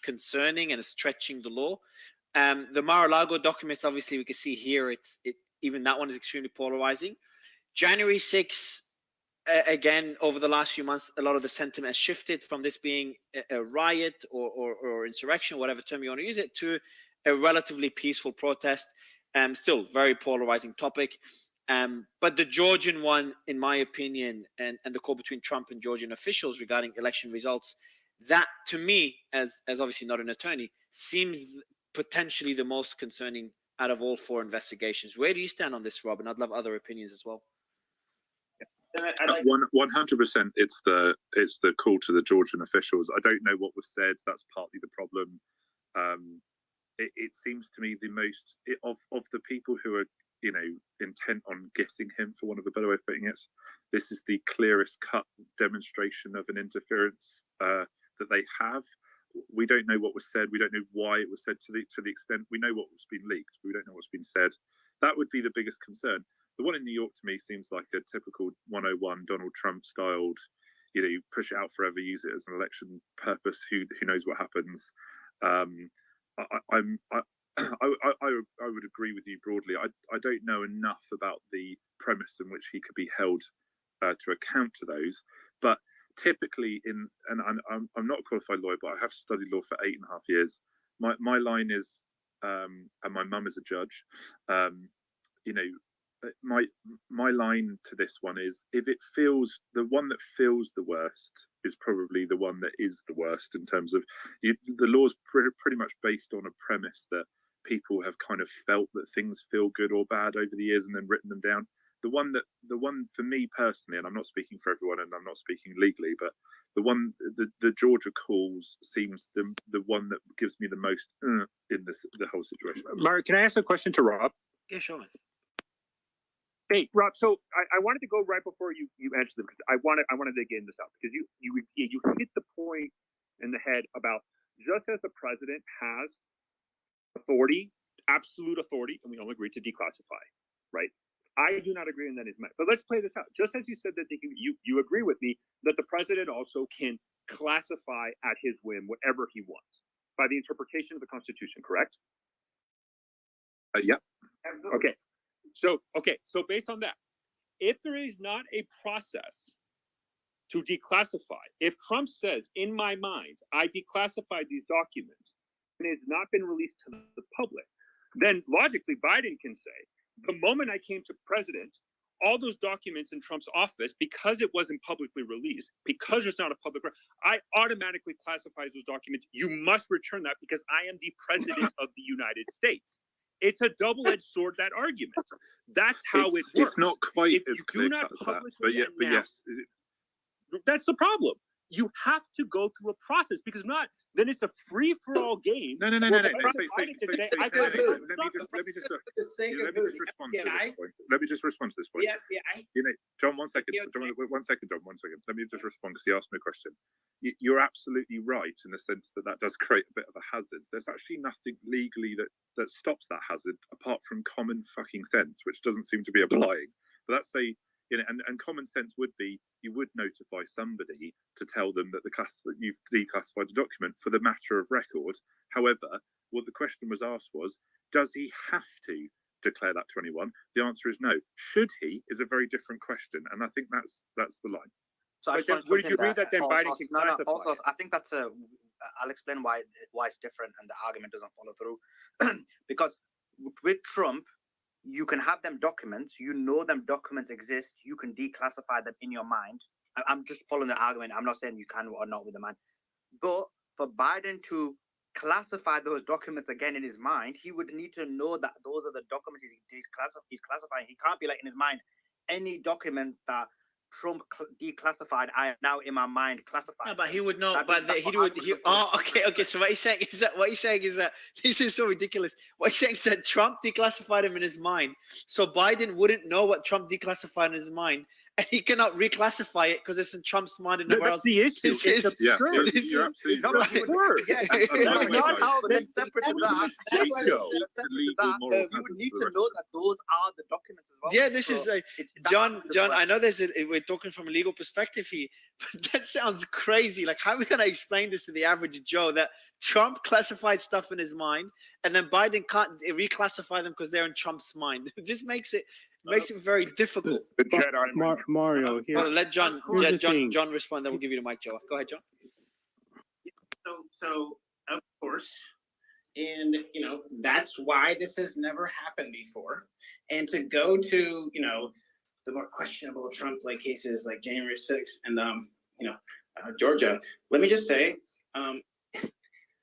concerning and is stretching the law. The Mar-a-Lago documents, obviously, we can see here, even that one is extremely polarizing. January 6th, again, over the last few months, a lot of the sentiment has shifted from this being a riot or insurrection, whatever term you want to use it, to a relatively peaceful protest. Still very polarizing topic. But the Georgian one, in my opinion, and the call between Trump and Georgian officials regarding election results, that to me, as obviously not an attorney, seems potentially the most concerning out of all four investigations. Where do you stand on this, Rob? And I'd love other opinions as well. 100%. It's the call to the Georgian officials. I don't know what was said. That's partly the problem. It seems to me the most of the people who are, intent on getting him, for want of a better way of putting it, this is the clearest cut demonstration of an interference that they have. We don't know what was said. We don't know why it was said to the extent we know what was being leaked, but we don't know what's been said. That would be the biggest concern. The one in New York to me seems like a typical 101 Donald Trump styled, push it out forever, use it as an election purpose. Who knows what happens? I would agree with you broadly. I don't know enough about the premise in which he could be held to account to those, but typically I'm not a qualified lawyer, but I have studied law for 8.5 years. My line is, and my mum is a judge. My line to this one is, if it feels, the one that feels the worst is probably the one that is the worst in terms of the law's pretty much based on a premise that people have kind of felt that things feel good or bad over the years and then written them down. The one for me personally, and I'm not speaking for everyone and I'm not speaking legally, but the Georgia calls seems the one that gives me the most in the whole situation. Mario, can I ask a question to Rob? Yeah, sure. Hey, Rob. So I wanted to go right before you answer them, because I wanted to get this out, because you hit the point in the head about, just as the president has authority, absolute authority, and we all agree to declassify, right? I do not agree on that is meant. But let's play this out. Just as you said that you agree with me that the president also can classify at his whim whatever he wants by the interpretation of the Constitution, correct? Yeah. Okay. So based on that, if there is not a process to declassify, if Trump says, in my mind, I declassified these documents and it's not been released to the public, then logically Biden can say, the moment I came to president, all those documents in Trump's office, because it wasn't publicly released, because there's not a public record, I automatically classify those documents. You must return that because I am the president of the United States. It's a double-edged sword, that argument. That's how it works. It's not quite if as you clear do not cut as that, publicly but yes. That's the problem. You have to go through a process, because if not, then it's a free-for-all game. No. Let me just respond to this point. John, 1 second. John, 1 second, John, 1 second. Let me just respond, because he asked me a question. You're absolutely right in the sense that does create a bit of a hazard. There's actually nothing legally that stops that hazard apart from common fucking sense, which doesn't seem to be applying. But that's and common sense would be, you would notify somebody to tell them that you've declassified the document for the matter of record. However, what the question was asked was, does he have to declare that to anyone? The answer is no. Should he is a very different question, and I think that's the line. So would you agree that then Biden can classify? Also, I think that's I'll explain why it's different and the argument doesn't follow through. Because with Trump, you can have them documents, them documents exist, you can declassify them in your mind. I'm just following the argument. I'm not saying you can or not with the mind. But for Biden to classify those documents again in his mind, he would need to know that those are the documents he's classifying. He can't be like in his mind, any document that Trump declassified, I am now in my mind classified. No, but he would know. That- But that's he what I would. would He, support. okay. So what he's saying is that this is so ridiculous. What he's saying is that Trump declassified him in his mind, so Biden wouldn't know what Trump declassified in his mind, and he cannot reclassify it because it's in Trump's mind and nowhere That's else. the issue. This It's is- absurd. this is- You're absolutely No, right. you would- yeah, And by the way, not guys, how then separate to that. Go to legal moral You would hazards need for to the know rest that those are the documents as well. Yeah, this So is that's John. the John, I question. know we're talking from a legal perspective here, but that sounds crazy. Like, how are we gonna explain this to the average Joe that Trump classified stuff in his mind, and then Biden can't reclassify them because they're in Trump's mind? It just makes it very difficult. The Jedi. Mario, here. Well, let John here's the John thing. John respond. Then we'll give you the mic, Joe. Go ahead, John. So of course, and that's why this has never happened before. And to go to the more questionable Trump-like cases like January 6th and Georgia, let me just say,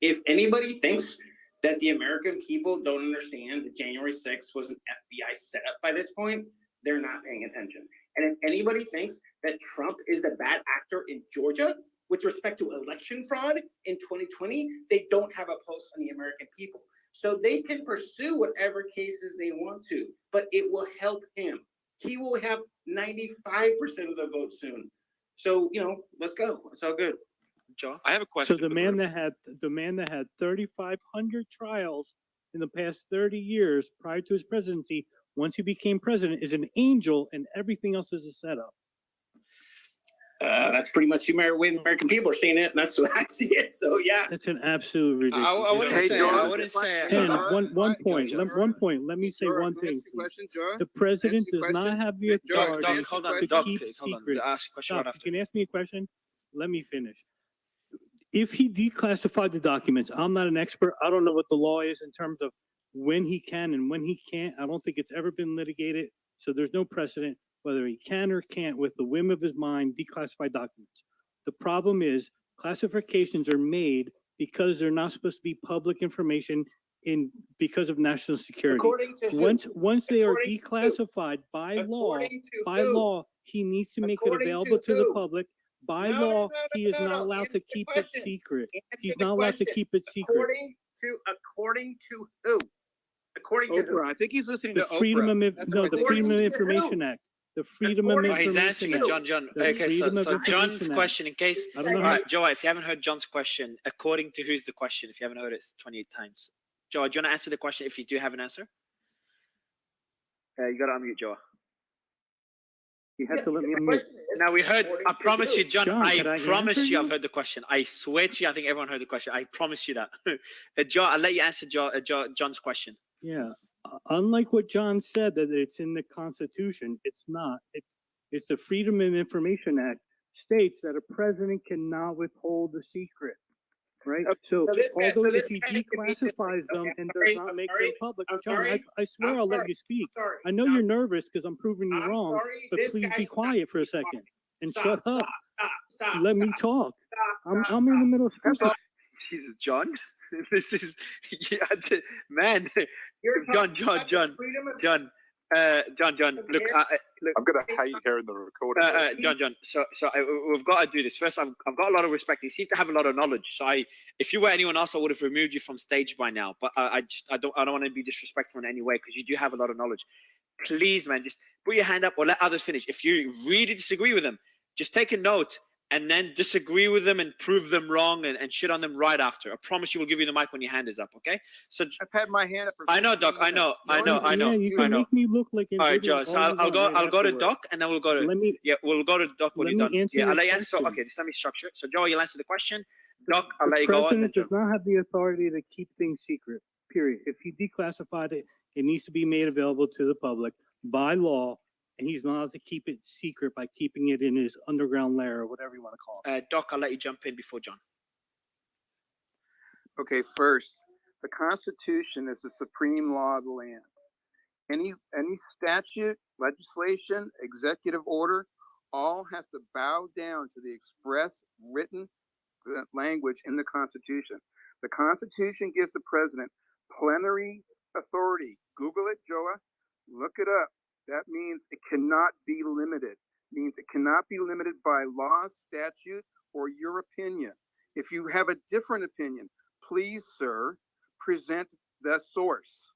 if anybody thinks that the American people don't understand that January 6th was an FBI setup by this point, they're not paying attention. And if anybody thinks that Trump is the bad actor in Georgia with respect to election fraud in 2020, they don't have a pulse on the American people. So they can pursue whatever cases they want to, but it will help him. He will have 95% of the vote soon. So, let's go. It's all good. Joe? I have a question. So the man that had 3,500 trials in the past 30 years prior to his presidency, once he became president, is an angel, and everything else is a setup. That's pretty much the way the American people are seeing it, and that's what I see it. So yeah, That's an absolute ridiculous. I wouldn't Hey, say. Joe, I wouldn't say. And one point. Let me say one thing. The president does not have the authority to keep secrets. Ask a question Doc, right after. you can ask me a question. Let me finish. If he declassified the documents, I'm not an expert. I don't know what the law is in terms of when he can and when he can't. I don't think it's ever been litigated. So there's no precedent whether he can or can't, with the whim of his mind, declassify documents. The problem is classifications are made because they're not supposed to be public information because of national security. According to who? Once they are According to who? declassified by law, According to who? he needs to make it According available to to the who? public. By No, law, no, no, he is no, not no. allowed Answer to the keep it question. secret. Answer He's the not allowed to question. keep it secret. According to who? According to who? Oprah. I think he's listening The to Freedom Oprah. of That's no, what I the think. Freedom of According to Information who? Act. The Freedom of According Oh, he's Information answering Act. it, John. The Okay, Freedom of so John's Information Act. question, in case. I don't know All how. right, Joe, if you haven't heard John's question, according to who's the question? If you haven't heard it 28 times. Joe, do you want to answer the question if you do have an answer? You got to unmute, Joe. You have to let me The unmute. question is, Now we heard. I promise you, John. John, could I I promise answer you, I've you? heard the question. I swear to you, I think everyone heard the question. I promise you that. Joe, I'll let you answer John's question. Yeah. Unlike what John said that it's in the Constitution, it's not. It's the Freedom of Information Act states that a president cannot withhold a secret. Right. So although if he declassifies them and does not make them public, John, I swear I'll let you speak. I know you're nervous because I'm proving you wrong, but please be quiet for a second and shut up. Let me talk. I'm in the middle of speaking. Jesus, John. This is man. John. Look, I'm gonna hate hearing the recording. John. So we've got to do this. First, I've got a lot of respect. You seem to have a lot of knowledge. So if you were anyone else, I would have removed you from stage by now. But I don't want to be disrespectful in any way because you do have a lot of knowledge. Please, man, just put your hand up or let others finish. If you really disagree with them, just take a note and then disagree with them and prove them wrong and shit on them right after. I promise you, we'll give you the mic when your hand is up. Okay? So I've had my hand up for. I know, Doc. I know. Yeah, you can make me look like an All right, idiot Joe. So all I'll you go. want right I'll go to afterward. Doc, and then we'll go to. We'll go to Doc when let you're me done. answer Yeah, your I'll let you answer. question. Okay, just let me structure it. So Joe, you'll answer the question. Doc, I'll let you The go on. Then president Joe. does not have the authority to keep things secret. Period. If he declassified it, it needs to be made available to the public by law, and he's not allowed to keep it secret by keeping it in his underground lair or whatever you want to call it. Doc, I'll let you jump in before John. Okay, first, the Constitution is the supreme law of the land. Any statute, legislation, executive order, all have to bow down to the express written language in the Constitution. The Constitution gives the president plenary authority. Google it, Joa. Look it up. That means it cannot be limited. means it cannot be limited by law, statute, or your opinion. If you have a different opinion, please, sir, present the source.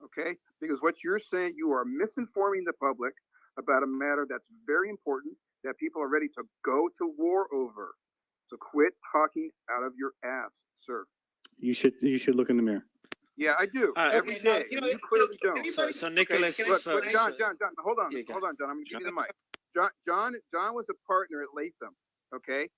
Okay? Because what you're saying, you are misinforming the public about a matter that's very important that people are ready to go to war over. So quit talking out of your ass, sir. You should look in the mirror. Yeah, I do every Okay, now, day. you know, You clearly don't. anybody- So Nicholas, Okay, look, so- look, John, so- John, hold on, Yeah, go hold on, John. I'm gonna give you the mic. John was a partner at Latham. Okay,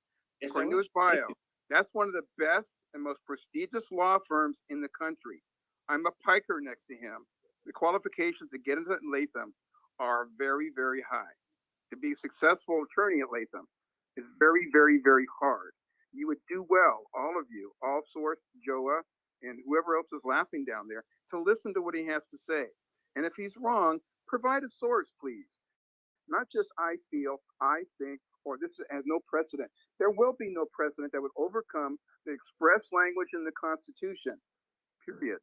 Yes, according I to was. his bio, that's one of the best and most prestigious law firms in the country. I'm a piker next to him. The qualifications to get into Latham are very, very high. To be a successful attorney at Latham is very, very, very hard. You would do well, all of you, All Source, Joa, and whoever else is laughing down there, to listen to what he has to say. And if he's wrong, provide a source, please. Not just I feel, I think, or this has no precedent. There will be no precedent that would overcome the express language in the Constitution. Period.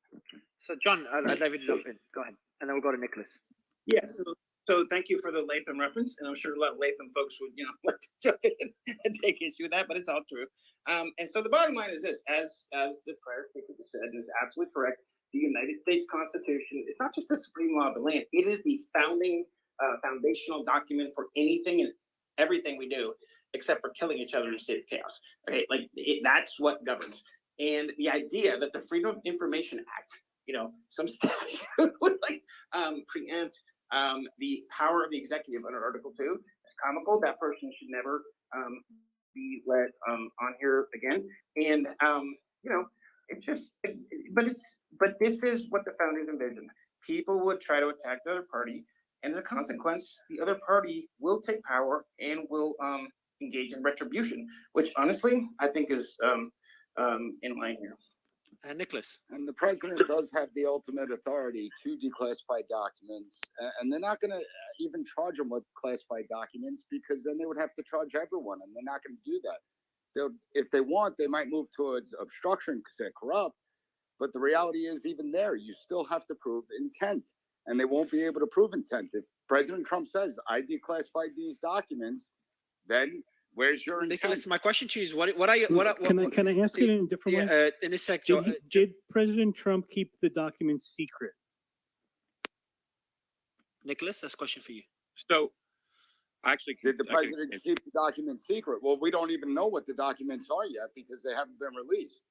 So John, I'd like you to jump in. Go ahead, and then we'll go to Nicholas. Yeah, so thank you for the Latham reference, and I'm sure a lot of Latham folks would, like to jump in and take issue with that, but it's all true. And so the bottom line is this: as the prior speaker just said, is absolutely correct. The United States Constitution is not just the supreme law of the land; it is the foundational document for anything and everything we do, except for killing each other in a state of chaos. Okay, that's what governs. And the idea that the Freedom of Information Act, some statute would preempt the power of the executive under Article 2 is comical. That person should never be let on here again. And it's just, but this is what the founders envisioned. People would try to attack the other party, and as a consequence, the other party will take power and will engage in retribution, which honestly I think is in line here. Nicholas. And the president does have the ultimate authority to declassify documents, and they're not going to even charge them with classified documents because then they would have to charge everyone, and they're not going to do that. If they want, they might move towards obstruction because they're corrupt, but the reality is even there, you still have to prove intent, and they won't be able to prove intent. If President Trump says, I declassified these documents, then where's your intent? Nicholas, my question to you is can I ask it in a different way? In this sector, did President Trump keep the documents secret? Nicholas, that's a question for you. So, actually, did the president keep the documents secret? Well, we don't even know what the documents are yet because they haven't been released.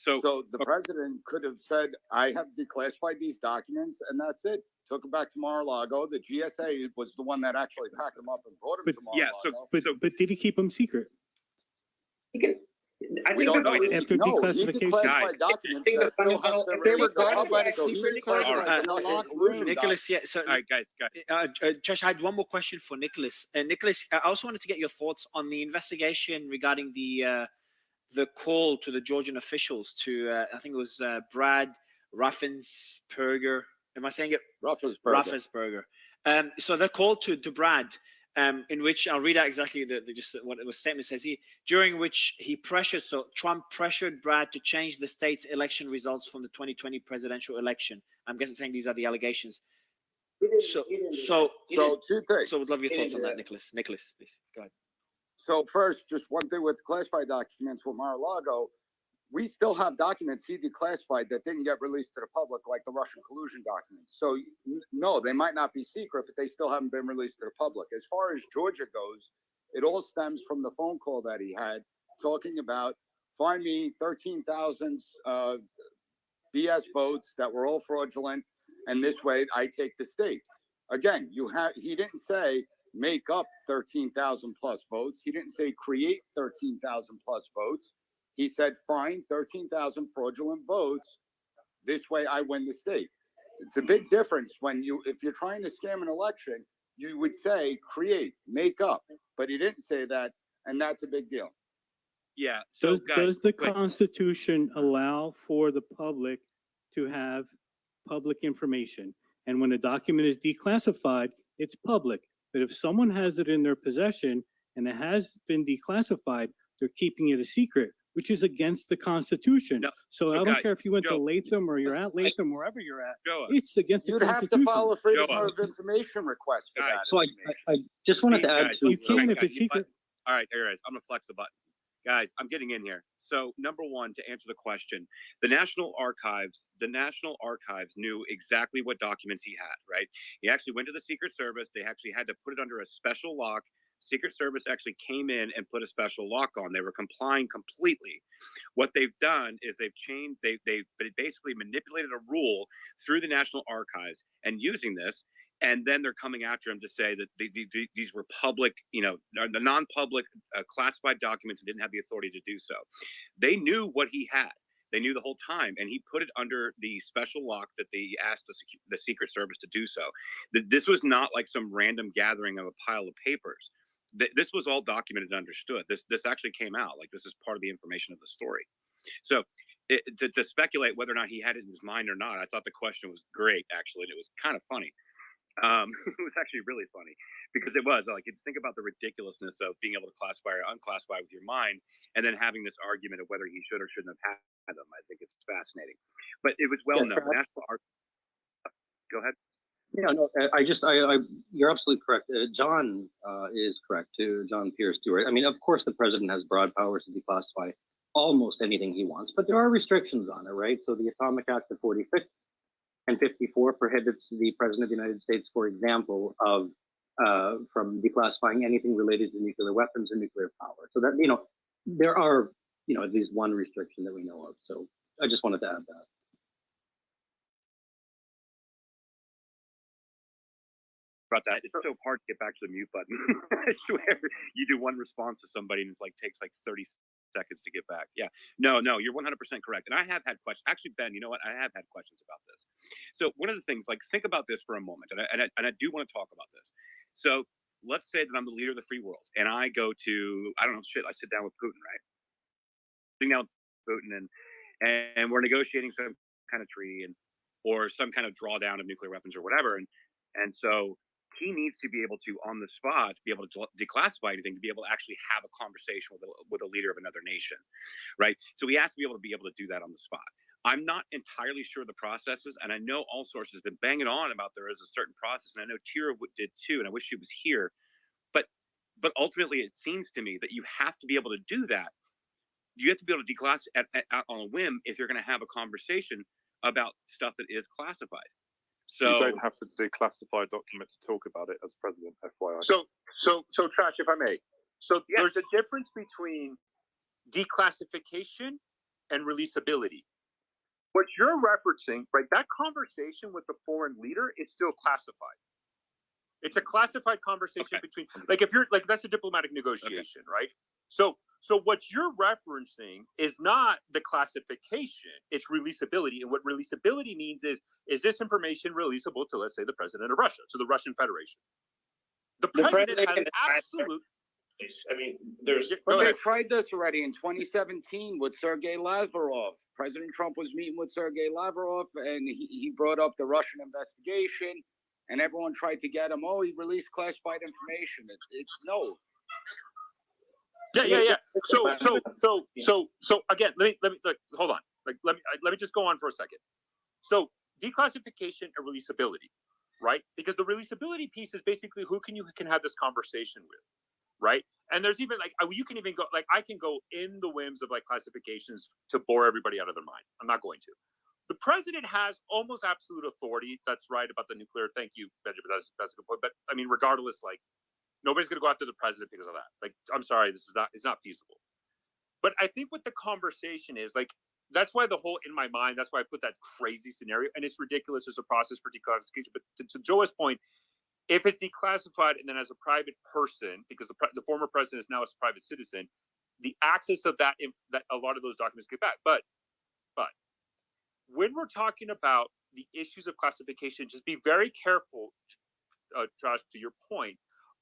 So the president could have said, I have declassified these documents, and that's it. Took them back to Mar-a-Lago. The GSA was the one that actually packed them up and brought them to Mar-a-Lago. But did he keep them secret? I we think don't know. After declassification. Declassified documents that still have been released. Nicholas, yeah. So, all right, guys. Josh, I had one more question for Nicholas. Nicholas, I also wanted to get your thoughts on the investigation regarding the call to the Georgian officials to, I think it was Brad Raffensperger. Am I saying it? Raffensperger. So the call to Brad, in which I'll read out exactly just what the statement says here, during which Trump pressured Brad to change the state's election results from the 2020 presidential election. I'm guessing saying these are the allegations. So two things. So would love your thoughts on that, Nicholas. Nicholas, please go ahead. So first, just one thing with classified documents with Mar-a-Lago, we still have documents he declassified that didn't get released to the public, like the Russian collusion documents. So no, they might not be secret, but they still haven't been released to the public. As far as Georgia goes, it all stems from the phone call that he had talking about find me 13,000 BS votes that were all fraudulent, and this way I take the state. Again, he didn't say make up 13,000 plus votes. He didn't say create 13,000 plus votes. He said find 13,000 fraudulent votes. This way I win the state. It's a big difference if you're trying to scam an election, you would say create, make up, but he didn't say that, and that's a big deal. Yeah. So does the Constitution allow for the public to have public information? And when a document is declassified, it's public. But if someone has it in their possession and it has been declassified, they're keeping it a secret, which is against the Constitution. No, so I don't guys, care if you went Joe, to Latham or you're at Latham, wherever you're at. Joe, It's against the You'd have Constitution. to follow freedom Joe, of information request for guys, that. So I just wanted to add guys, to You can if guys, it's secret. All right, I'm gonna flex the button. Guys, I'm getting in here. So number one, to answer the question, the National Archives knew exactly what documents he had, right? He actually went to the Secret Service. They actually had to put it under a special lock. Secret Service actually came in and put a special lock on. They were complying completely. What they've done is they've basically manipulated a rule through the National Archives and using this, and then they're coming after him to say that these were public, the non-public classified documents and didn't have the authority to do so. They knew what he had. They knew the whole time, and he put it under the special lock that they asked the Secret Service to do so. This was not like some random gathering of a pile of papers. This was all documented and understood. This actually came out. Like, this is part of the information of the story. So to speculate whether or not he had it in his mind or not, I thought the question was great, actually, and it was kind of funny. It was actually really funny because it was like, think about the ridiculousness of being able to classify or unclassify with your mind, and then having this argument of whether he should or shouldn't have had them. I think it's fascinating, but it was well known. National Art. Go ahead. Yeah, no, you're absolutely correct. John is correct too. John Pierce Stewart. I mean, of course, the president has broad powers to declassify almost anything he wants, but there are restrictions on it, right? So the Atomic Act of 46 and 54 prohibits the president of the United States, for example, from declassifying anything related to nuclear weapons and nuclear power. So that, there are, at least one restriction that we know of. So I just wanted to add that. About that, it's so hard to get back to the mute button. I swear, you do one response to somebody and it takes 30 seconds to get back. Yeah, no, you're 100% correct. And I have had questions. Actually, Ben, you know what? I have had questions about this. So one of the things, think about this for a moment, and I do want to talk about this. So let's say that I'm the leader of the free world, and I go to, I sit down with Putin, right? Sitting down with Putin, and we're negotiating some kind of treaty or some kind of drawdown of nuclear weapons or whatever, and so he needs to be able to, on the spot, be able to declassify anything, to be able to actually have a conversation with a leader of another nation, right? So he has to be able to do that on the spot. I'm not entirely sure the processes, and I know all sources have been banging on about there is a certain process, and I know Tira did too, and I wish she was here. But ultimately, it seems to me that you have to be able to do that. You have to be able to declassify on a whim if you're going to have a conversation about stuff that is classified. So you don't have to declassify a document to talk about it as president, FYI. So Trash, if I may. So there's a difference between declassification and releasability. What you're referencing, right, that conversation with the foreign leader is still classified. It's a classified conversation between, if you're, that's a diplomatic negotiation, right? So what you're referencing is not the classification, it's releasability. And what releasability means is this information releasable to, let's say, the president of Russia, to the Russian Federation? The president has absolute... I mean, they tried this already in 2017 with Sergei Lavrov. President Trump was meeting with Sergei Lavrov, and he brought up the Russian investigation, and everyone tried to get him. Oh, he released classified information. It's no. Yeah. So again, let me hold on. Let me just go on for a second. So declassification and releasability, right? Because the releasability piece is basically who you can have this conversation with, right? And there's even you can even go I can go in the whims of classifications to bore everybody out of their mind. I'm not going to. The president has almost absolute authority. That's right about the nuclear. Thank you, Benjamin. That's a good point. But I mean, regardless, nobody's going to go after the president because of that. I'm sorry, it's not feasible. But I think what the conversation is, that's why in my mind, that's why I put that crazy scenario, and it's ridiculous as a process for declassification. But to Joe's point, if it's declassified and then as a private person, because the former president is now a private citizen, the access of that a lot of those documents get back. But when we're talking about the issues of classification, just be very careful, Josh, to your point.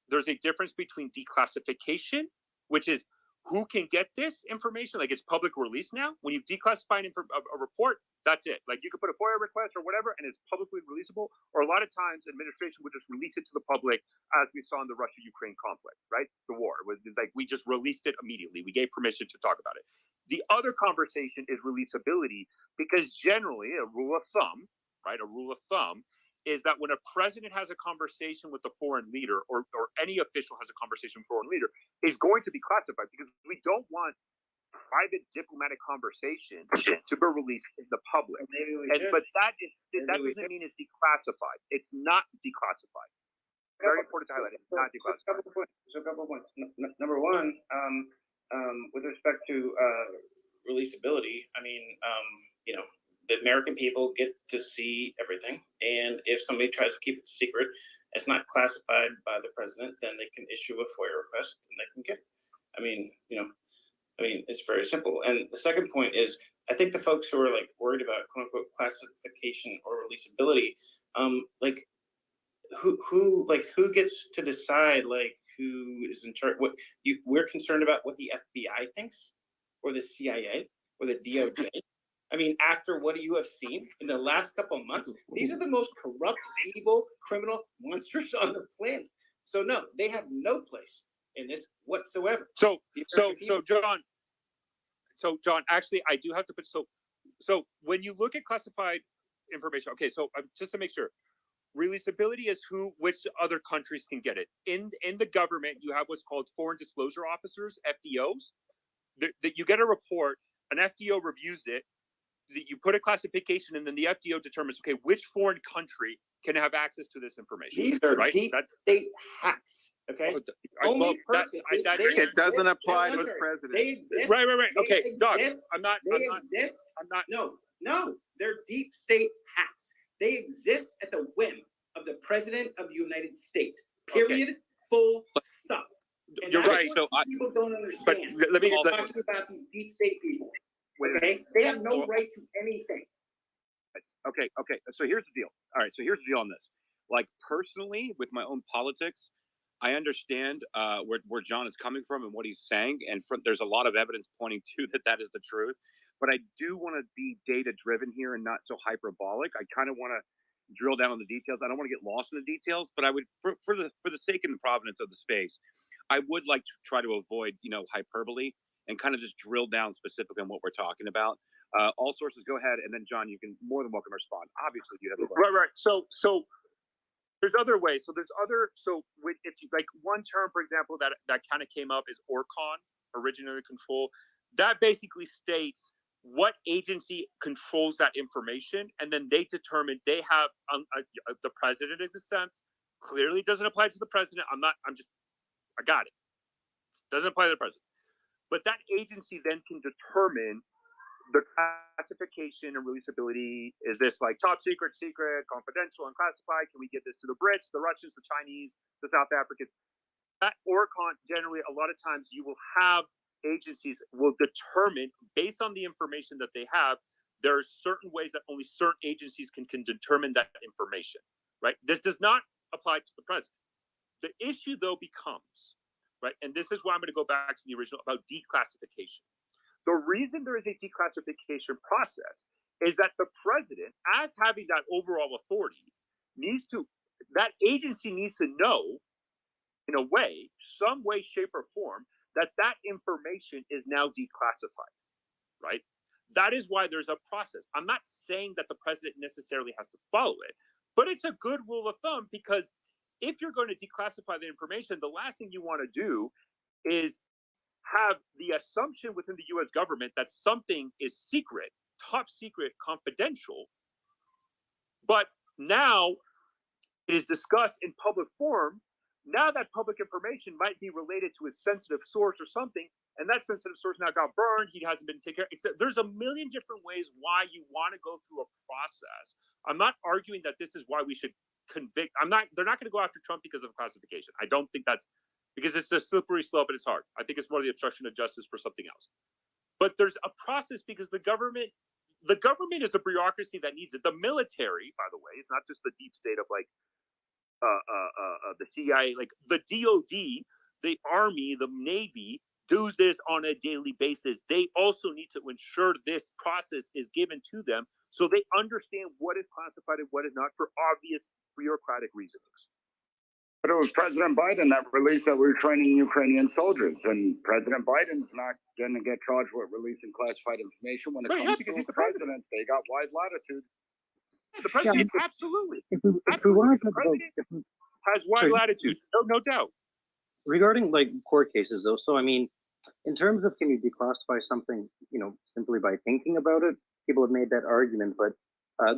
There's a difference between declassification, which is who can get this information, it's public release now. When you declassify a report, that's it. You could put a FOIA request or whatever, and it's publicly releasable. Or a lot of times, administration would just release it to the public, as we saw in the Russia-Ukraine conflict, right? The war was we just released it immediately. We gave permission to talk about it. The other conversation is releasability, because generally, a rule of thumb, right? A rule of thumb is that when a president has a conversation with a foreign leader, or any official has a conversation with a foreign leader, is going to be classified, because we don't want private diplomatic conversation to be released in the public. But that doesn't mean it's declassified. It's not declassified. Very important to highlight. It's not declassified. So a couple of points. Number one, with respect to releasability, I mean, you know, the American people get to see everything, and if somebody tries to keep it secret, it's not classified by the president, then they can issue a FOIA request and they can get it. I mean, you know, it's very simple. And the second point is, I think the folks who are like worried about quote unquote classification or releasability, like who gets to decide like who is in charge? We're concerned about what the FBI thinks, or the CIA, or the DOJ. I mean, after what you have seen in the last couple of months, these are the most corrupt, evil, criminal monsters on the planet. So no, they have no place in this whatsoever. So John, actually, I do have to put so when you look at classified information, okay, so just to make sure, releasability is which other countries can get it. In the government, you have what's called foreign disclosure officers, FDOs. That you get a report, an FDO reviews it, you put a classification, and then the FDO determines, okay, which foreign country can have access to this information. These are right? deep state hacks. Okay. Only person. It doesn't apply to the president. They exist. Right. Okay, Doug, I'm not. No, they're deep state hacks. They exist at the whim of the president of the United States. Period. Okay. Full stop. And you're right. So people don't understand. But let me talking about these deep state people. Okay, they have no right to anything. Okay. So here's the deal. All right. So here's the deal on this. Like personally, with my own politics, I understand where John is coming from and what he's saying, and there's a lot of evidence pointing to that is the truth. But I do want to be data driven here and not so hyperbolic. I kind of want to drill down on the details. I don't want to get lost in the details, but I would, for the sake and the provenance of the space, I would like to try to avoid hyperbole and kind of just drill down specifically on what we're talking about. All sources, go ahead, and then John, you can more than welcome to respond. Obviously, you have the right. So there's other ways. So it's like one term, for example, that kind of came up is ORCON, originator control. That basically states what agency controls that information, and then they determine they have the president is exempt. Clearly, doesn't apply to the president. I got it. Doesn't apply to the president. But that agency then can determine the classification and releasability. Is this like top secret, confidential, unclassified? Can we give this to the Brits, the Russians, the Chinese, the South Africans? That ORCON, generally, a lot of times you will have agencies will determine, based on the information that they have, there are certain ways that only certain agencies can determine that information, right? This does not apply to the president. The issue, though, becomes, right, and this is why I'm going to go back to the original about declassification. The reason there is a declassification process is that the president, as having that overall authority, that agency needs to know, in a way, some way, shape, or form, that information is now declassified, right? That is why there's a process. I'm not saying that the president necessarily has to follow it, but it's a good rule of thumb, because if you're going to declassify the information, the last thing you want to do is have the assumption within the U.S. government that something is secret, top secret, confidential, but now it is discussed in public forum. Now that public information might be related to a sensitive source or something, and that sensitive source now got burned, he hasn't been taken care of. Except there's a million different ways why you want to go through a process. I'm not arguing that this is why we should convict. They're not going to go after Trump because of classification. I don't think that's, because it's a slippery slope and it's hard. I think it's more the obstruction of justice for something else. But there's a process, because the government is a bureaucracy that needs it. The military, by the way, is not just the deep state of like the CIA, like the DOD, the Army, the Navy do this on a daily basis. They also need to ensure this process is given to them so they understand what is classified and what is not, for obvious bureaucratic reasons. But it was President Biden that released that we were training Ukrainian soldiers, and President Biden's not going to get charged with releasing classified information. When it comes to the president, they got wide latitude. The president, absolutely. If we want to talk about, has wide latitudes, no doubt. Regarding like court cases, though, so I mean, in terms of can you declassify something, you know, simply by thinking about it, people have made that argument, but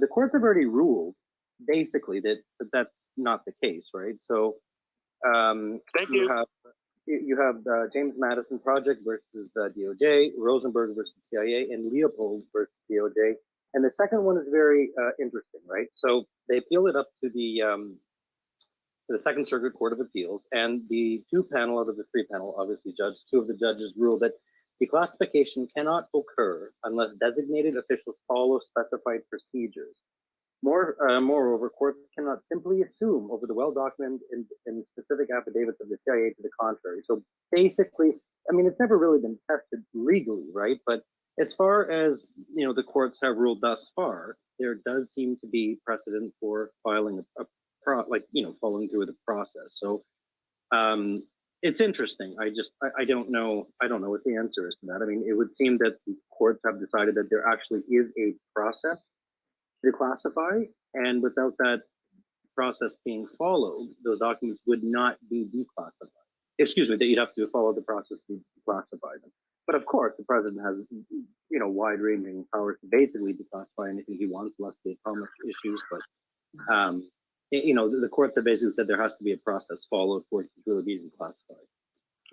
the courts have already ruled basically that that's not the case, right? So you have James Madison Project versus DOJ, Rosenberg versus CIA, and Leopold versus DOJ. And the second one is very interesting, right? So they appeal it up to the Second Circuit Court of Appeals, and the 2 panel out of the 3 panel, obviously judged, 2 of the judges ruled that declassification cannot occur unless designated officials follow specified procedures. Moreover, courts cannot simply assume over the well-documented and specific affidavits of the CIA to the contrary. So basically, I mean, it's never really been tested legally, right? But as far as, you know, the courts have ruled thus far, there does seem to be precedent for filing following through with the process. So it's interesting. I don't know what the answer is to that. I mean, it would seem that the courts have decided that there actually is a process to declassify, and without that process being followed, those documents would not be declassified. Excuse me, that you'd have to follow the process to declassify them. But of course, the president has, you know, wide-ranging powers to basically declassify anything he wants, unless they promise issues. But you know, the courts have basically said there has to be a process followed for it to really be declassified.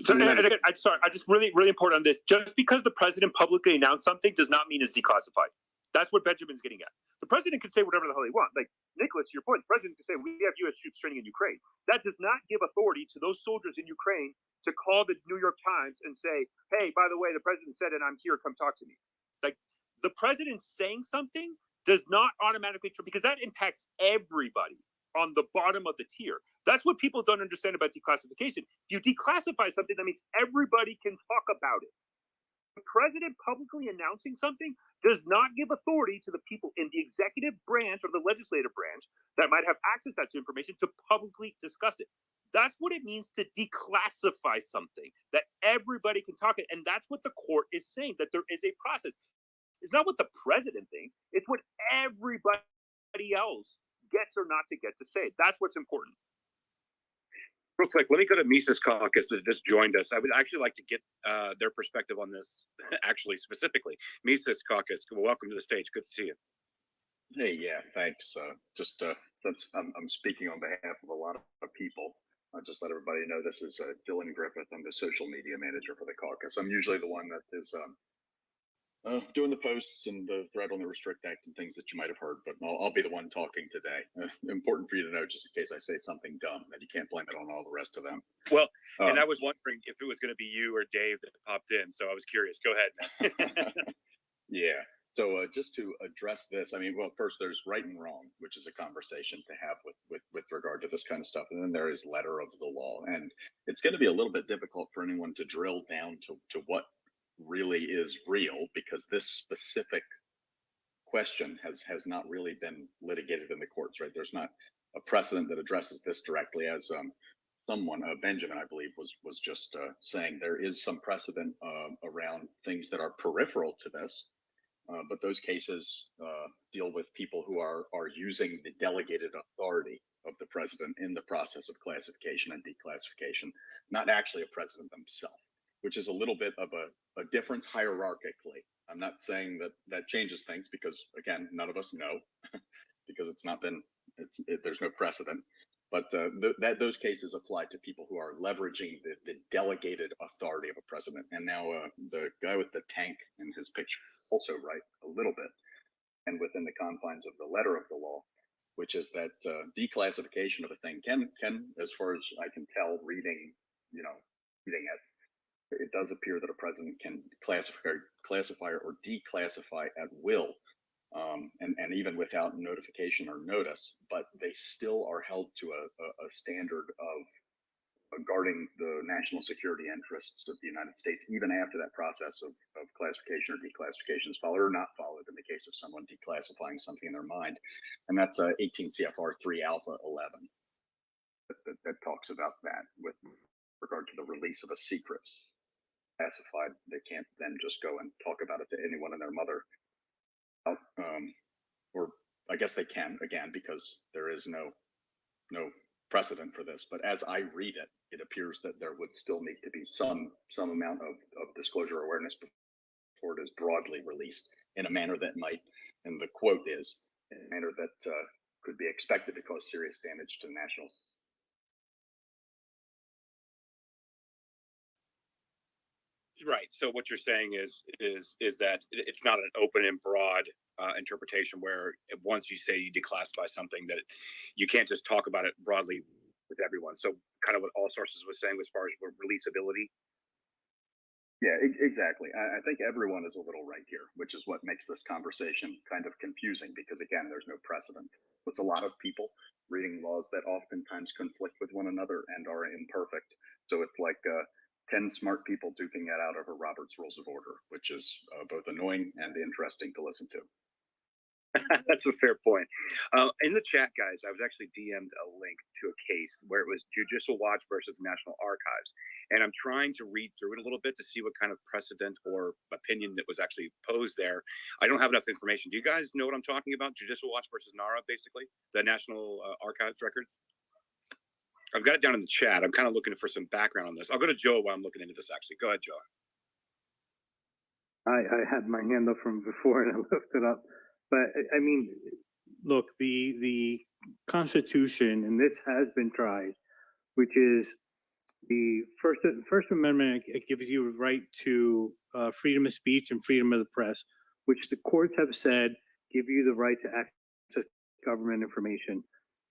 So, and again, I'm sorry, I just really important on this. Just because the president publicly announced something does not mean it's declassified. That's what Benjamin's getting at. The president can say whatever the hell he wants. Like, Nicholas, to your point, the president can say, we have U.S. troops training in Ukraine. That does not give authority to those soldiers in Ukraine to call the New York Times and say, hey, by the way, the president said it, I'm here, come talk to me. Like, the president saying something does not automatically, because that impacts everybody on the bottom of the tier. That's what people don't understand about declassification. If you declassify something, that means everybody can talk about it. The president publicly announcing something does not give authority to the people in the executive branch or the legislative branch that might have access to that information to publicly discuss it. That's what it means to declassify something, that everybody can talk it. And that's what the court is saying, that there is a process. It's not what the president thinks, it's what everybody else gets or not to get to say. That's what's important. Real quick, let me go to Mises Caucus that just joined us. I would actually like to get their perspective on this, actually, specifically. Mises Caucus, welcome to the stage. Good to see you. Hey, yeah, thanks. Since I'm speaking on behalf of a lot of people, I'll just let everybody know this is Dylan Griffith. I'm the social media manager for the caucus. I'm usually the one that is doing the posts and the thread on the Restrict Act and things that you might have heard, but I'll be the one talking today. Important for you to know, just in case I say something dumb, that you can't blame it on all the rest of them. Well, and I was wondering if it was going to be you or Dave that popped in, so I was curious. Go ahead, man. Yeah. So just to address this, I mean, well, first there's right and wrong, which is a conversation to have with regard to this kind of stuff. And then there is letter of the law. And it's going to be a little bit difficult for anyone to drill down to what really is real, because this specific question has not really been litigated in the courts, right? There's not a precedent that addresses this directly, as someone, Benjamin, I believe, was just saying. There is some precedent around things that are peripheral to this. But those cases deal with people who are using the delegated authority of the president in the process of classification and declassification, not actually a president themselves, which is a little bit of a difference hierarchically. I'm not saying that changes things, because, again, none of us know, because it's not been, there's no precedent. But those cases apply to people who are leveraging the delegated authority of a president. And now the guy with the tank in his picture also right a little bit, and within the confines of the letter of the law, which is that declassification of a thing can, as far as I can tell, reading it does appear that a president can classify or declassify at will, and even without notification or notice, but they still are held to a standard of guarding the national security interests of the United States, even after that process of classification or declassification is followed or not followed in the case of someone declassifying something in their mind. And that's 18 CFR 3 Alpha 11. that talks about that with regard to the release of a secret classified. They can't then just go and talk about it to anyone and their mother. Or I guess they can, again, because there is no precedent for this. But as I read it, it appears that there would still need to be some amount of disclosure awareness before it is broadly released in a manner that might, and the quote is, in a manner that could be expected to cause serious damage to national. Right. So what you're saying is that it's not an open and broad interpretation where once you say you declassify something that you can't just talk about it broadly with everyone. So kind of what all sources was saying as far as releasability. Yeah, exactly. I think everyone is a little right here, which is what makes this conversation kind of confusing because, again, there's no precedent. It's a lot of people reading laws that oftentimes conflict with one another and are imperfect. So it's like 10 smart people duking it out over Robert's Rules of Order, which is both annoying and interesting to listen to. That's a fair point. In the chat, guys, I was actually DM'd a link to a case where it was Judicial Watch versus National Archives. And I'm trying to read through it a little bit to see what kind of precedent or opinion that was actually posed there. I don't have enough information. Do you guys know what I'm talking about? Judicial Watch versus NARA, basically, the National Archives records? I've got it down in the chat. I'm kind of looking for some background on this. I'll go to Joe while I'm looking into this, actually. Go ahead, Joe. I had my hand up from before and I lifted it up. But I mean, look, the Constitution, and this has been tried, which is the First Amendment. It gives you a right to freedom of speech and freedom of the press, which the courts have said give you the right to access government information.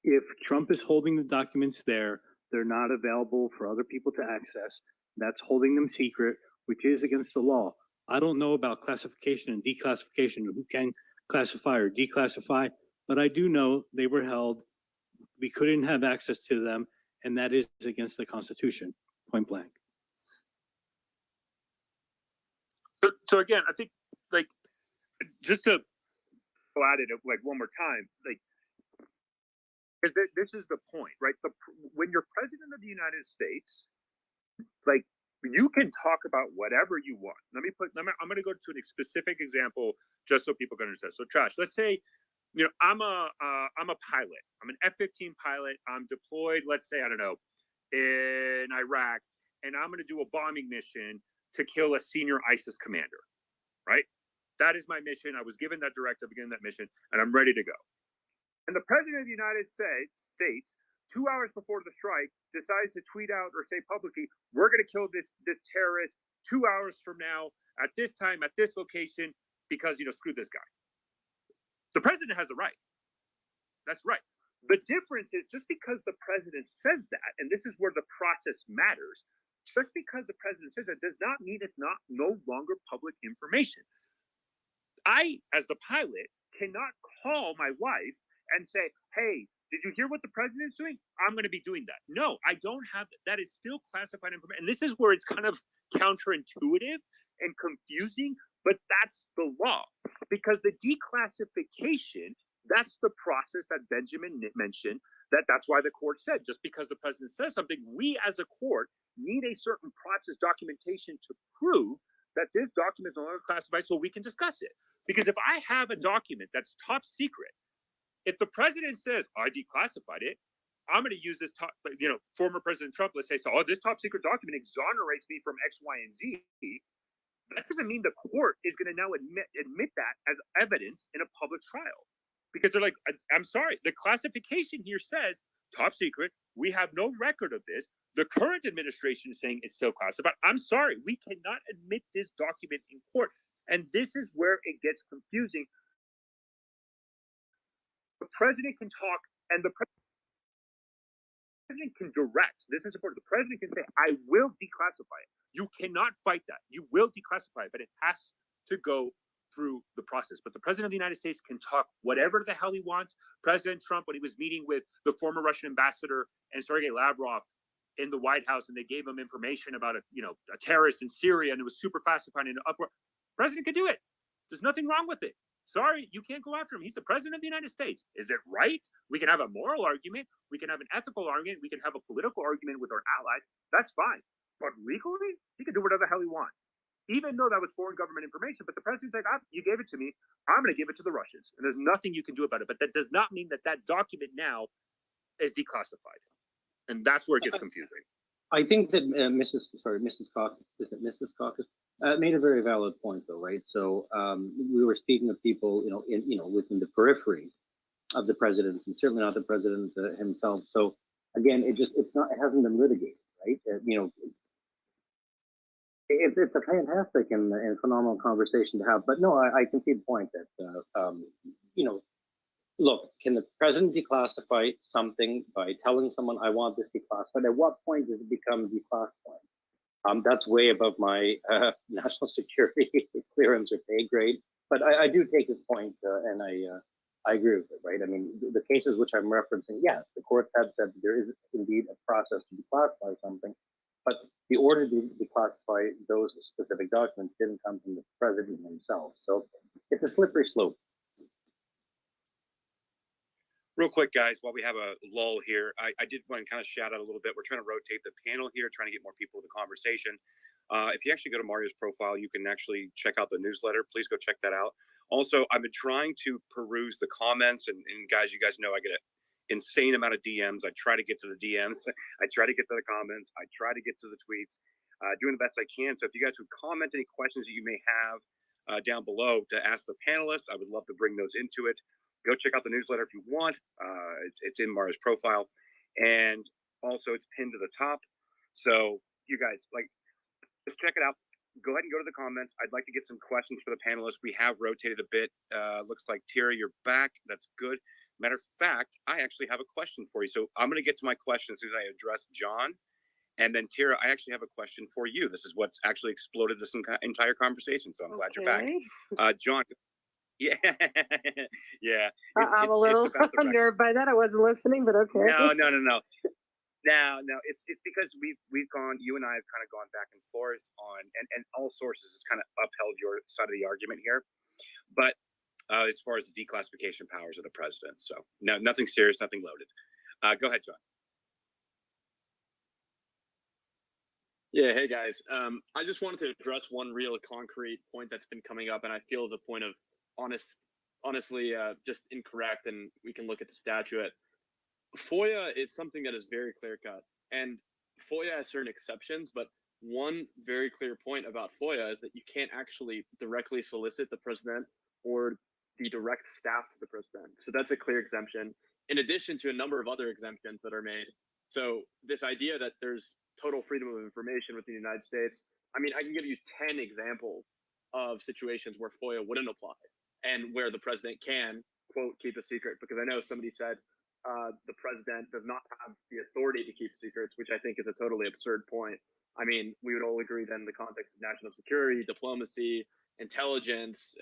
If Trump is holding the documents there, they're not available for other people to access. That's holding them secret, which is against the law. I don't know about classification and declassification, who can classify or declassify, but I do know they were held. We couldn't have access to them, and that is against the Constitution, point blank. So again, I think, like, just to go at it like one more time, like, is that this is the point, right? When you're president of the United States, like, you can talk about whatever you want. I'm going to go to a specific example just so people can understand. So, Trash, let's say, you know, I'm a pilot. I'm an F-15 pilot. I'm deployed, let's say, I don't know, in Iraq, and I'm going to do a bombing mission to kill a senior ISIS commander, right? That is my mission. I was given that directive, given that mission, and I'm ready to go. And the president of the United States, 2 hours before the strike, decides to tweet out or say publicly, we're going to kill this terrorist 2 hours from now at this time, at this location, because, you know, screw this guy. The president has the right. That's right. The difference is just because the president says that, and this is where the process matters, just because the president says that does not mean it's no longer public information. I, as the pilot, cannot call my wife and say, hey, did you hear what the president is doing? I'm going to be doing that. No, I don't have that. That is still classified information. And this is where it's kind of counterintuitive and confusing, but that's the law. Because the declassification, that's the process that Benjamin mentioned, that's why the court said, just because the president says something, we as a court need a certain process documentation to prove that this document is no longer classified so we can discuss it. Because if I have a document that's top secret, if the president says, I declassified it, I'm going to use this former President Trump, let's say, so, this top secret document exonerates me from X, Y, and Z. That doesn't mean the court is going to now admit that as evidence in a public trial. Because they're like, I'm sorry, the classification here says top secret. We have no record of this. The current administration is saying it's still classified. I'm sorry, we cannot admit this document in court. And this is where it gets confusing. The president can talk, and the president can direct. This is important. The president can say, I will declassify it. You cannot fight that. You will declassify it, but it has to go through the process. But the president of the United States can talk whatever the hell he wants. President Trump, when he was meeting with the former Russian ambassador and Sergei Lavrov in the White House, and they gave him information about a terrorist in Syria, and it was super classified and uproar. President could do it. There's nothing wrong with it. Sorry, you can't go after him. He's the president of the United States. Is it right? We can have a moral argument. We can have an ethical argument. We can have a political argument with our allies. That's fine. But legally, he can do whatever the hell he wants. Even though that was foreign government information, but the president's like, you gave it to me. I'm going to give it to the Russians. And there's nothing you can do about it. But that does not mean that that document now is declassified. And that's where it gets confusing. I think that Mrs. Caucus, is it Mrs. Caucus, made a very valid point, though, right? So we were speaking of people, within the periphery of the presidency, and certainly not the president himself. So again, it hasn't been litigated, right? It's a fantastic and phenomenal conversation to have. But no, I can see the point that look, can the president declassify something by telling someone, I want this declassified? At what point does it become declassified? That's way above my national security clearance or pay grade. But I do take his point, and I agree with it, right? I mean, the cases which I'm referencing, yes, the courts have said that there is indeed a process to declassify something, but the order to declassify those specific documents didn't come from the president himself. So it's a slippery slope. Real quick, guys, while we have a lull here, I did want to kind of shout out a little bit. We're trying to rotate the panel here, trying to get more people to the conversation. If you actually go to Mario's profile, you can actually check out the newsletter. Please go check that out. Also, I've been trying to peruse the comments, and guys, you guys know I get an insane amount of DMs. I try to get to the DMs. I try to get to the comments. I try to get to the tweets, doing the best I can. So if you guys would comment any questions that you may have down below to ask the panelists, I would love to bring those into it. Go check out the newsletter if you want. It's in Mario's profile, and also it's pinned to the top. So you guys, just check it out. Go ahead and go to the comments. I'd like to get some questions for the panelists. We have rotated a bit. Looks like Tira, you're back. That's good. Matter of fact, I actually have a question for you. So I'm going to get to my question as soon as I address John. And then Tira, I actually have a question for you. This is what's actually exploded this entire conversation. So I'm glad you're back. John. Yeah, yeah. I'm a little nerved by that. I wasn't listening, but okay. No. It's because we've gone. You and I have kind of gone back and forth on, and all sources has kind of upheld your side of the argument here. But as far as the declassification powers of the president, so no, nothing serious, nothing loaded. Go ahead, John. Yeah, hey guys. I just wanted to address one real concrete point that's been coming up, and I feel is a point of honestly just incorrect, and we can look at the statute. FOIA is something that is very clear cut, and FOIA has certain exceptions, but one very clear point about FOIA is that you can't actually directly solicit the president or the direct staff to the president. So that's a clear exemption, in addition to a number of other exemptions that are made. So this idea that there's total freedom of information within the United States, I mean, I can give you 10 examples of situations where FOIA wouldn't apply and where the president can, quote, keep a secret. Because I know somebody said the president does not have the authority to keep secrets, which I think is a totally absurd point. I mean, we would all agree that in the context of national security, diplomacy, intelligence,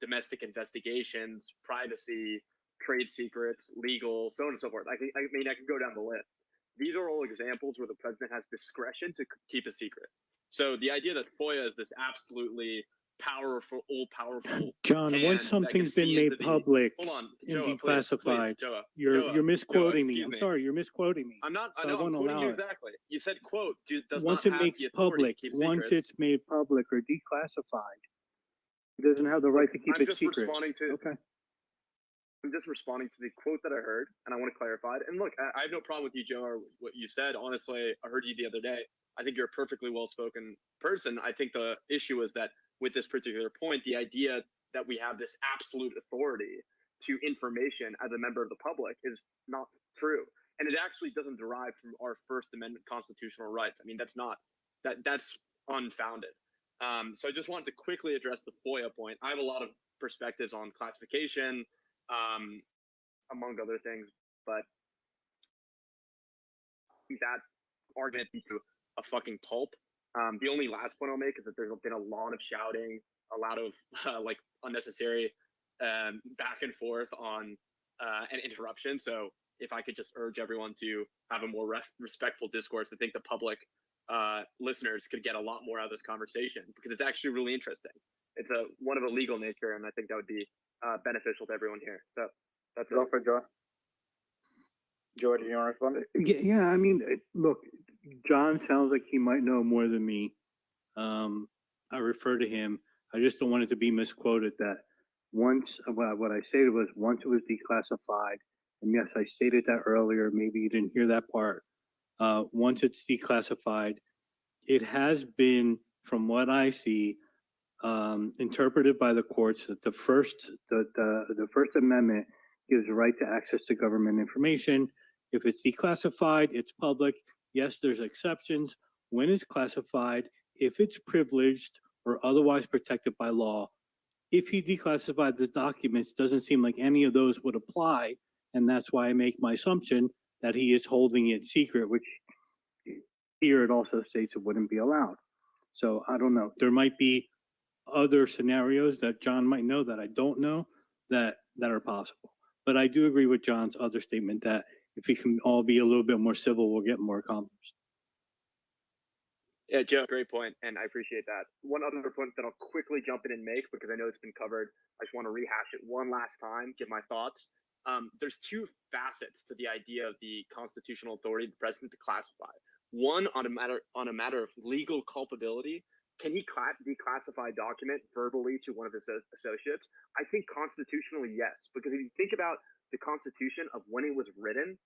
domestic investigations, privacy, trade secrets, legal, so on and so forth. I mean, I could go down the list. These are all examples where the president has discretion to keep a secret. So the idea that FOIA is this absolutely powerful, all-powerful. John, once something's been made public and declassified, you're misquoting me. I'm sorry, you're misquoting me. I'm not. So I know. I'm quoting you it. exactly. You said, "quote." Does Once not it have makes the authority public, to keep once secrets. it's made public or declassified, it doesn't have the right to keep I'm it just secret. responding to. Okay. I'm just responding to the quote that I heard, and I want to clarify it. And look, I have no problem with you, Joe, or what you said. Honestly, I heard you the other day. I think you're a perfectly well-spoken person. I think the issue is that with this particular point, the idea that we have this absolute authority to information as a member of the public is not true. And it actually doesn't derive from our First Amendment constitutional rights. I mean, that's unfounded. So I just wanted to quickly address the FOIA point. I have a lot of perspectives on classification, among other things, but that argument beats a fucking pulp. The only last point I'll make is that there's been a lot of shouting, a lot of unnecessary back and forth on an interruption. So if I could just urge everyone to have a more respectful discourse, I think the public listeners could get a lot more out of this conversation because it's actually really interesting. it's a one of a legal nature, and I think that would be beneficial to everyone here. So that's Go it. for Joe. Joe, do you want to respond? Yeah, I mean, look, John sounds like he might know more than me. I refer to him. I just don't want it to be misquoted that once, what I stated was once it was declassified, and yes, I stated that earlier, maybe you didn't hear that part. Once it's declassified, it has been, from what I see, interpreted by the courts that the First Amendment gives the right to access to government information. If it's declassified, it's public. Yes, there's exceptions. When it's classified, if it's privileged or otherwise protected by law, if he declassified the documents, doesn't seem like any of those would apply. And that's why I make my assumption that he is holding it secret, which here it also states it wouldn't be allowed. So I don't know. There might be other scenarios that John might know that I don't know that are possible. But I do agree with John's other statement that if we can all be a little bit more civil, we'll get more accomplished. Yeah, Joe, great point, and I appreciate that. One other point that I'll quickly jump in and make, because I know it's been covered, I just want to rehash it one last time, give my thoughts. There's two facets to the idea of the constitutional authority of the president to classify. One, on a matter of legal culpability, can he declassify a document verbally to one of his associates? I think constitutionally, yes, because if you think about the Constitution of when it was written,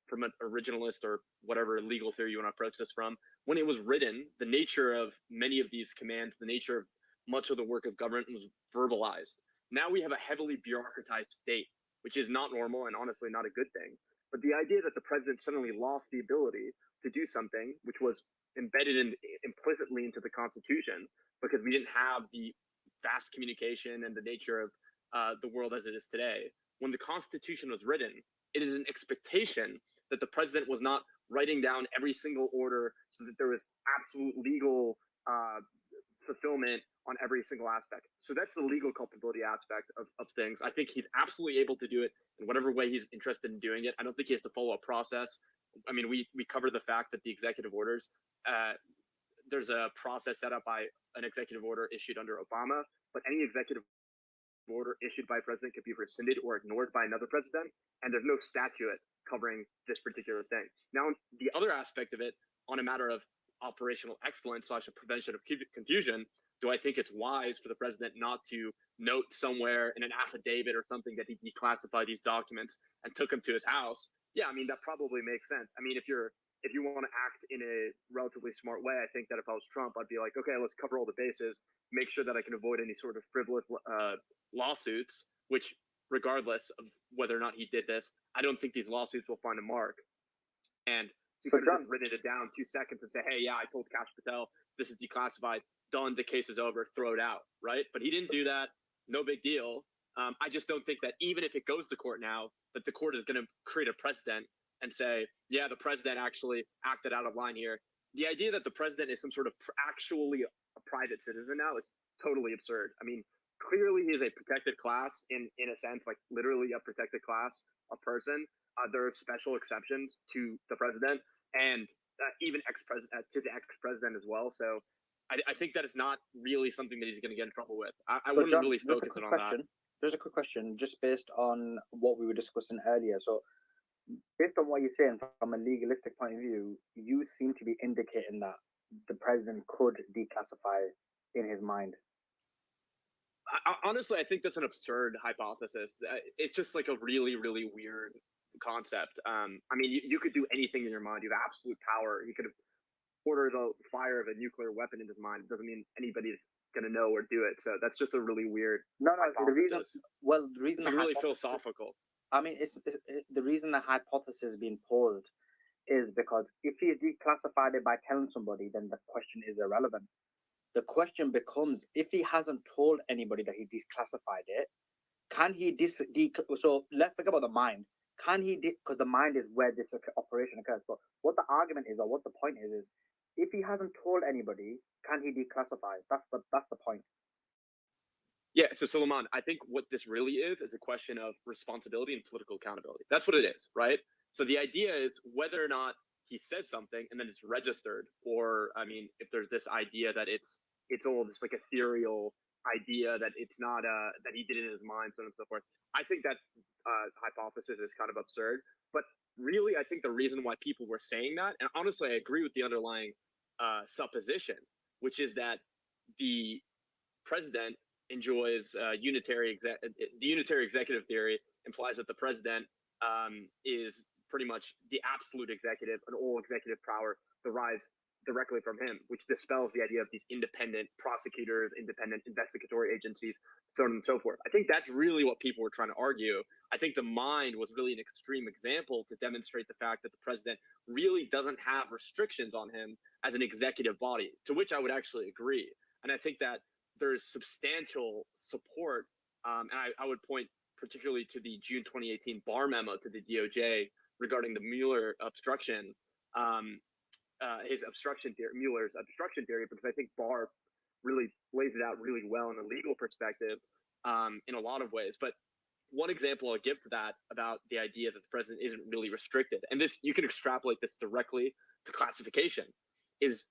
from an originalist or whatever legal theory you want to approach this from, when it was written, the nature of many of these commands, the nature of much of the work of government was verbalized. Now we have a heavily bureaucratized state, which is not normal and honestly not a good thing. But the idea that the president suddenly lost the ability to do something, which was embedded implicitly into the Constitution, because we didn't have the fast communication and the nature of the world as it is today. When the Constitution was written, it is an expectation that the president was not writing down every single order so that there was absolute legal fulfillment on every single aspect. So that's the legal culpability aspect of things. I think he's absolutely able to do it in whatever way he's interested in doing it. I don't think he has to follow a process. I mean, we covered the fact that the executive orders, there's a process set up by an executive order issued under Obama, but any executive order issued by a president could be rescinded or ignored by another president, and there's no statute covering this particular thing. Now, the other aspect of it, on a matter of operational excellence / a prevention of confusion, do I think it's wise for the president not to note somewhere in an affidavit or something that he declassified these documents and took them to his house? Yeah, I mean, that probably makes sense. I mean, if you want to act in a relatively smart way, I think that if I was Trump, I'd be like, okay, let's cover all the bases, make sure that I can avoid any sort of frivolous lawsuits, which regardless of whether or not he did this, I don't think these lawsuits will find a mark. And he could have just written it down 2 seconds and say, hey, yeah, I told Kash Patel, this is declassified, done, the case is over, throw it out, right? But he didn't do that, no big deal. I just don't think that even if it goes to court now, that the court is going to create a precedent and say, yeah, the president actually acted out of line here. The idea that the president is some sort of actually a private citizen now is totally absurd. I mean, clearly he is a protected class in a sense, like literally a protected class of person. There are special exceptions to the president and even to the ex-president as well. So I think that is not really something that he's going to get in trouble with. I wouldn't John, really focus it on that. There's a quick question, just based on what we were discussing earlier. So, based on what you're saying from a legalistic point of view, you seem to be indicating that the president could declassify in his mind. Honestly, I think that's an absurd hypothesis. It's just like a really, really weird concept. I mean, you could do anything in your mind. You have absolute power. You could have ordered the fire of a nuclear weapon into his mind. It doesn't mean anybody's going to know or do it. So that's just a really weird the reason it's really philosophical. I mean, it's the reason the hypothesis is being posed is because if he declassified it by telling somebody, then the question is irrelevant. The question becomes, if he hasn't told anybody that he declassified it, can he so let's think about the mind. Can he, because the mind is where this operation occurs. But what the argument is, or what the point is if he hasn't told anybody, can he declassify? That's the point. Yeah, so Suleiman, I think what this really is a question of responsibility and political accountability. That's what it is, right? So the idea is whether or not he says something and then it's registered, or I mean, if there's this idea that it's all just like ethereal idea that it's not that he did it in his mind, so on and so forth. I think that hypothesis is kind of absurd. But really, I think the reason why people were saying that, and honestly, I agree with the underlying supposition, which is that the president enjoys the unitary executive theory implies that the president is pretty much the absolute executive, and all executive power derives directly from him, which dispels the idea of these independent prosecutors, independent investigatory agencies, so on and so forth. I think that's really what people were trying to argue. I think the mind was really an extreme example to demonstrate the fact that the president really doesn't have restrictions on him as an executive body, to which I would actually agree. And I think that there's substantial support, and I would point particularly to the June 2018 Barr memo to the DOJ regarding the Mueller obstruction, his obstruction theory, Mueller's obstruction theory, because I think Barr really lays it out really well in a legal perspective in a lot of ways. But one example I'll give to that about the idea that the president isn't really restricted, and this you can extrapolate this directly to classification, is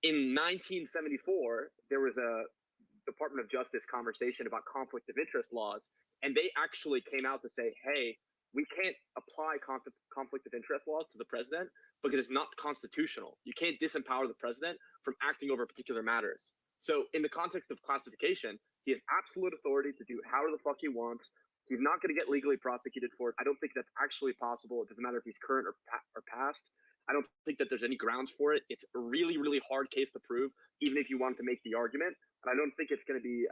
in 1974 there was a Department of Justice conversation about conflict of interest laws, and they actually came out to say, hey, we can't apply conflict of interest laws to the president because it's not constitutional. You can't disempower the president from acting over particular matters. So in the context of classification, he has absolute authority to do however the fuck he wants. He's not going to get legally prosecuted for it. I don't think that's actually possible. It doesn't matter if he's current or past. I don't think that there's any grounds for it. It's a really, really hard case to prove, even if you wanted to make the argument. And I don't think it's going to be,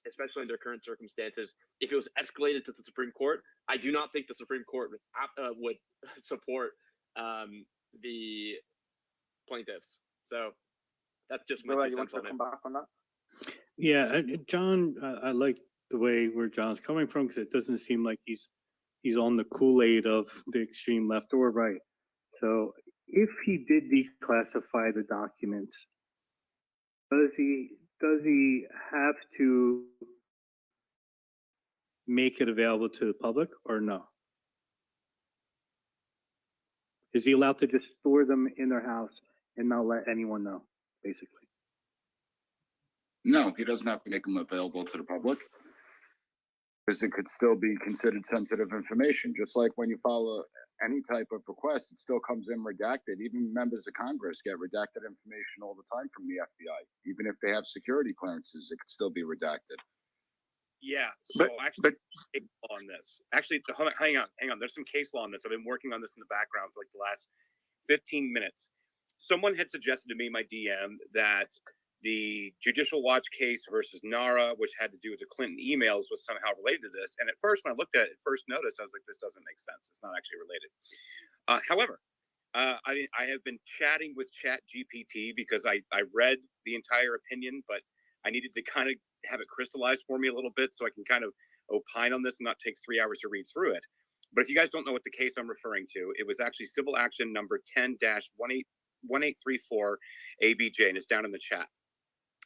especially under current circumstances, if it was escalated to the Supreme Court, I do not think the Supreme Court would support the plaintiffs. So that's just my 2 cents on it. Come back on that? Yeah, John, I like the way where John's coming from, because it doesn't seem like he's on the Kool-Aid of the extreme left or right. So if he did declassify the documents, does he have to make it available to the public or no? Is he allowed to just store them in their house and not let anyone know, basically? No, he doesn't have to make them available to the public, because it could still be considered sensitive information. Just like when you file any type of request, it still comes in redacted. Even members of Congress get redacted information all the time from the FBI. Even if they have security clearances, it could still be redacted. Yeah. So on this, actually, hang on. There's some case law on this. I've been working on this in the background for like the last 15 minutes. Someone had suggested to me in my DM that the Judicial Watch case versus NARA, which had to do with the Clinton emails, was somehow related to this. And at first, when I looked at it, first notice, I was like, this doesn't make sense. It's not actually related. However, I have been chatting with ChatGPT because I read the entire opinion, but I needed to kind of have it crystallized for me a little bit so I can kind of opine on this and not take 3 hours to read through it. But if you guys don't know what the case I'm referring to, it was actually civil action number 10-1834 ABJ, and it's down in the chat.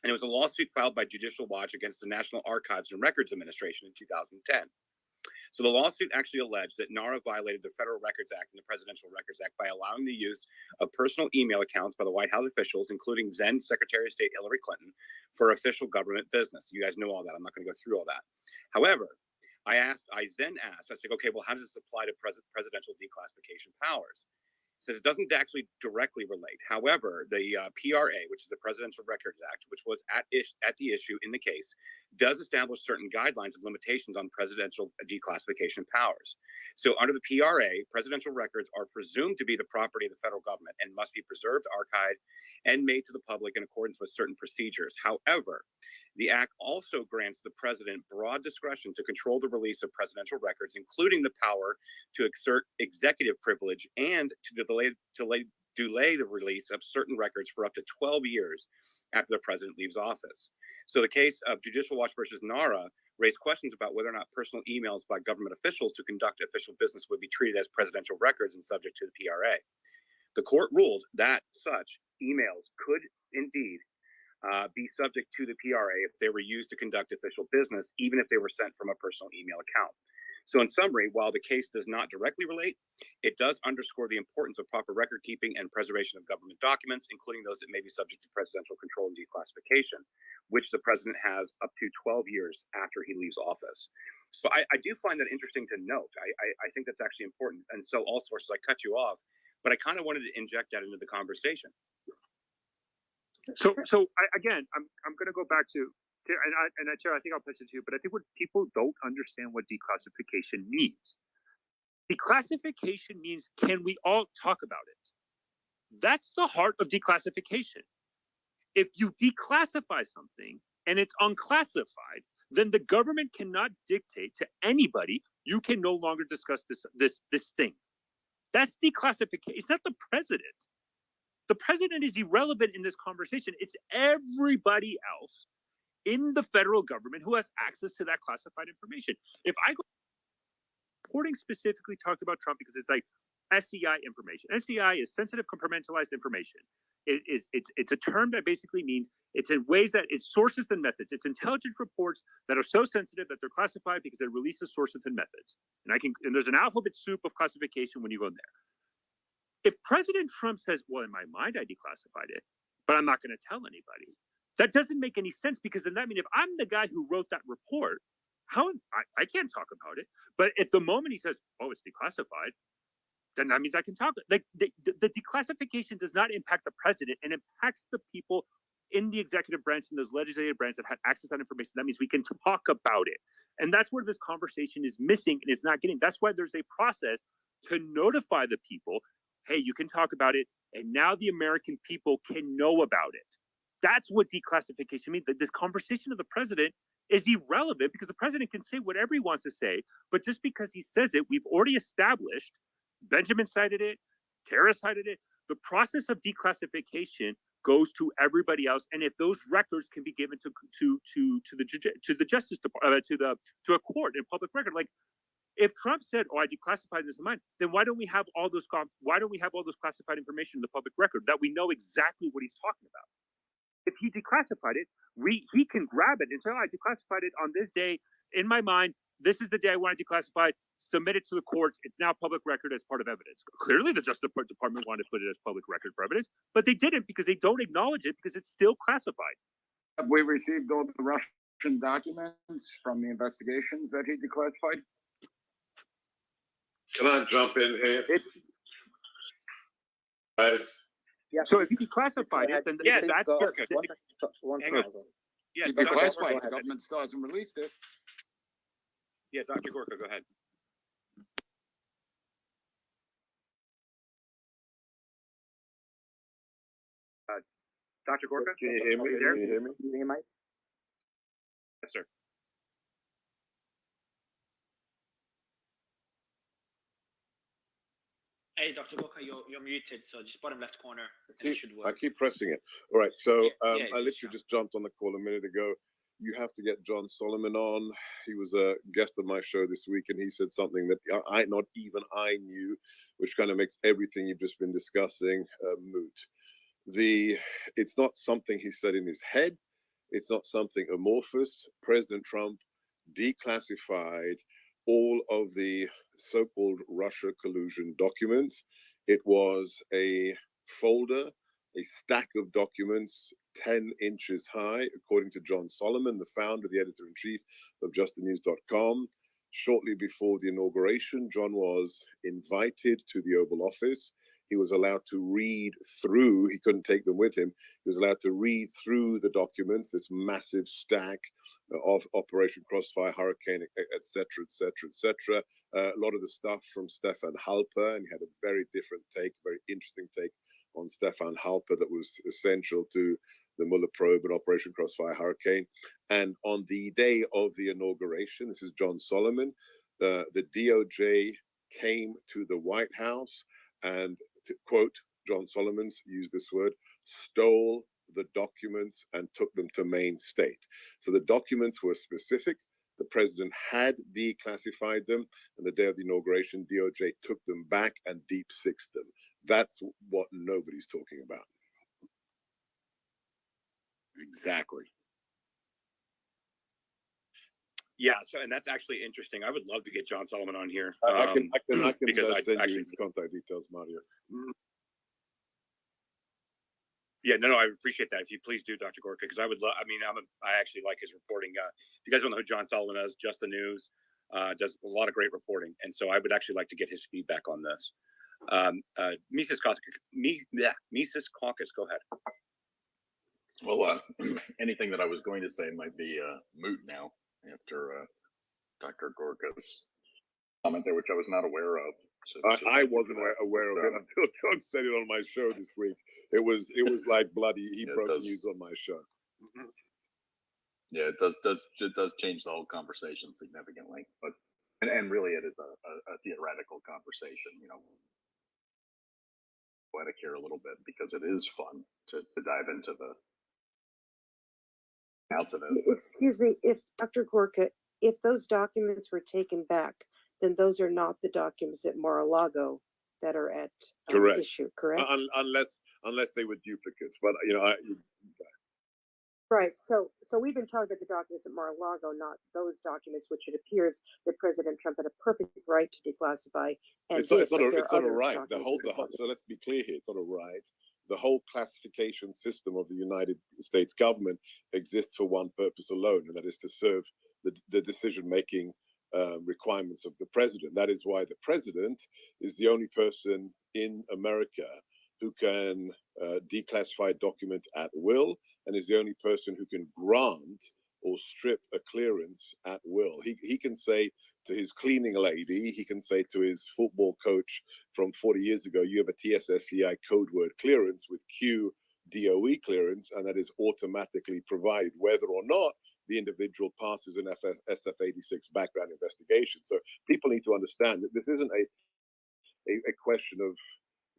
And it was a lawsuit filed by Judicial Watch against the National Archives and Records Administration in 2010. So the lawsuit actually alleged that NARA violated the Federal Records Act and the Presidential Records Act by allowing the use of personal email accounts by the White House officials, including then Secretary of State Hillary Clinton, for official government business. You guys know all that. I'm not going to go through all that. However, I then asked, I said, okay, well, how does this apply to presidential declassification powers? It says it doesn't actually directly relate. However, the PRA, which is the Presidential Records Act, which was at the issue in the case, does establish certain guidelines and limitations on presidential declassification powers. So under the PRA, presidential records are presumed to be the property of the federal government and must be preserved, archived, and made to the public in accordance with certain procedures. However, the Act also grants the president broad discretion to control the release of presidential records, including the power to exert executive privilege and to delay the release of certain records for up to 12 years after the president leaves office. So the case of Judicial Watch versus NARA raised questions about whether or not personal emails by government officials to conduct official business would be treated as presidential records and subject to the PRA. The court ruled that such emails could indeed be subject to the PRA if they were used to conduct official business, even if they were sent from a personal email account. So in summary, while the case does not directly relate, it does underscore the importance of proper record keeping and preservation of government documents, including those that may be subject to presidential control and declassification, which the president has up to 12 years after he leaves office. So I do find that interesting to note. I think that's actually important. And so all sources, I cut you off, but I kind of wanted to inject that into the conversation. So again, I'm going to go back to, Chair, I think I'll pass it to you, but I think what people don't understand what declassification means. Declassification means, can we all talk about it? That's the heart of declassification. If you declassify something and it's unclassified, then the government cannot dictate to anybody, you can no longer discuss this thing. That's declassification. It's not the president. The president is irrelevant in this conversation. It's everybody else in the federal government who has access to that classified information. If I go, reporting specifically talked about Trump because it's like SCI information. SCI is sensitive compartmentalized information. It's a term that basically means it's in ways that it's sources and methods. It's intelligence reports that are so sensitive that they're classified because it releases sources and methods. And there's an alphabet soup of classification when you go in there. If President Trump says, well, in my mind, I declassified it, but I'm not going to tell anybody, that doesn't make any sense, because then that means if I'm the guy who wrote that report, I can't talk about it. But at the moment he says, oh, it's declassified, then that means I can talk. Like the declassification does not impact the president, and impacts the people in the executive branch and those legislative branch that had access to that information. That means we can talk about it. And that's where this conversation is missing and is not getting. That's why there's a process to notify the people, hey, you can talk about it, and now the American people can know about it. That's what declassification means. That this conversation of the president is irrelevant, because the president can say whatever he wants to say, but just because he says it, we've already established, Benjamin cited it, Tara cited it, the process of declassification goes to everybody else. And if those records can be given to the Justice Department, to a court in public record, like if Trump said, "Oh, I declassified this in mine," then why don't we have all those classified information in the public record that we know exactly what he's talking about? If he declassified it, he can grab it and say, "Oh, I declassified it on this day. In my mind, this is the day I want to declassify. Submit it to the courts. It's now public record as part of evidence." Clearly, the Justice Department wanted to put it as public record for evidence, but they didn't, because they don't acknowledge it, because it's still classified. Have we received all the Russian documents from the investigations that he declassified? Can I jump in here? Guys. Yeah. So if he declassified it, then yeah, that's okay. Hang on. Yeah, He declassified. The government still hasn't released it. Yeah, Dr. Gorka, go ahead. Dr. Gorka, Can you hear me? Are you there? Can you hear me? Can you hear me? Yes, sir. Hey, Dr. Gorka, you're muted, so just bottom left corner. I keep pressing it. All right, so Yeah, I literally just jumped on the call a minute ago. You have to get John Solomon on. He was a guest of my show this week, and he said something that not even I knew, which kind of makes everything you've just been discussing moot. It's not something he said in his head. It's not something amorphous. President Trump declassified all of the so-called Russia collusion documents. It was a folder, a stack of documents 10 inches high, according to John Solomon, the founder, the editor-in-chief of justthenews.com. Shortly before the inauguration, John was invited to the Oval Office. He was allowed to read through, he couldn't take them with him, he was allowed to read through the documents, this massive stack of Operation Crossfire, Hurricane, et cetera, et cetera, et cetera. A lot of the stuff from Stefan Halper, and he had a very different take, very interesting take on Stefan Halper that was essential to the Mueller probe and Operation Crossfire Hurricane. And on the day of the inauguration, this is John Solomon, the DOJ came to the White House and, to quote John Solomon's, use this word, stole the documents and took them to Maine State. So the documents were specific. The president had declassified them, and the day of the inauguration, DOJ took them back and deep-sixed them. That's what nobody's talking about. Exactly. Yeah, so and that's actually interesting. I would love to get John Solomon on here. I can because I send actually you his contact details, Mario. Yeah, no, I appreciate that. If you please do, Dr. Gorka, because I would love. I mean, I actually like his reporting. If you guys don't know who John Solomon is, Just the News does a lot of great reporting, and so I would actually like to get his feedback on this. Mises Caucus, go ahead. Well, anything that I was going to say might be moot now after Dr. Gorka's comment there, which I was not aware of. So I wasn't aware of it until John said it on my show this week. It was like bloody. He broke news on my show. Yeah, it does change the whole conversation significantly. But and really, it is a theoretical conversation. You know, poetic here a little bit because it is fun to dive into the. Excuse me, if Dr. Gorka, if those documents were taken back, then those are not the documents at Mar-a-Lago that are at issue, correct? Unless they were duplicates, but you know, right. So we've been talking about the documents at Mar-a-Lago, not those documents, which it appears that President Trump had a perfect right to declassify. And it's not a right. So let's be clear here. It's not a right. The whole classification system of the United States government exists for one purpose alone, and that is to serve the decision-making requirements of the president. That is why the president is the only person in America who can declassify a document at will, and is the only person who can grant or strip a clearance at will. He can say to his cleaning lady, he can say to his football coach from 40 years ago, you have a TSSCI code word clearance with Q DOE clearance, and that is automatically provided whether or not the individual passes an SF-86 background investigation. So people need to understand that this isn't a question of,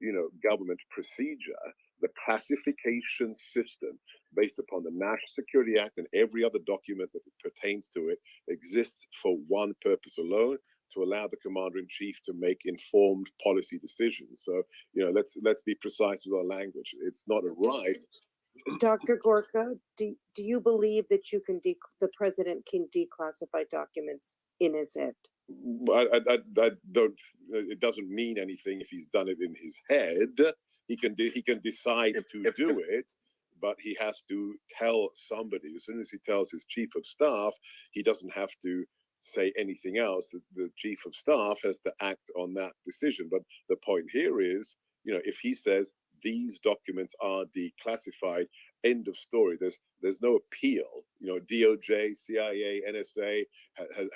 you know, government procedure. The classification system based upon the National Security Act and every other document that pertains to it exists for one purpose alone, to allow the commander-in-chief to make informed policy decisions. So, you know, let's be precise with our language. It's not a right. Dr. Gorka, do you believe that the president can declassify documents in his head? I don't. It doesn't mean anything if he's done it in his head. He can decide to do it, but he has to tell somebody. As soon as he tells his chief of staff, he doesn't have to say anything else. The chief of staff has to act on that decision. But the point here is, you know, if he says these documents are declassified, end of story. There's no appeal. You know, DOJ, CIA, NSA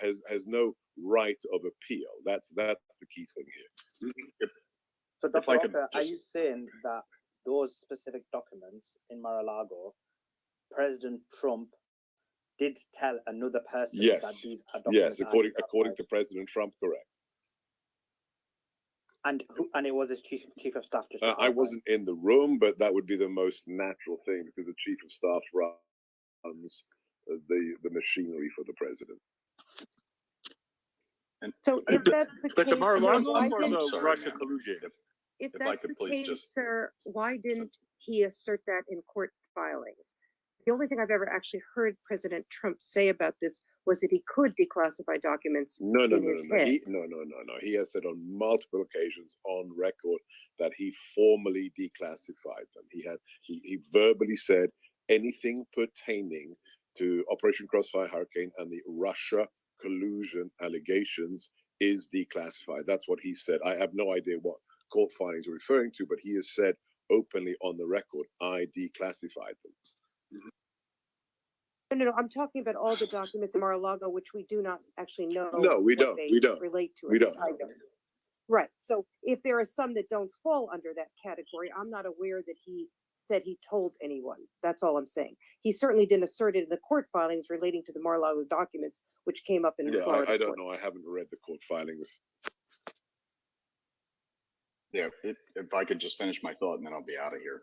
has no right of appeal. That's the key thing here. So, Dr. Walker, are you saying that those specific documents in Mar-a-Lago, President Trump did tell another person that these are documents? Yes, according to President Trump, correct. And it was his chief of staff. I wasn't in the room, but that would be the most natural thing because the chief of staff runs the machinery for the president. So if that's the case, why didn't Russia collusion? If that's the case, sir, why didn't he assert that in court filings? The only thing I've ever actually heard President Trump say about this was that he could declassify documents No. head. He has said on multiple occasions on record that he formally declassified them. He verbally said anything pertaining to Operation Crossfire Hurricane and the Russia collusion allegations is declassified. That's what he said. I have no idea what court filings are referring to, but he has said openly on the record, I declassified them. No, I'm talking about all the documents in Mar-a-Lago, which we do not actually know. No, we don't. They We don't relate to. We don't. Right. So if there are some that don't fall under that category, I'm not aware that he said he told anyone. That's all I'm saying. He certainly didn't assert it in the court filings relating to the Mar-a-Lago documents, which came up in Florida. I don't know. I haven't read the court filings. Yeah, if I could just finish my thought and then I'll be out of here.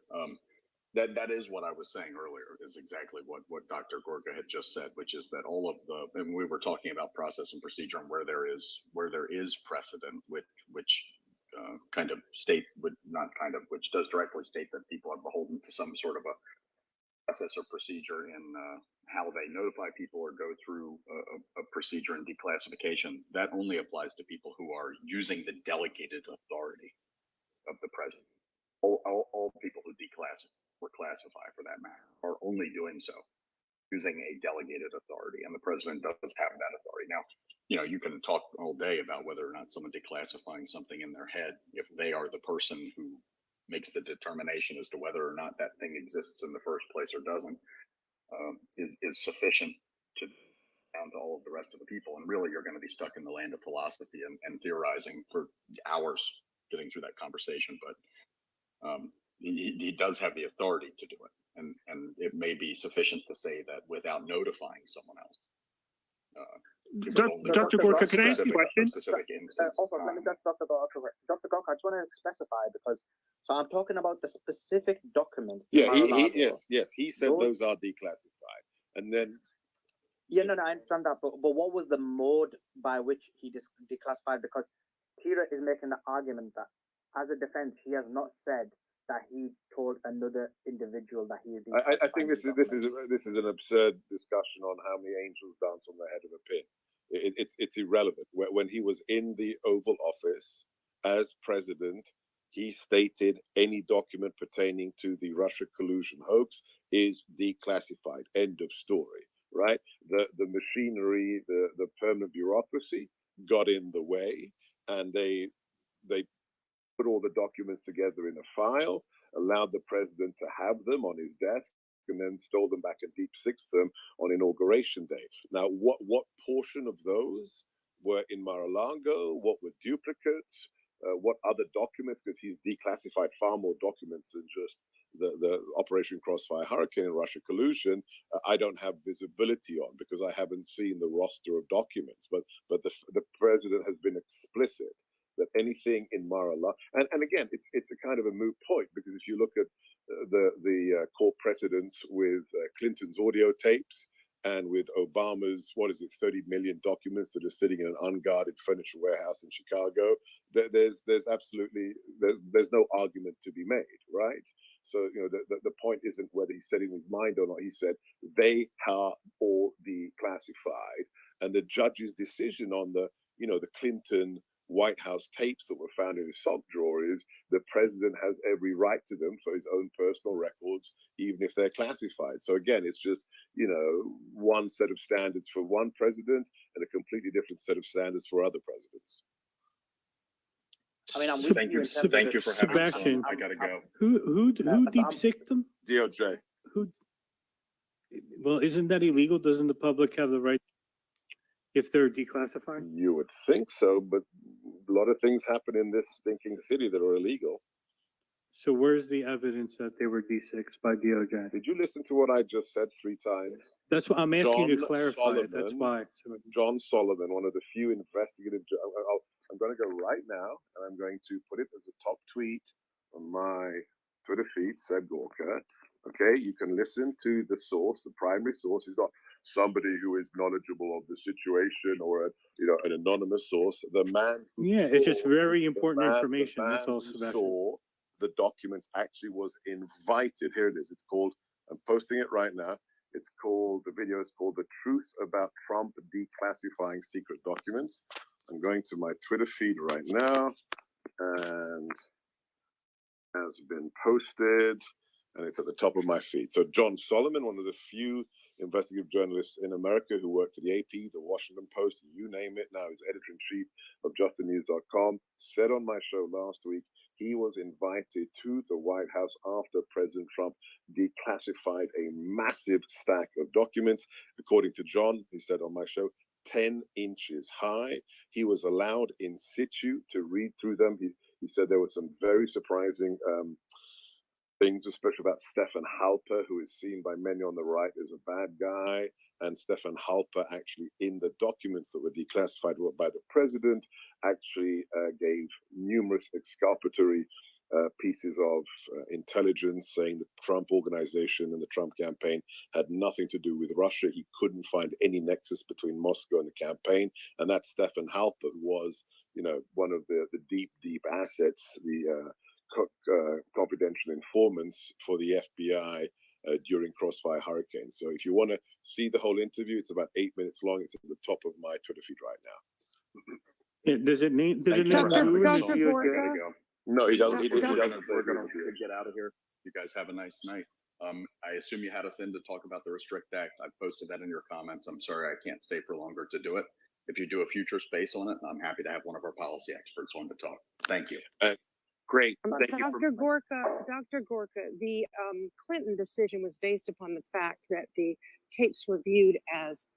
That is what I was saying earlier, is exactly what Dr. Gorka had just said, which is that all of and we were talking about process and procedure and where there is precedent, which kind of state which does directly state that people are beholden to some sort of a process or procedure in how they notify people or go through a procedure in declassification, that only applies to people who are using the delegated authority of the president. All people who declassify or classify, for that matter, are only doing so using a delegated authority, and the president does have that authority. Now, you can talk all day about whether or not someone declassifying something in their head, if they are the person who makes the determination as to whether or not that thing exists in the first place or doesn't, is sufficient to down to all of the rest of the people. And really, you're going to be stuck in the land of philosophy and theorizing for hours getting through that conversation. But he does have the authority to do it, and it may be sufficient to say that without notifying someone else. Dr. Gorka, can I ask you a question? Also, let me just Dr. Gorka. Dr. Gorka, I just want to specify, because so I'm talking about the specific document. Yeah, yes, he said those are declassified, and then. Yeah, no, I understand that, but what was the mode by which he declassified? Because Kira is making the argument that, as a defense, he has not said that he told another individual that he is. I think this is an absurd discussion on how many angels dance on the head of a pin. It's irrelevant. When he was in the Oval Office as president, he stated any document pertaining to the Russia collusion hoax is declassified. End of story. Right? The machinery, the permanent bureaucracy got in the way, and they put all the documents together in a file, allowed the president to have them on his desk, and then stole them back and deep sixed them on Inauguration Day. Now, what portion of those were in Mar-a-Lago? What were duplicates? What other documents? Because he's declassified far more documents than just the Operation Crossfire Hurricane and Russia collusion. I don't have visibility on, because I haven't seen the roster of documents. But the president has been explicit that anything in Mar-a-Lago, and again, it's a kind of a moot point, because if you look at the court precedents with Clinton's audio tapes and with Obama's, 30 million documents that are sitting in an unguarded furniture warehouse in Chicago, there's absolutely no argument to be made, right? So the point isn't whether he's setting his mind or not. He said they are all declassified, and the judge's decision on the Clinton White House tapes that were found in his sock drawer is the president has every right to them for his own personal records, even if they're classified. So again, it's just, one set of standards for one president and a completely different set of standards for other presidents. I mean, thank you for having me. Sebastian, I gotta go. Who deep sicked them? DOJ. Well, isn't that illegal? Doesn't the public have the right if they're declassified? You would think so, but a lot of things happen in this stinking city that are illegal. So where's the evidence that they were D6 by DOJ? Did you listen to what I just said 3 times? That's what I'm asking you to John clarify Solomon, it. That's why. John Solomon, one of the few investigative. I'm going to go right now, and I'm going to put it as a top tweet on my Twitter feed, said Gorka. Okay, you can listen to the source. The primary source is not somebody who is knowledgeable of the situation or an anonymous source. The man. It's just very important information. That's all, Sebastian. Saw the documents actually was invited. Here it is. It's called. I'm posting it right now. It's called. The video is called "The Truth About Trump Declassifying Secret Documents." I'm going to my Twitter feed right now, and has been posted. And it's at the top of my feed. So John Solomon, one of the few investigative journalists in America who worked for the AP, the Washington Post, you name it, now he's editor-in-chief of justthenews.com, said on my show last week he was invited to the White House after President Trump declassified a massive stack of documents. According to John, he said on my show, 10 inches high. He was allowed in situ to read through them. He said there were some very surprising things, especially about Stefan Halper, who is seen by many on the right as a bad guy. And Stefan Halper actually, in the documents that were declassified by the president, actually gave numerous exculpatory pieces of intelligence saying the Trump organization and the Trump campaign had nothing to do with Russia. He couldn't find any nexus between Moscow and the campaign. And that's Stefan Halper, who was, one of the deep assets, the confidential informants for the FBI during Crossfire Hurricane. So if you want to see the whole interview, it's about 8 minutes long. It's at the top of my Twitter feed right now. Yeah, does it name? Does it name Dr. you in the Dr. feud? Gorka? No, he doesn't. Dr. He Dr. doesn't. We're gonna get out of here. You guys have a nice night. I assume you had us in to talk about the Restrict Act. I posted that in your comments. I'm sorry I can't stay for longer to do it. If you do a future space on it, I'm happy to have one of our policy experts on to talk. Thank you. Great. Thank you for Dr. Gorka, the Clinton decision was based upon the fact that the tapes were viewed as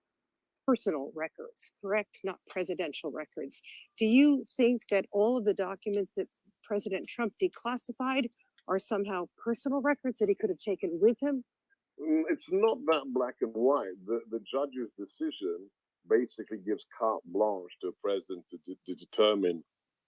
personal records, correct? Not presidential records. Do you think that all of the documents that President Trump declassified are somehow personal records that he could have taken with him? It's not that black and white. The judge's decision basically gives carte blanche to a president to determine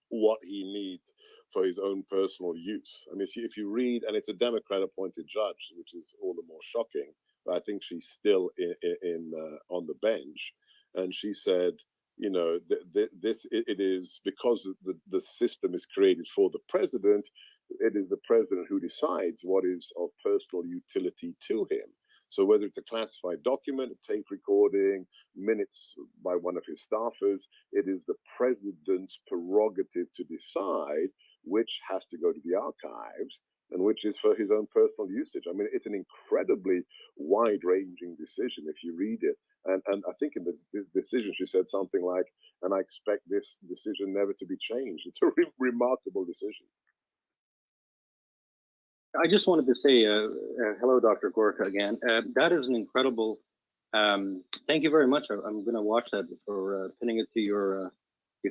what he needs for his own personal use. I mean, if you read, and it's a Democrat-appointed judge, which is all the more shocking. I think she's still in on the bench, and she said, you know, it is because the system is created for the president. It is the president who decides what is of personal utility to him. So whether it's a classified document, a tape recording, minutes by one of his staffers, it is the president's prerogative to decide which has to go to the archives and which is for his own personal usage. I mean, it's an incredibly wide-ranging decision if you read it. And I think in this decision, she said something like, and I expect this decision never to be changed. It's a remarkable decision. I just wanted to say hello, Dr. Gorka, again. That is an incredible. Thank you very much. I'm going to watch that for pinning it to your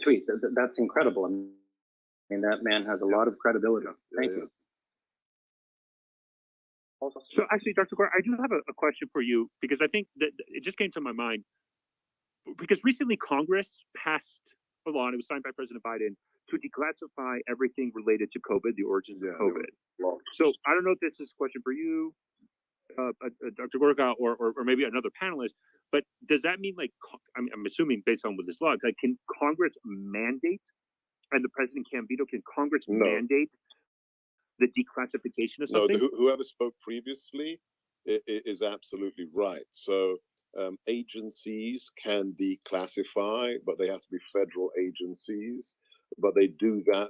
tweet. That's incredible. I mean, that man has a lot of credibility. Thank you. So actually, Dr. Gore, I do have a question for you, because I think that it just came to my mind. Because recently Congress passed a law, and it was signed by President Biden, to declassify everything related to COVID, the origins of COVID. So I don't know if this is a question for you, Dr. Gorka, or maybe another panelist, but does that mean, like, I'm assuming based on what this law, like, can Congress mandate, and the president can't veto, can Congress mandate the declassification of something? No, whoever spoke previously is absolutely right. So agencies can declassify, but they have to be federal agencies. But they do that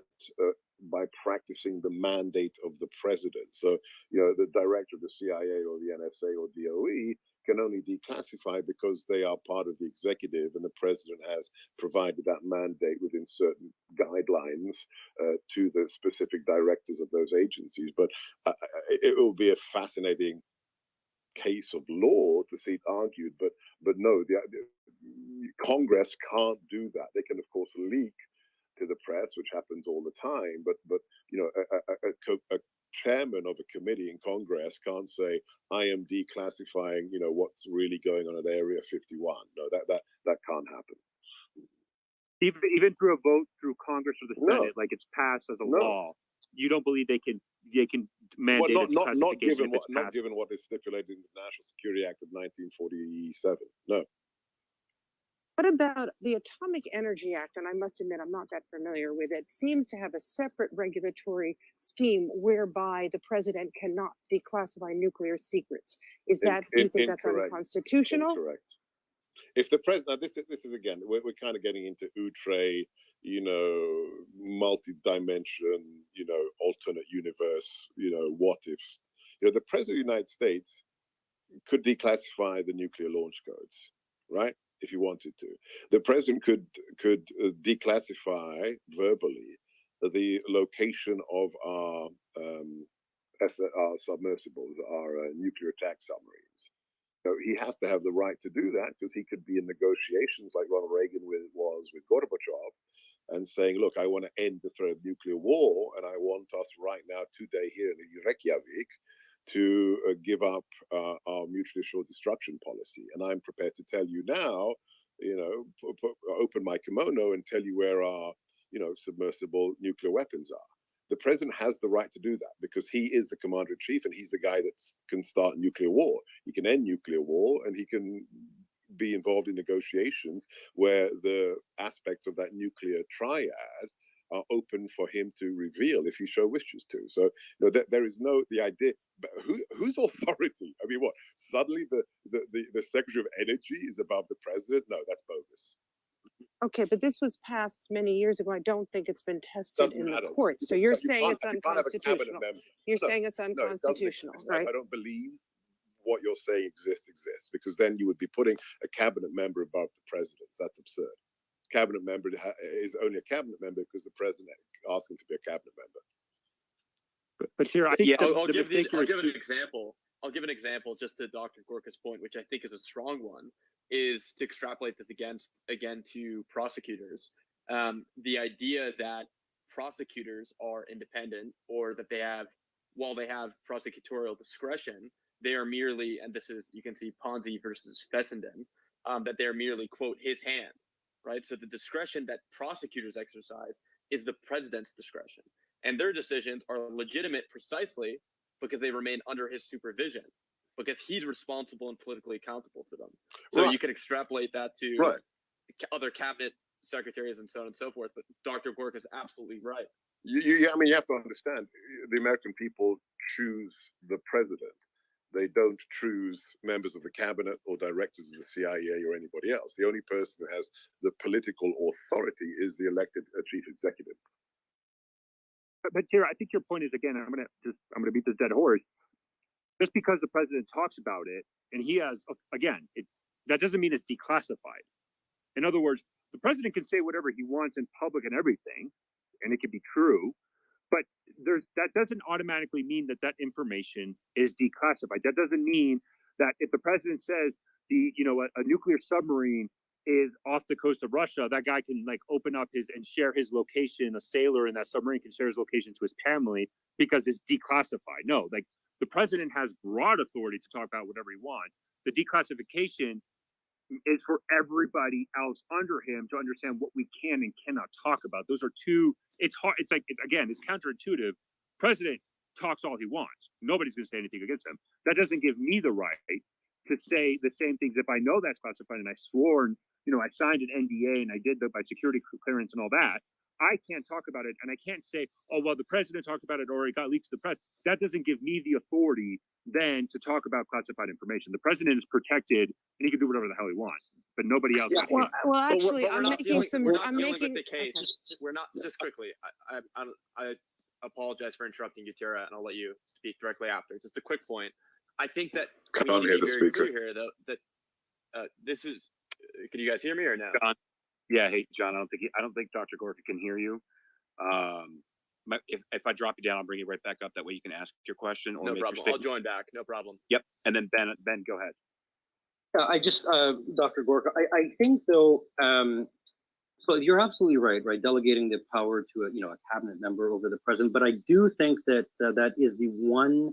by practicing the mandate of the president. So, you know, the director of the CIA or the NSA or DOE can only declassify because they are part of the executive, and the president has provided that mandate within certain guidelines to the specific directors of those agencies. But it will be a fascinating case of law to see it argued. But no, the Congress can't do that. They can, of course, leak to the press, which happens all the time. But you know, a chairman of a committee in Congress can't say, I am declassifying, you know, what's really going on at Area 51. No, that can't happen. Even through a vote through Congress or the Senate, like it's passed as a law, you don't believe they can mandate its classification not given what is stipulated in the National Security Act of 1947. No. What about the Atomic Energy Act? And I must admit, I'm not that familiar with it. Seems to have a separate regulatory scheme whereby the president cannot declassify nuclear secrets. Is that, do you think that's unconstitutional? Incorrect. If the president, this is again, we're kind of getting into outre, you know, multi-dimension, you know, alternate universe, you know, what ifs. You know, the president of the United States could declassify the nuclear launch codes, right? If he wanted to. The president could declassify verbally the location of our submersibles, our nuclear attack submarines. So he has to have the right to do that, because he could be in negotiations like Ronald Reagan was with Gorbachev, and saying, look, I want to end the threat of nuclear war, and I want us right now, today here in Reykjavik, to give up our mutually assured destruction policy. And I'm prepared to tell you now, you know, open my kimono and tell you where our, you know, submersible nuclear weapons are. The president has the right to do that because he is the commander-in-chief, and he's the guy that can start nuclear war. He can end nuclear war, and he can be involved in negotiations where the aspects of that nuclear triad are open for him to reveal if he so wishes to. So, you know, there is no, the idea, But whose authority? I mean, what? Suddenly the Secretary of Energy is above the president? No, that's bogus. Okay, but this was passed many years ago. I don't think it's been tested Doesn't in the matter. courts. So you're You saying can't- it's you can't have a cabinet unconstitutional. member. You're No, saying it's no, it doesn't unconstitutional, exist. right? I don't believe what you're saying exists, because then you would be putting a cabinet member above the president. That's absurd. Cabinet member is only a cabinet member because the president asked him to be a cabinet member. But here, I think Yeah, the, I'll the give mistake here I'll is give an to- example. I'll give an example just to Dr. Gorka's point, which I think is a strong one, is to extrapolate this again to prosecutors. The idea that prosecutors are independent, or that while they have prosecutorial discretion, they are merely, and this is, you can see Ponzi versus Fessenden, that they're merely, quote, his hand, right? So the discretion that prosecutors exercise is the president's discretion. And their decisions are legitimate precisely because they remain under his supervision, because he's responsible and politically accountable for them. So Right. you can extrapolate that to Right. other cabinet secretaries and so on and so forth. But Dr. Gorka is absolutely right. I mean, you have to understand, the American people choose the president. They don't choose members of the cabinet or directors of the CIA or anybody else. The only person who has the political authority is the elected chief executive. but Tira, I think your point is, again, I'm gonna beat this dead horse. Just because the president talks about it, and he has, again, that doesn't mean it's declassified. In other words, the president can say whatever he wants in public and everything, and it can be true, but that doesn't automatically mean that information is declassified. That doesn't mean that if the president says a nuclear submarine is off the coast of Russia, that guy can open up and share his location. A sailor in that submarine can share his location to his family because it's declassified. No, the president has broad authority to talk about whatever he wants. The declassification is for everybody else under him to understand what we can and cannot talk about. Those are two. It's hard. It's counterintuitive. President talks all he wants. Nobody's going to say anything against him. That doesn't give me the right to say the same things if I know that's classified and I swore and I signed an NDA and I did my security clearance and all that. I can't talk about it, and I can't say, oh, well, the president talked about it or it got leaked to the press. That doesn't give me the authority then to talk about classified information. The president is protected, and he can do whatever the hell he wants, but nobody else. Yeah, well, actually, But we're I'm not making dealing, some. we're not I'm dealing making. with the case. Okay. We're not, just quickly. I apologize for interrupting you, Tara, and I'll let you speak directly after. Just a quick point. I think that we need to be very clear here, though, that this is. Can you guys hear me or no? John, yeah, hey John, I don't think Dr. Gorka can hear you. If I drop you down, I'll bring you right back up. That way you can ask your question or No make problem. your I'll join back. No problem. Yep, and then Ben, go ahead. I just, Dr. Gorka, I think though, so you're absolutely right, delegating the power to a cabinet member over the president. But I do think that that is the one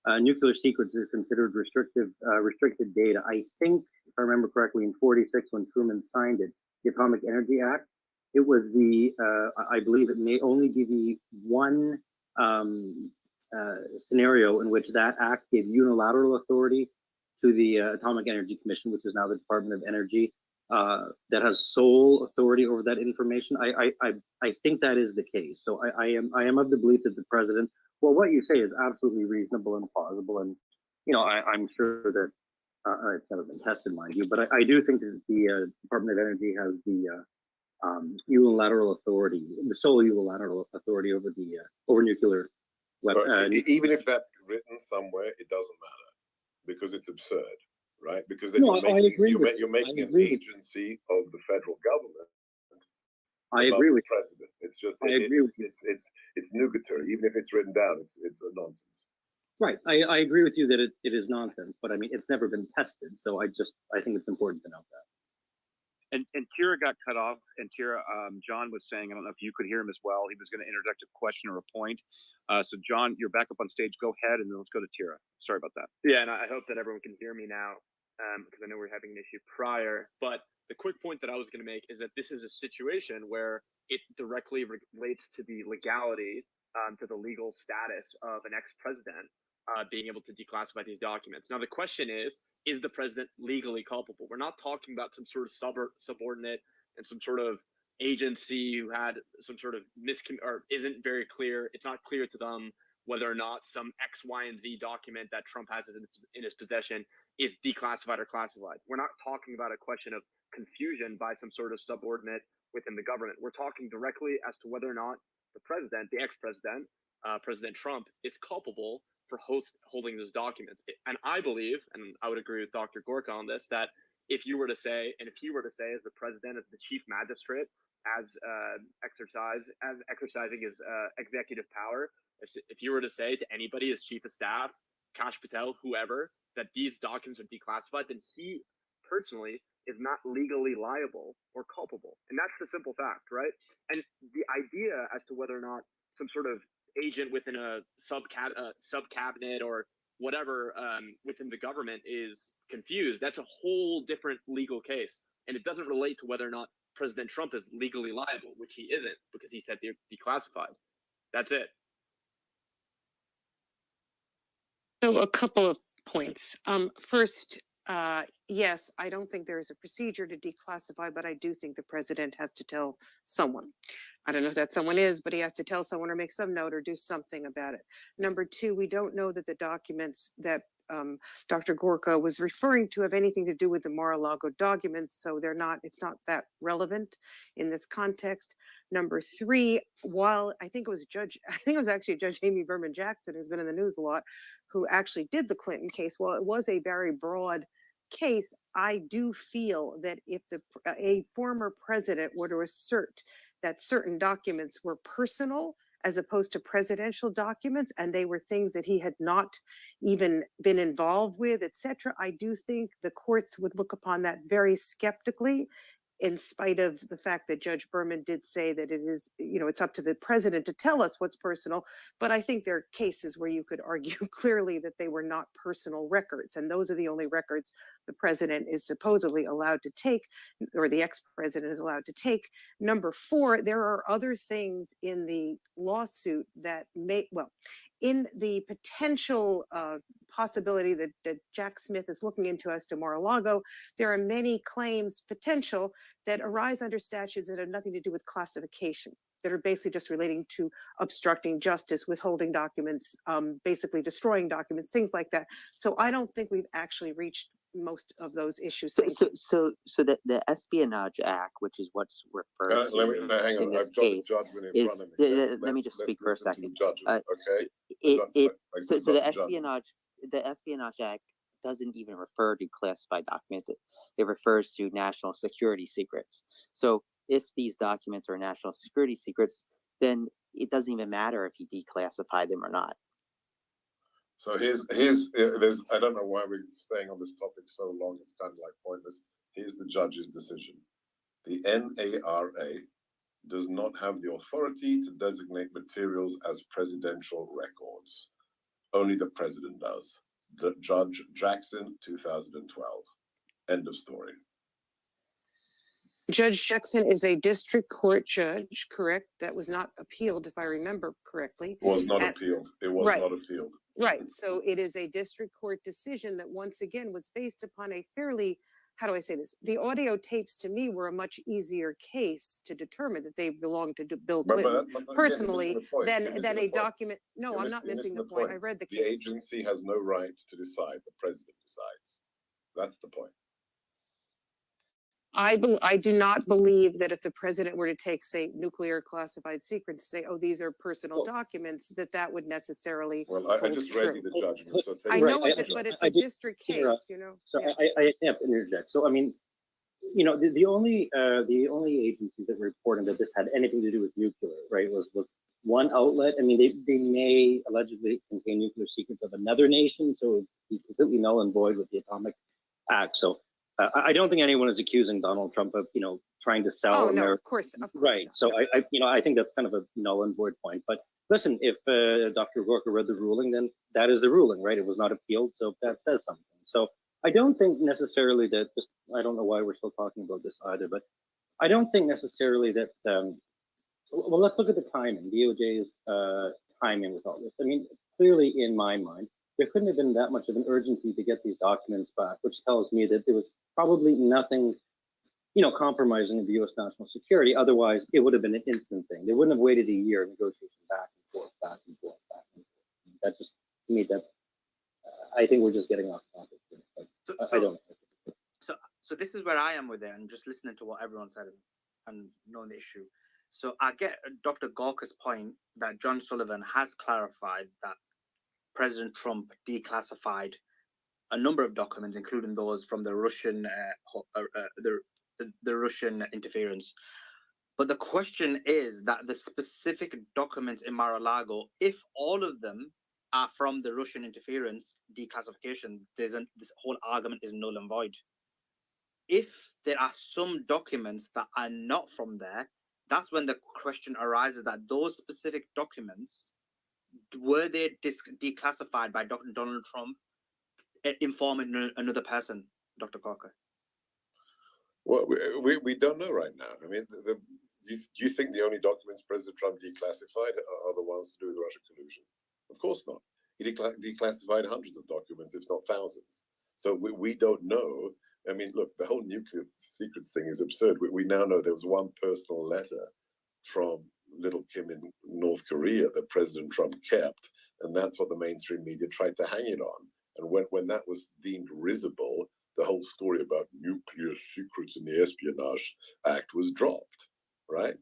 nuclear secret that is considered restricted data. I think, if I remember correctly, in '46 when Truman signed it, the Atomic Energy Act, it was I believe it may only be the one scenario in which that act gave unilateral authority to the Atomic Energy Commission, which is now the Department of Energy, that has sole authority over that information. I think that is the case. So I am of the belief that the president, well, what you say is absolutely reasonable and plausible, and I'm sure that it's never been tested, mind you, but I do think that the Department of Energy has the unilateral authority, the sole unilateral authority over nuclear weapons. Even if that's written somewhere, it doesn't matter because it's absurd, right? Because then No, you're making an agency of the federal government. I agree with the president. It's just I agree with you. It's nugatory. Even if it's written down, it's a nonsense. Right, I agree with you that it is nonsense, but I mean it's never been tested, so I think it's important to note that. And Tira got cut off, and Tira, John was saying, I don't know if you could hear him as well. He was going to interject a question or a point. So John, you're back up on stage. Go ahead, and then let's go to Tira. Sorry about that. Yeah, and I hope that everyone can hear me now, because I know we were having an issue prior. But the quick point that I was going to make is that this is a situation where it directly relates to the legality, to the legal status of an ex-president being able to declassify these documents. Now, the question is the president legally culpable? We're not talking about some sort of subordinate and some sort of agency who had some sort of or isn't very clear. It's not clear to them whether or not some X, Y, and Z document that Trump has in his possession is declassified or classified. We're not talking about a question of confusion by some sort of subordinate within the government. We're talking directly as to whether or not the president, the ex-president, President Trump, is culpable for holding those documents. And I believe, and I would agree with Dr. Gorka on this, that if you were to say, and if he were to say as the president, as the chief magistrate, as exercising his executive power, if you were to say to anybody, as chief of staff, Kash Patel, whoever, that these documents are declassified, then he personally is not legally liable or culpable. And that's the simple fact, right? And the idea as to whether or not some sort of agent within a sub-cabinet or whatever within the government is confused, that's a whole different legal case. And it doesn't relate to whether or not President Trump is legally liable, which he isn't, because he said they're declassified. That's it. So a couple of points. First, yes, I don't think there is a procedure to declassify, but I do think the president has to tell someone. I don't know who that someone is, but he has to tell someone or make some note or do something about it. Number two, we don't know that the documents that Dr. Gorka was referring to have anything to do with the Mar-a-Lago documents, so it's not that relevant in this context. Number three, while I think it was actually Judge Amy Berman Jackson, who's been in the news a lot, who actually did the Clinton case. While it was a very broad case, I do feel that if a former president were to assert that certain documents were personal as opposed to presidential documents, and they were things that he had not even been involved with, etc., I do think the courts would look upon that very skeptically, in spite of the fact that Judge Berman did say that it is, it's up to the president to tell us what's personal. But I think there are cases where you could argue clearly that they were not personal records. And those are the only records the president is supposedly allowed to take, or the ex-president is allowed to take. Number four, there are other things in the lawsuit that in the potential possibility that Jack Smith is looking into as to Mar-a-Lago, there are many claims potential that arise under statutes that have nothing to do with classification, that are basically just relating to obstructing justice, withholding documents, basically destroying documents, things like that. So I don't think we've actually reached most of those issues. So the Espionage Act, which is what's referred to hang on. in this I've got case, the judgment in is front of me. let me just speak for a second. Okay. So the Espionage Act doesn't even refer to classified documents. It refers to national security secrets. So if these documents are national security secrets, then it doesn't even matter if you declassify them or not. So there's I don't know why we're staying on this topic so long. It's kind of like pointless. Here's the judge's decision. The NARA does not have the authority to designate materials as presidential records. Only the president does. The Judge Jackson, 2012. End of story. Judge Jackson is a district court judge, correct? That was not appealed, if I remember correctly. Was not appealed. It was not appealed. Right. So it is a district court decision that once again was based upon a fairly, how do I say this? The audio tapes to me were a much easier case to determine that they belong to Bill Clinton personally than a document. No, I'm not missing the point. I read the case. The agency has no right to decide. The president decides. That's the point. I do not believe that if the president were to take, say, nuclear classified secrets, say, oh, these are personal documents, that would necessarily I just read you the judgment. So I know it, but it's a district case, you know. So I have to interject. So I mean, the only agencies that were reporting that this had anything to do with nuclear, right, was one outlet. I mean, they may allegedly contain nuclear secrets of another nation, so it'd be completely null and void with the Atomic Act. So I don't think anyone is accusing Donald Trump of, trying to sell. Oh, no, of course right. Not. So I think that's kind of a null and void point. But listen, if Dr. Gorka read the ruling, then that is the ruling, right? It was not appealed, so that says something. So I don't think necessarily that. I don't know why we're still talking about this either, but I don't think necessarily that. Well, let's look at the timing. DOJ's timing with all this. I mean, clearly, in my mind, there couldn't have been that much of an urgency to get these documents back, which tells me that there was probably nothing, compromising the U.S. national security. Otherwise, it would have been an instant thing. They wouldn't have waited a year, negotiation back and forth, back and forth, back and forth. that just to me that's I think we're just getting off topic. I don't know. So this is where I am with it, and just listening to what everyone said and knowing the issue. So I get Dr. Gawker's point that John Sullivan has clarified that President Trump declassified a number of documents, including those from the Russian the Russian interference. But the question is that the specific documents in Mar-a-Lago, if all of them are from the Russian interference declassification, this whole argument is null and void. If there are some documents that are not from there, that's when the question arises that those specific documents, were they declassified by Donald Trump informing another person, Dr. Gawker? Well, we don't know right now. I mean, do you think the only documents President Trump declassified are the ones to do with Russian collusion? Of course not. He declassified hundreds of documents, if not thousands. So we don't know. I mean, look, the whole nuclear secrets thing is absurd. We now know there was one personal letter from Little Kim in North Korea that President Trump kept, and that's what the mainstream media tried to hang it on. And when that was deemed risible, the whole story about nuclear secrets in the Espionage Act was dropped, right?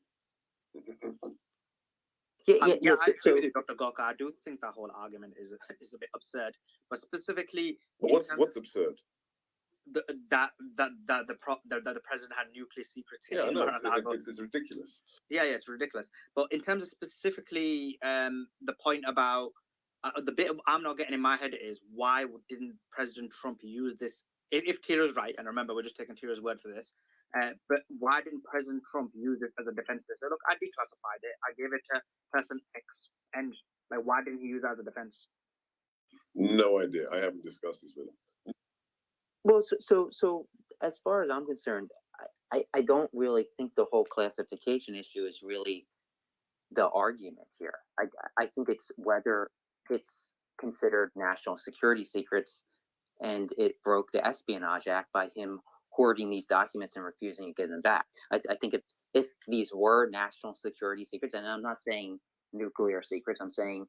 I agree with you, Dr. Gawker. I do think that whole argument is a bit absurd, but specifically, what's absurd? That the president had nuclear secrets. Yeah, no, it's ridiculous. Yeah, it's ridiculous. But in terms of specifically the point about the bit I'm not getting in my head is why didn't President Trump use this? If Tira's right, and remember we're just taking Tira's word for this, but why didn't President Trump use this as a defense to say, look, I declassified it, I gave it to person X, and like why didn't he use that as a defense? No idea. I haven't discussed this with him. Well, so as far as I'm concerned, I don't really think the whole classification issue is really the argument here. I think it's whether it's considered national security secrets, and it broke the Espionage Act by him hoarding these documents and refusing to give them back. I think if these were national security secrets, and I'm not saying nuclear secrets, I'm saying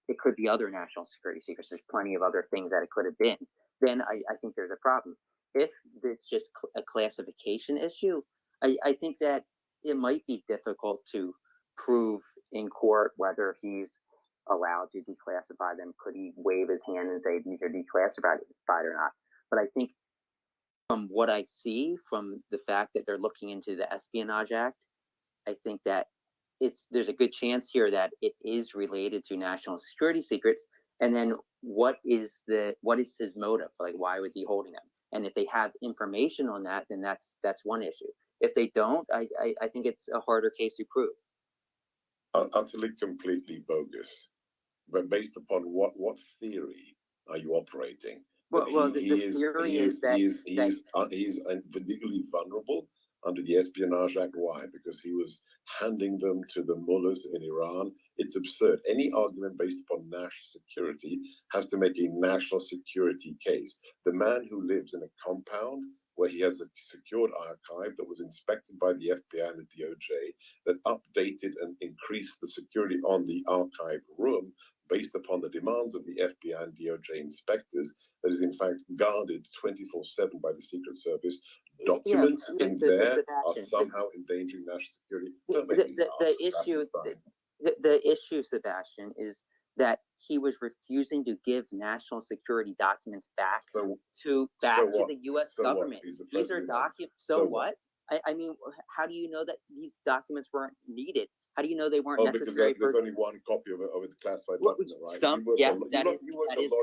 it could be other national security secrets. There's plenty of other things that it could have been. Then I think there's a problem. If it's just a classification issue, I think that it might be difficult to prove in court whether he's allowed to declassify them. Could he wave his hand and say these are declassified or not? But I think from what I see, from the fact that they're looking into the Espionage Act, I think that there's a good chance here that it is related to national security secrets. And then what is his motive? Like, why was he holding them? And if they have information on that, then that's one issue. If they don't, I think it's a harder case to prove. Utterly, completely bogus. But based upon what theory are you operating? Well, the theory is that he's legally vulnerable under the Espionage Act. Why? Because he was handing them to the mullahs in Iran. It's absurd. Any argument based upon national security has to make a national security case. The man who lives in a compound where he has a secured archive that was inspected by the FBI and the DOJ that updated and increased the security on the archive room based upon the demands of the FBI and DOJ inspectors, that is in fact guarded 24/7 by the Secret Service. Documents in there are somehow endangering national security. The issue, Sebastian, is that he was refusing to give national security documents back to the U.S. government. These are documents. So what? I mean, how do you know that these documents weren't needed? How do you know they weren't necessary? Because there's only one copy of a classified document, right? That is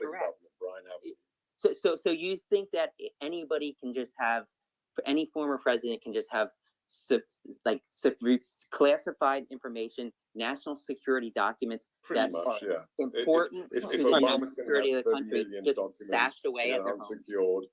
correct. Brian, so you think that anybody can just have, any former president can just have classified information, national security documents that are important to the national security of the country, just stashed away at their home.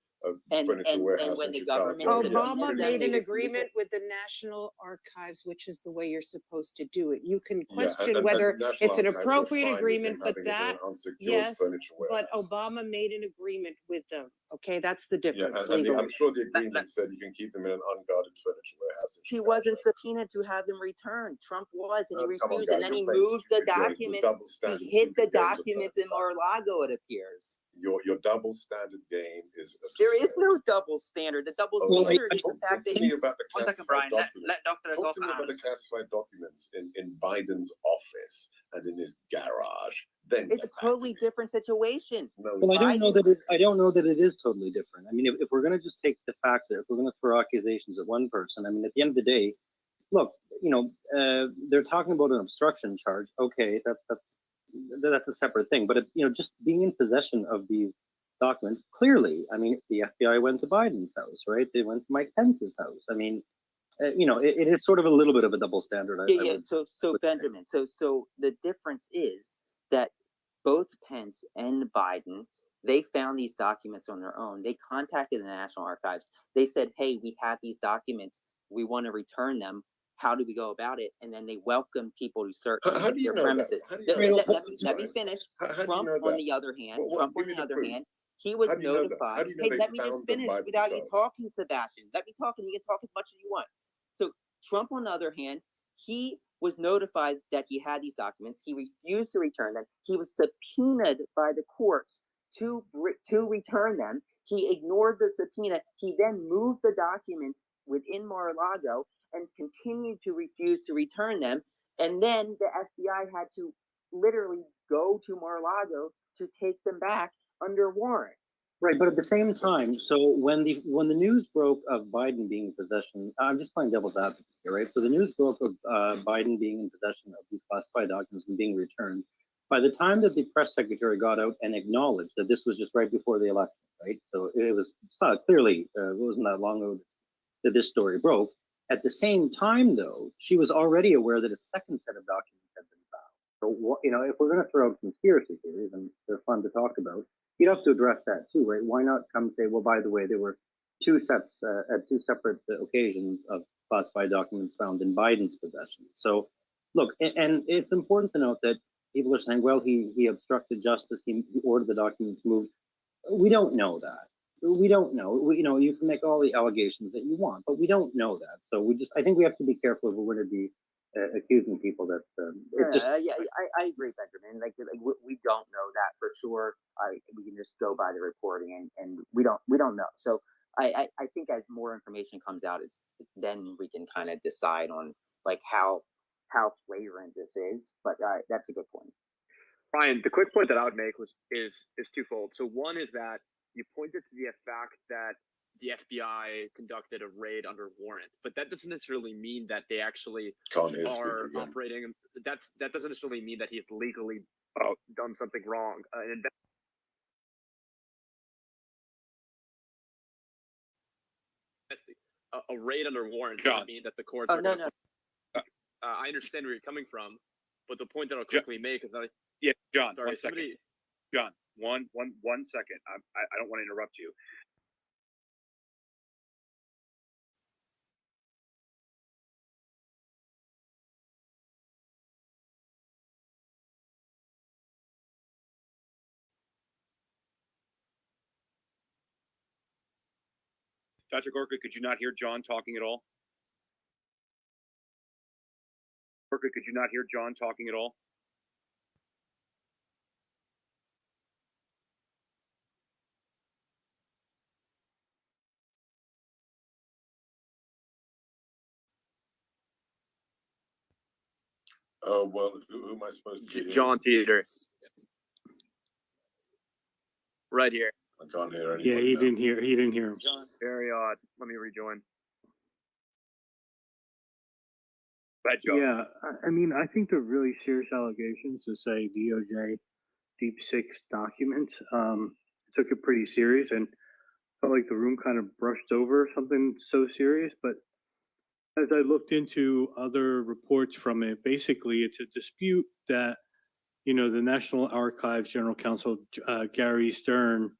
furniture warehouse and when in the Chicago. government Obama subpoenaed made them, an they agreement with the National Archives, which is the way you're supposed to do it. You can Yeah, question and whether the National it's an Archives were appropriate fine with agreement, him but having it in that, an unsecured yes, furniture but warehouse. Obama made an agreement with them. Okay, that's the Yeah, difference and legally. I'm sure the agreement said you can keep them in an unguarded furniture warehouse. he wasn't subpoenaed to have them returned. Trump was, and he Come on, refused, and guys, then he you're playing moved the stupid games with documents. double He standards, hid the stupid games of documents in Mar-a-Lago, it appears. Your double standard game is absurd. There is no double standard. The double standard is the fact that Talk to me about the One second, classified Brian. documents. Let Dr. Talk to me Agoka about the answer. classified documents in Biden's office and in his garage. Then it's a totally different situation. No, Well, I don't know that I don't know that it is totally different. I mean, if we're going to just take the facts, if we're going to throw accusations at one person, I mean, at the end of the day, look, they're talking about an obstruction charge. Okay, that's a separate thing. But just being in possession of these documents, clearly, I mean, the FBI went to Biden's house, right? They went to Mike Pence's house. I mean, it is sort of a little bit of a double standard. So Benjamin, so the difference is that both Pence and Biden, they found these documents on their own. They contacted the National Archives. They said, hey, we have these documents. We want to return them. How do we go about it? And then they welcome people to search How do you their know premises. that? How do you know that? Let me finish. How do you Trump, know on that? the other hand, Give me the proof. he was How do you know that? notified. How do you know Hey, they let me just found them finish by without you themselves? talking, Sebastian. Let me talk, and you can talk as much as you want. So Trump, on the other hand, he was notified that he had these documents. He refused to return them. He was subpoenaed by the courts to return them. He ignored the subpoena. He then moved the documents within Mar-a-Lago and continued to refuse to return them. And then the FBI had to literally go to Mar-a-Lago to take them back under warrant. Right, but at the same time, so when the news broke of Biden being in possession, I'm just playing devil's advocate here, right? So the news broke of Biden being in possession of these classified documents and being returned. By the time that the press secretary got out and acknowledged that this was just right before the election, right? So it was clearly it wasn't that long ago that this story broke. At the same time, though, she was already aware that a second set of documents had been found. So if we're going to throw out conspiracy theories, and they're fun to talk about, you'd have to address that too, right? Why not come say, well, by the way, there were two sets at two separate occasions of classified documents found in Biden's possession. So, look, and it's important to note that people are saying, well, he obstructed justice, he ordered the documents moved. We don't know that. We don't know. You can make all the allegations that you want, but we don't know that. So I think we have to be careful if we're going to be accusing people that I agree, Benjamin. Like we don't know that for sure. We can just go by the reporting, and we don't know. So I think as more information comes out, then we can kind of decide on like how flagrant this is. But that's a good point. Brian, the quick point that I would make is twofold. So one is that you pointed to the fact that the FBI conducted a raid under warrant, but that doesn't necessarily mean that they actually are operating. That doesn't necessarily mean that he's legally done something wrong. A raid under warrant doesn't mean that the courts are going to. I understand where you're coming from, but the point that I'll quickly make is that John, sorry, one second. John, one second. I don't want to interrupt you. Dr. Gorka, could you not hear John talking at all? Gorka, could you not hear John talking at all? Oh, well, who am I supposed to hear? John Theater. Right here. I can't hear anyone. Yeah, he didn't hear him. John, very odd. Let me rejoin. Yeah, I mean, I think they're really serious allegations to say DOJ Deep Six documents. Took it pretty serious and felt like the room kind of brushed over something so serious. But as I looked into other reports from it, basically it's a dispute that, the National Archives General Counsel, Gary Stern,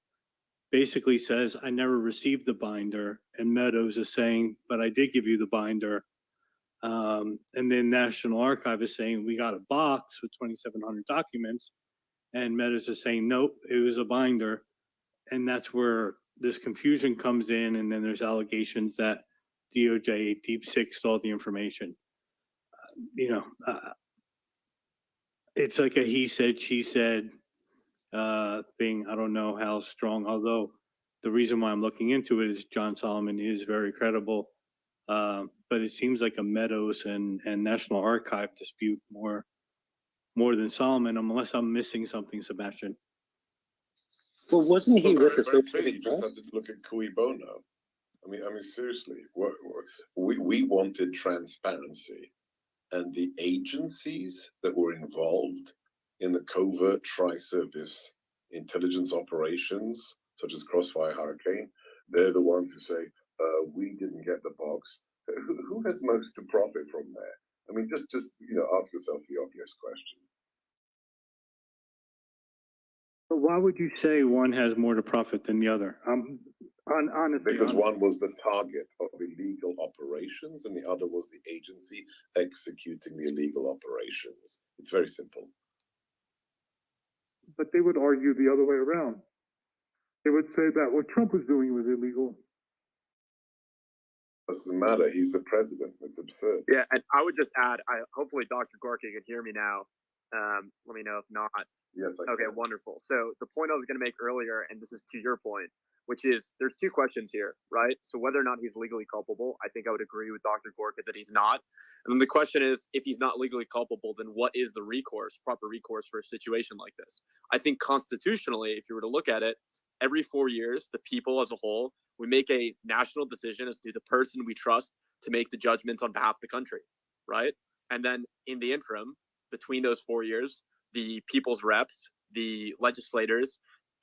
basically says, I never received the binder. And Meadows is saying, but I did give you the binder. And then National Archive is saying, we got a box with 2,700 documents. And Meadows is saying, nope, it was a binder. And that's where this confusion comes in. And then there's allegations that DOJ deep sixed all the information. It's like a he said, she said thing. I don't know how strong, although the reason why I'm looking into it is John Solomon is very credible. But it seems like a Meadows and National Archive dispute more than Solomon, unless I'm missing something, Sebastian. Well, wasn't he with the You Associated just Press? have to look at cui bono. I mean, seriously, we wanted transparency, and the agencies that were involved in the covert tri-service intelligence operations, such as Crossfire Hurricane, they're the ones who say, we didn't get the box. Who has most to profit from that? I mean, just ask yourself the obvious question. But why would you say one has more to profit than the other? Because one was the target of illegal operations and the other was the agency executing the illegal operations. It's very simple. But they would argue the other way around. They would say that what Trump was doing was illegal. Doesn't matter. He's the president. It's absurd. Yeah, and I would just add, hopefully Dr. Gorky can hear me now. Let me know if not. Yes. Okay, wonderful. So the point I was going to make earlier, and this is to your point, which is there's two questions here, right? So whether or not he's legally culpable, I think I would agree with Dr. Gorka that he's not. And then the question is, if he's not legally culpable, then what is the proper recourse for a situation like this? I think constitutionally, if you were to look at it, every 4 years, the people as a whole, we make a national decision as to the person we trust to make the judgments on behalf of the country, right? And then in the interim, between those 4 years, the people's reps, the legislators,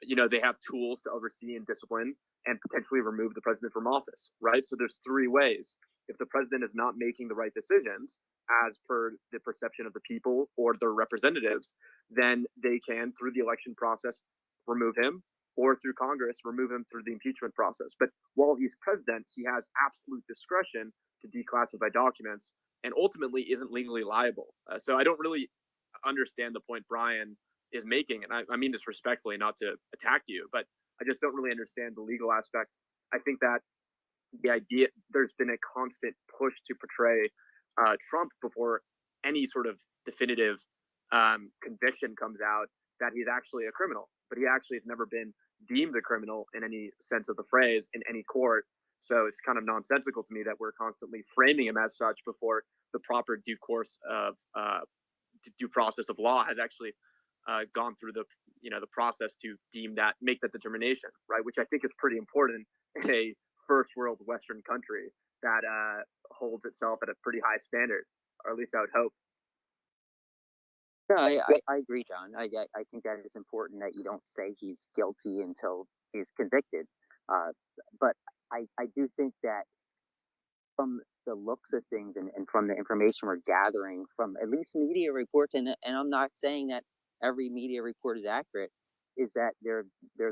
they have tools to oversee and discipline and potentially remove the president from office, right? So there's three ways. If the president is not making the right decisions as per the perception of the people or their representatives, then they can, through the election process, remove him, or through Congress, remove him through the impeachment process. But while he's president, he has absolute discretion to declassify documents and ultimately isn't legally liable. So I don't really understand the point Brian is making. And I mean this respectfully, not to attack you, but I just don't really understand the legal aspect. I think that the idea, there's been a constant push to portray Trump before any sort of definitive conviction comes out that he's actually a criminal, but he actually has never been deemed a criminal in any sense of the phrase in any court. So it's kind of nonsensical to me that we're constantly framing him as such before the proper due course of due process of law has actually gone through the process to make that determination, right? Which I think is pretty important in a first world Western country that holds itself at a pretty high standard, or at least I would hope. No, I agree, John. I think that it's important that you don't say he's guilty until he's convicted. But I do think that from the looks of things and from the information we're gathering from at least media reports, and I'm not saying that every media report is accurate, is that they're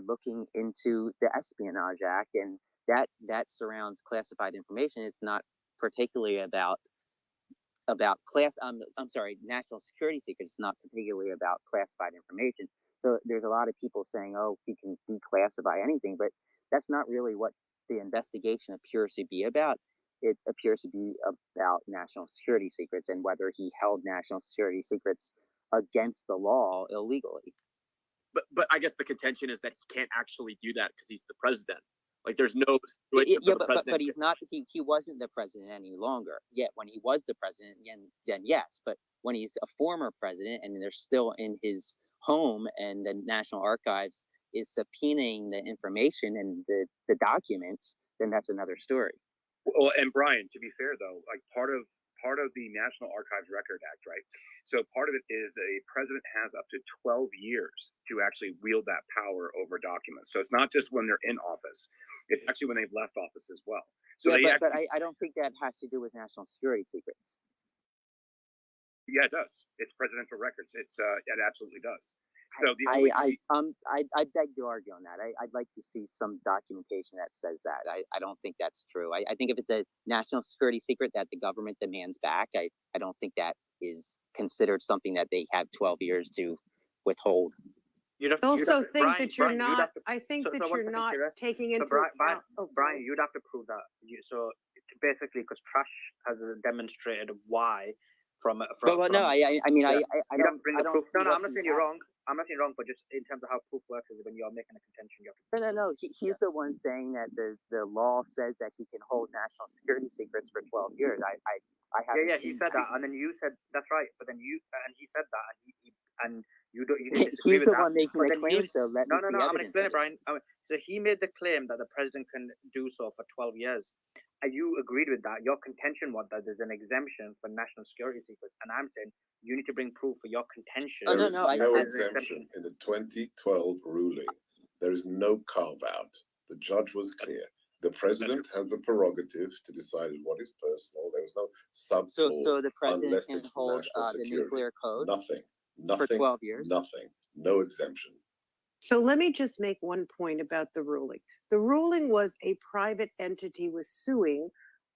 looking into the Espionage Act, and that surrounds classified information. It's not particularly about national security secrets. It's not particularly about classified information. So there's a lot of people saying, oh, he can declassify anything, but that's not really what the investigation appears to be about. It appears to be about national security secrets and whether he held national security secrets against the law illegally. But I guess the contention is that he can't actually do that because he's the president. Like there's no but he's not. He wasn't the president any longer. Yet when he was the president, then yes. But when he's a former president and they're still in his home and the National Archives is subpoenaing the information and the documents, then that's another story. Well, and Brian, to be fair though, like part of the National Archives Record Act, right? So part of it is a president has up to 12 years to actually wield that power over documents. So it's not just when they're in office; it's actually when they've left office as well. So but I don't think that has to do with national security secrets. Yeah, it does. It's presidential records. It absolutely does. So the only I beg to argue on that. I'd like to see some documentation that says that. I don't think that's true. I think if it's a national security secret that the government demands back, I don't think that is considered something that they have 12 years to withhold. You'd have, Also you'd have, think Brian, that you're Brian, you'd not, have to, I think so that one you're second, not Kira. taking So into Brian, account. Oh, Brian, sorry. you'd have to prove that. So basically, because Trash has demonstrated why But no, I mean, yeah. I You have don't. to bring I the don't proof. see No, what I'm not he saying you're has. wrong. I'm not saying you're wrong, but just in terms of how proof works is when you're making a contention, you have to. No. He's the one saying that the law says that he can hold national security secrets for 12 years. I haven't Yeah, he seen said that, and then you said that's right, but then he said that, and you didn't disagree He's with the that. one making But the then claim, so let me no, see I'm gonna evidence explain of it, Brian. So he made the claim that the president can do so for 12 years. And you agreed with that. Your contention was that there's an exemption for national security secrets, and I'm saying you need to bring proof for your contention. There is I no exemption in the 2012 ruling. There is no carve out. The judge was clear. The president has the prerogative to decide what is personal. There was no subclause So the president unless can it's hold national the security. nuclear code Nothing. for 12 years. Nothing. No exemption. So let me just make one point about the ruling. The ruling was a private entity was suing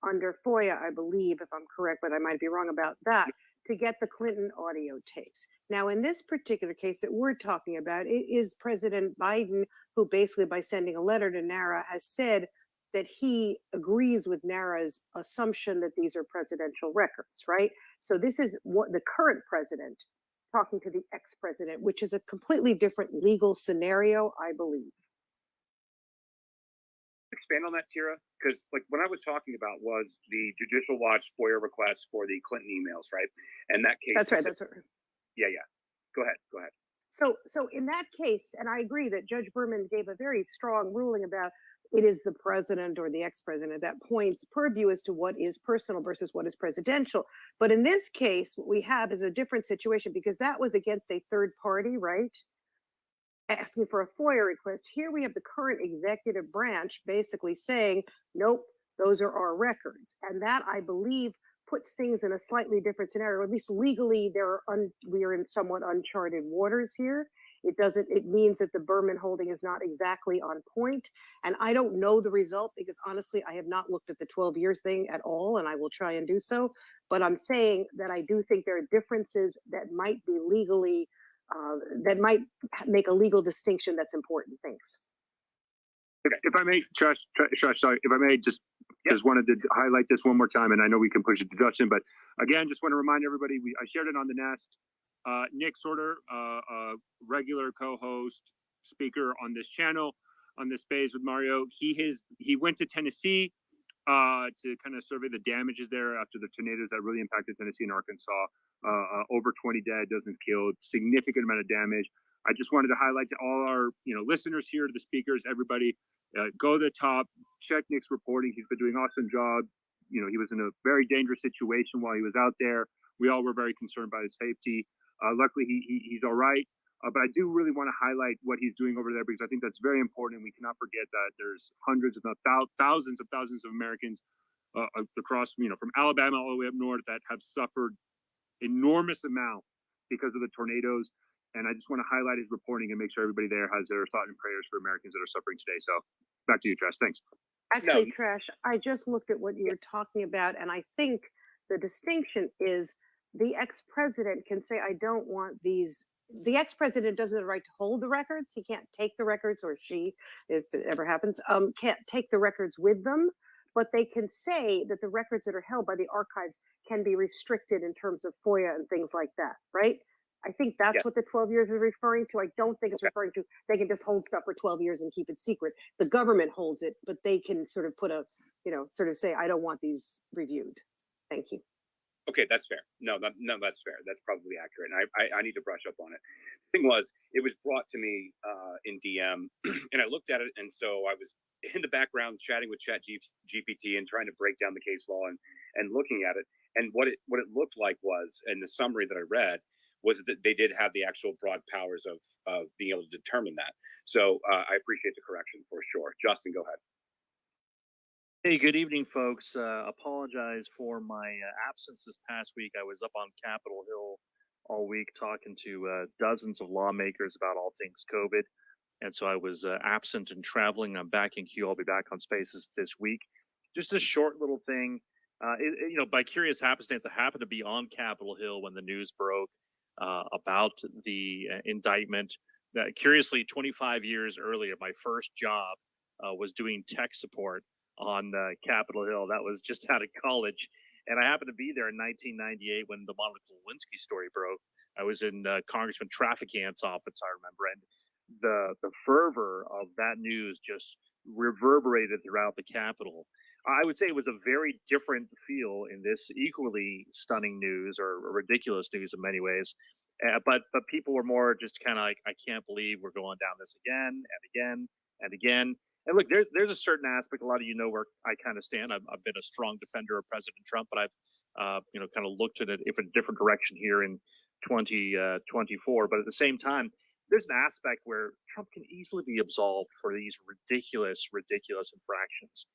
under FOIA, I believe, if I'm correct, but I might be wrong about that, to get the Clinton audio tapes. Now, in this particular case that we're talking about, it is President Biden who basically, by sending a letter to NARA, has said that he agrees with NARA's assumption that these are presidential records, right? So this is what the current president talking to the ex-president, which is a completely different legal scenario, I believe. Expand on that, Tira, because like what I was talking about was the Judicial Watch FOIA request for the Clinton emails, right? And that case. That's right. Yeah. Go ahead. So in that case, and I agree that Judge Berman gave a very strong ruling about it is the president or the ex-president that points purview as to what is personal versus what is presidential. But in this case, what we have is a different situation because that was against a third party, right? Asking for a FOIA request. Here we have the current executive branch basically saying, nope, those are our records. And that, I believe, puts things in a slightly different scenario. At least legally, we are in somewhat uncharted waters here. It means that the Berman holding is not exactly on point. And I don't know the result because honestly, I have not looked at the 12 years thing at all, and I will try and do so. But I'm saying that I do think there are differences that might be legally, that might make a legal distinction that's important. Thanks. Okay, if I may, Josh, sorry, if I may just wanted to highlight this one more time, and I know we can push it to Dustin, but again, just want to remind everybody, I shared it on the Nest. Nick Sorter, regular co-host, speaker on this channel, on this space with Mario, he went to Tennessee to kind of survey the damages there after the tornadoes that really impacted Tennessee and Arkansas. Over 20 dead, dozens killed, significant amount of damage. I just wanted to highlight to all our listeners here, to the speakers, everybody, go to the top, check Nick's reporting. He's been doing an awesome job. He was in a very dangerous situation while he was out there. We all were very concerned about his safety. Luckily, he's all right. But I do really want to highlight what he's doing over there because I think that's very important. We cannot forget that there's hundreds, if not thousands of Americans across, from Alabama all the way up north that have suffered enormous amount because of the tornadoes. And I just want to highlight his reporting and make sure everybody there has their thought and prayers for Americans that are suffering today. So back to you, Trash. Thanks. Actually, Trash, I just looked at what you were talking about, and I think the distinction is the ex-president can say, I don't want these. The ex-president doesn't have the right to hold the records. He can't take the records, or she, if it ever happens, can't take the records with them. But they can say that the records that are held by the archives can be restricted in terms of FOIA and things like that, right? I think that's what the 12 years is referring to. I don't think it's referring to they can just hold stuff for 12 years and keep it secret. The government holds it, but they can sort of put a, sort of say, I don't want these reviewed. Thank you. Okay, that's fair. No, that's fair. That's probably accurate. And I need to brush up on it. The thing was, it was brought to me in DM, and I looked at it, and so I was in the background chatting with ChatGPT and trying to break down the case law and looking at it. And what it looked like was, in the summary that I read, was that they did have the actual broad powers of being able to determine that. So I appreciate the correction for sure. Justin, go ahead. Hey, good evening, folks. Apologize for my absence this past week. I was up on Capitol Hill all week talking to dozens of lawmakers about all things COVID. And so I was absent and traveling. I'm back in queue. I'll be back on Spaces this week. Just a short little thing. By curious happenstance, I happened to be on Capitol Hill when the news broke about the indictment. Curiously, 25 years earlier, my first job was doing tech support on Capitol Hill. That was just out of college. And I happened to be there in 1998 when the Monica Lewinsky story broke. I was in Congressman Traficant's office, I remember. And the fervor of that news just reverberated throughout the Capitol. I would say it was a very different feel in this equally stunning news or ridiculous news in many ways. But people were more just kind of like, I can't believe we're going down this again and again and again. And look, there's a certain aspect, a lot of you know where I kind of stand. I've been a strong defender of President Trump, but I've kind of looked at it in a different direction here in 2024. But at the same time, there's an aspect where Trump can easily be absolved for these ridiculous infractions.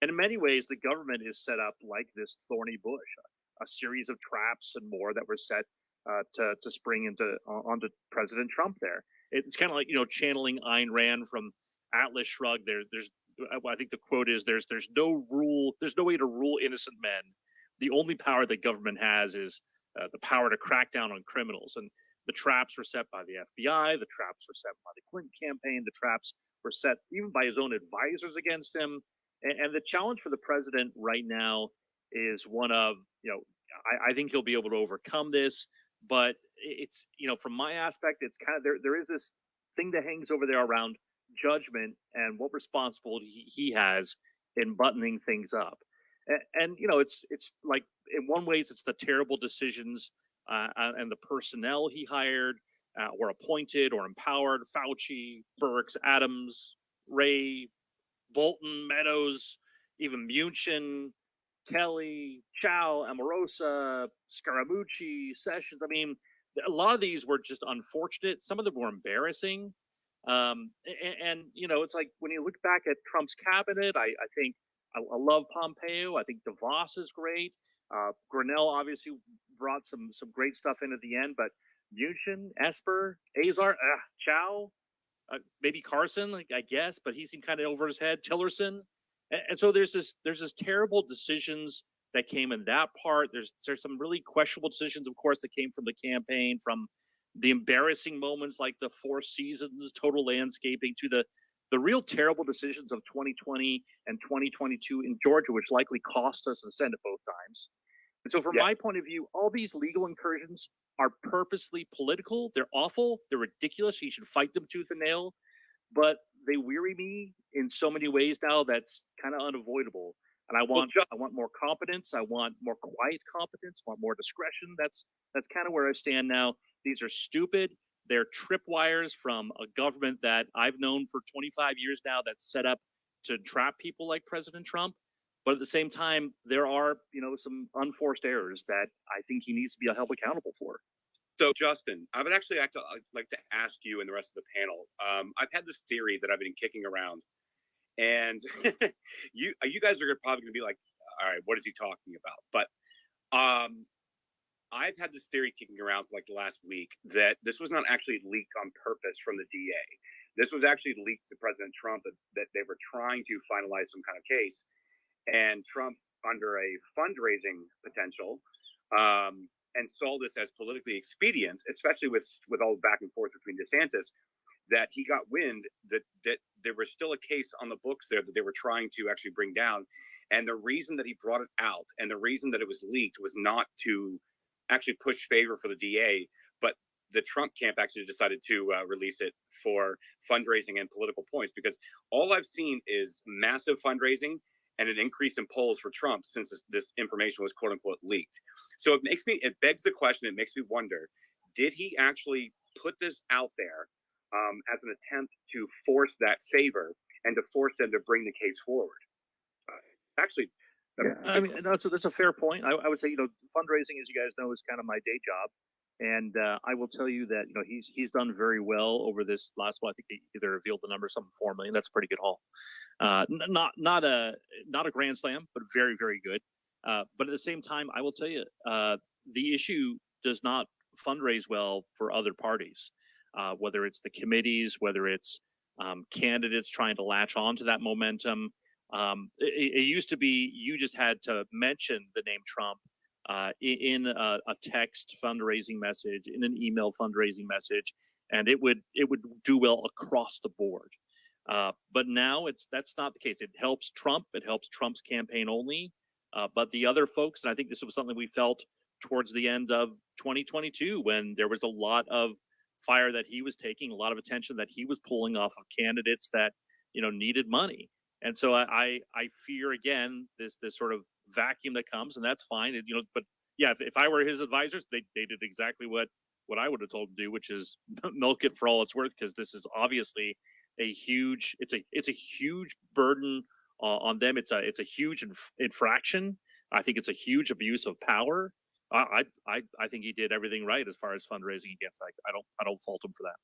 And in many ways, the government is set up like this thorny bush, a series of traps and more that were set to spring onto President Trump there. It's kind of like, channeling Ayn Rand from Atlas Shrugged. I think the quote is, there's no way to rule innocent men. The only power that government has is the power to crack down on criminals. And the traps were set by the FBI, the traps were set by the Clinton campaign, the traps were set even by his own advisors against him. And the challenge for the president right now is one of, I think he'll be able to overcome this, but it's, from my aspect, it's kind of, there is this thing that hangs over there around judgment and what responsibility he has in buttoning things up. And it's like, in one ways, it's the terrible decisions and the personnel he hired or appointed or empowered: Fauci, Birx, Adams, Wray, Bolton, Meadows, even Mnuchin, Kelly, Chow, Amorosa, Scaramucci, Sessions. I mean, a lot of these were just unfortunate. Some of them were embarrassing. It's like when you look back at Trump's cabinet, I think I love Pompeo. I think DeVos is great. Grinnell obviously brought some great stuff in at the end, but Mnuchin, Esper, Azar, Chow, maybe Carson, I guess, but he seemed kind of over his head. Tillerson, and so there's this terrible decisions that came in that part. There's some really questionable decisions, of course, that came from the campaign, from the embarrassing moments like the Four Seasons total landscaping to the real terrible decisions of 2020 and 2022 in Georgia, which likely cost us the Senate both times. And so from my point of view, all these legal incursions are purposely political. They're awful. They're ridiculous. You should fight them tooth and nail. But they weary me in so many ways now that's kind of unavoidable. And I want more competence. I want more quiet competence. I want more discretion. That's kind of where I stand now. These are stupid. They're tripwires from a government that I've known for 25 years now that's set up to trap people like President Trump. But at the same time, there are, some unforced errors that I think he needs to be held accountable for. So, Justin, I would actually like to ask you and the rest of the panel. I've had this theory that I've been kicking around, and you guys are probably going to be like, all right, what is he talking about? But I've had this theory kicking around for like the last week that this was not actually leaked on purpose from the DA. This was actually leaked to President Trump that they were trying to finalize some kind of case. And Trump, under a fundraising potential, and saw this as politically expedient, especially with all the back and forth between DeSantis, that he got wind that there was still a case on the books there that they were trying to actually bring down. And the reason that he brought it out and the reason that it was leaked was not to actually push favor for the DA, but the Trump camp actually decided to release it for fundraising and political points, because all I've seen is massive fundraising and an increase in polls for Trump since this information was quote unquote leaked. So it begs the question, it makes me wonder, did he actually put this out there as an attempt to force that favor and to force them to bring the case forward? I mean, that's a fair point. I would say, fundraising, as you guys know, is kind of my day job. And I will tell you that, he's done very well over this last one. I think he either revealed the number, something 4 million. That's a pretty good haul. Not a grand slam, but very, very good. But at the same time, I will tell you, the issue does not fundraise well for other parties, whether it's the committees, whether it's candidates trying to latch on to that momentum. It used to be you just had to mention the name Trump in a text fundraising message, in an email fundraising message, and it would do well across the board. But now that's not the case. It helps Trump. It helps Trump's campaign only. But the other folks, and I think this was something we felt towards the end of 2022, when there was a lot of fire that he was taking, a lot of attention that he was pulling off of candidates that needed money. And so I fear again this sort of vacuum that comes, and that's fine. But yeah, if I were his advisors, they did exactly what I would have told them to do, which is milk it for all it's worth, because this is obviously a huge burden on them. It's a huge infraction. I think it's a huge abuse of power. I think he did everything right as far as fundraising against that. I don't fault him for that.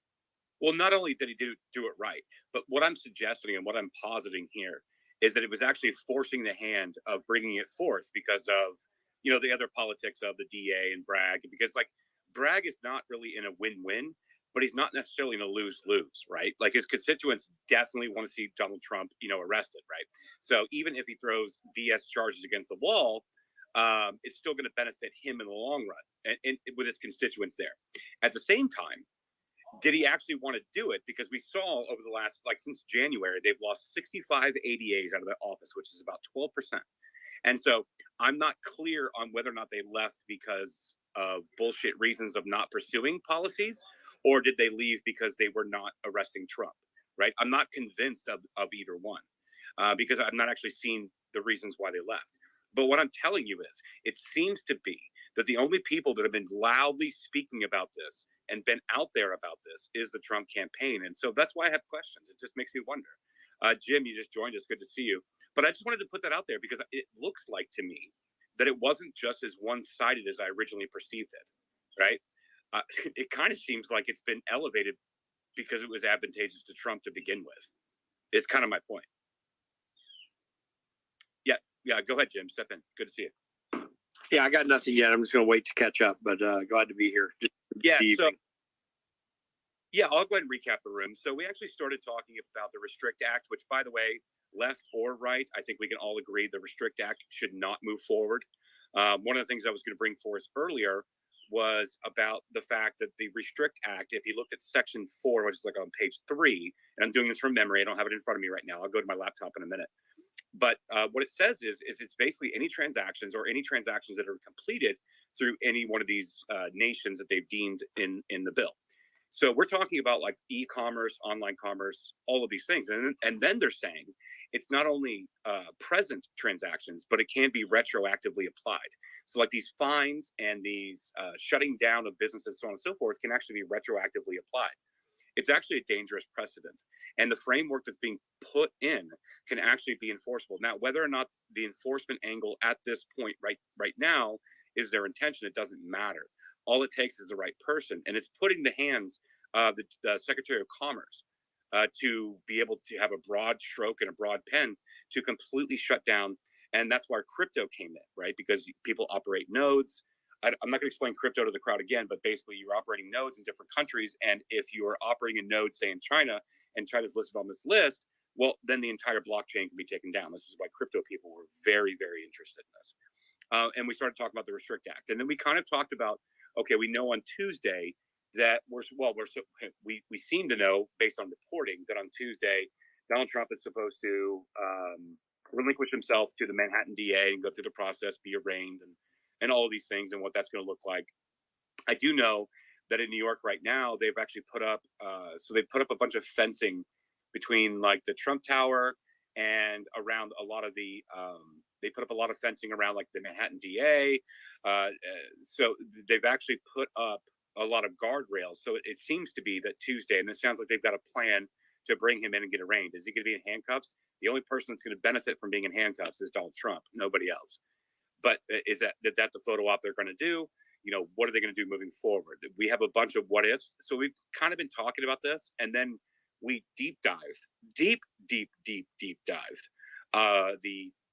Well, not only did he do it right, but what I'm suggesting and what I'm positing here is that it was actually forcing the hand of bringing it forth because of the other politics of the DA and Bragg, because like Bragg is not really in a win-win, but he's not necessarily in a lose-lose, right? Like his constituents definitely want to see Donald Trump, arrested, right? So even if he throws BS charges against the wall, it's still going to benefit him in the long run and with his constituents there. At the same time, did he actually want to do it? Because we saw over the last, since January, they've lost 65 ADAs out of the office, which is about 12%. And so I'm not clear on whether or not they left because of bullshit reasons of not pursuing policies, or did they leave because they were not arresting Trump, right? I'm not convinced of either one because I'm not actually seeing the reasons why they left. But what I'm telling you is, it seems to be that the only people that have been loudly speaking about this and been out there about this is the Trump campaign. And so that's why I have questions. It just makes me wonder. Jim, you just joined us. Good to see you. But I just wanted to put that out there because it looks like to me that it wasn't just as one-sided as I originally perceived it, right? It kind of seems like it's been elevated because it was advantageous to Trump to begin with. Is kind of my point. Yeah, go ahead, Jim. Step in. Good to see you. Yeah, I got nothing yet. I'm just going to wait to catch up, but glad to be here. I'll go ahead and recap the room. So we actually started talking about the Restrict Act, which, by the way, left or right, I think we can all agree the Restrict Act should not move forward. One of the things I was going to bring forth earlier was about the fact that the Restrict Act, if you looked at Section 4, which is like on page 3, and I'm doing this from memory, I don't have it in front of me right now. I'll go to my laptop in a minute. But what it says is it's basically any transactions that are completed through any one of these nations that they've deemed in the bill. So we're talking about like e-commerce, online commerce, all of these things. And then they're saying it's not only present transactions, but it can be retroactively applied. So like these fines and these shutting down of businesses, so on and so forth, can actually be retroactively applied. It's actually a dangerous precedent. And the framework that's being put in can actually be enforceable. Now, whether or not the enforcement angle at this point right now is their intention, it doesn't matter. All it takes is the right person. And it's putting the hands of the Secretary of Commerce to be able to have a broad stroke and a broad pen to completely shut down. And that's why crypto came in, right? Because people operate nodes. I'm not going to explain crypto to the crowd again, but basically you're operating nodes in different countries. And if you are operating a node, say in China, and China's listed on this list, well, then the entire blockchain can be taken down. This is why crypto people were very, very interested in this. And we started talking about the Restrict Act. And then we kind of talked about, okay, we know on Tuesday that we seem to know based on reporting that on Tuesday, Donald Trump is supposed to relinquish himself to the Manhattan DA and go through the process, be arraigned, and all of these things and what that's going to look like. I do know that in New York right now, they've actually put up, a bunch of fencing between like the Trump Tower and around a lot of the, they put up a lot of fencing around like the Manhattan DA. So they've actually put up a lot of guardrails. So it seems to be that Tuesday, and it sounds like they've got a plan to bring him in and get arraigned. Is he going to be in handcuffs? The only person that's going to benefit from being in handcuffs is Donald Trump, nobody else. But is that the photo op they're going to do? What are they going to do moving forward? We have a bunch of what ifs. So we've kind of been talking about this, and then we deep dived the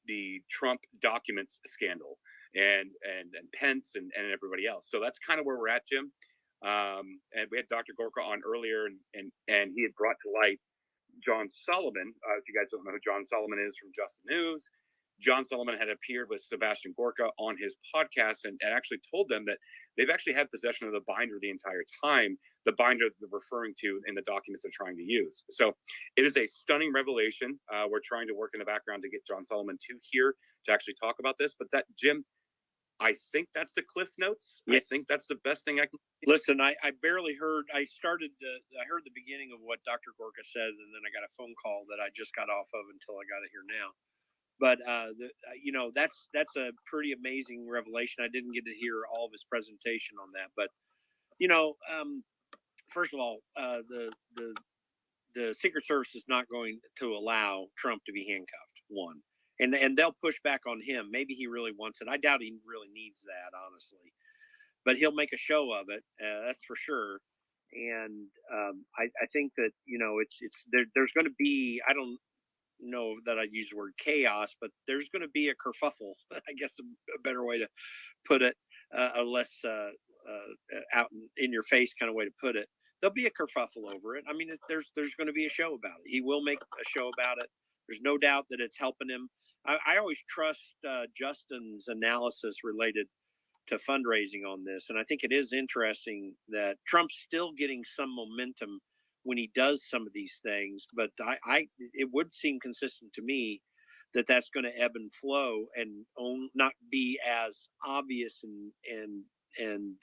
the Trump documents scandal and Pence and everybody else. So that's kind of where we're at, Jim. And we had Dr. Gorka on earlier, and he had brought to light John Solomon. If you guys don't know who John Solomon is from Just the News, John Solomon had appeared with Sebastian Gorka on his podcast and actually told them that they've actually had possession of the binder the entire time, the binder they're referring to in the documents they're trying to use. So it is a stunning revelation. We're trying to work in the background to get John Solomon here to actually talk about this. But that, Jim, I think that's the Cliff Notes. Yeah. I think that's the best thing I can. Listen, I barely heard. I heard the beginning of what Dr. Gorka said, and then I got a phone call that I just got off of until I got it here now. But that's a pretty amazing revelation. I didn't get to hear all of his presentation on that, but first of all, the Secret Service is not going to allow Trump to be handcuffed. One, and they'll push back on him. Maybe he really wants it. I doubt he really needs that, honestly. But he'll make a show of it. That's for sure. And I think that there's going to be, I don't know that I'd use the word chaos, but there's going to be a kerfuffle. I guess a better way to put it, a less out in your face kind of way to put it. There'll be a kerfuffle over it. I mean, there's going to be a show about it. He will make a show about it. There's no doubt that it's helping him. I always trust Justin's analysis related to fundraising on this. And I think it is interesting that Trump's still getting some momentum when he does some of these things, but it would seem consistent to me that that's going to ebb and flow and not be as obvious and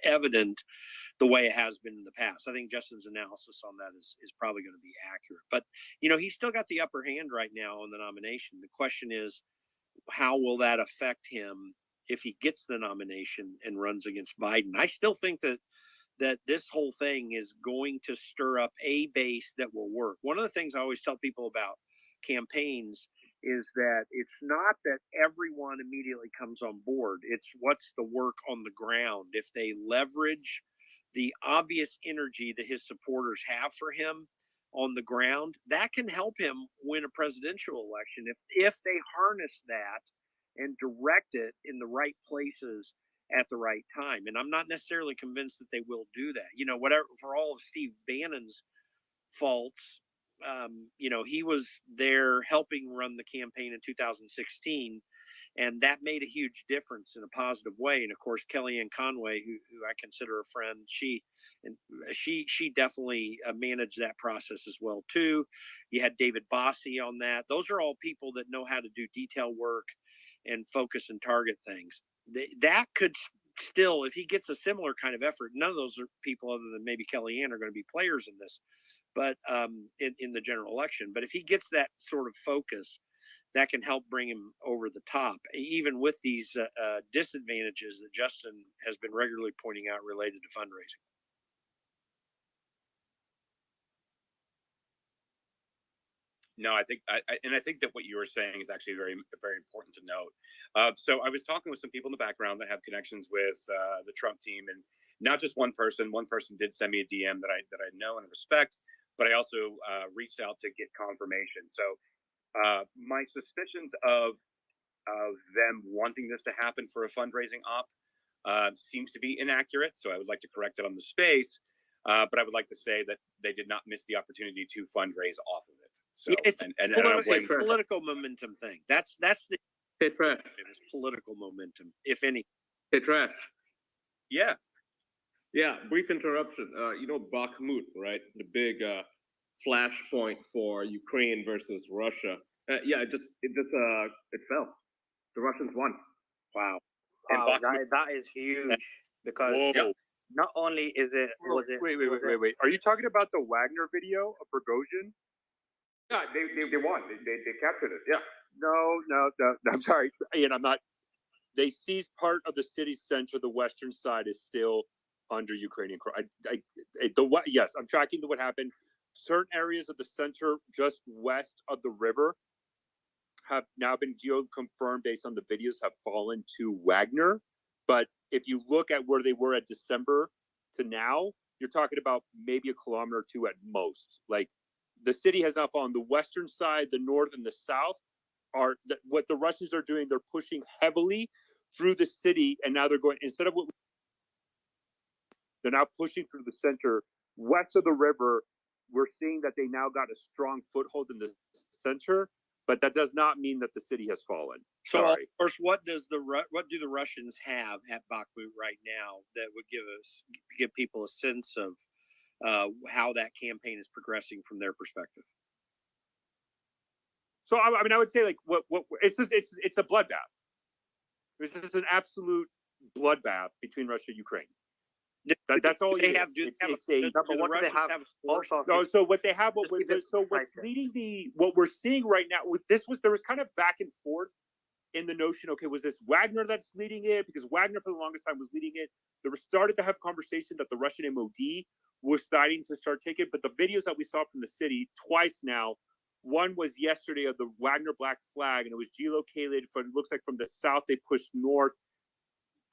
evident the way it has been in the past. I think Justin's analysis on that is probably going to be accurate, but he's still got the upper hand right now on the nomination. The question is, how will that affect him if he gets the nomination and runs against Biden? I still think that this whole thing is going to stir up a base that will work. One of the things I always tell people about campaigns is that it's not that everyone immediately comes on board. It's what's the work on the ground. If they leverage the obvious energy that his supporters have for him on the ground, that can help him win a presidential election. If they harness that and direct it in the right places at the right time. And I'm not necessarily convinced that they will do that. Whatever, for all of Steve Bannon's faults, he was there helping run the campaign in 2016, and that made a huge difference in a positive way. And of course, Kellyanne Conway, who I consider a friend, she definitely managed that process as well too. You had David Bossie on that. Those are all people that know how to do detail work and focus and target things. That could still, if he gets a similar kind of effort, none of those are people other than maybe Kellyanne are going to be players in this, but in the general election. But if he gets that sort of focus, that can help bring him over the top, even with these disadvantages that Justin has been regularly pointing out related to fundraising. No, I think that what you were saying is actually very, very important to note. So I was talking with some people in the background that have connections with the Trump team, and not just one person. One person did send me a DM that I know and respect, but I also reached out to get confirmation. So my suspicions of them wanting this to happen for a fundraising op seems to be inaccurate. So I would like to correct it on the space, but I would like to say that they did not miss the opportunity to fundraise off of it. So It's and I don't blame them. political momentum thing. That's the it's political momentum, if any. Hey, Trash. Yeah. Yeah, brief interruption. Bakhmut, right? The big flashpoint for Ukraine versus Russia. It fell. The Russians won. Wow. Wow, that is huge because not only is it Wait. Are you talking about the Wagner video of Prigozhin? Yeah, they won. They captured it. Yeah. No. I'm sorry, Ian. I'm not. They seized part of the city center. The western side is still under Ukrainian. Yes, I'm tracking what happened. Certain areas of the center, just west of the river, have now been geo-confirmed based on the videos have fallen to Wagner. But if you look at where they were at December to now, you're talking about maybe a kilometer or two at most. Like, the city has not fallen. The western side, the north and the south, what the Russians are doing. They're pushing heavily through the city, and now they're going instead of what they're now pushing through the center west of the river. We're seeing that they now got a strong foothold in the center, but that does not mean that the city has fallen. So, Sorry. of course, what do the Russians have at Bakhmut right now that would give people a sense of how that campaign is progressing from their perspective? So I mean, I would say like what it's a bloodbath. This is an absolute bloodbath between Russia and Ukraine. That's all they it have. is. Do It's, they have? it's a, Do the what do they Russians have? have? Also, no, so what they have, just because so what's leading what we're seeing right now with there was kind of back and forth in the notion, okay, was this Wagner that's leading it? Because Wagner for the longest time was leading it. They were started to have conversation that the Russian MOD was starting to take it, but the videos that we saw from the city twice now, one was yesterday of the Wagner black flag, and it was geolocated from, it looks like from the south, they pushed north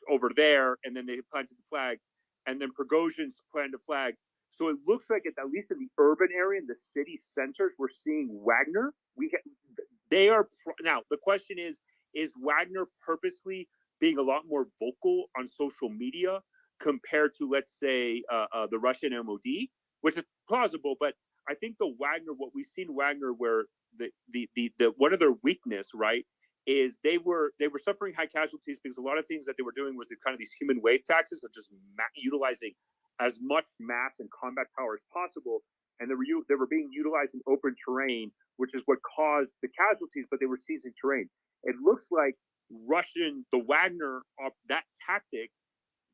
over there, and then they planted the flag, and then Prigozhin's planted a flag. So it looks like at least in the urban area, in the city centers, we're seeing Wagner. They are now. The question is Wagner purposely being a lot more vocal on social media compared to, let's say, the Russian MOD, which is plausible. But I think the Wagner, what we've seen Wagner, where the one of their weakness, right, is they were suffering high casualties because a lot of things that they were doing was the kind of these human wave taxes of just utilizing as much mass and combat power as possible, and they were being utilized in open terrain, which is what caused the casualties. But they were seizing terrain. It looks like the Wagner, that tactic,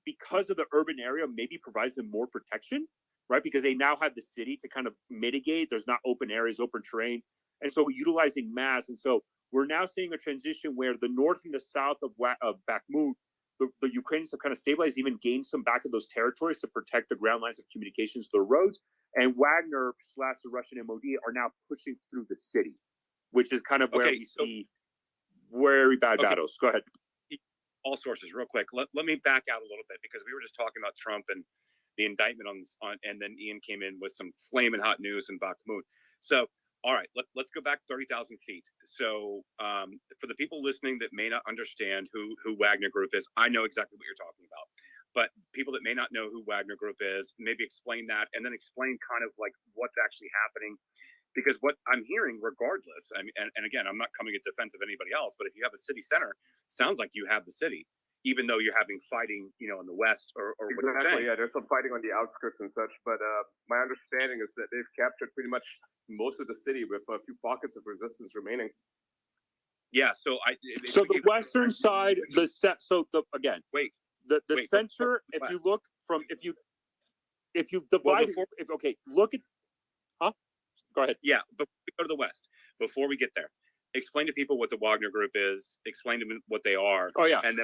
because of the urban area, maybe provides them more protection, right? Because they now have the city to kind of mitigate. There's not open areas, open terrain, and so utilizing mass. And so we're now seeing a transition where the north and the south of Bakhmut, the Ukrainians have kind of stabilized, even gained some back of those territories to protect the ground lines of communications, the roads. And Wagner / the Russian MOD are now pushing through the city, which is kind of where we see very bad battles. Go ahead. All sources, real quick. Let me back out a little bit because we were just talking about Trump and the indictment on and then Ian came in with some flaming hot news in Bakhmut. So, all right, let's go back 30,000 feet. So, for the people listening that may not understand who Wagner Group is, I know exactly what you're talking about. But people that may not know who Wagner Group is, maybe explain that, and then explain kind of like what's actually happening. Because what I'm hearing, regardless, I mean, and again, I'm not coming in defense of anybody else, but if you have a city center, sounds like you have the city, even though you're having fighting, in the west or exactly. Yeah, there's some fighting on the outskirts and such, but my understanding is that they've captured pretty much most of the city with a few pockets of resistance remaining. Yeah. So the western side, the center. If you look from if you divide, look at. Go ahead. Yeah, but we go to the west. Before we get there, explain to people what the Wagner Group is. Explain to them what they are. Oh yeah, and then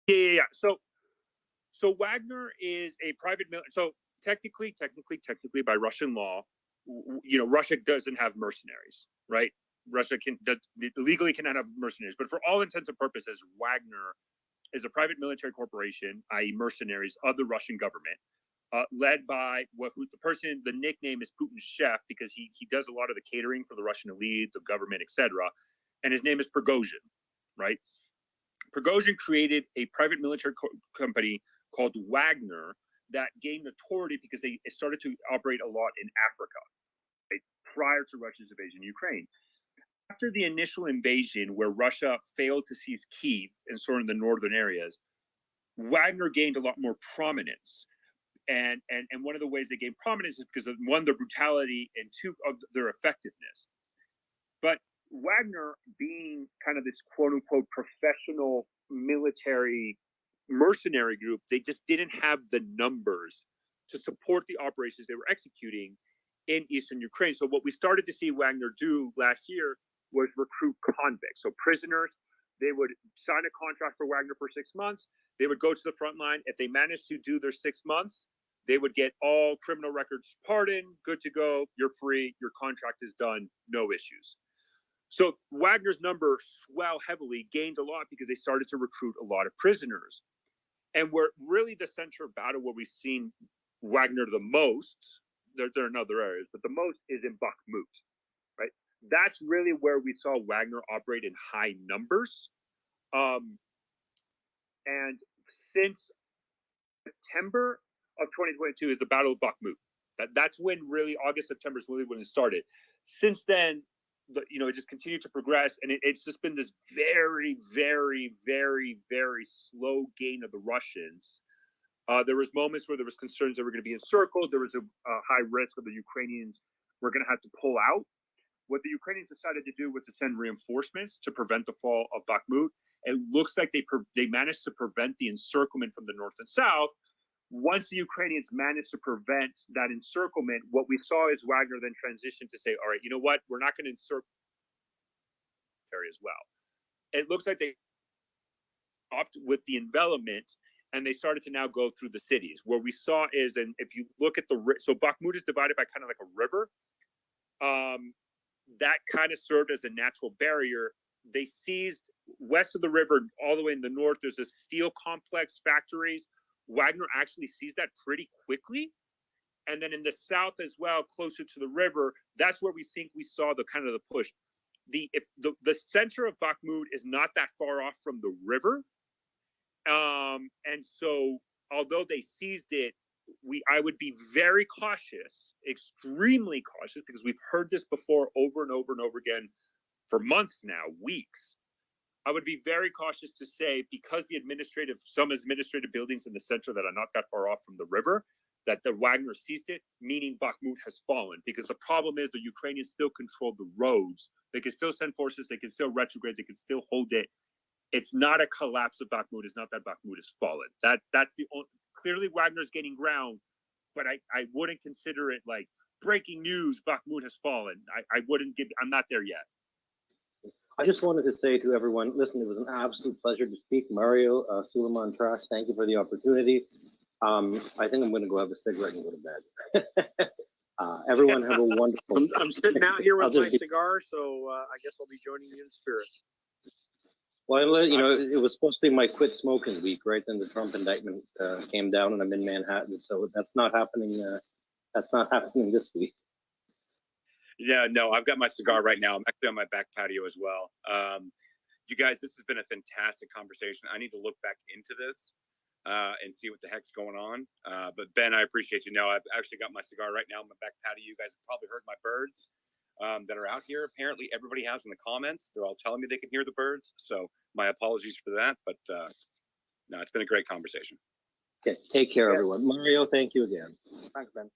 yeah. So Wagner is a private military. So technically, by Russian law, Russia doesn't have mercenaries, right? Russia legally cannot have mercenaries, but for all intents and purposes, Wagner is a private military corporation, i.e., mercenaries of the Russian government. Led by the nickname is Putin's chef because he does a lot of the catering for the Russian elite, the government, etc. And his name is Prigozhin, right? Prigozhin created a private military company called Wagner that gained notoriety because they started to operate a lot in Africa, right, prior to Russia's invasion of Ukraine. After the initial invasion, where Russia failed to seize Kyiv and sort of the northern areas, Wagner gained a lot more prominence. And one of the ways they gained prominence is because of, one, their brutality, and two, of their effectiveness. But Wagner, being kind of this quote unquote professional military mercenary group, they just didn't have the numbers to support the operations they were executing in eastern Ukraine. So what we started to see Wagner do last year was recruit convicts, so prisoners. They would sign a contract for Wagner for 6 months. They would go to the front line. If they managed to do their 6 months, they would get all criminal records pardoned, good to go, you're free, your contract is done, no issues. So Wagner's number swell heavily, gained a lot because they started to recruit a lot of prisoners. And where really the center of battle where we've seen Wagner the most, there are in other areas, but the most is in Bakhmut, right? that's really where we saw Wagner operate in high numbers. And since September of 2022 is the Battle of Bakhmut. That's when really August, September is really when it started. Since then, it just continued to progress, and it's just been this very, very, very, very slow gain of the Russians. There was moments where there was concerns that were going to be encircled. There was a high risk of the Ukrainians were going to have to pull out. What the Ukrainians decided to do was to send reinforcements to prevent the fall of Bakhmut. It looks like they managed to prevent the encirclement from the north and south. Once the Ukrainians managed to prevent that encirclement, what we saw is Wagner then transitioned to say, all right, you know what? We're not going to encircle as well. It looks like they stopped with the envelopment, and they started to now go through the cities. What we saw is, and if you look at so Bakhmut is divided by kind of like a river. That kind of served as a natural barrier. They seized west of the river, all the way in the north. There's a steel complex, factories. Wagner actually seized that pretty quickly. And then in the south as well, closer to the river, that's where we think we saw the kind of the push. The center of Bakhmut is not that far off from the river. And so although they seized it, I would be very cautious, extremely cautious, because we've heard this before over and over and over again for months now, weeks. I would be very cautious to say, because some administrative buildings in the center that are not that far off from the river, that the Wagner seized it, meaning Bakhmut has fallen. Because the problem is the Ukrainians still control the roads. They can still send forces, they can still retrograde, they can still hold it. It's not a collapse of Bakhmut. It's not that Bakhmut has fallen. That's the only, clearly Wagner's gaining ground, but I wouldn't consider it like breaking news, Bakhmut has fallen. I'm not there yet. I just wanted to say to everyone, listen, it was an absolute pleasure to speak. Mario, Suleiman, Trash, thank you for the opportunity. I think I'm going to go have a cigarette and go to bed. Everyone have a wonderful... I'm sitting out here with my cigar, so I guess I'll be joining you in spirit. Well, it was supposed to be my quit smoking week, right? Then the Trump indictment came down, and I'm in Manhattan, so that's not happening. That's not happening this week. Yeah, no, I've got my cigar right now. I'm actually on my back patio as well. You guys, this has been a fantastic conversation. I need to look back into this and see what the heck's going on. But Ben, I appreciate you. No, I've actually got my cigar right now on my back patio. You guys have probably heard my birds that are out here. Apparently, everybody has in the comments. They're all telling me they can hear the birds. So my apologies for that. But no, it's been a great conversation. Okay, take care, everyone. Mario, thank you again. Thanks, Ben.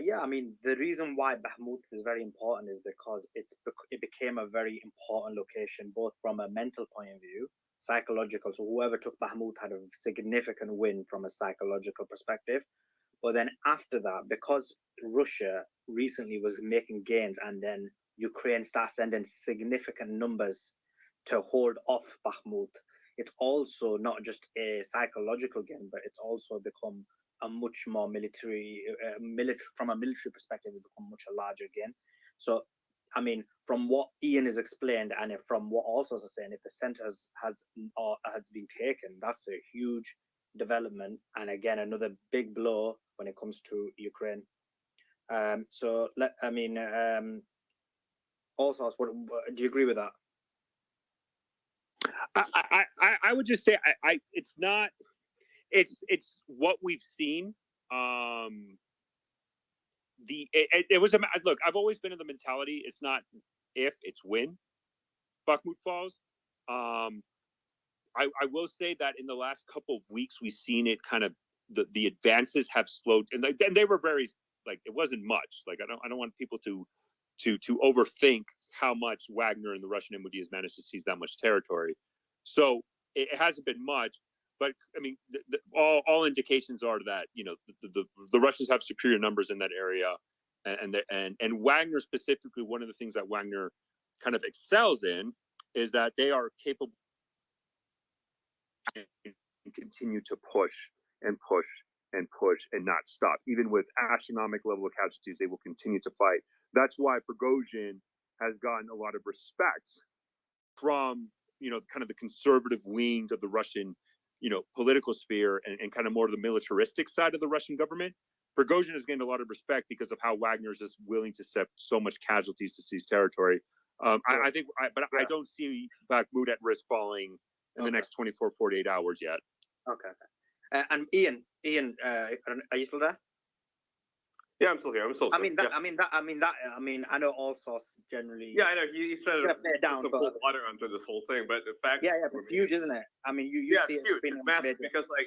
Yeah, I mean, the reason why Bakhmut is very important is because it became a very important location, both from a mental point of view, psychological. So whoever took Bakhmut had a significant win from a psychological perspective. But then after that, because Russia recently was making gains, and then Ukraine started sending significant numbers to hold off Bakhmut, it's also not just a psychological gain, but it's also become a much more military from a military perspective, it become much larger again. So, I mean, from what Ian has explained, and from what also is saying, if the center has been taken, that's a huge development, and again another big blow when it comes to Ukraine. Also, do you agree with that? I would just say it's not. It's what we've seen. It was look. I've always been in the mentality. It's not if, it's when Bakhmut falls. I will say that in the last couple of weeks, we've seen it kind of the advances have slowed, and they were very it wasn't much. I don't want people to overthink how much Wagner and the Russian MOD has managed to seize that much territory. So it hasn't been much. But I mean, all indications are that the Russians have superior numbers in that area, and Wagner specifically. One of the things that Wagner kind of excels in is that they are capable and continue to push and push and push and not stop. Even with astronomical level of casualties, they will continue to fight. That's why Prigozhin has gotten a lot of respect from kind of the conservative wings of the Russian political sphere and kind of more to the militaristic side of the Russian government. Prigozhin has gained a lot of respect because of how Wagner is just willing to accept so much casualties to seize territory. I think, I don't see Bakhmut at risk falling in the next 24, 48 hours yet. Okay. And Ian, are you still there? Yeah, I'm still here. I'm still. I mean, I know all sources generally. Yeah, I know. You said it down, some but cold water onto this whole thing, but the fact. yeah, but huge, isn't it? I mean, you yeah, see it's it huge. being It's massive major. because, like,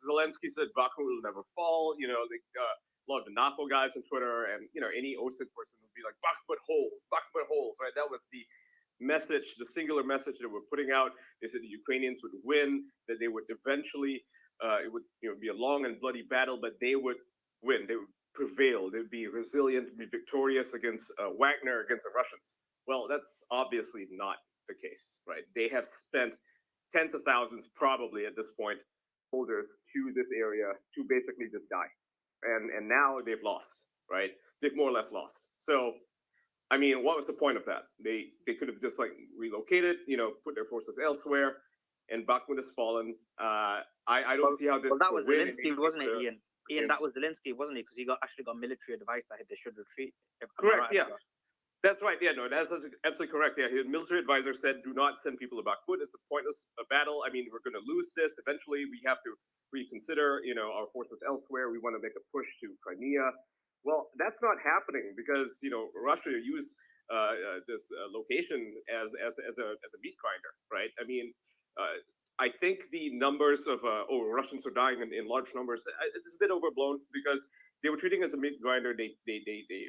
Zelensky said Bakhmut will never fall. A lot of the NAFO guys on Twitter and any OSID person would be like Bakhmut holds, right? That was the message, the singular message that we're putting out. They said the Ukrainians would win, that they would eventually, it would be a long and bloody battle, but they would win. They would prevail. They would be resilient, be victorious against Wagner, against the Russians. Well, that's obviously not the case, right? They have spent tens of thousands, probably at this point, soldiers to this area to basically just die. And now they've lost, right? They've more or less lost. So, I mean, what was the point of that? They could have just like relocated, put their forces elsewhere, and Bakhmut has fallen. I don't see how this. Well, that was win Zelensky, wasn't it, Ian? Ian, that was Zelensky, wasn't it? Because he actually got military advice that they should retreat. Correct. Yeah. That's right. Yeah, no, that's absolutely correct. Yeah, his military advisor said, "Do not send people to Bakhmut. It's a pointless battle. I mean, we're going to lose this. Eventually, we have to reconsider, our forces elsewhere. We want to make a push to Crimea." Well, that's not happening because Russia used this location as a meat grinder, right? I mean, I think the numbers of Russians are dying in large numbers. It's a bit overblown because they were treating it as a meat grinder. They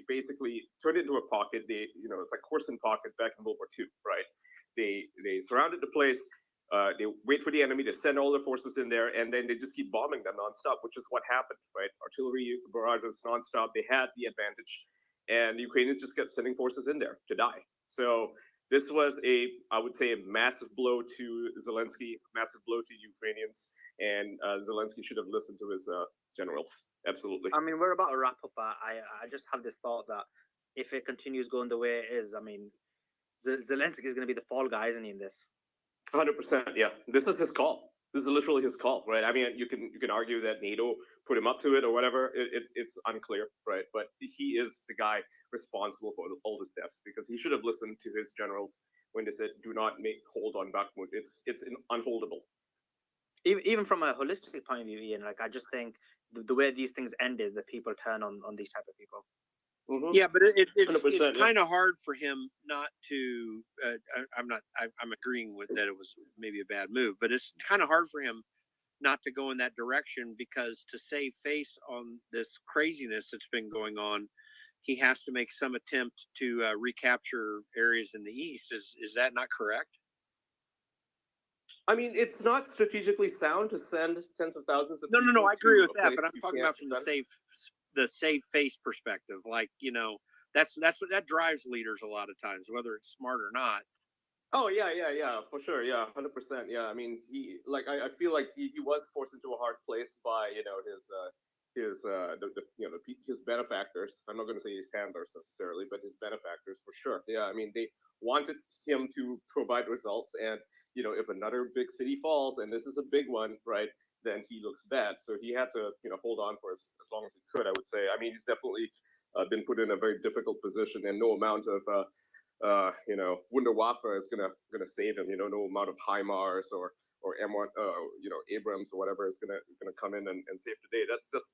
basically turned it into a pocket. It's like horse and pocket back in World War II, right? They surrounded the place. They wait for the enemy to send all their forces in there, and then they just keep bombing them nonstop, which is what happened, right? Artillery barrages nonstop. They had the advantage, and the Ukrainians just kept sending forces in there to die. So this was I would say, a massive blow to Zelensky, massive blow to Ukrainians, and Zelensky should have listened to his generals. Absolutely. I mean, we're about to wrap up. I just have this thought that if it continues going the way it is, I mean, Zelensky is going to be the fall guy, isn't he, in this? 100%. Yeah, this is his call. This is literally his call, right? I mean, you can argue that NATO put him up to it or whatever. It's unclear, right? But he is the guy responsible for all his deaths because he should have listened to his generals when they said, "Do not hold on Bakhmut. It's unholdable." Even from a holistic point of view, Ian, like I just think the way these things end is that people turn on these type of people. Mm-hmm. Yeah, but it's kind of hard for him not to. I'm agreeing with that. It was maybe a bad move, but it's kind of hard for him not to go in that direction because to save face on this craziness that's been going on, he has to make some attempt to recapture areas in the east. Is that not correct? I mean, it's not strategically sound to send tens of thousands of No, I agree with that, place but I'm you talking can't about from defend. the save face perspective. Like, that's what that drives leaders a lot of times, whether it's smart or not. Oh yeah, for sure, yeah, 100%, yeah. I mean, I feel like he was forced into a hard place by his benefactors. I'm not going to say his handlers necessarily, but his benefactors for sure. Yeah, I mean, they wanted him to provide results, and if another big city falls, and this is a big one, right, then he looks bad. So he had to hold on for as long as he could. I would say. I mean, he's definitely been put in a very difficult position, and no amount of Wunderwaffe is gonna save him. No amount of HIMARS or M1, Abrams or whatever is gonna come in and save the day. That's just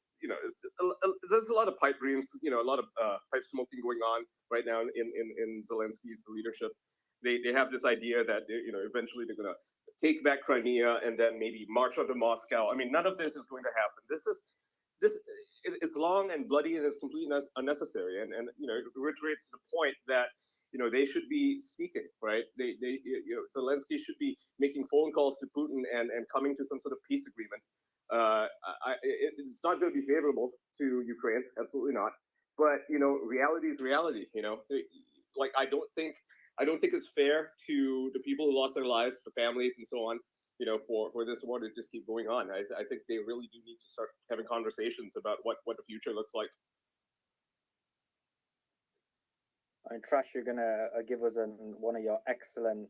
there's a lot of pipe dreams, a lot of pipe smoking going on right now in Zelensky's leadership. They have this idea that eventually they're gonna take back Crimea and then maybe march onto Moscow. I mean, none of this is going to happen. This is long and bloody and it's completely unnecessary. And it reiterates the point that they should be speaking, right? Zelensky should be making phone calls to Putin and coming to some sort of peace agreement. It's not going to be favorable to Ukraine, absolutely not. But reality is reality. Like I don't think it's fair to the people who lost their lives, the families, and so on. For this war to just keep going on. I think they really do need to start having conversations about what the future looks like. And Trash, you're gonna give us one of your excellent,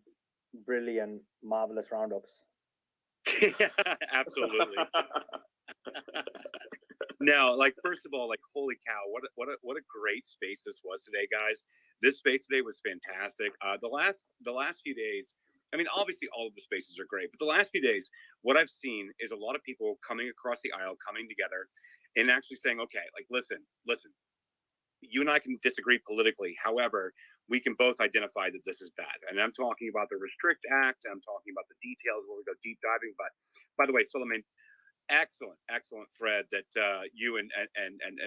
brilliant, marvelous roundups. Absolutely. No, like first of all, like holy cow, what a great space this was today, guys. This space today was fantastic. The last few days, I mean, obviously all of the spaces are great, but the last few days, what I've seen is a lot of people coming across the aisle, coming together, and actually saying, okay, like listen, you and I can disagree politically. However, we can both identify that this is bad. And I'm talking about the Restrict Act. I'm talking about the details where we go deep diving. But by the way, Suleiman, excellent thread that you and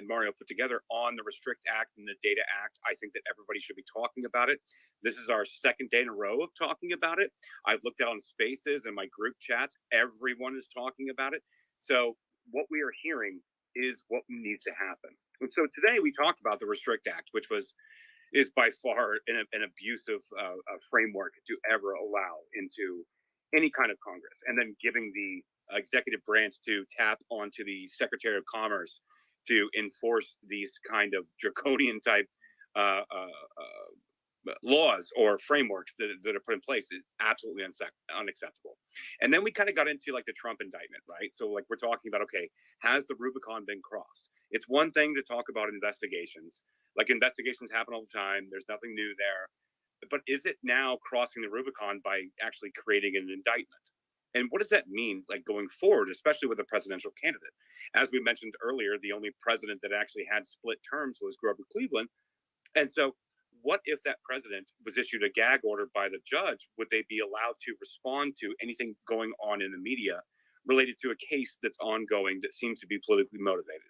Mario put together on the Restrict Act and the Data Act. I think that everybody should be talking about it. This is our second day in a row of talking about it. I've looked at on Spaces and my group chats. Everyone is talking about it. So what we are hearing is what needs to happen. And so today we talked about the Restrict Act, which is by far an abusive framework to ever allow into any kind of Congress, and then giving the executive branch to tap onto the Secretary of Commerce to enforce these kind of draconian type laws or frameworks that are put in place is absolutely unacceptable. And then we kind of got into like the Trump indictment, right? So like we're talking about, okay, has the Rubicon been crossed? It's one thing to talk about investigations. Like investigations happen all the time. There's nothing new there. But is it now crossing the Rubicon by actually creating an indictment? And what does that mean, like going forward, especially with a presidential candidate? As we mentioned earlier, the only president that actually had split terms was Grover Cleveland. And so what if that president was issued a gag order by the judge? Would they be allowed to respond to anything going on in the media related to a case that's ongoing that seems to be politically motivated?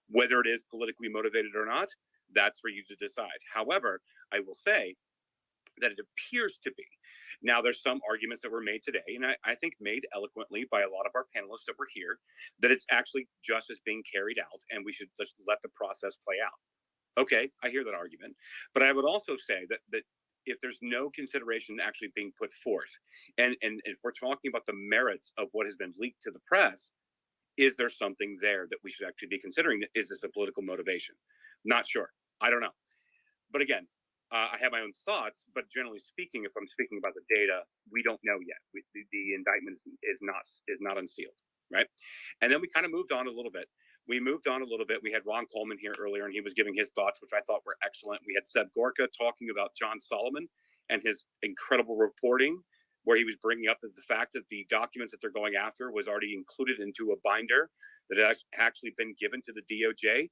Whether it is politically motivated or not, that's for you to decide. However, I will say that it appears to be. Now, there's some arguments that were made today, and I think made eloquently by a lot of our panelists that were here, that it's actually justice being carried out, and we should just let the process play out. Okay, I hear that argument. But I would also say that if there's no consideration actually being put forth, and if we're talking about the merits of what has been leaked to the press, is there something there that we should actually be considering? Is this a political motivation? Not sure. I don't know. But again, I have my own thoughts, but generally speaking, if I'm speaking about the data, we don't know yet. The indictment is not unsealed, right? And then we kind of moved on a little bit. We had Ron Coleman here earlier, and he was giving his thoughts, which I thought were excellent. We had Seb Gorka talking about John Solomon and his incredible reporting, where he was bringing up the fact that the documents that they're going after was already included into a binder that has actually been given to the DOJ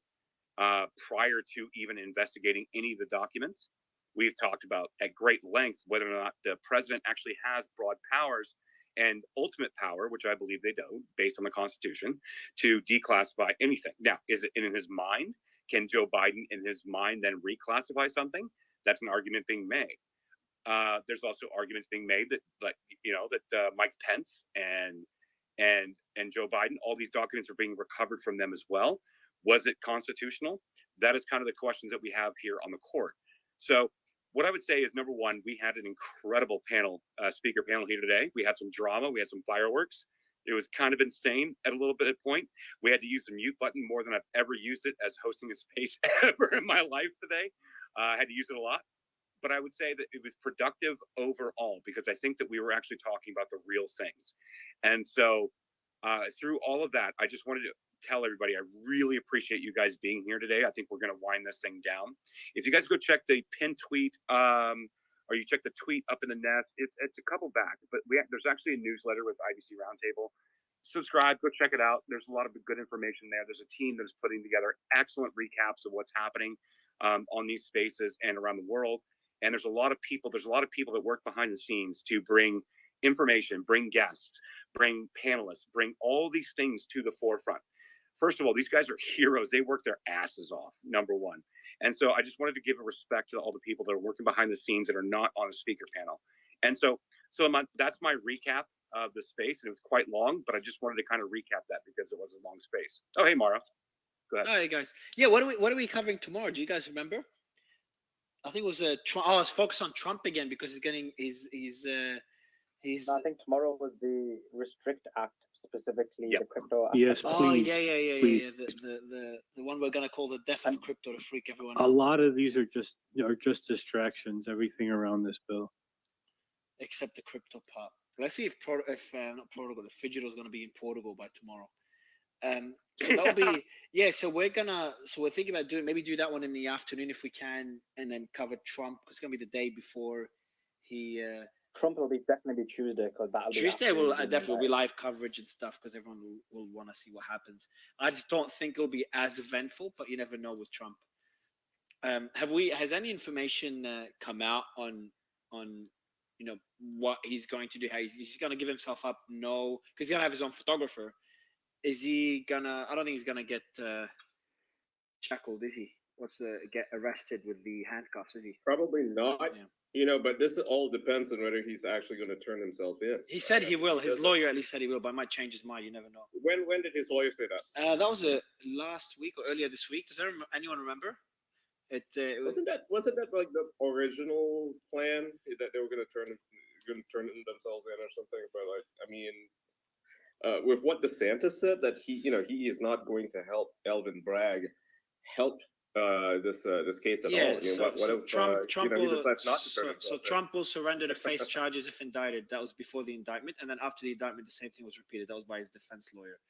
prior to even investigating any of the documents. We've talked about at great length whether or not the president actually has broad powers and ultimate power, which I believe they do, based on the Constitution, to declassify anything. Now, is it in his mind? Can Joe Biden, in his mind, then reclassify something? That's an argument being made. There's also arguments being made that, like, that Mike Pence and Joe Biden, all these documents are being recovered from them as well. Was it constitutional? That is kind of the questions that we have here on the court. So what I would say is, number one, we had an incredible speaker panel here today. We had some drama. We had some fireworks. It was kind of insane at a little bit of point. We had to use the mute button more than I've ever used it as hosting a space ever in my life today. I had to use it a lot. But I would say that it was productive overall, because I think that we were actually talking about the real things. And so through all of that, I just wanted to tell everybody I really appreciate you guys being here today. I think we're going to wind this thing down. If you guys go check the pinned tweet, or you check the tweet up in the nest, it's a couple back, but there's actually a newsletter with IBC Roundtable. Subscribe, go check it out. There's a lot of good information there. There's a team that's putting together excellent recaps of what's happening on these spaces and around the world. And there's a lot of people that work behind the scenes to bring information, bring guests, bring panelists, bring all these things to the forefront. First of all, these guys are heroes. They work their asses off, number one. And so I just wanted to give a respect to all the people that are working behind the scenes that are not on a speaker panel. And so that's my recap of the space. And it was quite long, but I just wanted to kind of recap that because it was a long space. Oh, hey, Mara. Go ahead. Hi, guys. Yeah, what are we covering tomorrow? Do you guys remember? I think it was Trump. Oh, I was focused on Trump again because he's getting I think tomorrow was the Restrict Act, specifically the crypto aspect. Yes, Oh, please. yeah. The one we're gonna call the death of crypto to freak everyone out. A lot of these are just distractions. Everything around this bill, except the crypto part. Let's see if not Portugal, the Fidgetal is gonna be in Portugal by tomorrow. So that'll be So we're thinking about do that one in the afternoon if we can, and then cover Trump because it's gonna be the day before he. Trump will be definitely Tuesday because that'll be Tuesday after will Zoom definitely be invite. live coverage and stuff because everyone will want to see what happens. I just don't think it'll be as eventful, but you never know with Trump. Has any information come out on what he's going to do? How he's going to give himself up? No, because he's going to have his own photographer. Is he gonna? I don't think he's gonna get shackled, is he? Get arrested with the handcuffs? Is he? Probably not. Yeah. You know, but this all depends on whether he's actually going to turn himself in. He said he will. His doesn't- lawyer at least said he will, but I might change his mind. You never know. When did his lawyer say that? That was last week or earlier this week. Does anyone remember? It wasn't that like the original plan that they were going to turn themselves in or something? But like, I mean, with what DeSantis said that he is not going to help Alvin Bragg help this case at all. I mean, what if Trump he will decides not to turn himself in? Trump will surrender to face charges if indicted. That was before the indictment, and then after the indictment, the same thing was repeated. That was by his defense lawyer.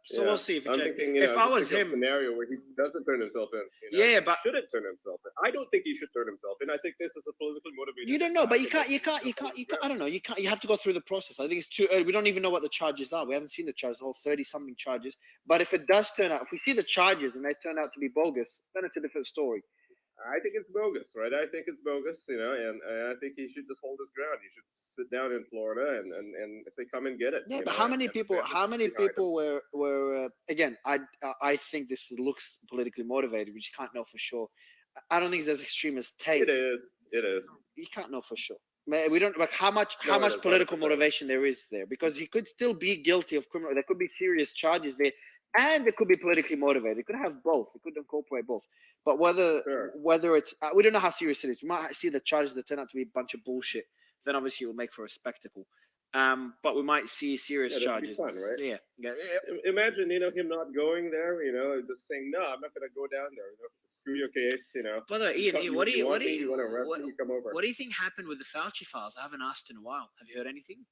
So we'll see if I'm thinking, if I was him, scenario where he doesn't turn himself in. He shouldn't turn himself in. I don't think he should turn himself in. I think this is a politically motivated. You don't know, but you can't. I don't know. You can't. You have to go through the process. I think it's too early. We don't even know what the charges are. We haven't seen the charges, all 30-something charges. But if it does turn out, if we see the charges and they turn out to be bogus, then it's a different story. I think it's bogus, right? I think it's bogus, and I think he should just hold his ground. He should sit down in Florida and say, "Come and get it." Yeah, but how many people? How many people were? Again, I think this looks politically motivated. We just can't know for sure. I don't think it's as extreme as Tate. It is. You can't know for sure. We don't like how much political motivation there is there, because he could still be guilty of criminal. There could be serious charges there, and it could be politically motivated. It could have both. It could incorporate both. But whether it's we don't know how serious it is. We might see the charges that turn out to be a bunch of bullshit. Then obviously it will make for a spectacle. But we might see serious charges. Fun, right? Yeah. Imagine, him not going there, just saying, "No, I'm not going to go down there. Screw your case." By the way, Ian, what do you come over? What do you think happened with the Fauci files? I haven't asked in a while. Have you heard anything?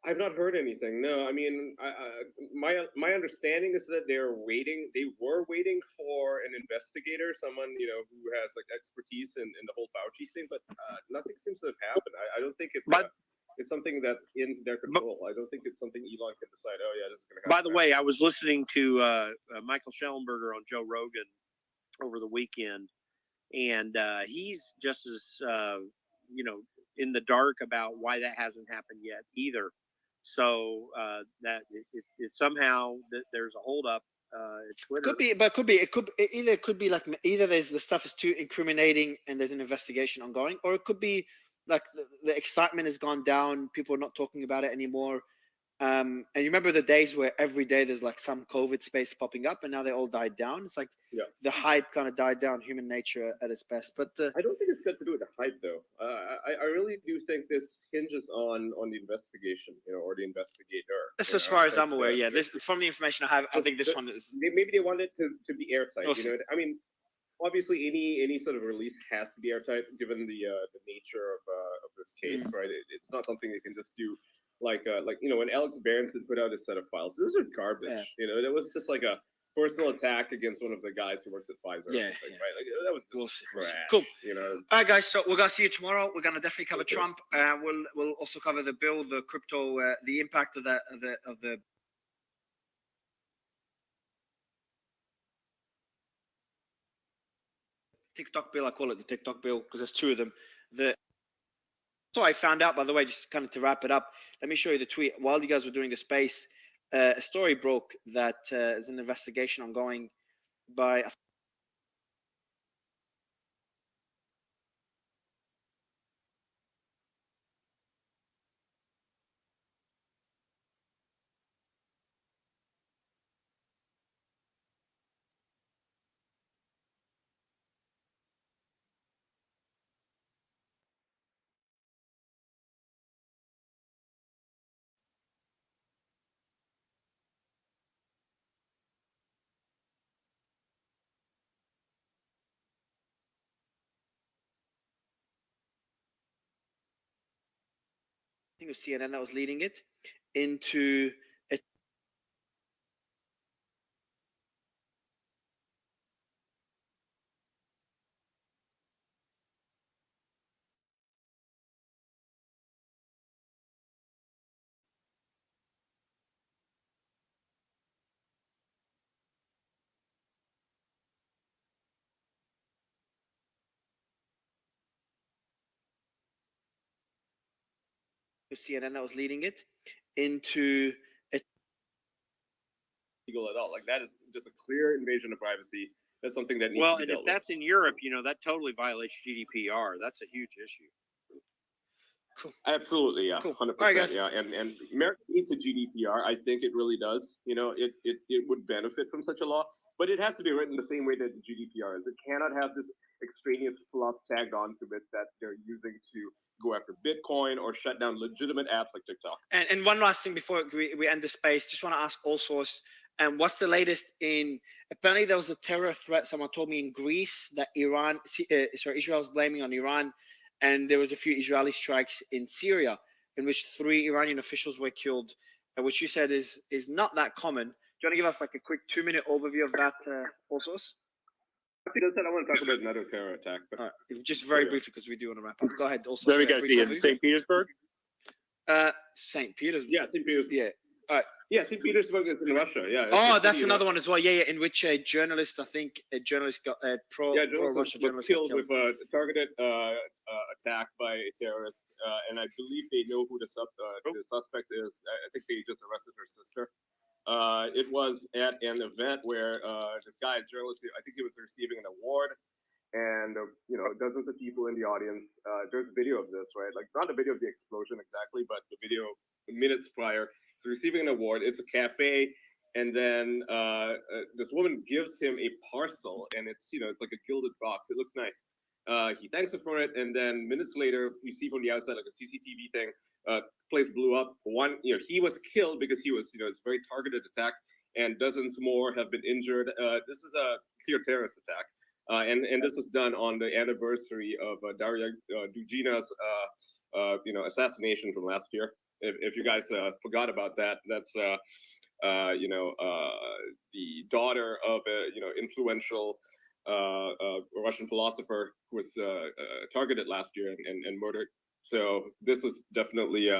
I've not heard anything. No, I mean, my understanding is that they were waiting for an investigator, someone who has like expertise in the whole Fauci thing, but nothing seems to have happened. I don't think it's something that's in their control. I don't think it's something Elon can decide. Oh yeah, this is going to happen. By the way, I was listening to Michael Schellenberger on Joe Rogan over the weekend, and he's just as in the dark about why that hasn't happened yet either. So that it somehow there's a holdup. Twitter. Could be, but it could be like either there's the stuff is too incriminating and there's an investigation ongoing, or it could be like the excitement has gone down. People are not talking about it anymore. And you remember the days where every day there's like some COVID space popping up, and now they all died down. It's like the hype kind of died down, human nature at its best. But I don't think it's got to do with the hype, though. I really do think this hinges on the investigation, or the investigator. That's as far as I'm aware. Yeah, this from the information I have, I think this one is. Maybe they want it to be airtight. I mean, obviously any sort of release has to be airtight given the nature of this case, right? It's not something they can just do. Like when Alex Berenson put out a set of files, those are garbage. That was just like a personal attack against one of the guys who works at Pfizer. Right? Like that was just trash, cool. All right, guys. So we're gonna see you tomorrow. We're gonna definitely cover Trump. We'll also cover the bill, the crypto, the impact of the. TikTok bill. I call it the TikTok bill because there's two of them. So I found out, by the way, just kind of to wrap it up, let me show you the tweet. While you guys were doing the space, a story broke that there's an investigation ongoing by I think it was CNN that was leading it into CNN that was leading it into a Legal at all. Like that is just a clear invasion of privacy. That's something that needs Well, to be and if dealt with. that's in Europe, you know, that totally violates GDPR. That's a huge issue. Absolutely, yeah, Cool. 100%, All right, guys. yeah, and America needs a GDPR. I think it really does. You know, it would benefit from such a law, but it has to be written the same way that the GDPR is. It cannot have this extraneous fluff tagged onto it that they're using to go after Bitcoin or shut down legitimate apps like TikTok. And one last thing before we end the space, just want to ask all source, what's the latest in, apparently there was a terror threat, someone told me in Greece that Israel's blaming on Iran, and there was a few Israeli strikes in Syria in which 3 Iranian officials were killed, which you said is not that common. Do you want to give us like a quick 2-minute overview of that, all source? After that, I want to talk about another terror attack. But all right, just very briefly because we do want to wrap up. Go ahead. Also, there we go. See, is St. Petersburg? St. Petersburg. Yeah, St. Petersburg. Yeah. All right. Yeah, St. Petersburg is in Russia. Yeah. Oh, that's another one as well. Yeah, in which a journalist, I think, got pro-Russia journalist was killed with a targeted attack by a terrorist, and I believe they know who the suspect is. I think they just arrested her sister. It was at an event where this guy, journalist, I think he was receiving an award, and dozens of people in the audience. There's video of this, right? Like not a video of the explosion exactly, but the video minutes prior. So receiving an award. It's a cafe, and then this woman gives him a parcel, and it's it's like a gilded box. It looks nice. He thanks her for it, and then minutes later, you see from the outside like a CCTV thing. Place blew up. He was killed because he was, it's a very targeted attack, and dozens more have been injured. This is a clear terrorist attack, and this was done on the anniversary of Daria Dugina's, assassination from last year. If you guys forgot about that, that's the daughter of a influential Russian philosopher who was targeted last year and murdered. So this was definitely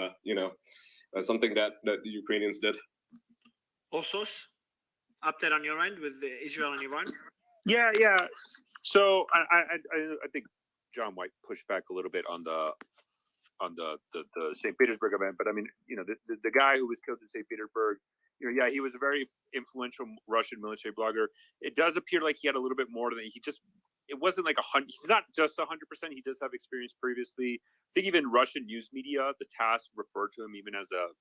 something that the Ukrainians did. Also, update on your end with Israel and Iran? Yeah. So I think John White pushed back a little bit on the St. Petersburg event, but I mean, the guy who was killed in St. Petersburg, he was a very influential Russian military blogger. It does appear like he had a little bit more than it wasn't like 100. He's not just 100%. He does have experience previously. I think even Russian news media, the TASS referred to him even as a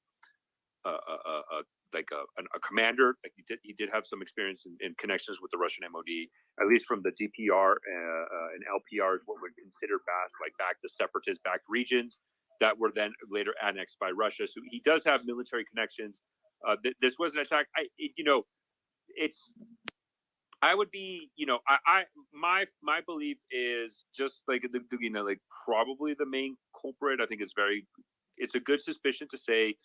commander. Like he did have some experience in connections with the Russian MOD, at least from the DPR and LPR, what would consider back the separatist-backed regions that were then later annexed by Russia. So he does have military connections. This was an attack. I would be, my belief is just like probably the main culprit. I think it's a good suspicion to say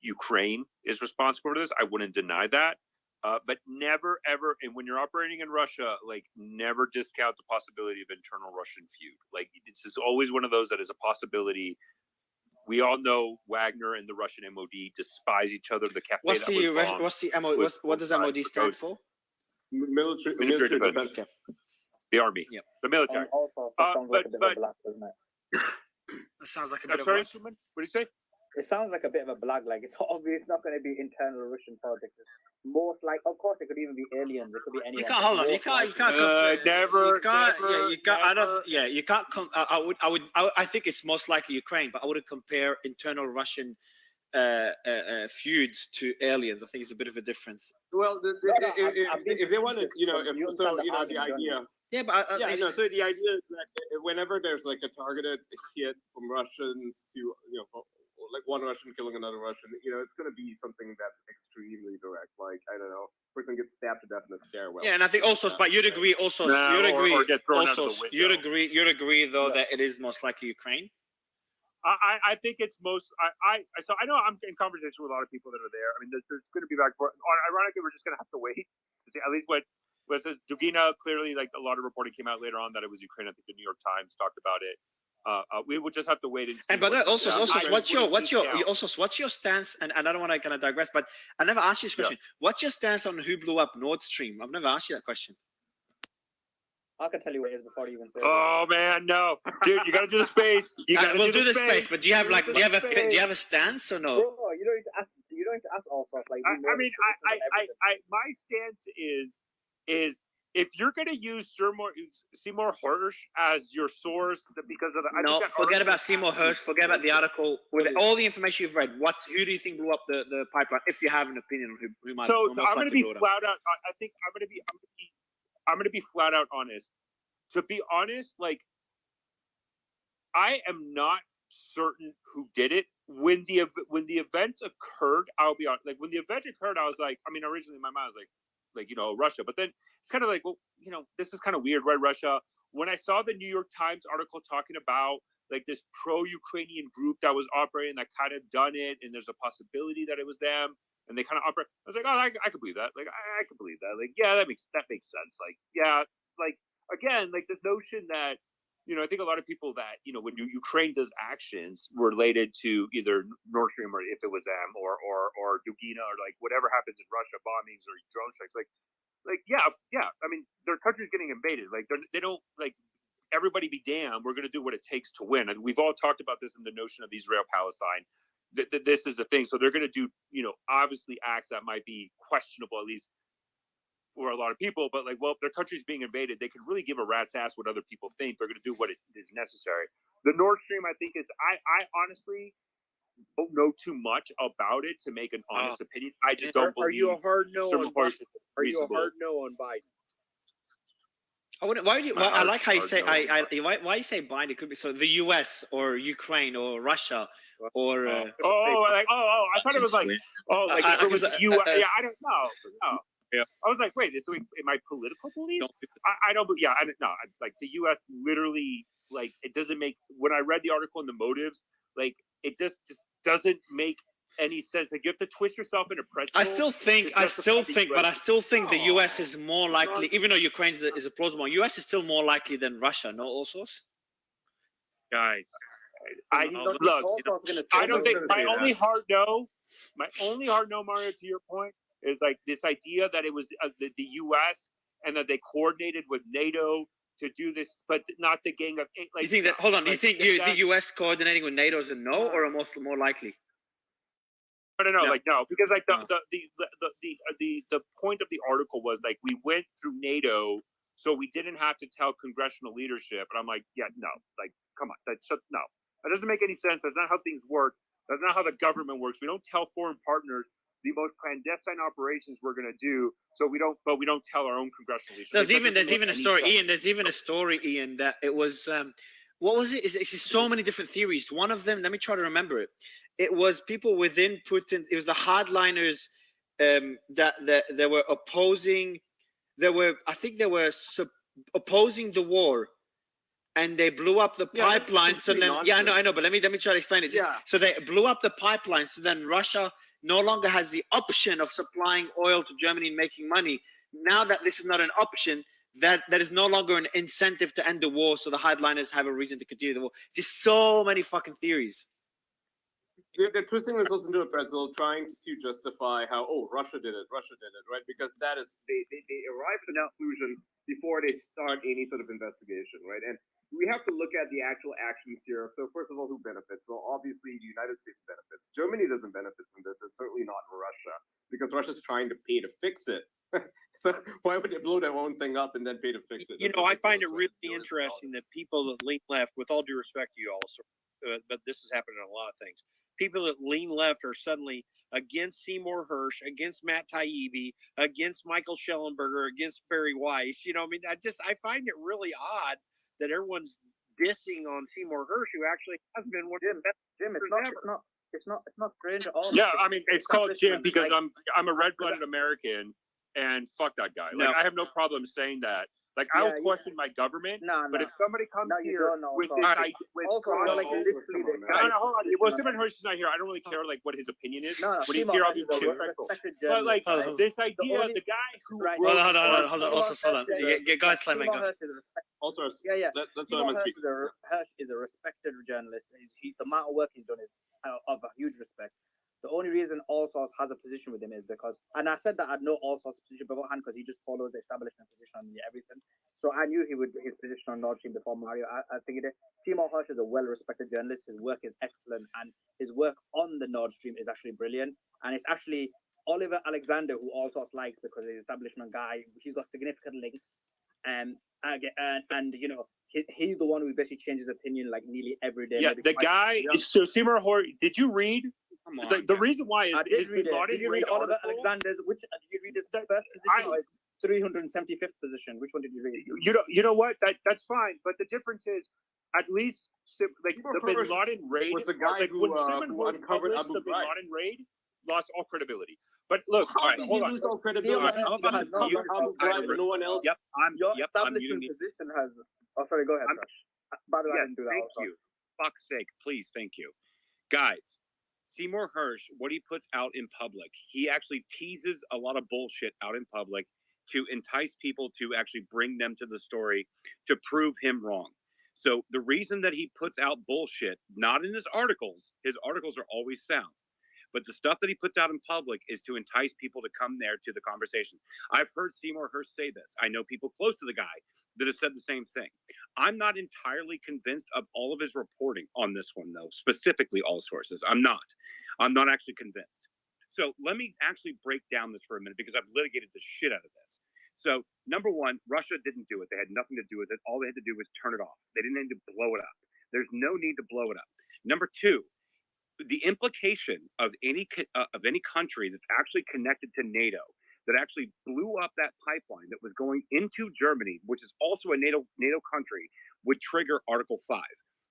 Ukraine is responsible for this. I wouldn't deny that, but never ever. And when you're operating in Russia, never discount the possibility of internal Russian feud. This is always one of those that is a possibility. We all know Wagner and the Russian MOD despise each other. The cafe what does MOD stand for? Military defense. Okay. The army. Yep. The military. And also, that sounds like a bit of a black, doesn't it? It sounds like a bit bit of what a... do you say? It sounds like a bit of a black. Like it's obvious it's not going to be internal Russian politics. It's most like, of course, it could even be aliens. It could be anyone. You can't hold on. You can't. I think it's most likely Ukraine, but I wouldn't compare internal Russian feuds to aliens. I think it's a bit of a difference. Well, if they wanted, the idea. Yeah, but so the idea is that whenever there's like a targeted hit from Russians to, like one Russian killing another Russian, it's going to be something that's extremely direct. Like, I don't know, person gets stabbed to death in a stairwell. Yeah, and I think also, but you'd agree also, you'd agree though that it is most likely Ukraine. I think it's most. So I know I'm in conversation with a lot of people that are there. I mean, there's going to be back and forth. Ironically, we're just going to have to wait to see at least what says Dugina. Clearly, like a lot of reporting came out later on that it was Ukraine. I think the New York Times talked about it. We would just have to wait and see. And but also, what's your stance? And I don't want to kind of digress, but I never asked you this question. Yeah. What's your stance on who blew up Nord Stream? I've never asked you that question. I can tell you what it is before you even say. Oh man, no, dude, you gotta do the space. You gotta we'll do the space. But do you have like, do you have a space. stance or no? Bro, you don't need to ask. You don't need to ask all sorts. Like, I mean, my stance is if you're gonna use Seymour Hirsch as your source because of the No, forget about Seymour Hirsch. Forget about the article. With all the information you've read, who do you think blew up the pipeline? If you have an opinion on who might. So most I'm gonna likely be flat out. I think I'm gonna be flat out honest. To be honest, like I am not certain who did it when the event occurred. I'll be honest. Like when the event occurred, I was like, I mean, originally in my mind I was like Russia, but then it's kind of like, well, this is kind of weird, right? Russia. When I saw the New York Times article talking about like this pro-Ukrainian group that was operating that kind of done it, and there's a possibility that it was them, and they kind of operate. I was like, oh, I could believe that. Like I could believe that. Like yeah, that makes sense. Like yeah, like again, like this notion that. I think a lot of people that, when Ukraine does actions related to either Nord Stream or if it was them or Dugina or like whatever happens in Russia, bombings or drone strikes, yeah. I mean, their country's getting invaded. Like they don't like everybody be damned. We're going to do what it takes to win. And we've all talked about this in the notion of Israel Palestine. This is the thing. So they're going to do, obviously acts that might be questionable, at least for a lot of people, but like, well, if their country's being invaded, they could really give a rat's ass what other people think. They're going to do what is necessary. The Nord Stream, I think, is I honestly don't know too much about it to make an honest opinion. I just don't believe. Are you a hard no on Biden? Are you a reasonable. hard no on Biden? I wouldn't. Why do you? I like how you say. Why you say Biden? It could be so the U.S. or Ukraine or Russia or. I thought it was like if it was you. Yeah, I don't know. No. Yeah. I was like, wait, this is my political beliefs? I don't. Yeah, like the U.S. literally, like, it doesn't make. When I read the article and the motives, like, it just doesn't make any sense. Like, you have to twist yourself into pretzel. I still think, the U.S. is more likely, even though Ukraine is a plausible. U.S. is still more likely than Russia. No, all sorts. Guys, I don't think my only hard no, Mario, to your point. Is like this idea that it was the U.S. and that they coordinated with NATO to do this, but not the Gang of Eight. Like, you think that? Hold on. You think the U.S. coordinating with NATO is a no, or a more likely? No. Like no, because like the point of the article was like we went through NATO, so we didn't have to tell congressional leadership. And I'm like, yeah, no, like come on, that's just no. That doesn't make any sense. That's not how things work. That's not how the government works. We don't tell foreign partners the most clandestine operations we're going to do. So we don't tell our own congressional leaders. There's even a story, Ian. There's even a story, Ian, that it was what was it? It's so many different theories. One of them, let me try to remember it. It was people within Putin. It was the hardliners that they were opposing. I think they were opposing the war. And they blew up the pipelines. So then, I know, but let me try to explain it. So they blew up the pipelines. So then Russia no longer has the option of supplying oil to Germany and making money. Now that this is not an option, that is no longer an incentive to end the war. So the hardliners have a reason to continue the war. Just so many fucking theories. They're twisting themselves into a pretzel, trying to justify how Russia did it, right? Because that is they arrive at that conclusion before they start any sort of investigation, right? And we have to look at the actual actions here. So first of all, who benefits? Well, obviously the United States benefits. Germany doesn't benefit from this, and certainly not Russia, because Russia's trying to pay to fix it. So why would they blow their own thing up and then pay to fix it? I find it really interesting that people that lean left, with all due respect to you all, but this has happened in a lot of things. People that lean left are suddenly against Seymour Hirsch, against Matt Taibbi, against Michael Schellenberger, against Barry Weiss. I find it really odd that everyone's dissing on Seymour Hirsch, who actually has been one of the best. Jim, it's not strange at all. Yeah, I mean, it's called Jim because I'm a red-blooded American, and fuck that guy. Like, I have no problem saying that. Like, I will question my government, but if somebody comes here with this idea, hold on. Well, Seymour Hirsch is not here. I don't really care like what his opinion is. When he's here, I'll be respectful. But like this idea, the guy who hold on. Also, hold on. Guys, let me go. Also, Hirsch is a respected journalist. The amount of work he's done is of a huge respect. The only reason Allsource has a position with him is because, and I said that I'd know Allsource's position beforehand because he just follows the establishment position on everything. So I knew he would his position on Nord Stream before Mario. I figured it. Seymour Hersh is a well-respected journalist. His work is excellent, and his work on the Nord Stream is actually brilliant. And it's actually Oliver Alexander who Allsource likes because he's an establishment guy. He's got significant links, and you know he's the one who basically changes opinion like nearly every day. Yeah, the guy. So Seymour Hersh, did you read? The reason why is I did his read Bin it. Laden Did you read raid Oliver article. Alexander's? Which did you read his first position or his 375th position? Which one did you read? You know what? That's fine. But the difference is, at least like the Bin Hersh Laden raid was the guy like who, when Seymour who Hersh uncovered published Abu the Bin Ghraib. Laden raid, lost all credibility. But look, How all right, did hold he on. lose all credibility? I'm about to Abu Ghraib and no one else. Yep, Your I'm establishment muting position has. Oh, sorry. Go ahead. By the way, I Yes, didn't do that. thank also. you. Fuck's sake, please, thank you, guys. Seymour Hersh, what he puts out in public, he actually teases a lot of bullshit out in public to entice people to actually bring them to the story to prove him wrong. So the reason that he puts out bullshit, not in his articles are always sound, but the stuff that he puts out in public is to entice people to come there to the conversation. I've heard Seymour Hersh say this. I know people close to the guy that have said the same thing. I'm not entirely convinced of all of his reporting on this one, though, specifically all sources. I'm not actually convinced. So let me actually break down this for a minute because I've litigated the shit out of this. So number one, Russia didn't do it. They had nothing to do with it. All they had to do was turn it off. They didn't need to blow it up. There's no need to blow it up. Number two, the implication of any country that's actually connected to NATO that actually blew up that pipeline that was going into Germany, which is also a NATO country, would trigger Article 5.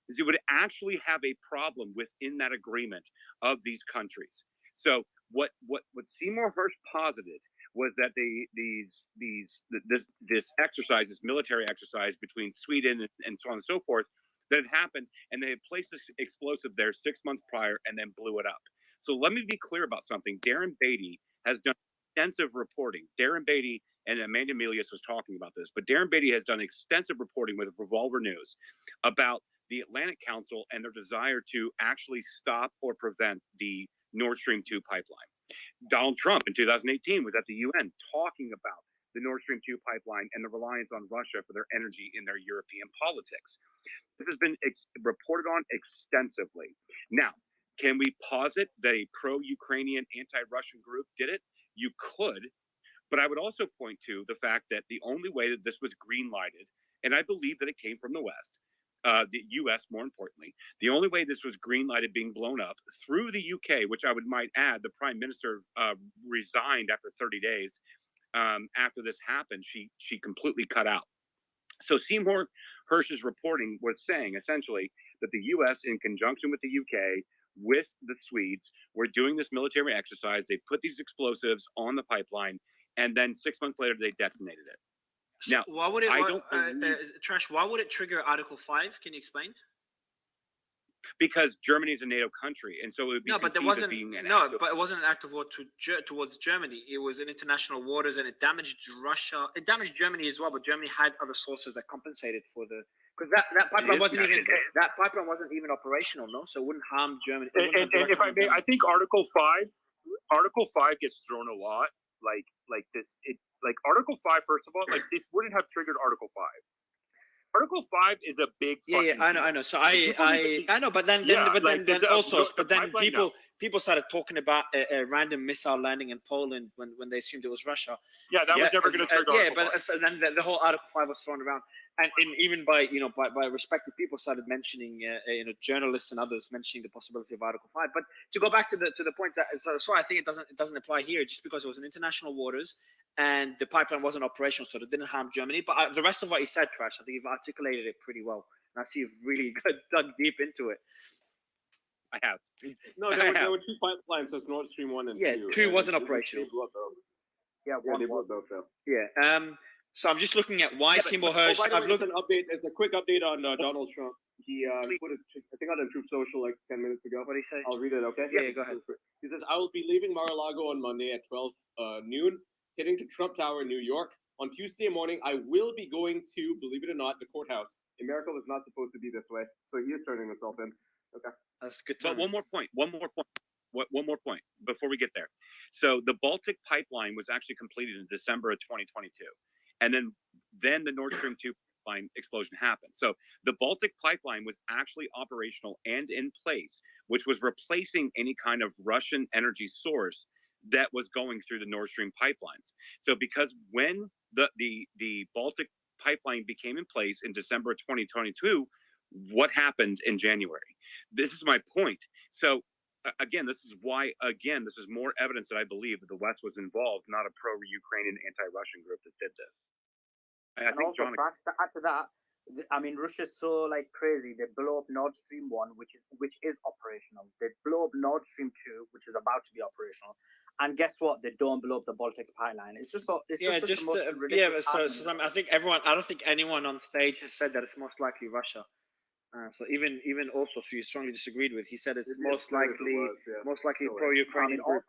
Is it would actually have a problem within that agreement of these countries. So what Seymour Hersh posited was that this exercise, this military exercise between Sweden and so on and so forth, that had happened, and they had placed this explosive there 6 months prior and then blew it up. So let me be clear about something. Darren Beatty has done extensive reporting. Darren Beatty and Amanda Milius was talking about this, but Darren Beatty has done extensive reporting with Revolver News about the Atlantic Council and their desire to actually stop or prevent the Nord Stream 2 pipeline. Donald Trump in 2018 was at the UN talking about the Nord Stream 2 pipeline and the reliance on Russia for their energy in their European politics. This has been reported on extensively. Now, can we posit that a pro-Ukrainian, anti-Russian group did it? You could, but I would also point to the fact that the only way that this was green-lighted, and I believe that it came from the West, the U.S. more importantly, the only way this was green-lighted being blown up through the UK, which I might add, the Prime Minister resigned after 30 days after this happened. She completely cut out. So Seymour Hersh's reporting was saying essentially that the U.S. in conjunction with the UK, with the Swedes, were doing this military exercise. They put these explosives on the pipeline, and then 6 months later they detonated it. Now, why would it? I don't believe, Trash. Why would it trigger Article 5? Can you explain? because Germany is a NATO country, and so it would be No, but there conceived as wasn't. being an No, act of- but it wasn't an act of war towards Germany. It was in international waters, and it damaged Russia. It damaged Germany as well, but Germany had other sources that compensated for the. Because that pipeline wasn't even operational, no, so it wouldn't harm Germany. And if I may, I think Article 5 gets thrown a lot. Like this, Article 5. First of all, this wouldn't have triggered Article 5. Article 5 is a big. Yeah, I know. So I know, but then people started talking about a random missile landing in Poland when they assumed it was Russia. Yeah, that was never going to trigger. Yeah, but so then the whole Article 5 was thrown around, and even by respected people started mentioning journalists and others mentioning the possibility of Article 5. But to go back to the point that so I think it doesn't apply here just because it was in international waters and the pipeline wasn't operational, so it didn't harm Germany. But the rest of what you said, Trash, I think you've articulated it pretty well, and I see you've really dug deep into it. I have. No, there were two pipelines. So it's Nord Stream 1 and 2. Yeah, 2 wasn't operational. Yeah, they both fell. Yeah. So I'm just looking at why Seymour Hersh. By the way, there's a quick update on Donald Trump. He put it, I think, on the Truth Social like 10 minutes ago. What did he say? I'll read it, okay? Yeah, go ahead. He says, I will be leaving Mar-a-Lago on Monday at 12 noon, heading to Trump Tower in New York. On Tuesday morning, I will be going to, believe it or not, the courthouse. America was not supposed to be this way, so he is turning himself in. Okay. That's good. But one more point. one more point before we get there. So the Baltic pipeline was actually completed in December of 2022, and then the Nord Stream 2 pipeline explosion happened. So the Baltic pipeline was actually operational and in place, which was replacing any kind of Russian energy source that was going through the Nord Stream pipelines. So because when the Baltic pipeline became in place in December of 2022, what happened in January? This is my point. So again, this is more evidence that I believe that the West was involved, not a pro-Ukrainian anti-Russian group that did this. I And think also, John. after that, I mean, Russia's so like crazy. They blow up Nord Stream 1, which is operational. They blow up Nord Stream 2, which is about to be operational. And guess what? They don't blow up the Baltic pipeline. It's just Sam, I think everyone. I don't think anyone on stage has said that it's most likely Russia. So even also, who you strongly disagreed with, he said it's most likely pro-Ukrainian group.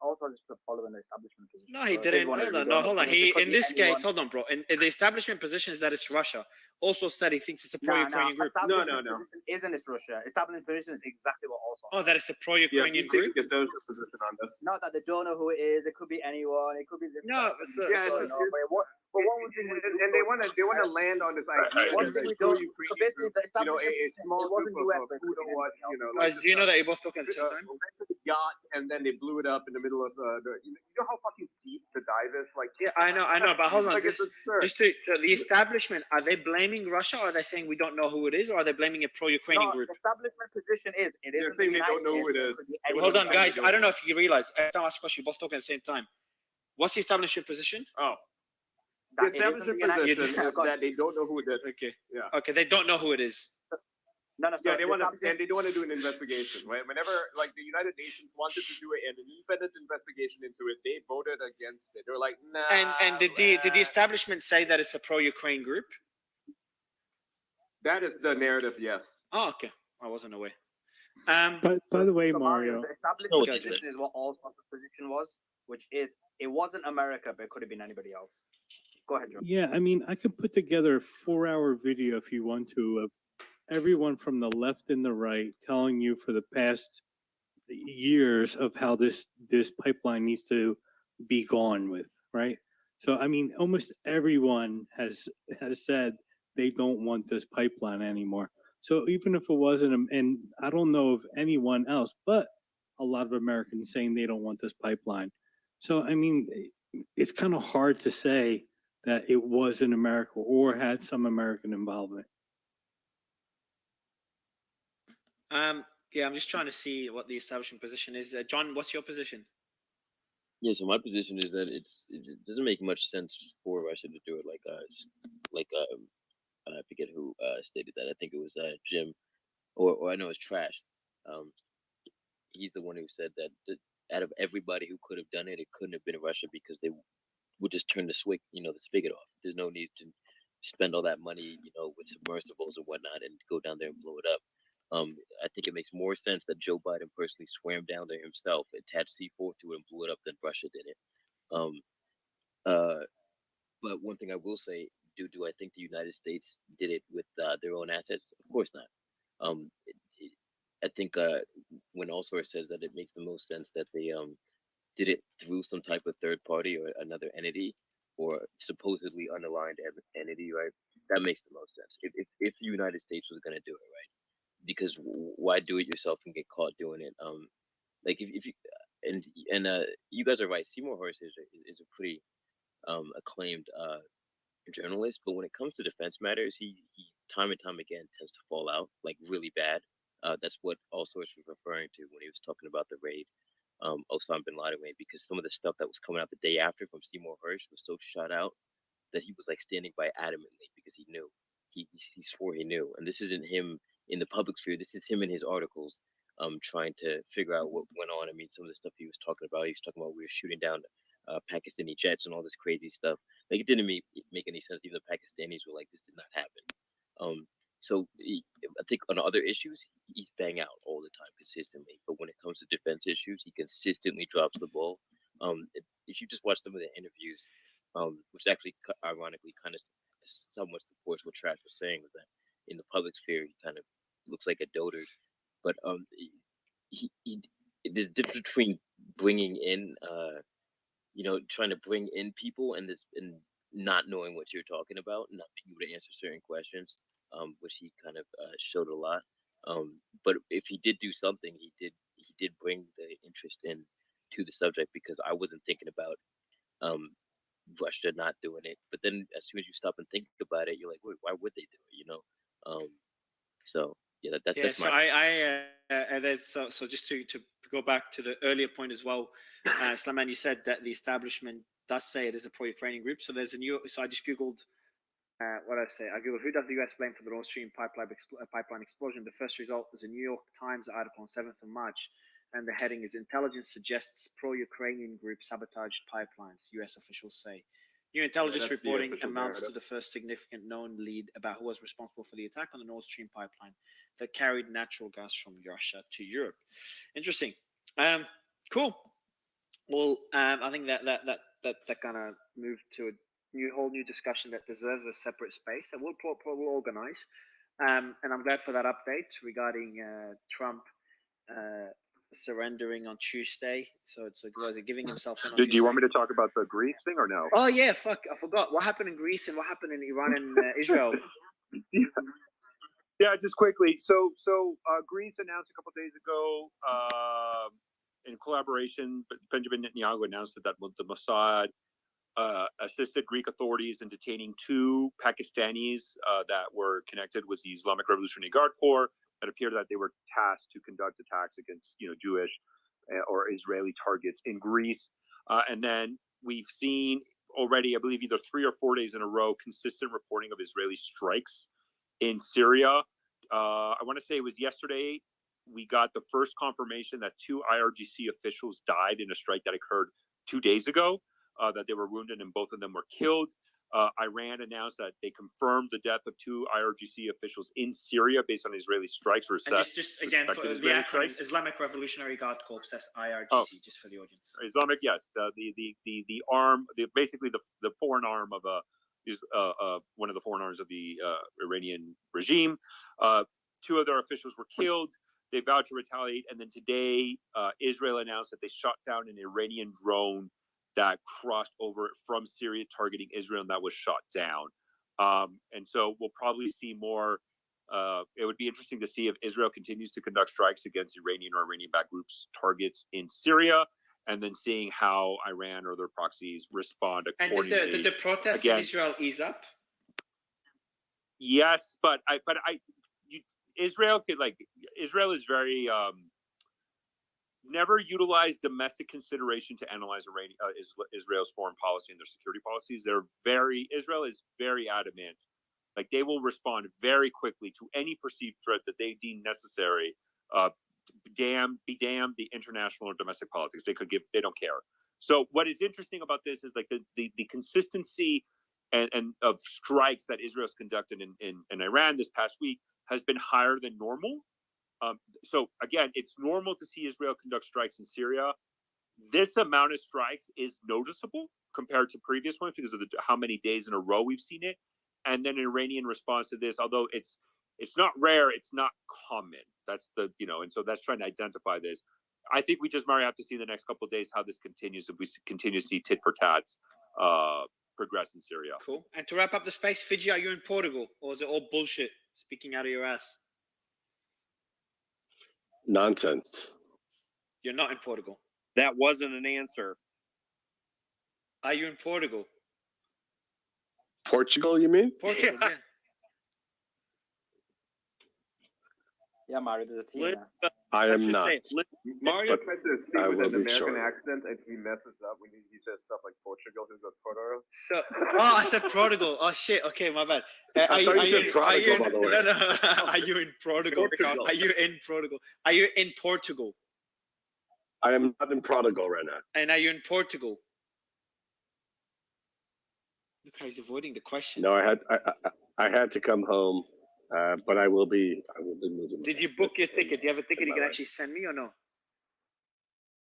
Also just following the establishment position. No, he didn't. Hold on. He in this case, hold on, bro. In the establishment position is that it's Russia. Also said he thinks it's a pro-Ukrainian group. No. Isn't it Russia? Establishment position is exactly what also. Oh, that it's a pro-Ukrainian group. Yeah, social position on this. Not that they don't know who it is. It could be anyone. It could be. But one thing, and they want to land on this idea. One thing we don't. So basically, the establishment a small group of who know what, Guys, do you know that you're both talking at the same time? Yacht, and then they blew it up in the middle of the. You know how fucking deep the dive is. Like, yeah, I know, but hold on. Like, just to the establishment, are they blaming Russia, or are they saying we don't know who it is, or are they blaming a pro-Ukrainian group? The establishment position is it is. They're saying they don't know who it is. Hold on, guys. I don't know if you realize. Every time I ask a question, you're both talking at the same time. What's the establishment position? Oh. The establishment position is that they don't know who it is. Okay. Yeah. Okay, they don't know who it is. Yeah, they want to, and they don't want to do an investigation, right? Whenever, like, the United Nations wanted to do an independent investigation into it, they voted against it. They're like, nah. And did the establishment say that it's a pro-Ukraine group? That is the narrative, yes. Oh, okay. I wasn't aware. But by the way, Mario, the establishment position is what all sorts of position was, which is it wasn't America, but it could have been anybody else. Go ahead, Joe. yeah, I mean, I could put together a 4-hour video if you want to of everyone from the left and the right telling you for the past years of how this pipeline needs to be gone with, right? So I mean, almost everyone has said they don't want this pipeline anymore. So even if it wasn't, and I don't know of anyone else, but a lot of Americans saying they don't want this pipeline. So I mean, it's kind of hard to say that it was in America or had some American involvement. Yeah, I'm just trying to see what the establishment position is. John, what's your position? Yeah, so my position is that it doesn't make much sense for Russia to do it I forget who stated that. I think it was Jim, or I know it's Trash. He's the one who said that out of everybody who could have done it, it couldn't have been Russia because they would just turn the spigot off. There's no need to spend all that money, with submersibles and whatnot, and go down there and blow it up. I think it makes more sense that Joe Biden personally swam down there himself, attached C4 to it, and blew it up than Russia did it. But one thing I will say, do I think the United States did it with their own assets? Of course not. I think when Allsource says that, it makes the most sense that they did it through some type of third party or another entity or supposedly unaligned entity, right? That makes the most sense. If the United States was going to do it, right? Because why do it yourself and get caught doing it? Like if you and you guys are right. Seymour Hersh is a pretty acclaimed journalist, but when it comes to defense matters, he time and time again tends to fall out like really bad. That's what Allsource was referring to when he was talking about the raid, Osama bin Laden raid, because some of the stuff that was coming out the day after from Seymour Hersh was so shut out that he was like standing by adamantly because he knew. He swore he knew, and this isn't him in the public sphere. This is him in his articles, trying to figure out what went on. I mean, some of the stuff he was talking about. He was talking about we were shooting down Pakistani jets and all this crazy stuff. Like it didn't make any sense. Even the Pakistanis were like, this did not happen. So I think on other issues, he's bang out all the time consistently. But when it comes to defense issues, he consistently drops the ball. If you just watch some of the interviews, which actually ironically kind of somewhat supports what Trash was saying, was that in the public sphere he kind of looks like a dotard, but there's difference between bringing in, trying to bring in people and not knowing what you're talking about, not being able to answer certain questions, which he kind of showed a lot. But if he did do something, he did bring the interest in to the subject, because I wasn't thinking about Russia not doing it. But then as soon as you stop and think about it, you're like, wait, why would they do it? So yeah, that's so my there's so just to go back to the earlier point as well, Slaman, you said that the establishment does say it is a pro-Ukrainian group. So there's a new. So I just googled. What did I say? I googled who does the US blame for the Nord Stream pipeline explosion. The first result was a New York Times article on 7th of March, and the heading is "Intelligence suggests pro-Ukrainian group sabotaged pipelines." US officials say. New intelligence that's the reporting official amounts narrative. to the first significant known lead about who was responsible for the attack on the Nord Stream pipeline that carried natural gas from Russia to Europe. Interesting. Cool. Well, I think that kind of moved to a whole new discussion that deserves a separate space that we'll organize. And I'm glad for that update regarding Trump surrendering on Tuesday. So was it giving himself in on Do you Tuesday? want me to talk about the Greece thing or no? Oh yeah, fuck! I forgot what happened in Greece and what happened in Iran and Israel. Yeah, just quickly. So Greece announced a couple of days ago, in collaboration, Benjamin Netanyahu announced that the Mossad assisted Greek authorities in detaining 2 Pakistanis that were connected with the Islamic Revolutionary Guard Corps. That appeared that they were tasked to conduct attacks against Jewish or Israeli targets in Greece. And then we've seen already, I believe, either 3 or 4 days in a row, consistent reporting of Israeli strikes in Syria. I want to say it was yesterday we got the first confirmation that 2 IRGC officials died in a strike that occurred 2 days ago, that they were wounded and both of them were killed. Iran announced that they confirmed the death of 2 IRGC officials in Syria based on Israeli strikes or And just again, for the Israeli acronym, strikes. Islamic Revolutionary Guard Corps, that's IRGC, just for the audience. Islamic, yes, the arm, basically the foreign arm of one of the foreign arms of the Iranian regime. 2 of their officials were killed. They vowed to retaliate, and then today Israel announced that they shot down an Iranian drone that crossed over from Syria targeting Israel, and that was shot down. And so we'll probably see more. It would be interesting to see if Israel continues to conduct strikes against Iranian or Iranian-backed groups' targets in Syria, and then seeing how Iran or their proxies respond accordingly. And did the protests in Israel ease up? Yes, but Israel is very never utilize domestic consideration to analyze Israel's foreign policy and their security policies. Israel is very adamant. Like, they will respond very quickly to any perceived threat that they deem necessary. Be damned the international or domestic politics. They don't care. So what is interesting about this is like the consistency and of strikes that Israel's conducted in Iran this past week has been higher than normal. So again, it's normal to see Israel conduct strikes in Syria. This amount of strikes is noticeable compared to previous ones because of how many days in a row we've seen it. And then an Iranian response to this, although it's not rare, it's not common. That's and so that's trying to identify this. I think we just have to see the next couple of days how this continues. If we continue to see tit for tats progress in Syria. Cool. And to wrap up the space, Fiji, are you in Portugal, or is it all bullshit? Speaking out of your ass. Nonsense. You're not in Portugal. That wasn't an answer. Are you in Portugal? Portugal, you mean? Portugal, yeah. Yeah, Mario, there's a team there. I am not. Mario But tries to speak I with will an be American short. accent, and he messes up when he says stuff like Portugal. He goes Portugal. So, I said prodigal. Oh shit. Okay, my bad. I thought you said prodigal, by the way. No. Are you in Portugal? Portugal. Are you in Portugal? Are you in Portugal? I am not in prodigal right now. And are you in Portugal? Look how he's avoiding the question. No, I had to come home, but I will be moving. Did you book your ticket? Do you have a ticket you can actually send me or no?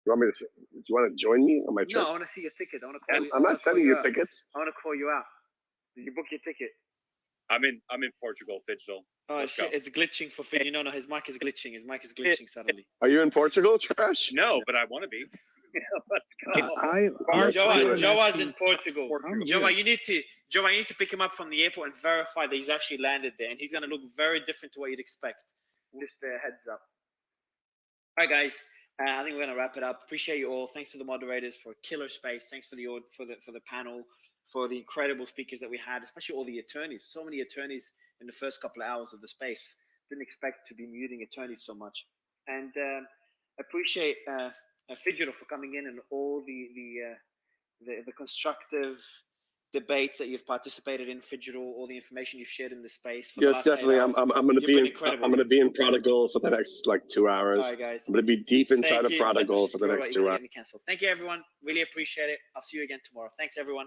You want me to? Do you want to join me on my trip? No, I want to see your ticket. I want to call you. I'm not sending you tickets. I want to call you out. Did you book your ticket? I'm in Portugal, Fidgel. Oh Let's shit! go. It's glitching for Fidji. No, his mic is glitching. His mic is glitching suddenly. Are you in Portugal, Trash? No, but I want to be. Joa's in Portugal. I'm Joa, here. you need to pick him up from the airport and verify that he's actually landed there, and he's gonna look very different to what you'd expect. Just a heads up. All right, guys. I think we're gonna wrap it up. Appreciate you all. Thanks to the moderators for killer space. Thanks for the panel, for the incredible speakers that we had, especially all the attorneys. So many attorneys in the first couple of hours of the space. Didn't expect to be muting attorneys so much, and appreciate Fidjiro for coming in and all the constructive debates that you've participated in, Fidjiro, all the information you've shared in the space. For the Yes, last 8 definitely. hours. I'm going to You've be been in. incredible. I'm going to be in Prodigal for the next like 2 hours. All right, guys. I'm going to be deep inside Thank of you. Prodigal for the Right, next you're 2 not hours. getting me canceled. Thank you, everyone. Really appreciate it. I'll see you again tomorrow. Thanks, everyone.